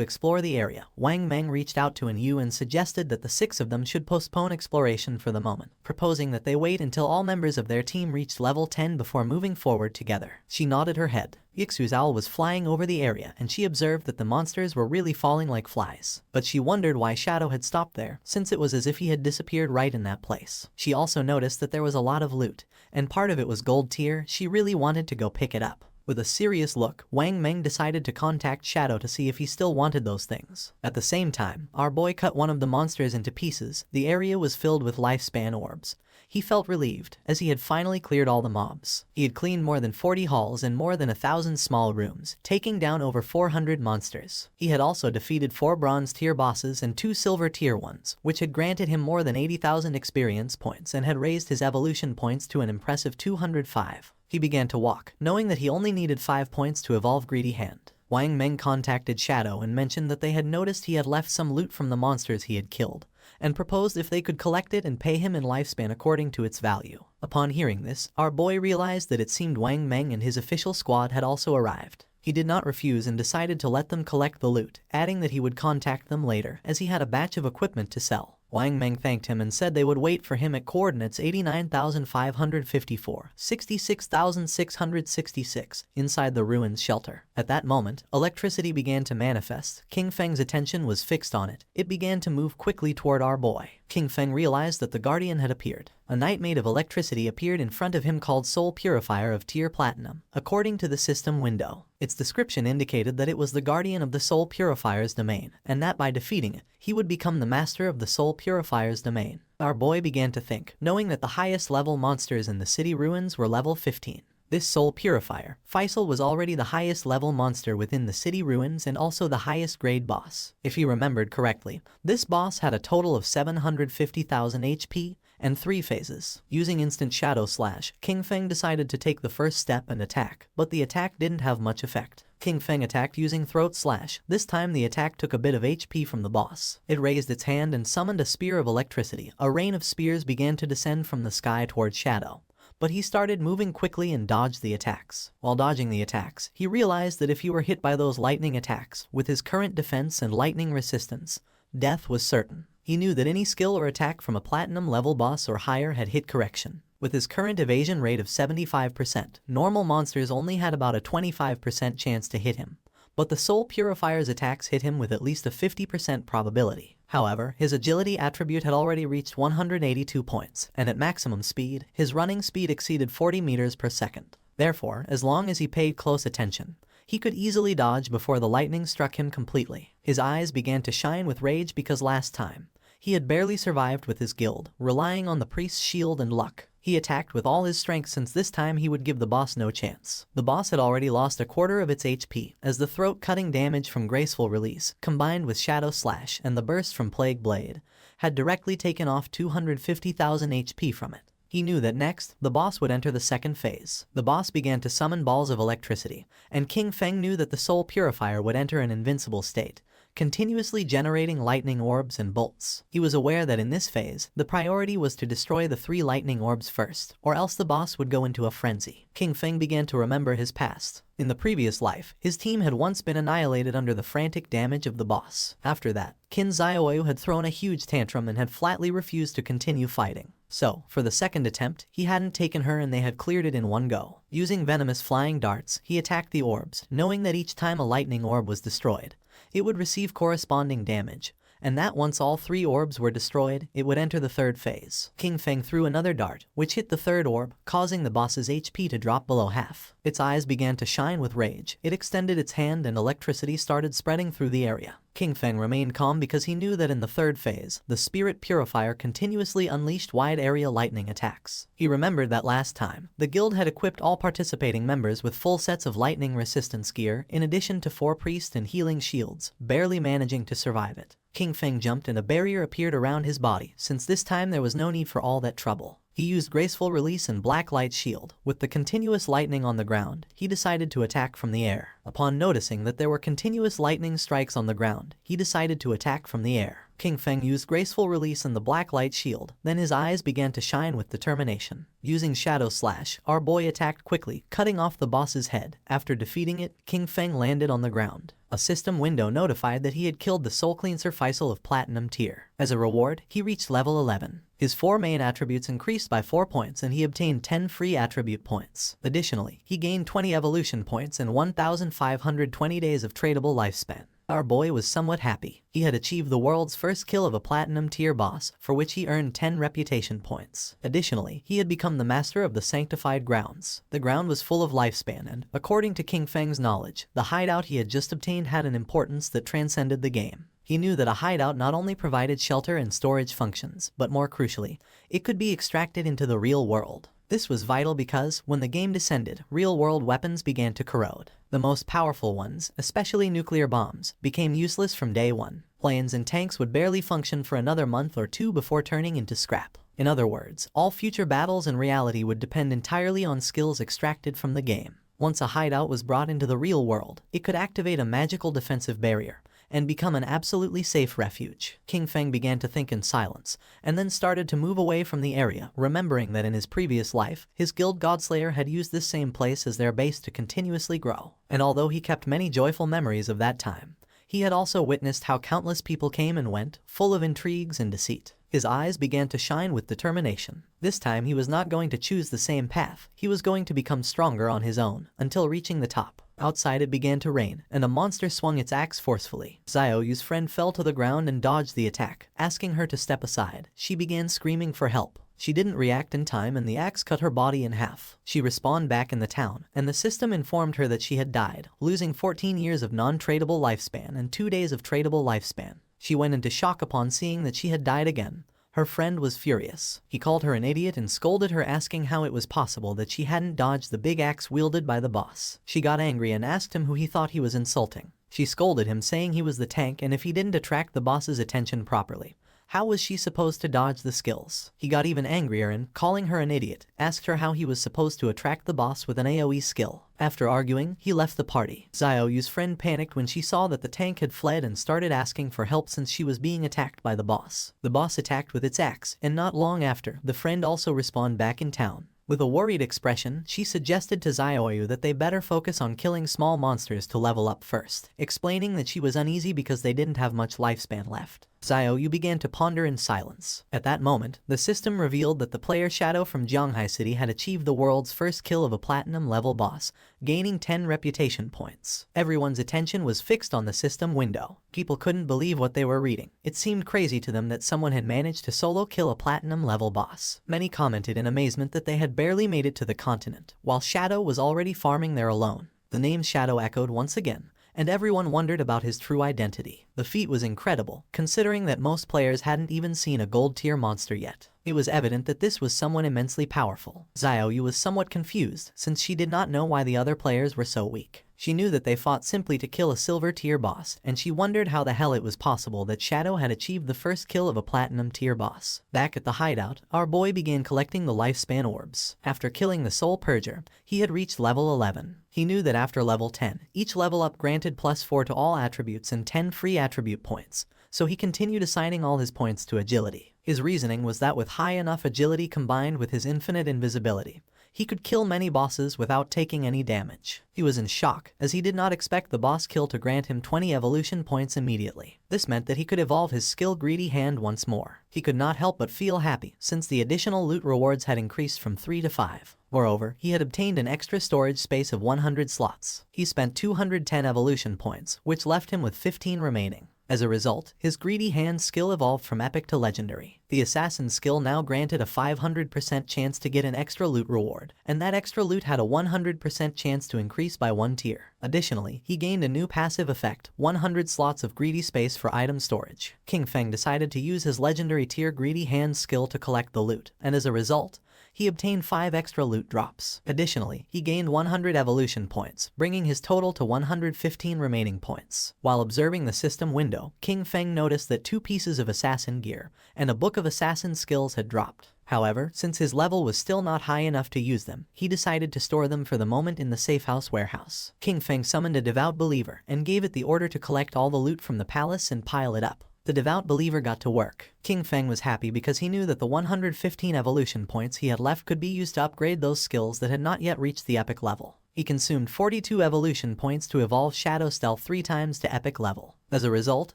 explore the area, Wang Meng reached out to Yu and suggested that the 6 of them should postpone exploration for the moment, proposing that they wait until all members of their team reached level 10 before moving forward together. She nodded her head. Gyixu's owl was flying over the area and she observed that the monsters were really falling like flies. But she wondered why Shadow had stopped there, since it was as if he had disappeared right in that place. She also noticed that there was a lot of loot, and part of it was gold tier. She really wanted to go pick it up. With a serious look, Wang Meng decided to contact Shadow to see if he still wanted those things. At the same time, our boy cut one of the monsters into pieces. The area was filled with lifespan orbs. He felt relieved, as he had finally cleared all the mobs. He had cleaned more than 40 halls and more than 1,000 small rooms, taking down over 400 monsters. He had also defeated 4 bronze tier bosses and 2 silver tier ones, which had granted him more than 80,000 experience points and had raised his evolution points to an impressive 205. He began to walk, knowing that he only needed 5 points to evolve Greedy Hand. Wang Meng contacted Shadow and mentioned that they had noticed he had left some loot from the monsters he had killed, and proposed if they could collect it and pay him in lifespan according to its value. Upon hearing this, our boy realized that it seemed Wang Meng and his official squad had also arrived. He did not refuse and decided to let them collect the loot, adding that he would contact them later as he had a batch of equipment to sell. Wang Meng thanked him and said they would wait for him at coordinates 89,554, 66,666 inside the ruins shelter. At that moment, electricity began to manifest. King Feng's attention was fixed on it. It began to move quickly toward our boy. King Feng realized that the Guardian had appeared. A knight made of electricity appeared in front of him called Soul Purifier of Tier Platinum. According to the system window, its description indicated that it was the guardian of the Soul Purifier's domain, and that by defeating it, he would become the master of the Soul Purifier's domain. Our boy began to think, knowing that the highest level monsters in the city ruins were level 15. This Soul Purifier, Faisal, was already the highest level monster within the city ruins and also the highest grade boss. If he remembered correctly, this boss had a total of 750,000 HP and 3 phases. Using instant shadow slash, King Feng decided to take the first step and attack, but the attack didn't have much effect. King Feng attacked using throat slash. This time the attack took a bit of HP from the boss. It raised its hand and summoned a spear of electricity. A rain of spears began to descend from the sky towards Shadow, but he started moving quickly and dodged the attacks. While dodging the attacks, he realized that if he were hit by those lightning attacks, with his current defense and lightning resistance, death was certain. He knew that any skill or attack from a platinum level boss or higher had hit correction. With his current evasion rate of 75%, normal monsters only had about a 25% chance to hit him, but the Soul Purifier's attacks hit him with at least a 50% probability. However, his agility attribute had already reached 182 points, and at maximum speed, his running speed exceeded 40 meters per second. Therefore, as long as he paid close attention, he could easily dodge before the lightning struck him completely. His eyes began to shine with rage because last time, he had barely survived with his guild, relying on the priest's shield and luck. He attacked with all his strength since this time he would give the boss no chance. The boss had already lost a quarter of its HP, as the throat-cutting damage from Graceful Release, combined with Shadow Slash and the burst from Plague Blade, had directly taken off 250,000 HP from it. He knew that next, the boss would enter the second phase. The boss began to summon balls of electricity, and King Feng knew that the Soul Purifier would enter an invincible state, continuously generating lightning orbs and bolts. He was aware that in this phase, the priority was to destroy the 3 lightning orbs first, or else the boss would go into a frenzy. King Feng began to remember his past. In the previous life, his team had once been annihilated under the frantic damage of the boss. After that, Qin Xiaoyu had thrown a huge tantrum and had flatly refused to continue fighting. So, for the second attempt, he hadn't taken her and they had cleared it in one go. Using venomous flying darts, he attacked the orbs, knowing that each time a lightning orb was destroyed, it would receive corresponding damage, and that once all 3 orbs were destroyed, it would enter the 3rd phase. King Feng threw another dart, which hit the 3rd orb, causing the boss's HP to drop below half. Its eyes began to shine with rage. It extended its hand and electricity started spreading through the area. King Feng remained calm because he knew that in the 3rd phase, the Spirit Purifier continuously unleashed wide-area lightning attacks. He remembered that last time, the guild had equipped all participating members with full sets of lightning resistance gear in addition to 4 priest and healing shields, barely managing to survive it. King Feng jumped and a barrier appeared around his body, since this time there was no need for all that trouble. He used Graceful Release and Black Light Shield. With the continuous lightning on the ground, he decided to attack from the air. Upon noticing that there were continuous lightning strikes on the ground, he decided to attack from the air. King Feng used Graceful Release and the Black Light Shield, then his eyes began to shine with determination. Using Shadow Slash, our boy attacked quickly, cutting off the boss's head. After defeating it, King Feng landed on the ground. A system window notified that he had killed the Soul Cleanser Faisal of Platinum tier. As a reward, he reached level 11. His 4 main attributes increased by 4 points and he obtained 10 free attribute points. Additionally, he gained 20 evolution points and 1,520 days of tradable lifespan. Our boy was somewhat happy. He had achieved the world's first kill of a platinum tier boss, for which he earned 10 reputation points. Additionally, he had become the master of the sanctified grounds. The ground was full of lifespan and, according to King Feng's knowledge, the hideout he had just obtained had an importance that transcended the game. He knew that a hideout not only provided shelter and storage functions, but more crucially, it could be extracted into the real world. This was vital because, when the game descended, real-world weapons began to corrode. The most powerful ones, especially nuclear bombs, became useless from day one. Planes and tanks would barely function for another month or 2 before turning into scrap. In other words, all future battles in reality would depend entirely on skills extracted from the game. Once a hideout was brought into the real world, it could activate a magical defensive barrier and become an absolutely safe refuge. King Feng began to think in silence, and then started to move away from the area, remembering that in his previous life, his guild Godslayer had used this same place as their base to continuously grow. And although he kept many joyful memories of that time, he had also witnessed how countless people came and went, full of intrigues and deceit. His eyes began to shine with determination. This time he was not going to choose the same path, he was going to become stronger on his own, until reaching the top. Outside it began to rain, and a monster swung its axe forcefully. Xiaoyu's friend fell to the ground and dodged the attack. Asking her to step aside, she began screaming for help. She didn't react in time and the axe cut her body in half. She respawned back in the town, and the system informed her that she had died, losing 14 years of non-tradable lifespan and 2 days of tradable lifespan. She went into shock upon seeing that she had died again. Her friend was furious. He called her an idiot and scolded her, asking how it was possible that she hadn't dodged the big axe wielded by the boss. She got angry and asked him who he thought he was insulting. She scolded him, saying he was the tank and if he didn't attract the boss's attention properly, how was she supposed to dodge the skills? He got even angrier and, calling her an idiot, asked her how he was supposed to attract the boss with an AoE skill. After arguing, he left the party. Xiaoyu's friend panicked when she saw that the tank had fled and started asking for help since she was being attacked by the boss. The boss attacked with its axe, and not long after, the friend also respawned back in town. With a worried expression, she suggested to Xiaoyu that they better focus on killing small monsters to level up first, explaining that she was uneasy because they didn't have much lifespan left. Xiaoyu began to ponder in silence. At that moment, the system revealed that the player Shadow from Jianghai City had achieved the world's first kill of a platinum level boss, gaining 10 reputation points. Everyone's attention was fixed on the system window. People couldn't believe what they were reading. It seemed crazy to them that someone had managed to solo kill a platinum level boss. Many commented in amazement that they had barely made it to the continent, while Shadow was already farming there alone. The name Shadow echoed once again, and everyone wondered about his true identity. The feat was incredible, considering that most players hadn't even seen a gold-tier monster yet. It was evident that this was someone immensely powerful. Xiaoyu was somewhat confused, since she did not know why the other players were so weak. She knew that they fought simply to kill a silver-tier boss, and she wondered how the hell it was possible that Shadow had achieved the first kill of a platinum-tier boss. Back at the hideout, our boy began collecting the lifespan orbs. After killing the Soul Purger, he had reached level 11. He knew that after level 10, each level up granted +4 to all attributes and 10 free attribute points, so he continued assigning all his points to agility. His reasoning was that with high enough agility combined with his infinite invisibility, he could kill many bosses without taking any damage. He was in shock, as he did not expect the boss kill to grant him 20 evolution points immediately. This meant that he could evolve his skill-greedy hand once more. He could not help but feel happy, since the additional loot rewards had increased from 3 to 5. Moreover, he had obtained an extra storage space of 100 slots. He spent 210 evolution points, which left him with 15 remaining. As a result, his greedy hand skill evolved from epic to legendary. The assassin skill now granted a 500% chance to get an extra loot reward, and that extra loot had a 100% chance to increase by 1 tier. Additionally, he gained a new passive effect, 100 slots of greedy space for item storage. King Feng decided to use his legendary tier greedy hand skill to collect the loot, and as a result, he obtained 5 extra loot drops. Additionally, he gained 100 evolution points, bringing his total to 115 remaining points. While observing the system window, King Feng noticed that 2 pieces of assassin gear and a book of assassin skills had dropped. However, since his level was still not high enough to use them, he decided to store them for the moment in the safe house warehouse. King Feng summoned a devout believer and gave it the order to collect all the loot from the palace and pile it up. The devout believer got to work. King Feng was happy because he knew that the 115 evolution points he had left could be used to upgrade those skills that had not yet reached the epic level. He consumed 42 evolution points to evolve Shadow Stealth 3 times to epic level. As a result,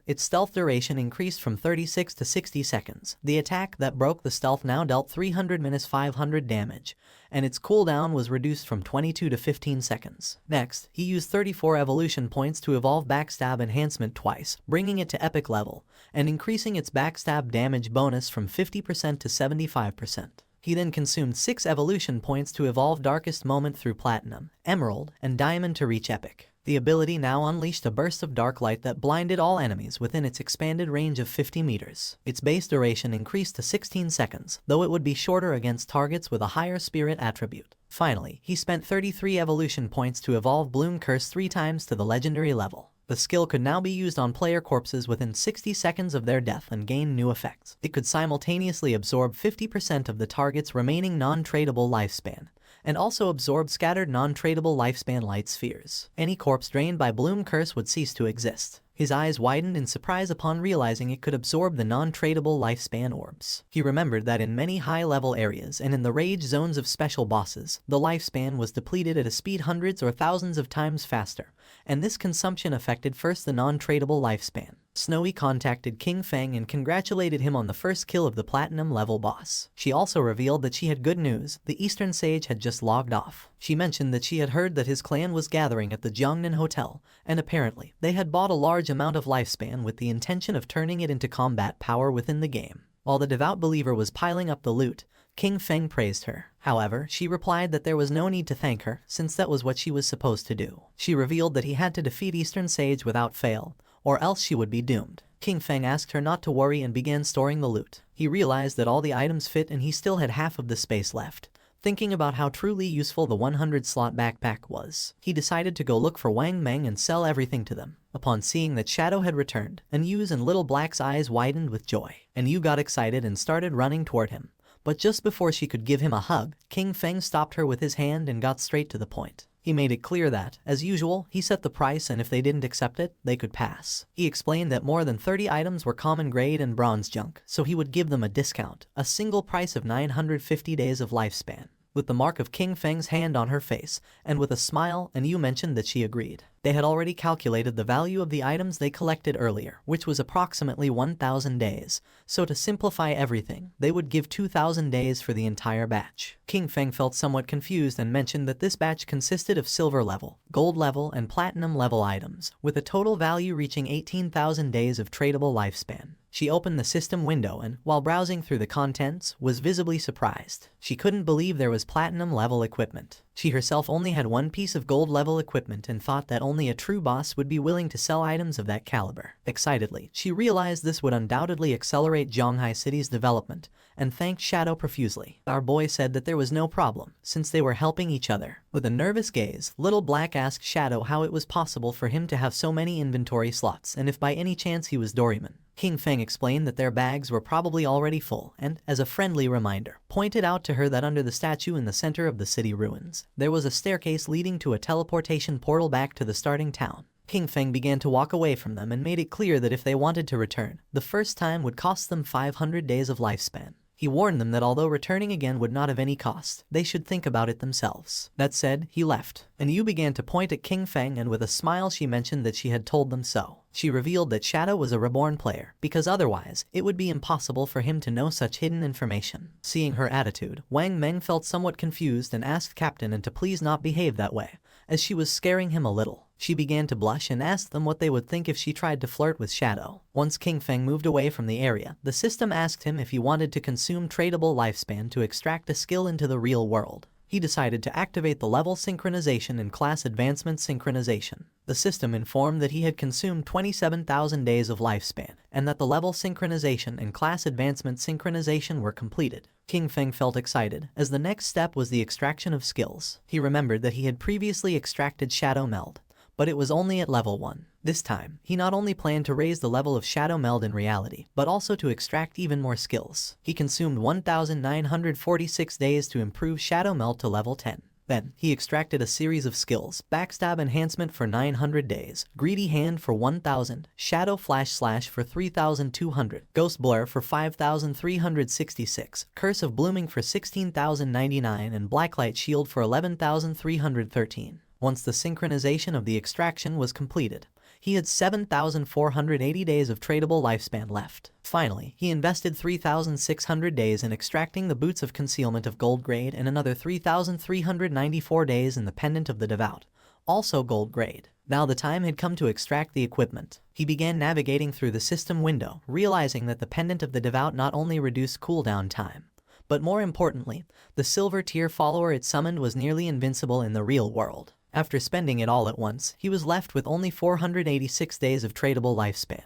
its stealth duration increased from 36 to 60 seconds. The attack that broke the stealth now dealt 300-500 damage, and its cooldown was reduced from 22 to 15 seconds. Next, he used 34 evolution points to evolve Backstab Enhancement twice, bringing it to epic level, and increasing its backstab damage bonus from 50% to 75%. He then consumed 6 evolution points to evolve Darkest Moment through Platinum, Emerald, and Diamond to reach Epic. The ability now unleashed a burst of dark light that blinded all enemies within its expanded range of 50 meters. Its base duration increased to 16 seconds, though it would be shorter against targets with a higher spirit attribute. Finally, he spent 33 evolution points to evolve Bloom Curse 3 times to the legendary level. The skill could now be used on player corpses within 60 seconds of their death and gain new effects. It could simultaneously absorb 50% of the target's remaining non-tradable lifespan, and also absorb scattered non-tradable lifespan light spheres. Any corpse drained by Bloom Curse would cease to exist. His eyes widened in surprise upon realizing it could absorb the non-tradable lifespan orbs. He remembered that in many high-level areas and in the rage zones of special bosses, the lifespan was depleted at a speed hundreds or thousands of times faster, and this consumption affected first the non-tradable lifespan. Snowy contacted King Feng and congratulated him on the first kill of the platinum level boss. She also revealed that she had good news. The Eastern Sage had just logged off. She mentioned that she had heard that his clan was gathering at the Jiangnan Hotel, and apparently, they had bought a large amount of lifespan with the intention of turning it into combat power within the game. While the devout believer was piling up the loot, King Feng praised her. However, she replied that there was no need to thank her, since that was what she was supposed to do. She revealed that he had to defeat Eastern Sage without fail, or else she would be doomed. King Feng asked her not to worry and began storing the loot. He realized that all the items fit and he still had half of the space left. Thinking about how truly useful the 100-slot backpack was, he decided to go look for Wang Meng and sell everything to them. Upon seeing that Shadow had returned, and Yu's and Little Black's eyes widened with joy, and Yu got excited and started running toward him. But just before she could give him a hug, King Feng stopped her with his hand and got straight to the point. He made it clear that, as usual, he set the price and if they didn't accept it, they could pass. He explained that more than 30 items were common grade and bronze junk, so he would give them a discount, a single price of 950 days of lifespan. With the mark of King Feng's hand on her face, and with a smile, and Yu mentioned that she agreed. They had already calculated the value of the items they collected earlier, which was approximately 1,000 days, so to simplify everything, they would give 2,000 days for the entire batch. King Feng felt somewhat confused and mentioned that this batch consisted of silver level, gold level, and platinum level items, with a total value reaching 18,000 days of tradable lifespan. She opened the system window and, while browsing through the contents, was visibly surprised. She couldn't believe there was platinum level equipment. She herself only had one piece of gold level equipment and thought that only a true boss would be willing to sell items of that caliber. Excitedly, she realized this would undoubtedly accelerate Zhonghai City's development, and thanked Shadow profusely. Our boy said that there was no problem, since they were helping each other. With a nervous gaze, Little Black asked Shadow how it was possible for him to have so many inventory slots and if by any chance he was Doryman. King Feng explained that their bags were probably already full and, as a friendly reminder, pointed out to her that under the statue in the center of the city ruins, there was a staircase leading to a teleportation portal back to the starting town. King Feng began to walk away from them and made it clear that if they wanted to return, the first time would cost them 500 days of lifespan. He warned them that although returning again would not have any cost, they should think about it themselves. That said, he left, and Yu began to point at King Feng and with a smile she mentioned that she had told them so. She revealed that Shadow was a reborn player, because otherwise, it would be impossible for him to know such hidden information. Seeing her attitude, Wang Meng felt somewhat confused and asked Captain and to please not behave that way, as she was scaring him a little. She began to blush and asked them what they would think if she tried to flirt with Shadow. Once King Feng moved away from the area, the system asked him if he wanted to consume tradable lifespan to extract a skill into the real world. He decided to activate the level synchronization and class advancement synchronization. The system informed that he had consumed 27,000 days of lifespan, and that the level synchronization and class advancement synchronization were completed. King Feng felt excited, as the next step was the extraction of skills. He remembered that he had previously extracted Shadow Meld, but it was only at level 1. This time, he not only planned to raise the level of Shadow Meld in reality, but also to extract even more skills. He consumed 1,946 days to improve Shadow Meld to level 10. Then, he extracted a series of skills: Backstab Enhancement for 900 days, Greedy Hand for 1,000, Shadow Flash Slash for 3,200, Ghost Blur for 5,366, Curse of Blooming for 16,099, and Blacklight Shield for 11,313. Once the synchronization of the extraction was completed, he had 7,480 days of tradable lifespan left. Finally, he invested 3,600 days in extracting the Boots of Concealment of Gold Grade and another 3,394 days in the Pendant of the Devout, also Gold Grade. Now the time had come to extract the equipment. He began navigating through the system window, realizing that the Pendant of the Devout not only reduced cooldown time, but more importantly, the silver tier follower it summoned was nearly invincible in the real world. After spending it all at once, he was left with only 486 days of tradable lifespan.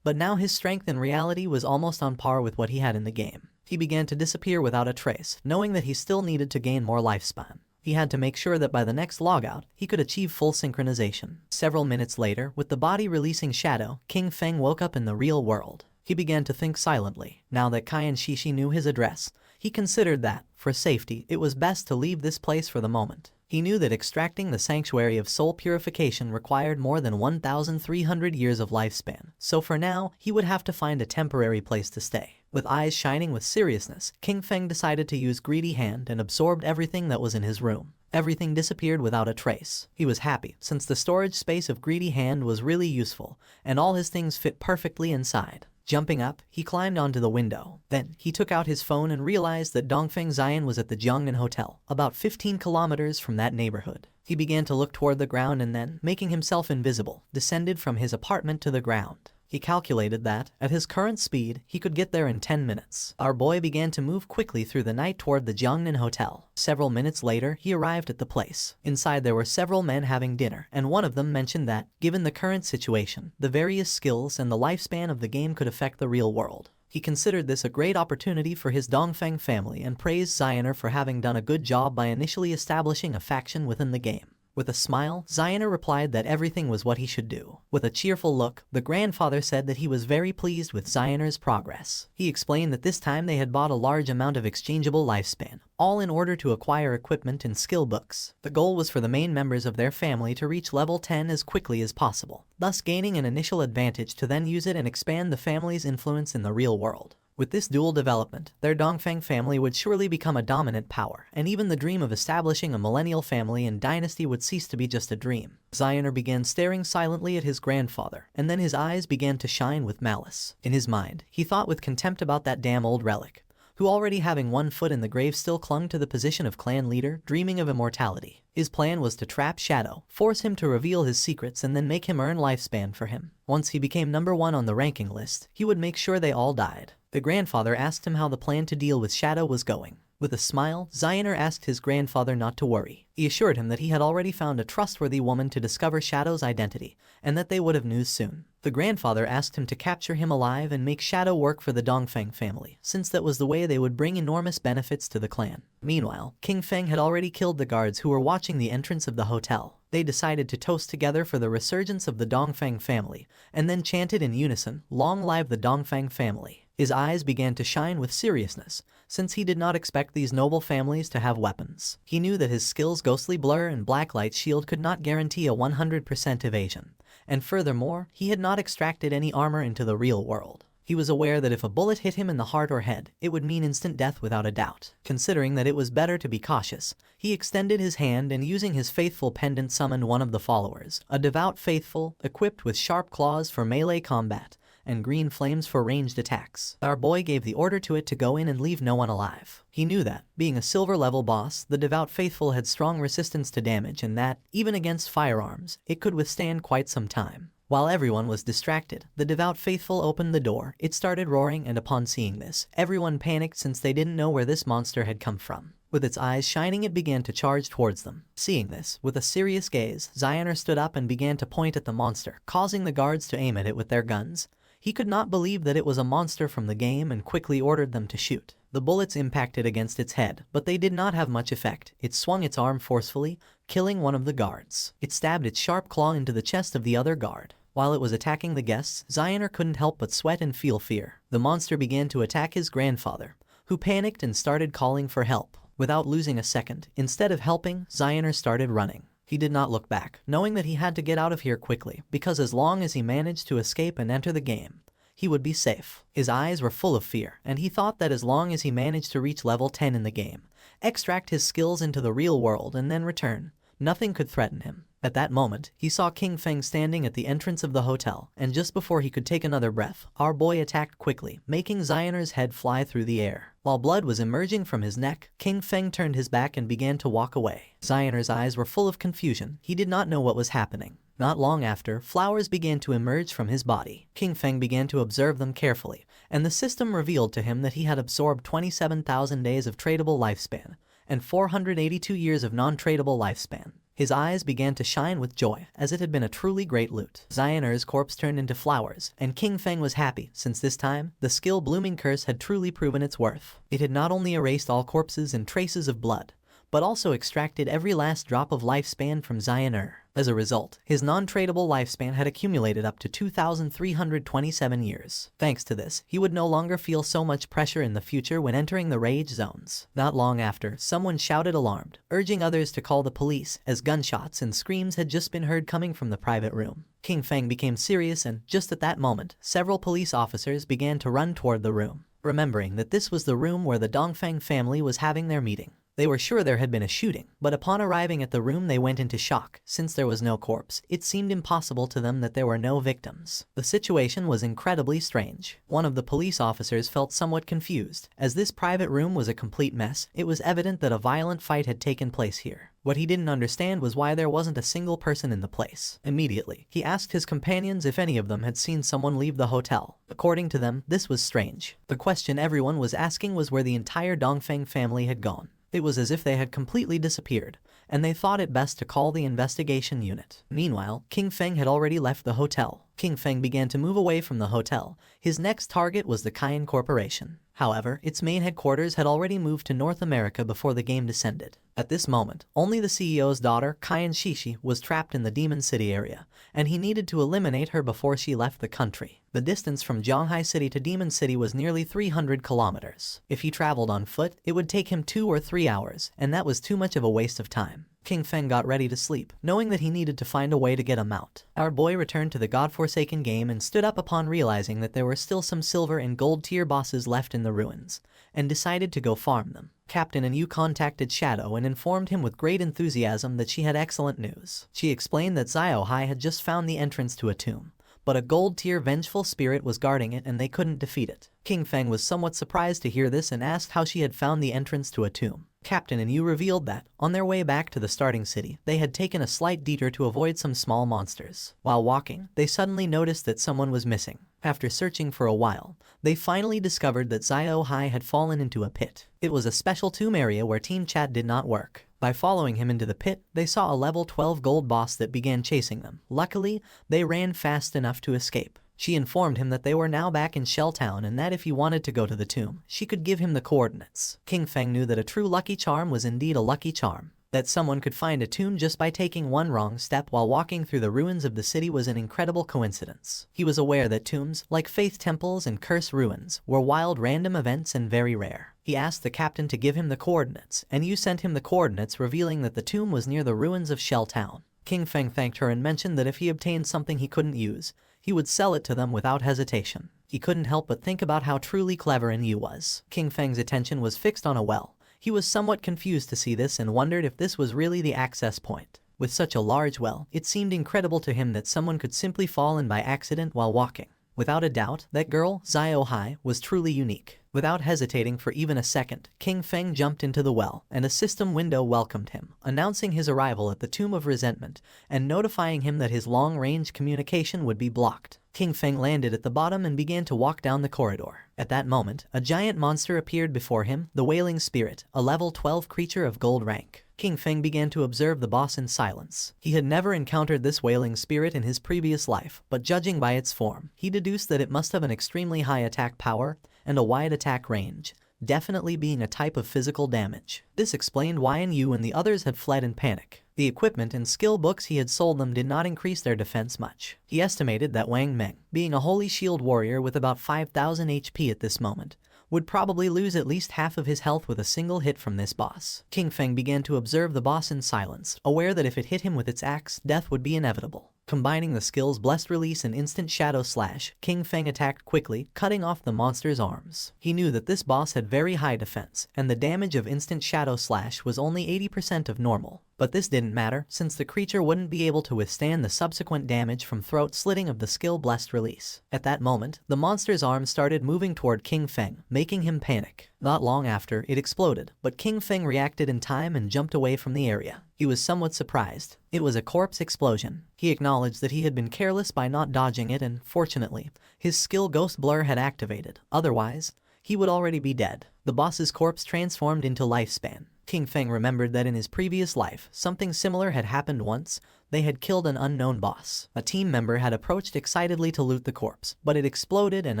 But now his strength in reality was almost on par with what he had in the game. He began to disappear without a trace, knowing that he still needed to gain more lifespan. He had to make sure that by the next logout, he could achieve full synchronization. Several minutes later, with the body releasing Shadow, King Feng woke up in the real world. He began to think silently. Now that Kai and Shishi knew his address, he considered that, for safety, it was best to leave this place for the moment. He knew that extracting the Sanctuary of Soul Purification required more than 1,300 years of lifespan, so for now, he would have to find a temporary place to stay. With eyes shining with seriousness, King Feng decided to use Greedy Hand and absorbed everything that was in his room. Everything disappeared without a trace. He was happy, since the storage space of Greedy Hand was really useful, and all his things fit perfectly inside. Jumping up, he climbed onto the window. Then, he took out his phone and realized that Dongfeng Zion was at the Jiangnan Hotel, about 15 kilometers from that neighborhood. He began to look toward the ground and then, making himself invisible, descended from his apartment to the ground. He calculated that, at his current speed, he could get there in 10 minutes. Our boy began to move quickly through the night toward the Jiangnan Hotel. Several minutes later, he arrived at the place. Inside there were several men having dinner, and one of them mentioned that, given the current situation, the various skills and the lifespan of the game could affect the real world. He considered this a great opportunity for his Dongfeng family and praised Zioner for having done a good job by initially establishing a faction within the game. With a smile, Zioner replied that everything was what he should do. With a cheerful look, the grandfather said that he was very pleased with Zioner's progress. He explained that this time they had bought a large amount of exchangeable lifespan, all in order to acquire equipment and skill books. The goal was for the main members of their family to reach level 10 as quickly as possible, thus gaining an initial advantage to then use it and expand the family's influence in the real world. With this dual development, their Dongfeng family would surely become a dominant power, and even the dream of establishing a millennial family and dynasty would cease to be just a dream. Zioner began staring silently at his grandfather, and then his eyes began to shine with malice. In his mind, he thought with contempt about that damn old relic, who already having one foot in the grave still clung to the position of clan leader, dreaming of immortality. His plan was to trap Shadow, force him to reveal his secrets and then make him earn lifespan for him. Once he became number 1 on the ranking list, he would make sure they all died. The grandfather asked him how the plan to deal with Shadow was going. With a smile, Zioner asked his grandfather not to worry. He assured him that he had already found a trustworthy woman to discover Shadow's identity, and that they would have news soon. The grandfather asked him to capture him alive and make Shadow work for the Dongfeng family, since that was the way they would bring enormous benefits to the clan. Meanwhile, King Feng had already killed the guards who were watching the entrance of the hotel. They decided to toast together for the resurgence of the Dongfeng family, and then chanted in unison, "Long live the Dongfeng family." His eyes began to shine with seriousness, since he did not expect these noble families to have weapons. He knew that his skills Ghostly Blur and Blacklight Shield could not guarantee a 100% evasion, and furthermore, he had not extracted any armor into the real world. He was aware that if a bullet hit him in the heart or head, it would mean instant death without a doubt. Considering that it was better to be cautious, he extended his hand and using his faithful pendant summoned one of the followers, a devout faithful, equipped with sharp claws for melee combat, and green flames for ranged attacks. Our boy gave the order to it to go in and leave no one alive. He knew that, being a silver level boss, the devout faithful had strong resistance to damage and that, even against firearms, it could withstand quite some time. While everyone was distracted, the devout faithful opened the door, it started roaring, and upon seeing this, everyone panicked since they didn't know where this monster had come from. With its eyes shining, it began to charge towards them. Seeing this, with a serious gaze, Xioner stood up and began to point at the monster, causing the guards to aim at it with their guns. He could not believe that it was a monster from the game and quickly ordered them to shoot. The bullets impacted against its head, but they did not have much effect. It swung its arm forcefully, killing one of the guards. It stabbed its sharp claw into the chest of the other guard. While it was attacking the guests, Xioner couldn't help but sweat and feel fear. The monster began to attack his grandfather, who panicked and started calling for help. Without losing a second, instead of helping, Xioner started running. He did not look back, knowing that he had to get out of here quickly, because as long as he managed to escape and enter the game, he would be safe. His eyes were full of fear, and he thought that as long as he managed to reach level 10 in the game, extract his skills into the real world and then return, nothing could threaten him. At that moment, he saw King Feng standing at the entrance of the hotel, and just before he could take another breath, our boy attacked quickly, making Xioner's head fly through the air. While blood was emerging from his neck, King Feng turned his back and began to walk away. Xioner's eyes were full of confusion. He did not know what was happening. Not long after, flowers began to emerge from his body. King Feng began to observe them carefully, and the system revealed to him that he had absorbed 27,000 days of tradable lifespan, and 482 years of non-tradable lifespan. His eyes began to shine with joy, as it had been a truly great loot. Xioner's corpse turned into flowers, and King Feng was happy, since this time, the skill Blooming Curse had truly proven its worth. It had not only erased all corpses and traces of blood, but also extracted every last drop of lifespan from Xioner. As a result, his non-tradable lifespan had accumulated up to 2,327 years. Thanks to this, he would no longer feel so much pressure in the future when entering the rage zones. Not long after, someone shouted alarmed, urging others to call the police, as gunshots and screams had just been heard coming from the private room. King Feng became serious, and just at that moment, several police officers began to run toward the room, remembering that this was the room where the Dongfeng family was having their meeting. They were sure there had been a shooting, but upon arriving at the room they went into shock. Since there was no corpse, it seemed impossible to them that there were no victims. The situation was incredibly strange. One of the police officers felt somewhat confused. As this private room was a complete mess, it was evident that a violent fight had taken place here. What he didn't understand was why there wasn't a single person in the place. Immediately, he asked his companions if any of them had seen someone leave the hotel. According to them, this was strange. The question everyone was asking was where the entire Dongfeng family had gone. It was as if they had completely disappeared, and they thought it best to call the investigation unit. Meanwhile, King Feng had already left the hotel. King Feng began to move away from the hotel. His next target was the Cayenne Corporation. However, its main headquarters had already moved to North America before the game descended. At this moment, only the CEO's daughter, Cayenne Shishi, was trapped in the Demon City area, and he needed to eliminate her before she left the country. The distance from Zhonghai City to Demon City was nearly 300 kilometers. If he traveled on foot, it would take him 2 or 3 hours, and that was too much of a waste of time. King Feng got ready to sleep, knowing that he needed to find a way to get him out. Our boy returned to the godforsaken game and stood up upon realizing that there were still some silver and gold tier bosses left in the ruins, and decided to go farm them. Captain Anu contacted Shadow and informed him with great enthusiasm that she had excellent news. She explained that Ziohai had just found the entrance to a tomb, but a gold-tier vengeful spirit was guarding it and they couldn't defeat it. King Feng was somewhat surprised to hear this and asked how she had found the entrance to a tomb. Captain and Yu revealed that, on their way back to the starting city, they had taken a slight detour to avoid some small monsters. While walking, they suddenly noticed that someone was missing. After searching for a while, they finally discovered that Ziohai had fallen into a pit. It was a special tomb area where team chat did not work. By following him into the pit, they saw a level 12 gold boss that began chasing them. Luckily, they ran fast enough to escape. She informed him that they were now back in Shell Town and that if he wanted to go to the tomb, she could give him the coordinates. King Feng knew that a true lucky charm was indeed a lucky charm. That someone could find a tomb just by taking one wrong step while walking through the ruins of the city was an incredible coincidence. He was aware that tombs, like faith temples and curse ruins, were wild random events and very rare. He asked the captain to give him the coordinates, and Yu sent him the coordinates revealing that the tomb was near the ruins of Shell Town. King Feng thanked her and mentioned that if he obtained something he couldn't use, he would sell it to them without hesitation. He couldn't help but think about how truly clever Yu was. King Feng's attention was fixed on a well. He was somewhat confused to see this and wondered if this was really the access point. With such a large well, it seemed incredible to him that someone could simply fall in by accident while walking. Without a doubt, that girl, Zio Hai, was truly unique. Without hesitating for even a second, King Feng jumped into the well, and a system window welcomed him, announcing his arrival at the Tomb of Resentment and notifying him that his long-range communication would be blocked. King Feng landed at the bottom and began to walk down the corridor. At that moment, a giant monster appeared before him, the Wailing Spirit, a level 12 creature of gold rank. King Feng began to observe the boss in silence. He had never encountered this Wailing Spirit in his previous life, but judging by its form, he deduced that it must have an extremely high attack power and a wide attack range, definitely being a type of physical damage. This explained why Yu and the others had fled in panic. The equipment and skill books he had sold them did not increase their defense much. He estimated that Wang Meng, being a holy shield warrior with about 5,000 HP at this moment, would probably lose at least half of his health with a single hit from this boss. King Feng began to observe the boss in silence, aware that if it hit him with its axe, death would be inevitable. Combining the skills Blessed Release and Instant Shadow Slash, King Feng attacked quickly, cutting off the monster's arms. He knew that this boss had very high defense, and the damage of Instant Shadow Slash was only 80% of normal. But this didn't matter, since the creature wouldn't be able to withstand the subsequent damage from throat slitting of the skill Blessed Release. At that moment, the monster's arms started moving toward King Feng, making him panic. Not long after, it exploded, but King Feng reacted in time and jumped away from the area. He was somewhat surprised. It was a corpse explosion. He acknowledged that he had been careless by not dodging it and, fortunately, his skill Ghost Blur had activated. Otherwise, he would already be dead. The boss's corpse transformed into Lifespan. King Feng remembered that in his previous life, something similar had happened once. They had killed an unknown boss. A team member had approached excitedly to loot the corpse, but it exploded and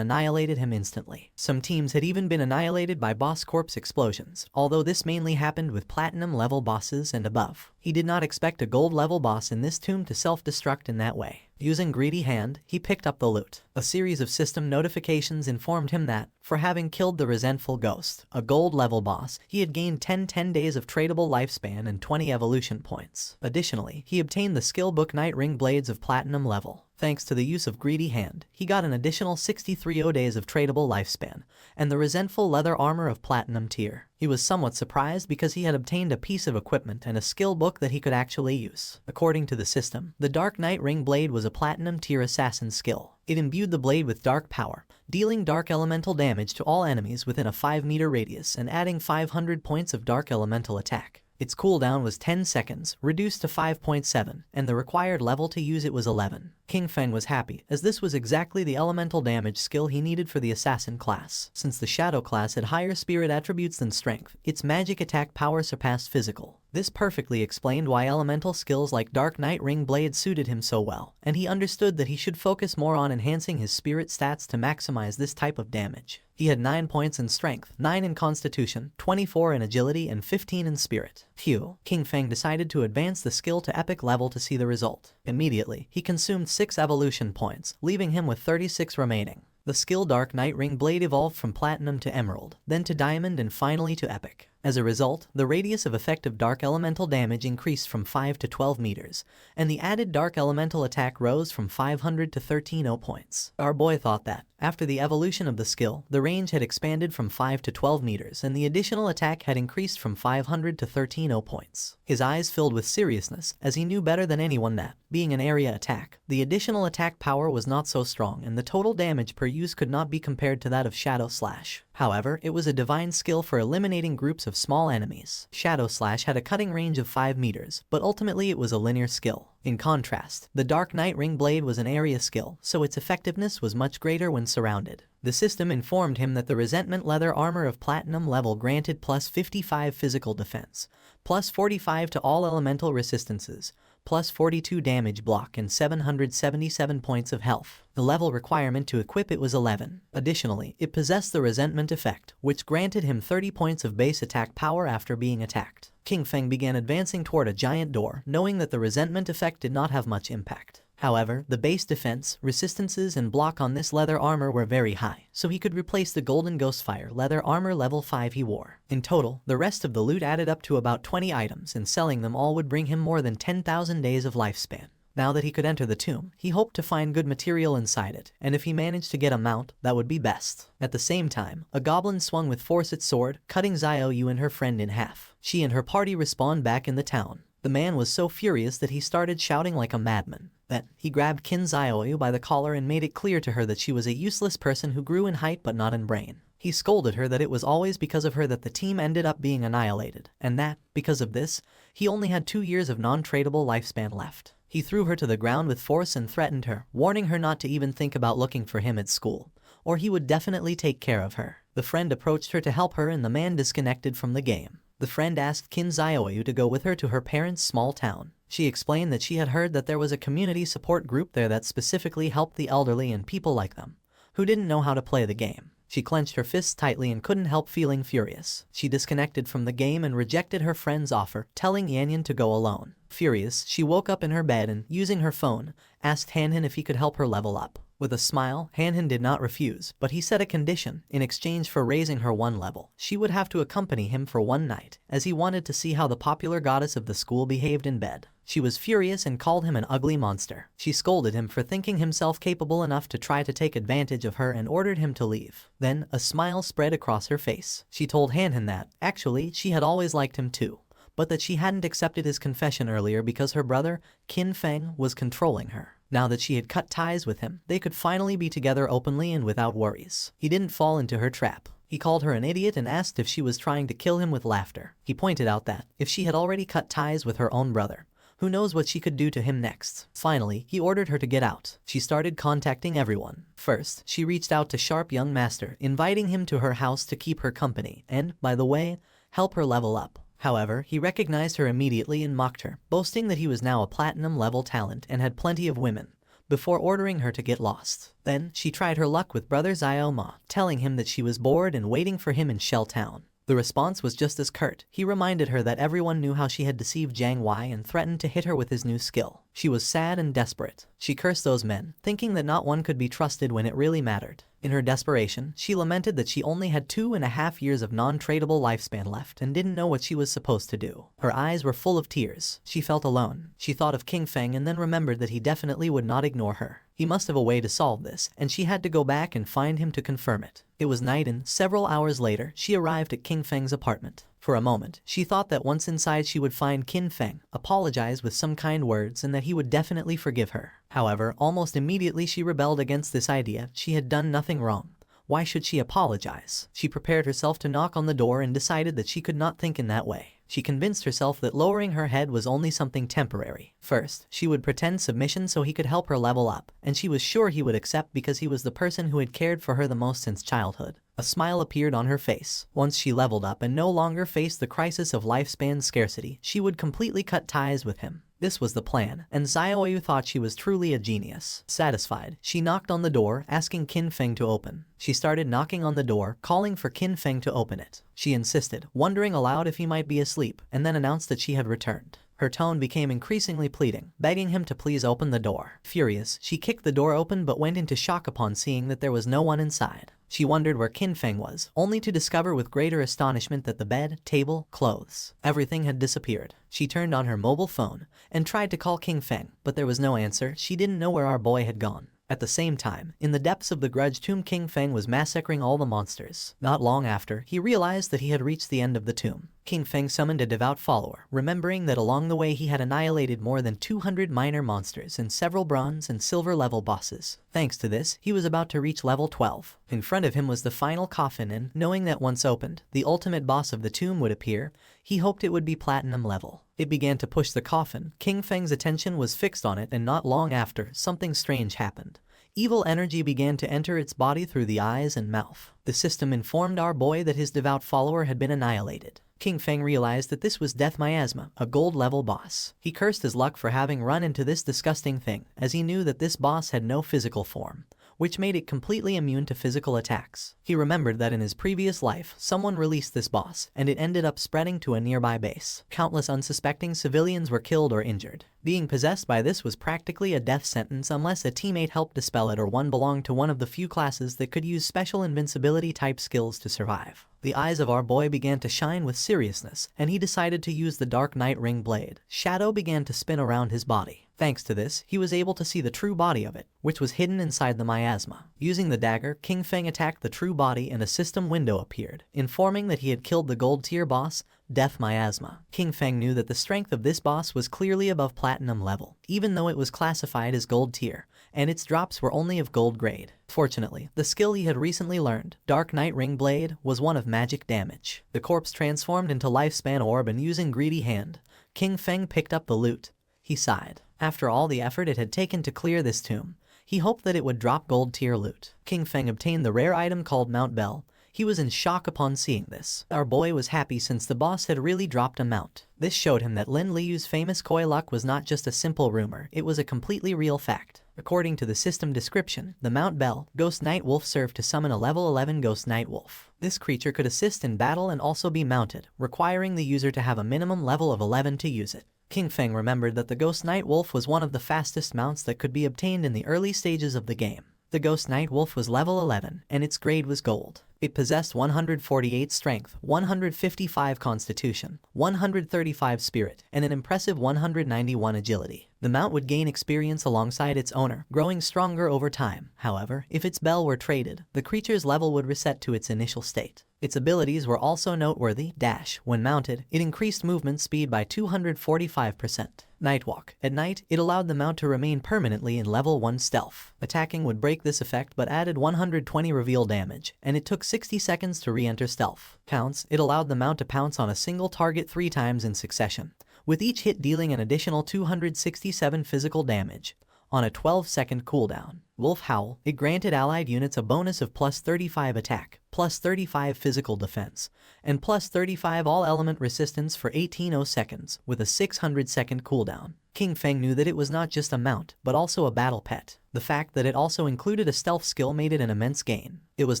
annihilated him instantly. Some teams had even been annihilated by boss corpse explosions, although this mainly happened with platinum level bosses and above. He did not expect a gold level boss in this tomb to self-destruct in that way. Using Greedy Hand, he picked up the loot. A series of system notifications informed him that, for having killed the resentful ghost, a gold level boss, he had gained 10 days of tradable lifespan and 20 evolution points. Additionally, he obtained the skill book Night Ring Blades of platinum level. Thanks to the use of Greedy Hand, he got an additional 63 days of tradable lifespan, and the resentful leather armor of platinum tier. He was somewhat surprised because he had obtained a piece of equipment and a skill book that he could actually use. According to the system, the Dark Night Ring Blade was a platinum tier assassin skill. It imbued the blade with dark power, dealing dark elemental damage to all enemies within a 5-meter radius and adding 500 points of dark elemental attack. Its cooldown was 10 seconds, reduced to 5.7, and the required level to use it was 11. King Feng was happy, as this was exactly the elemental damage skill he needed for the assassin class. Since the shadow class had higher spirit attributes than strength, its magic attack power surpassed physical. This perfectly explained why elemental skills like Dark Night Ring Blade suited him so well, and he understood that he should focus more on enhancing his spirit stats to maximize this type of damage. He had 9 points in strength, 9 in constitution, 24 in agility, and 15 in spirit. Phew. King Feng decided to advance the skill to epic level to see the result. Immediately, he consumed 6 evolution points, leaving him with 36 remaining. The skill Dark Night Ring Blade evolved from Platinum to Emerald, then to Diamond and finally to Epic. As a result, the radius of effective dark elemental damage increased from 5 to 12 meters, and the added dark elemental attack rose from 500 to 13 points. Our boy thought that, after the evolution of the skill, the range had expanded from 5 to 12 meters and the additional attack had increased from 500 to 13 points. His eyes filled with seriousness, as he knew better than anyone that, being an area attack, the additional attack power was not so strong and the total damage per use could not be compared to that of Shadow Slash. However, it was a divine skill for eliminating groups of small enemies. Shadow Slash had a cutting range of 5 meters, but ultimately it was a linear skill. In contrast, the Dark Night Ring Blade was an area skill, so its effectiveness was much greater when surrounded. The system informed him that the Resentment Leather Armor of Platinum level granted plus 55 physical defense, plus 45 to all elemental resistances, plus 42 damage block and 777 points of health. The level requirement to equip it was 11. Additionally, it possessed the Resentment effect, which granted him 30 points of base attack power after being attacked. King Feng began advancing toward a giant door, knowing that the Resentment effect did not have much impact. However, the base defense, resistances, and block on this leather armor were very high, so he could replace the Golden Ghostfire leather armor level 5 he wore. In total, the rest of the loot added up to about 20 items, and selling them all would bring him more than 10,000 days of lifespan. Now that he could enter the tomb, he hoped to find good material inside it, and if he managed to get a mount, that would be best. At the same time, a goblin swung with force its sword, cutting Xiao Yu and her friend in half. She and her party respawned back in the town. The man was so furious that he started shouting like a madman. Then, he grabbed Kin Zioyu by the collar and made it clear to her that she was a useless person who grew in height but not in brain. He scolded her that it was always because of her that the team ended up being annihilated, and that, because of this, he only had 2 years of non-tradable lifespan left. He threw her to the ground with force and threatened her, warning her not to even think about looking for him at school, or he would definitely take care of her. The friend approached her to help her and the man disconnected from the game. The friend asked Kin Zioyu to go with her to her parents' small town. She explained that she had heard that there was a community support group there that specifically helped the elderly and people like them, who didn't know how to play the game. She clenched her fists tightly and couldn't help feeling furious. She disconnected from the game and rejected her friend's offer, telling Yanyan to go alone. Furious, she woke up in her bed and, using her phone, asked Hanhan if he could help her level up. With a smile, Hanhan did not refuse, but he set a condition. In exchange for raising her 1 level, she would have to accompany him for 1 night, as he wanted to see how the popular goddess of the school behaved in bed. She was furious and called him an ugly monster. She scolded him for thinking himself capable enough to try to take advantage of her and ordered him to leave. Then, a smile spread across her face. She told Hanhan that, actually, she had always liked him too, but that she hadn't accepted his confession earlier because her brother, Kin Feng, was controlling her. Now that she had cut ties with him, they could finally be together openly and without worries. He didn't fall into her trap. He called her an idiot and asked if she was trying to kill him with laughter. He pointed out that, if she had already cut ties with her own brother, who knows what she could do to him next. Finally, he ordered her to get out. She started contacting everyone. First, she reached out to Sharp Young Master, inviting him to her house to keep her company and, by the way, help her level up. However, he recognized her immediately and mocked her, boasting that he was now a platinum-level talent and had plenty of women, before ordering her to get lost. Then, she tried her luck with brother Xiao Ma, telling him that she was bored and waiting for him in Shell Town. The response was just as curt. He reminded her that everyone knew how she had deceived Jiang Wei and threatened to hit her with his new skill. She was sad and desperate. She cursed those men, thinking that not one could be trusted when it really mattered. In her desperation, she lamented that she only had 2.5 years of non-tradable lifespan left and didn't know what she was supposed to do. Her eyes were full of tears. She felt alone. She thought of King Feng and then remembered that he definitely would not ignore her. He must have a way to solve this, and she had to go back and find him to confirm it. It was night and, several hours later, she arrived at King Feng's apartment. For a moment, she thought that once inside she would find Kin Feng, apologize with some kind words, and that he would definitely forgive her. However, almost immediately she rebelled against this idea. She had done nothing wrong. Why should she apologize? She prepared herself to knock on the door and decided that she could not think in that way. She convinced herself that lowering her head was only something temporary. First, she would pretend submission so he could help her level up, and she was sure he would accept because he was the person who had cared for her the most since childhood. A smile appeared on her face. Once she leveled up and no longer faced the crisis of lifespan scarcity, she would completely cut ties with him. This was the plan, and Xiaoyu thought she was truly a genius. Satisfied, she knocked on the door, asking Kin Feng to open. She started knocking on the door, calling for Kin Feng to open it. She insisted, wondering aloud if he might be asleep, and then announced that she had returned. Her tone became increasingly pleading, begging him to please open the door. Furious, she kicked the door open but went into shock upon seeing that there was no one inside. She wondered where Kin Feng was, only to discover with greater astonishment that the bed, table, clothes, everything had disappeared. She turned on her mobile phone and tried to call King Feng, but there was no answer. She didn't know where our boy had gone. At the same time, in the depths of the grudge tomb, King Feng was massacring all the monsters. Not long after, he realized that he had reached the end of the tomb. King Feng summoned a devout follower, remembering that along the way he had annihilated more than 200 minor monsters and several bronze and silver level bosses. Thanks to this, he was about to reach level 12. In front of him was the final coffin and, knowing that once opened, the ultimate boss of the tomb would appear, he hoped it would be platinum level. It began to push the coffin. King Feng's attention was fixed on it, and not long after, something strange happened. Evil energy began to enter its body through the eyes and mouth. The system informed our boy that his devout follower had been annihilated. King Feng realized that this was Death Miasma, a gold-level boss. He cursed his luck for having run into this disgusting thing, as he knew that this boss had no physical form, which made it completely immune to physical attacks. He remembered that in his previous life, someone released this boss, and it ended up spreading to a nearby base. Countless unsuspecting civilians were killed or injured. Being possessed by this was practically a death sentence unless a teammate helped dispel it or one belonged to one of the few classes that could use special invincibility-type skills to survive. The eyes of our boy began to shine with seriousness, and he decided to use the Dark Knight Ring blade. Shadow began to spin around his body. Thanks to this, he was able to see the true body of it, which was hidden inside the miasma. Using the dagger, King Feng attacked the true body and a system window appeared, informing that he had killed the gold tier boss, Death Miasma. King Feng knew that the strength of this boss was clearly above platinum level, even though it was classified as gold tier, and its drops were only of gold grade. Fortunately, the skill he had recently learned, Dark Knight Ring Blade, was one of magic damage. The corpse transformed into Lifespan Orb, and using Greedy Hand, King Feng picked up the loot. He sighed. After all the effort it had taken to clear this tomb, he hoped that it would drop gold tier loot. King Feng obtained the rare item called Mount Bell. He was in shock upon seeing this. Our boy was happy since the boss had really dropped a mount. This showed him that Lin Liu's famous Koi luck was not just a simple rumor, it was a completely real fact. According to the system description, the Mount Bell, Ghost Night Wolf served to summon a level 11 Ghost Night Wolf. This creature could assist in battle and also be mounted, requiring the user to have a minimum level of 11 to use it. King Feng remembered that the Ghost Night Wolf was one of the fastest mounts that could be obtained in the early stages of the game. The Ghost Night Wolf was level 11, and its grade was gold. It possessed 148 strength, 155 constitution, 135 spirit, and an impressive 191 agility. The mount would gain experience alongside its owner, growing stronger over time. However, if its bell were traded, the creature's level would reset to its initial state. Its abilities were also noteworthy. Dash. When mounted, it increased movement speed by 245%. Nightwalk. At night, it allowed the mount to remain permanently in level 1 stealth. Attacking would break this effect but added 120 reveal damage, and it took 60 seconds to re-enter stealth. Pounce. It allowed the mount to pounce on a single target 3 times in succession, with each hit dealing an additional 267 physical damage on a 12-second cooldown. Wolf Howl. It granted allied units a bonus of plus 35 attack, plus 35 physical defense, and plus 35 all-element resistance for 18 seconds, with a 600-second cooldown. King Feng knew that it was not just a mount, but also a battle pet. The fact that it also included a stealth skill made it an immense gain. It was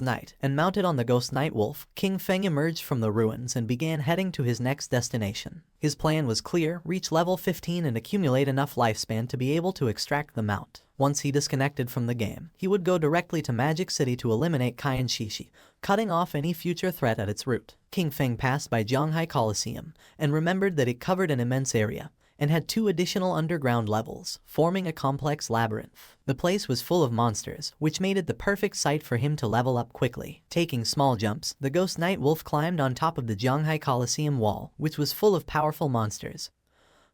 night, and mounted on the Ghost Night Wolf, King Feng emerged from the ruins and began heading to his next destination. His plan was clear: reach level 15 and accumulate enough lifespan to be able to extract the mount. Once he disconnected from the game, he would go directly to Magic City to eliminate Kaiyan Shishi, cutting off any future threat at its root. King Feng passed by Zhanghai Coliseum and remembered that it covered an immense area and had 2 additional underground levels, forming a complex labyrinth. The place was full of monsters, which made it the perfect site for him to level up quickly. Taking small jumps, the Ghost Night Wolf climbed on top of the Zhanghai Coliseum wall, which was full of powerful monsters,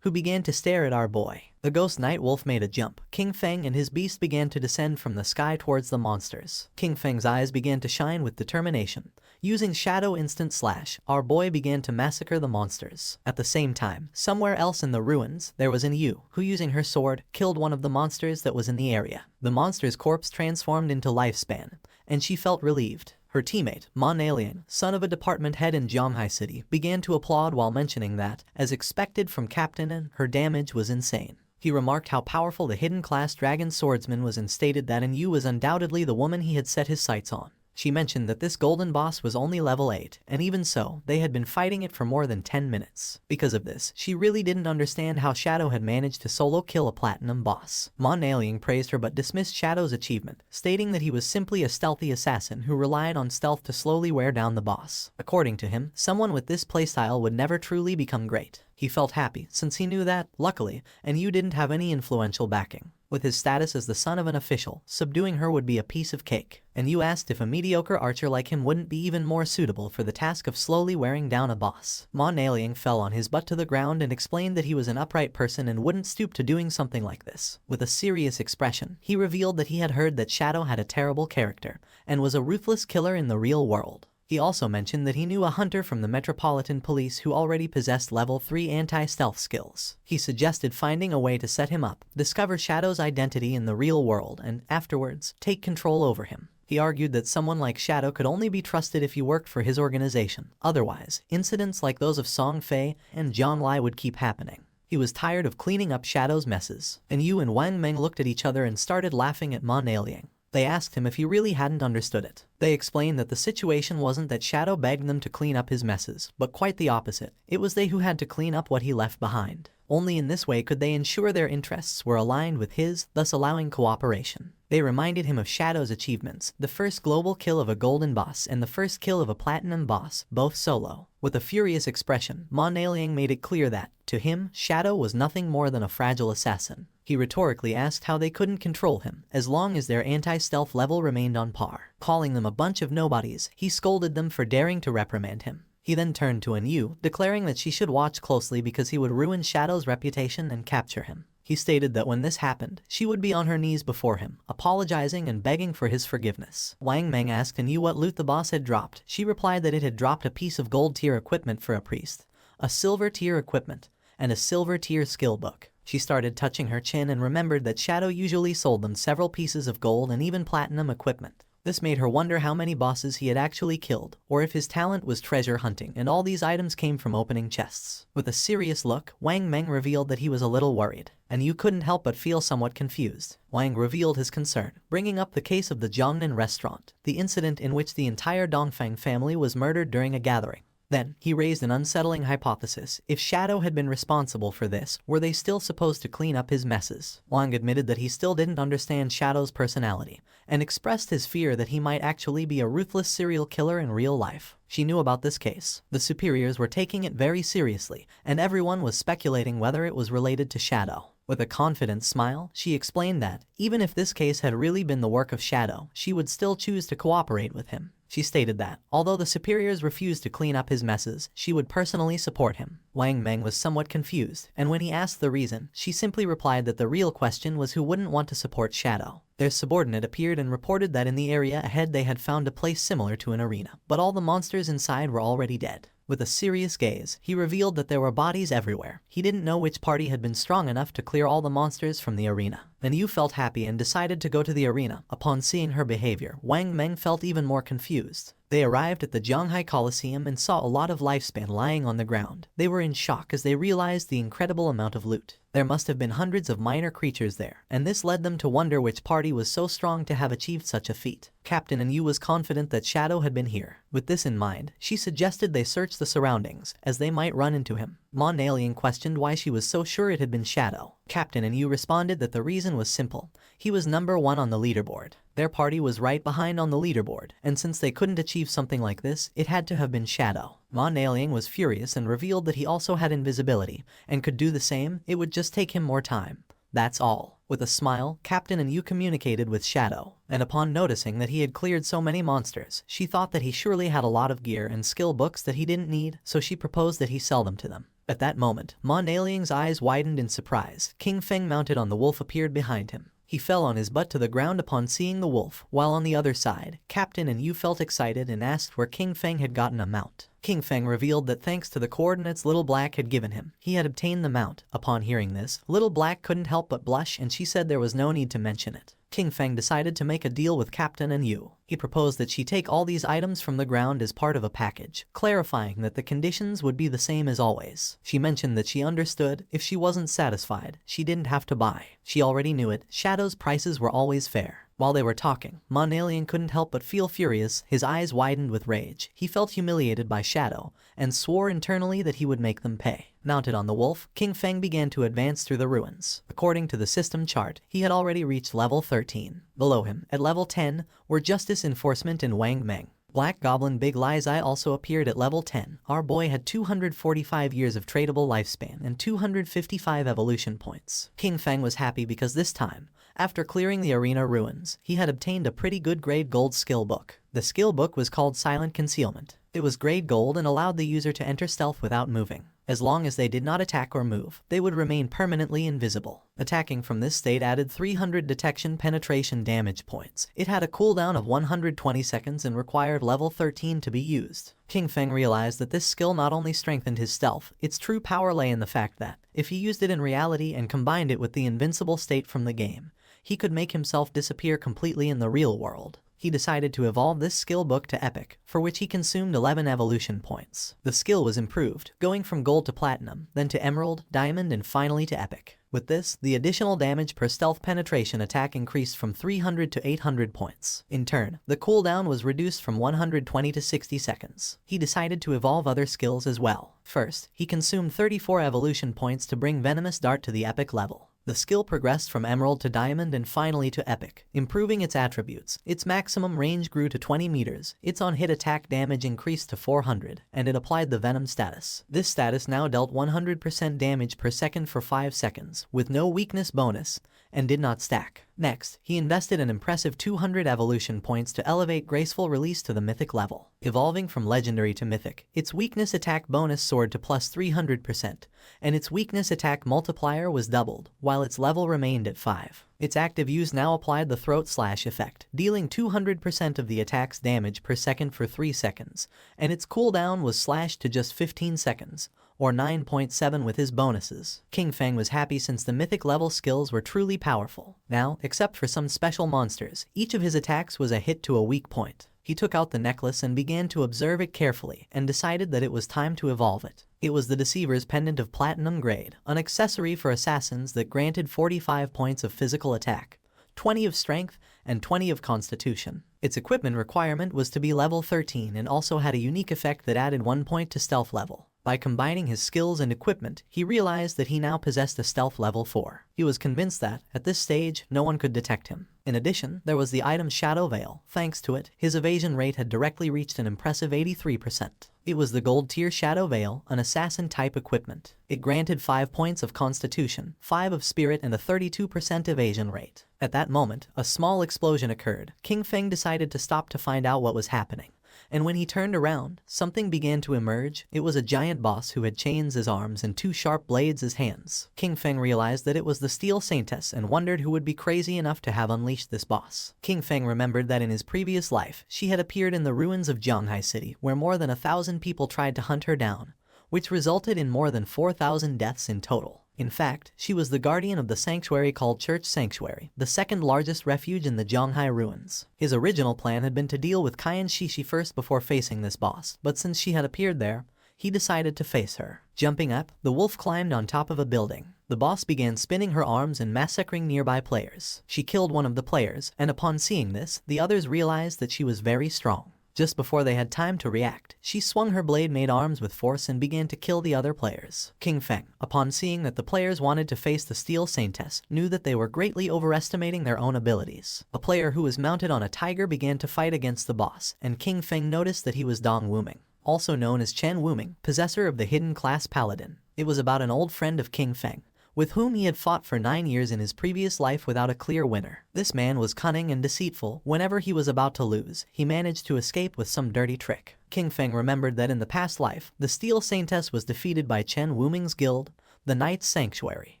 who began to stare at our boy. The Ghost Night Wolf made a jump. King Feng and his beast began to descend from the sky towards the monsters. King Feng's eyes began to shine with determination. Using Shadow Instant Slash, our boy began to massacre the monsters. At the same time, somewhere else in the ruins, there was an Yu, who using her sword, killed one of the monsters that was in the area. The monster's corpse transformed into Lifespan, and she felt relieved. Her teammate, Mon Alien, son of a department head in Zhanghai City, began to applaud while mentioning that, as expected from Captain N, her damage was insane. He remarked how powerful the hidden class dragon swordsman was and stated that Yu was undoubtedly the woman he had set his sights on. She mentioned that this golden boss was only level 8, and even so, they had been fighting it for more than 10 minutes. Because of this, she really didn't understand how Shadow had managed to solo kill a platinum boss. Mon Alien praised her but dismissed Shadow's achievement, stating that he was simply a stealthy assassin who relied on stealth to slowly wear down the boss. According to him, someone with this playstyle would never truly become great. He felt happy, since he knew that, luckily, Yu didn't have any influential backing. With his status as the son of an official, subduing her would be a piece of cake. Yu asked if a mediocre archer like him wouldn't be even more suitable for the task of slowly wearing down a boss. Mon Alien fell on his butt to the ground and explained that he was an upright person and wouldn't stoop to doing something like this. With a serious expression, he revealed that he had heard that Shadow had a terrible character and was a ruthless killer in the real world. He also mentioned that he knew a hunter from the Metropolitan Police who already possessed level 3 anti-stealth skills. He suggested finding a way to set him up, discover Shadow's identity in the real world, and afterwards, take control over him. He argued that someone like Shadow could only be trusted if he worked for his organization. Otherwise, incidents like those of Song Fei and Zhang Lai would keep happening. He was tired of cleaning up Shadow's messes. Yu and Wang Meng looked at each other and started laughing at Mon Alien. They asked him if he really hadn't understood it. They explained that the situation wasn't that Shadow begged them to clean up his messes, but quite the opposite. It was they who had to clean up what he left behind. Only in this way could they ensure their interests were aligned with his, thus allowing cooperation. They reminded him of Shadow's achievements, the first global kill of a golden boss and the first kill of a platinum boss, both solo. With a furious expression, Ma Liang made it clear that, to him, Shadow was nothing more than a fragile assassin. He rhetorically asked how they couldn't control him, as long as their anti-stealth level remained on par. Calling them a bunch of nobodies, he scolded them for daring to reprimand him. He then turned to Yu, declaring that she should watch closely because he would ruin Shadow's reputation and capture him. He stated that when this happened, she would be on her knees before him, apologizing and begging for his forgiveness. Wang Meng asked Yu what loot the boss had dropped. She replied that it had dropped a piece of gold tier equipment for a priest, a silver tier equipment, and a silver tier skill book. She started touching her chin and remembered that Shadow usually sold them several pieces of gold and even platinum equipment. This made her wonder how many bosses he had actually killed, or if his talent was treasure hunting and all these items came from opening chests. With a serious look, Wang Meng revealed that he was a little worried, and Yu couldn't help but feel somewhat confused. Wang revealed his concern, bringing up the case of the Jiangnan restaurant, the incident in which the entire Dongfang family was murdered during a gathering. Then, he raised an unsettling hypothesis. If Shadow had been responsible for this, were they still supposed to clean up his messes? Wang admitted that he still didn't understand Shadow's personality, and expressed his fear that he might actually be a ruthless serial killer in real life. She knew about this case. The superiors were taking it very seriously, and everyone was speculating whether it was related to Shadow. With a confident smile, she explained that, even if this case had really been the work of Shadow, she would still choose to cooperate with him. She stated that, although the superiors refused to clean up his messes, she would personally support him. Wang Meng was somewhat confused, and when he asked the reason, she simply replied that the real question was who wouldn't want to support Shadow. Their subordinate appeared and reported that in the area ahead they had found a place similar to an arena, but all the monsters inside were already dead. With a serious gaze, he revealed that there were bodies everywhere. He didn't know which party had been strong enough to clear all the monsters from the arena. Then Yu felt happy and decided to go to the arena. Upon seeing her behavior, Wang Meng felt even more confused. They arrived at the Zhanghai Coliseum and saw a lot of lifespan lying on the ground. They were in shock as they realized the incredible amount of loot. There must have been hundreds of minor creatures there, and this led them to wonder which party was so strong to have achieved such a feat. Captain Yu was confident that Shadow had been here. With this in mind, she suggested they search the surroundings, as they might run into him. Mon Alien questioned why she was so sure it had been Shadow. Captain Yu responded that the reason was simple. He was number 1 on the leaderboard. Their party was right behind on the leaderboard, and since they couldn't achieve something like this, it had to have been Shadow. Mon Alien was furious and revealed that he also had invisibility, and could do the same. It would just take him more time. That's all. With a smile, Captain Yu communicated with Shadow, and upon noticing that he had cleared so many monsters, she thought that he surely had a lot of gear and skill books that he didn't need, so she proposed that he sell them to them. At that moment, Mon Alien's eyes widened in surprise. King Feng mounted on the wolf appeared behind him. He fell on his butt to the ground upon seeing the wolf, while on the other side, Captain Yu felt excited and asked where King Feng had gotten a mount. King Feng revealed that thanks to the coordinates Little Black had given him, he had obtained the mount. Upon hearing this, Little Black couldn't help but blush, and she said there was no need to mention it. King Feng decided to make a deal with Captain Yu. He proposed that she take all these items from the ground as part of a package, clarifying that the conditions would be the same as always. She mentioned that she understood, if she wasn't satisfied, she didn't have to buy. She already knew it. Shadow's prices were always fair. While they were talking, Mon Alien couldn't help but feel furious. His eyes widened with rage. He felt humiliated by Shadow, and swore internally that he would make them pay. Mounted on the wolf, King Feng began to advance through the ruins. According to the system chart, he had already reached level 13. Below him, at level 10, were Justice Enforcement and Wang Meng. Black Goblin Big Lies Eye also appeared at level 10. Our boy had 245 years of tradable lifespan and 255 evolution points. King Feng was happy because this time, after clearing the arena ruins, he had obtained a pretty good grade gold skill book. The skill book was called Silent Concealment. It was grade gold and allowed the user to enter stealth without moving. As long as they did not attack or move, they would remain permanently invisible. Attacking from this state added 300 detection penetration damage points. It had a cooldown of 120 seconds and required level 13 to be used. King Feng realized that this skill not only strengthened his stealth, its true power lay in the fact that, if he used it in reality and combined it with the invincible state from the game, he could make himself disappear completely in the real world. He decided to evolve this skill book to Epic, for which he consumed 11 evolution points. The skill was improved, going from gold to platinum, then to emerald, diamond, and finally to epic. With this, the additional damage per stealth penetration attack increased from 300 to 800 points. In turn, the cooldown was reduced from 120 to 60 seconds. He decided to evolve other skills as well. First, he consumed 34 evolution points to bring Venomous Dart to the epic level. The skill progressed from Emerald to Diamond and finally to Epic, improving its attributes. Its maximum range grew to 20 meters, its on-hit attack damage increased to 400, and it applied the Venom status. This status now dealt 100% damage per second for 5 seconds, with no weakness bonus, and did not stack. Next, he invested an impressive 200 evolution points to elevate Graceful Release to the Mythic level. Evolving from Legendary to Mythic, its weakness attack bonus soared to plus 300%, and its weakness attack multiplier was doubled, while its level remained at 5. Its active use now applied the Throat Slash effect, dealing 200% of the attack's damage per second for 3 seconds, and its cooldown was slashed to just 15 seconds, or 9.7 with his bonuses. King Feng was happy since the mythic level skills were truly powerful. Now, except for some special monsters, each of his attacks was a hit to a weak point. He took out the necklace and began to observe it carefully and decided that it was time to evolve it. It was the Deceiver's Pendant of Platinum Grade, an accessory for assassins that granted 45 points of physical attack, 20 of strength, and 20 of constitution. Its equipment requirement was to be level 13 and also had a unique effect that added 1 point to stealth level. By combining his skills and equipment, he realized that he now possessed a stealth level 4. He was convinced that, at this stage, no one could detect him. In addition, there was the item Shadow Veil. Thanks to it, his evasion rate had directly reached an impressive 83%. It was the gold tier Shadow Veil, an assassin-type equipment. It granted 5 points of constitution, 5 of spirit, and a 32% evasion rate. At that moment, a small explosion occurred. King Feng decided to stop to find out what was happening. And when he turned around, something began to emerge. It was a giant boss who had chains as arms and 2 sharp blades as hands. King Feng realized that it was the Steel Saintess and wondered who would be crazy enough to have unleashed this boss. King Feng remembered that in his previous life, she had appeared in the ruins of Zhanghai City, where more than 1,000 people tried to hunt her down, which resulted in more than 4,000 deaths in total. In fact, she was the guardian of the sanctuary called Church Sanctuary, the second largest refuge in the Zhanghai ruins. His original plan had been to deal with Qian Shishi first before facing this boss, but since she had appeared there, he decided to face her. Jumping up, the wolf climbed on top of a building. The boss began spinning her arms and massacring nearby players. She killed one of the players, and upon seeing this, the others realized that she was very strong. Just before they had time to react, she swung her blade-made arms with force and began to kill the other players. King Feng, upon seeing that the players wanted to face the Steel Saintess, knew that they were greatly overestimating their own abilities. A player who was mounted on a tiger began to fight against the boss, and King Feng noticed that he was Dong Wuming, also known as Chen Wuming, possessor of the hidden class Paladin. It was about an old friend of King Feng, with whom he had fought for 9 years in his previous life without a clear winner. This man was cunning and deceitful. Whenever he was about to lose, he managed to escape with some dirty trick. King Feng remembered that in the past life, the Steel Saintess was defeated by Chen Wuming's guild, the Knight's Sanctuary.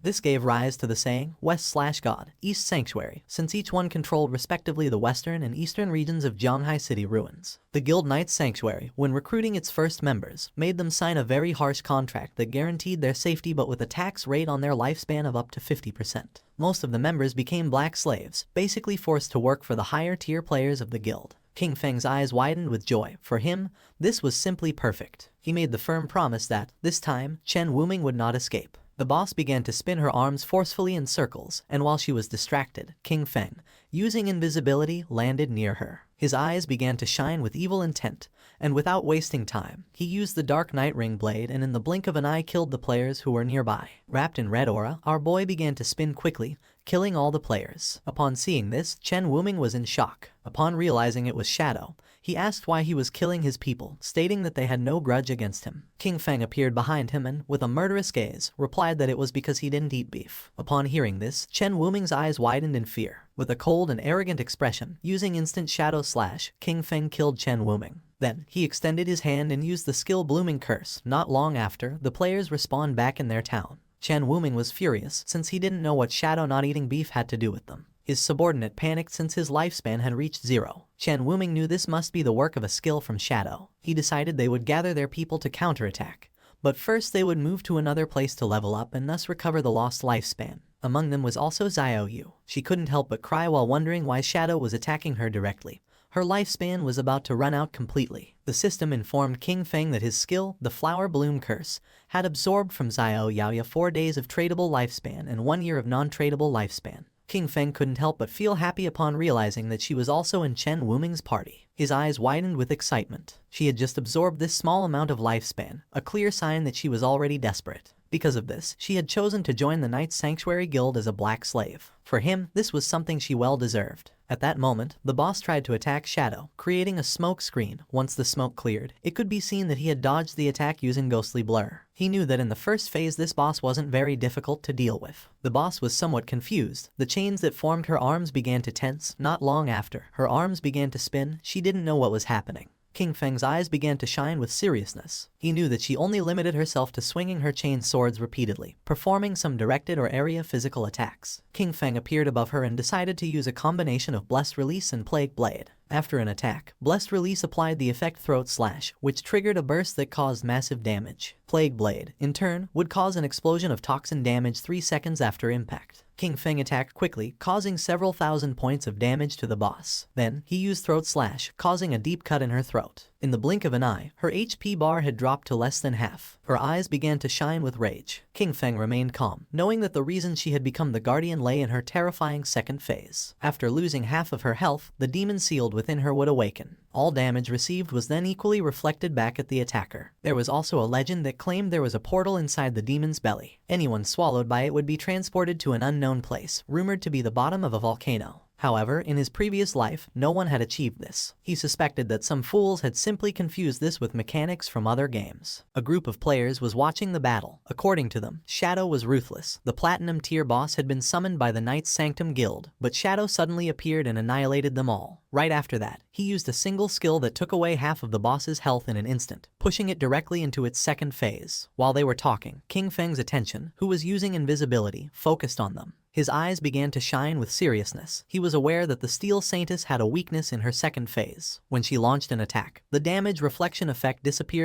This gave rise to the saying, West/God, East Sanctuary, since each one controlled respectively the western and eastern regions of Zhanghai City ruins. The guild Knight's Sanctuary, when recruiting its first members, made them sign a very harsh contract that guaranteed their safety but with a tax rate on their lifespan of up to 50%. Most of the members became black slaves, basically forced to work for the higher tier players of the guild. King Feng's eyes widened with joy. For him, this was simply perfect. He made the firm promise that, this time, Chen Wuming would not escape. The boss began to spin her arms forcefully in circles, and while she was distracted, King Feng, using invisibility, landed near her. His eyes began to shine with evil intent, and without wasting time, he used the Dark Knight Ring Blade and in the blink of an eye killed the players who were nearby. Wrapped in red aura, our boy began to spin quickly, killing all the players. Upon seeing this, Chen Wuming was in shock. Upon realizing it was Shadow, he asked why he was killing his people, stating that they had no grudge against him. King Feng appeared behind him and, with a murderous gaze, replied that it was because he didn't eat beef. Upon hearing this, Chen Wuming's eyes widened in fear. With a cold and arrogant expression, using instant Shadow Slash, King Feng killed Chen Wuming. Then, he extended his hand and used the skill Blooming Curse. Not long after, the players respawned back in their town. Chen Wuming was furious, since he didn't know what Shadow not eating beef had to do with them. His subordinate panicked since his lifespan had reached 0. Chen Wuming knew this must be the work of a skill from Shadow. He decided they would gather their people to counterattack. But first they would move to another place to level up and thus recover the lost lifespan. Among them was also Xiao Yu. She couldn't help but cry while wondering why Shadow was attacking her directly. Her lifespan was about to run out completely. The system informed King Feng that his skill, the Flower Bloom Curse, had absorbed from Xiao Yu 4 days of tradable lifespan and 1 year of non-tradable lifespan. King Feng couldn't help but feel happy upon realizing that she was also in Chen Wuming's party. His eyes widened with excitement. She had just absorbed this small amount of lifespan, a clear sign that she was already desperate. Because of this, she had chosen to join the Knight's Sanctuary Guild as a black slave. For him, this was something she well deserved. At that moment, the boss tried to attack Shadow, creating a smoke screen. Once the smoke cleared, it could be seen that he had dodged the attack using ghostly blur. He knew that in the first phase this boss wasn't very difficult to deal with. The boss was somewhat confused. The chains that formed her arms began to tense. Not long after, her arms began to spin. She didn't know what was happening. King Feng's eyes began to shine with seriousness. He knew that she only limited herself to swinging her chain swords repeatedly, performing some directed or area physical attacks. King Feng appeared above her and decided to use a combination of Blessed Release and Plague Blade. After an attack, Blessed Release applied the effect Throat Slash, which triggered a burst that caused massive damage. Plague Blade, in turn, would cause an explosion of toxin damage 3 seconds after impact. King Feng attacked quickly, causing several thousand points of damage to the boss. Then, he used Throat Slash, causing a deep cut in her throat. In the blink of an eye, her HP bar had dropped to less than half. Her eyes began to shine with rage. King Feng remained calm, knowing that the reason she had become the Guardian lay in her terrifying second phase. After losing half of her health, the demon sealed within her would awaken. All damage received was then equally reflected back at the attacker. There was also a legend that claimed there was a portal inside the demon's belly. Anyone swallowed by it would be transported to an unknown place, rumored to be the bottom of a volcano. However, in his previous life, no one had achieved this. He suspected that some fools had simply confused this with mechanics from other games. A group of players was watching the battle. According to them, Shadow was ruthless. The Platinum tier boss had been summoned by the Knights Sanctum Guild, but Shadow suddenly appeared and annihilated them all. Right after that, he used a single skill that took away half of the boss's health in an instant, pushing it directly into its second phase. While they were talking, King Feng's attention, who was using invisibility, focused on them. His eyes began to shine with seriousness. He was aware that the Steel Saintess had a weakness in her second phase. When she launched an attack, the damage reflection effect disappeared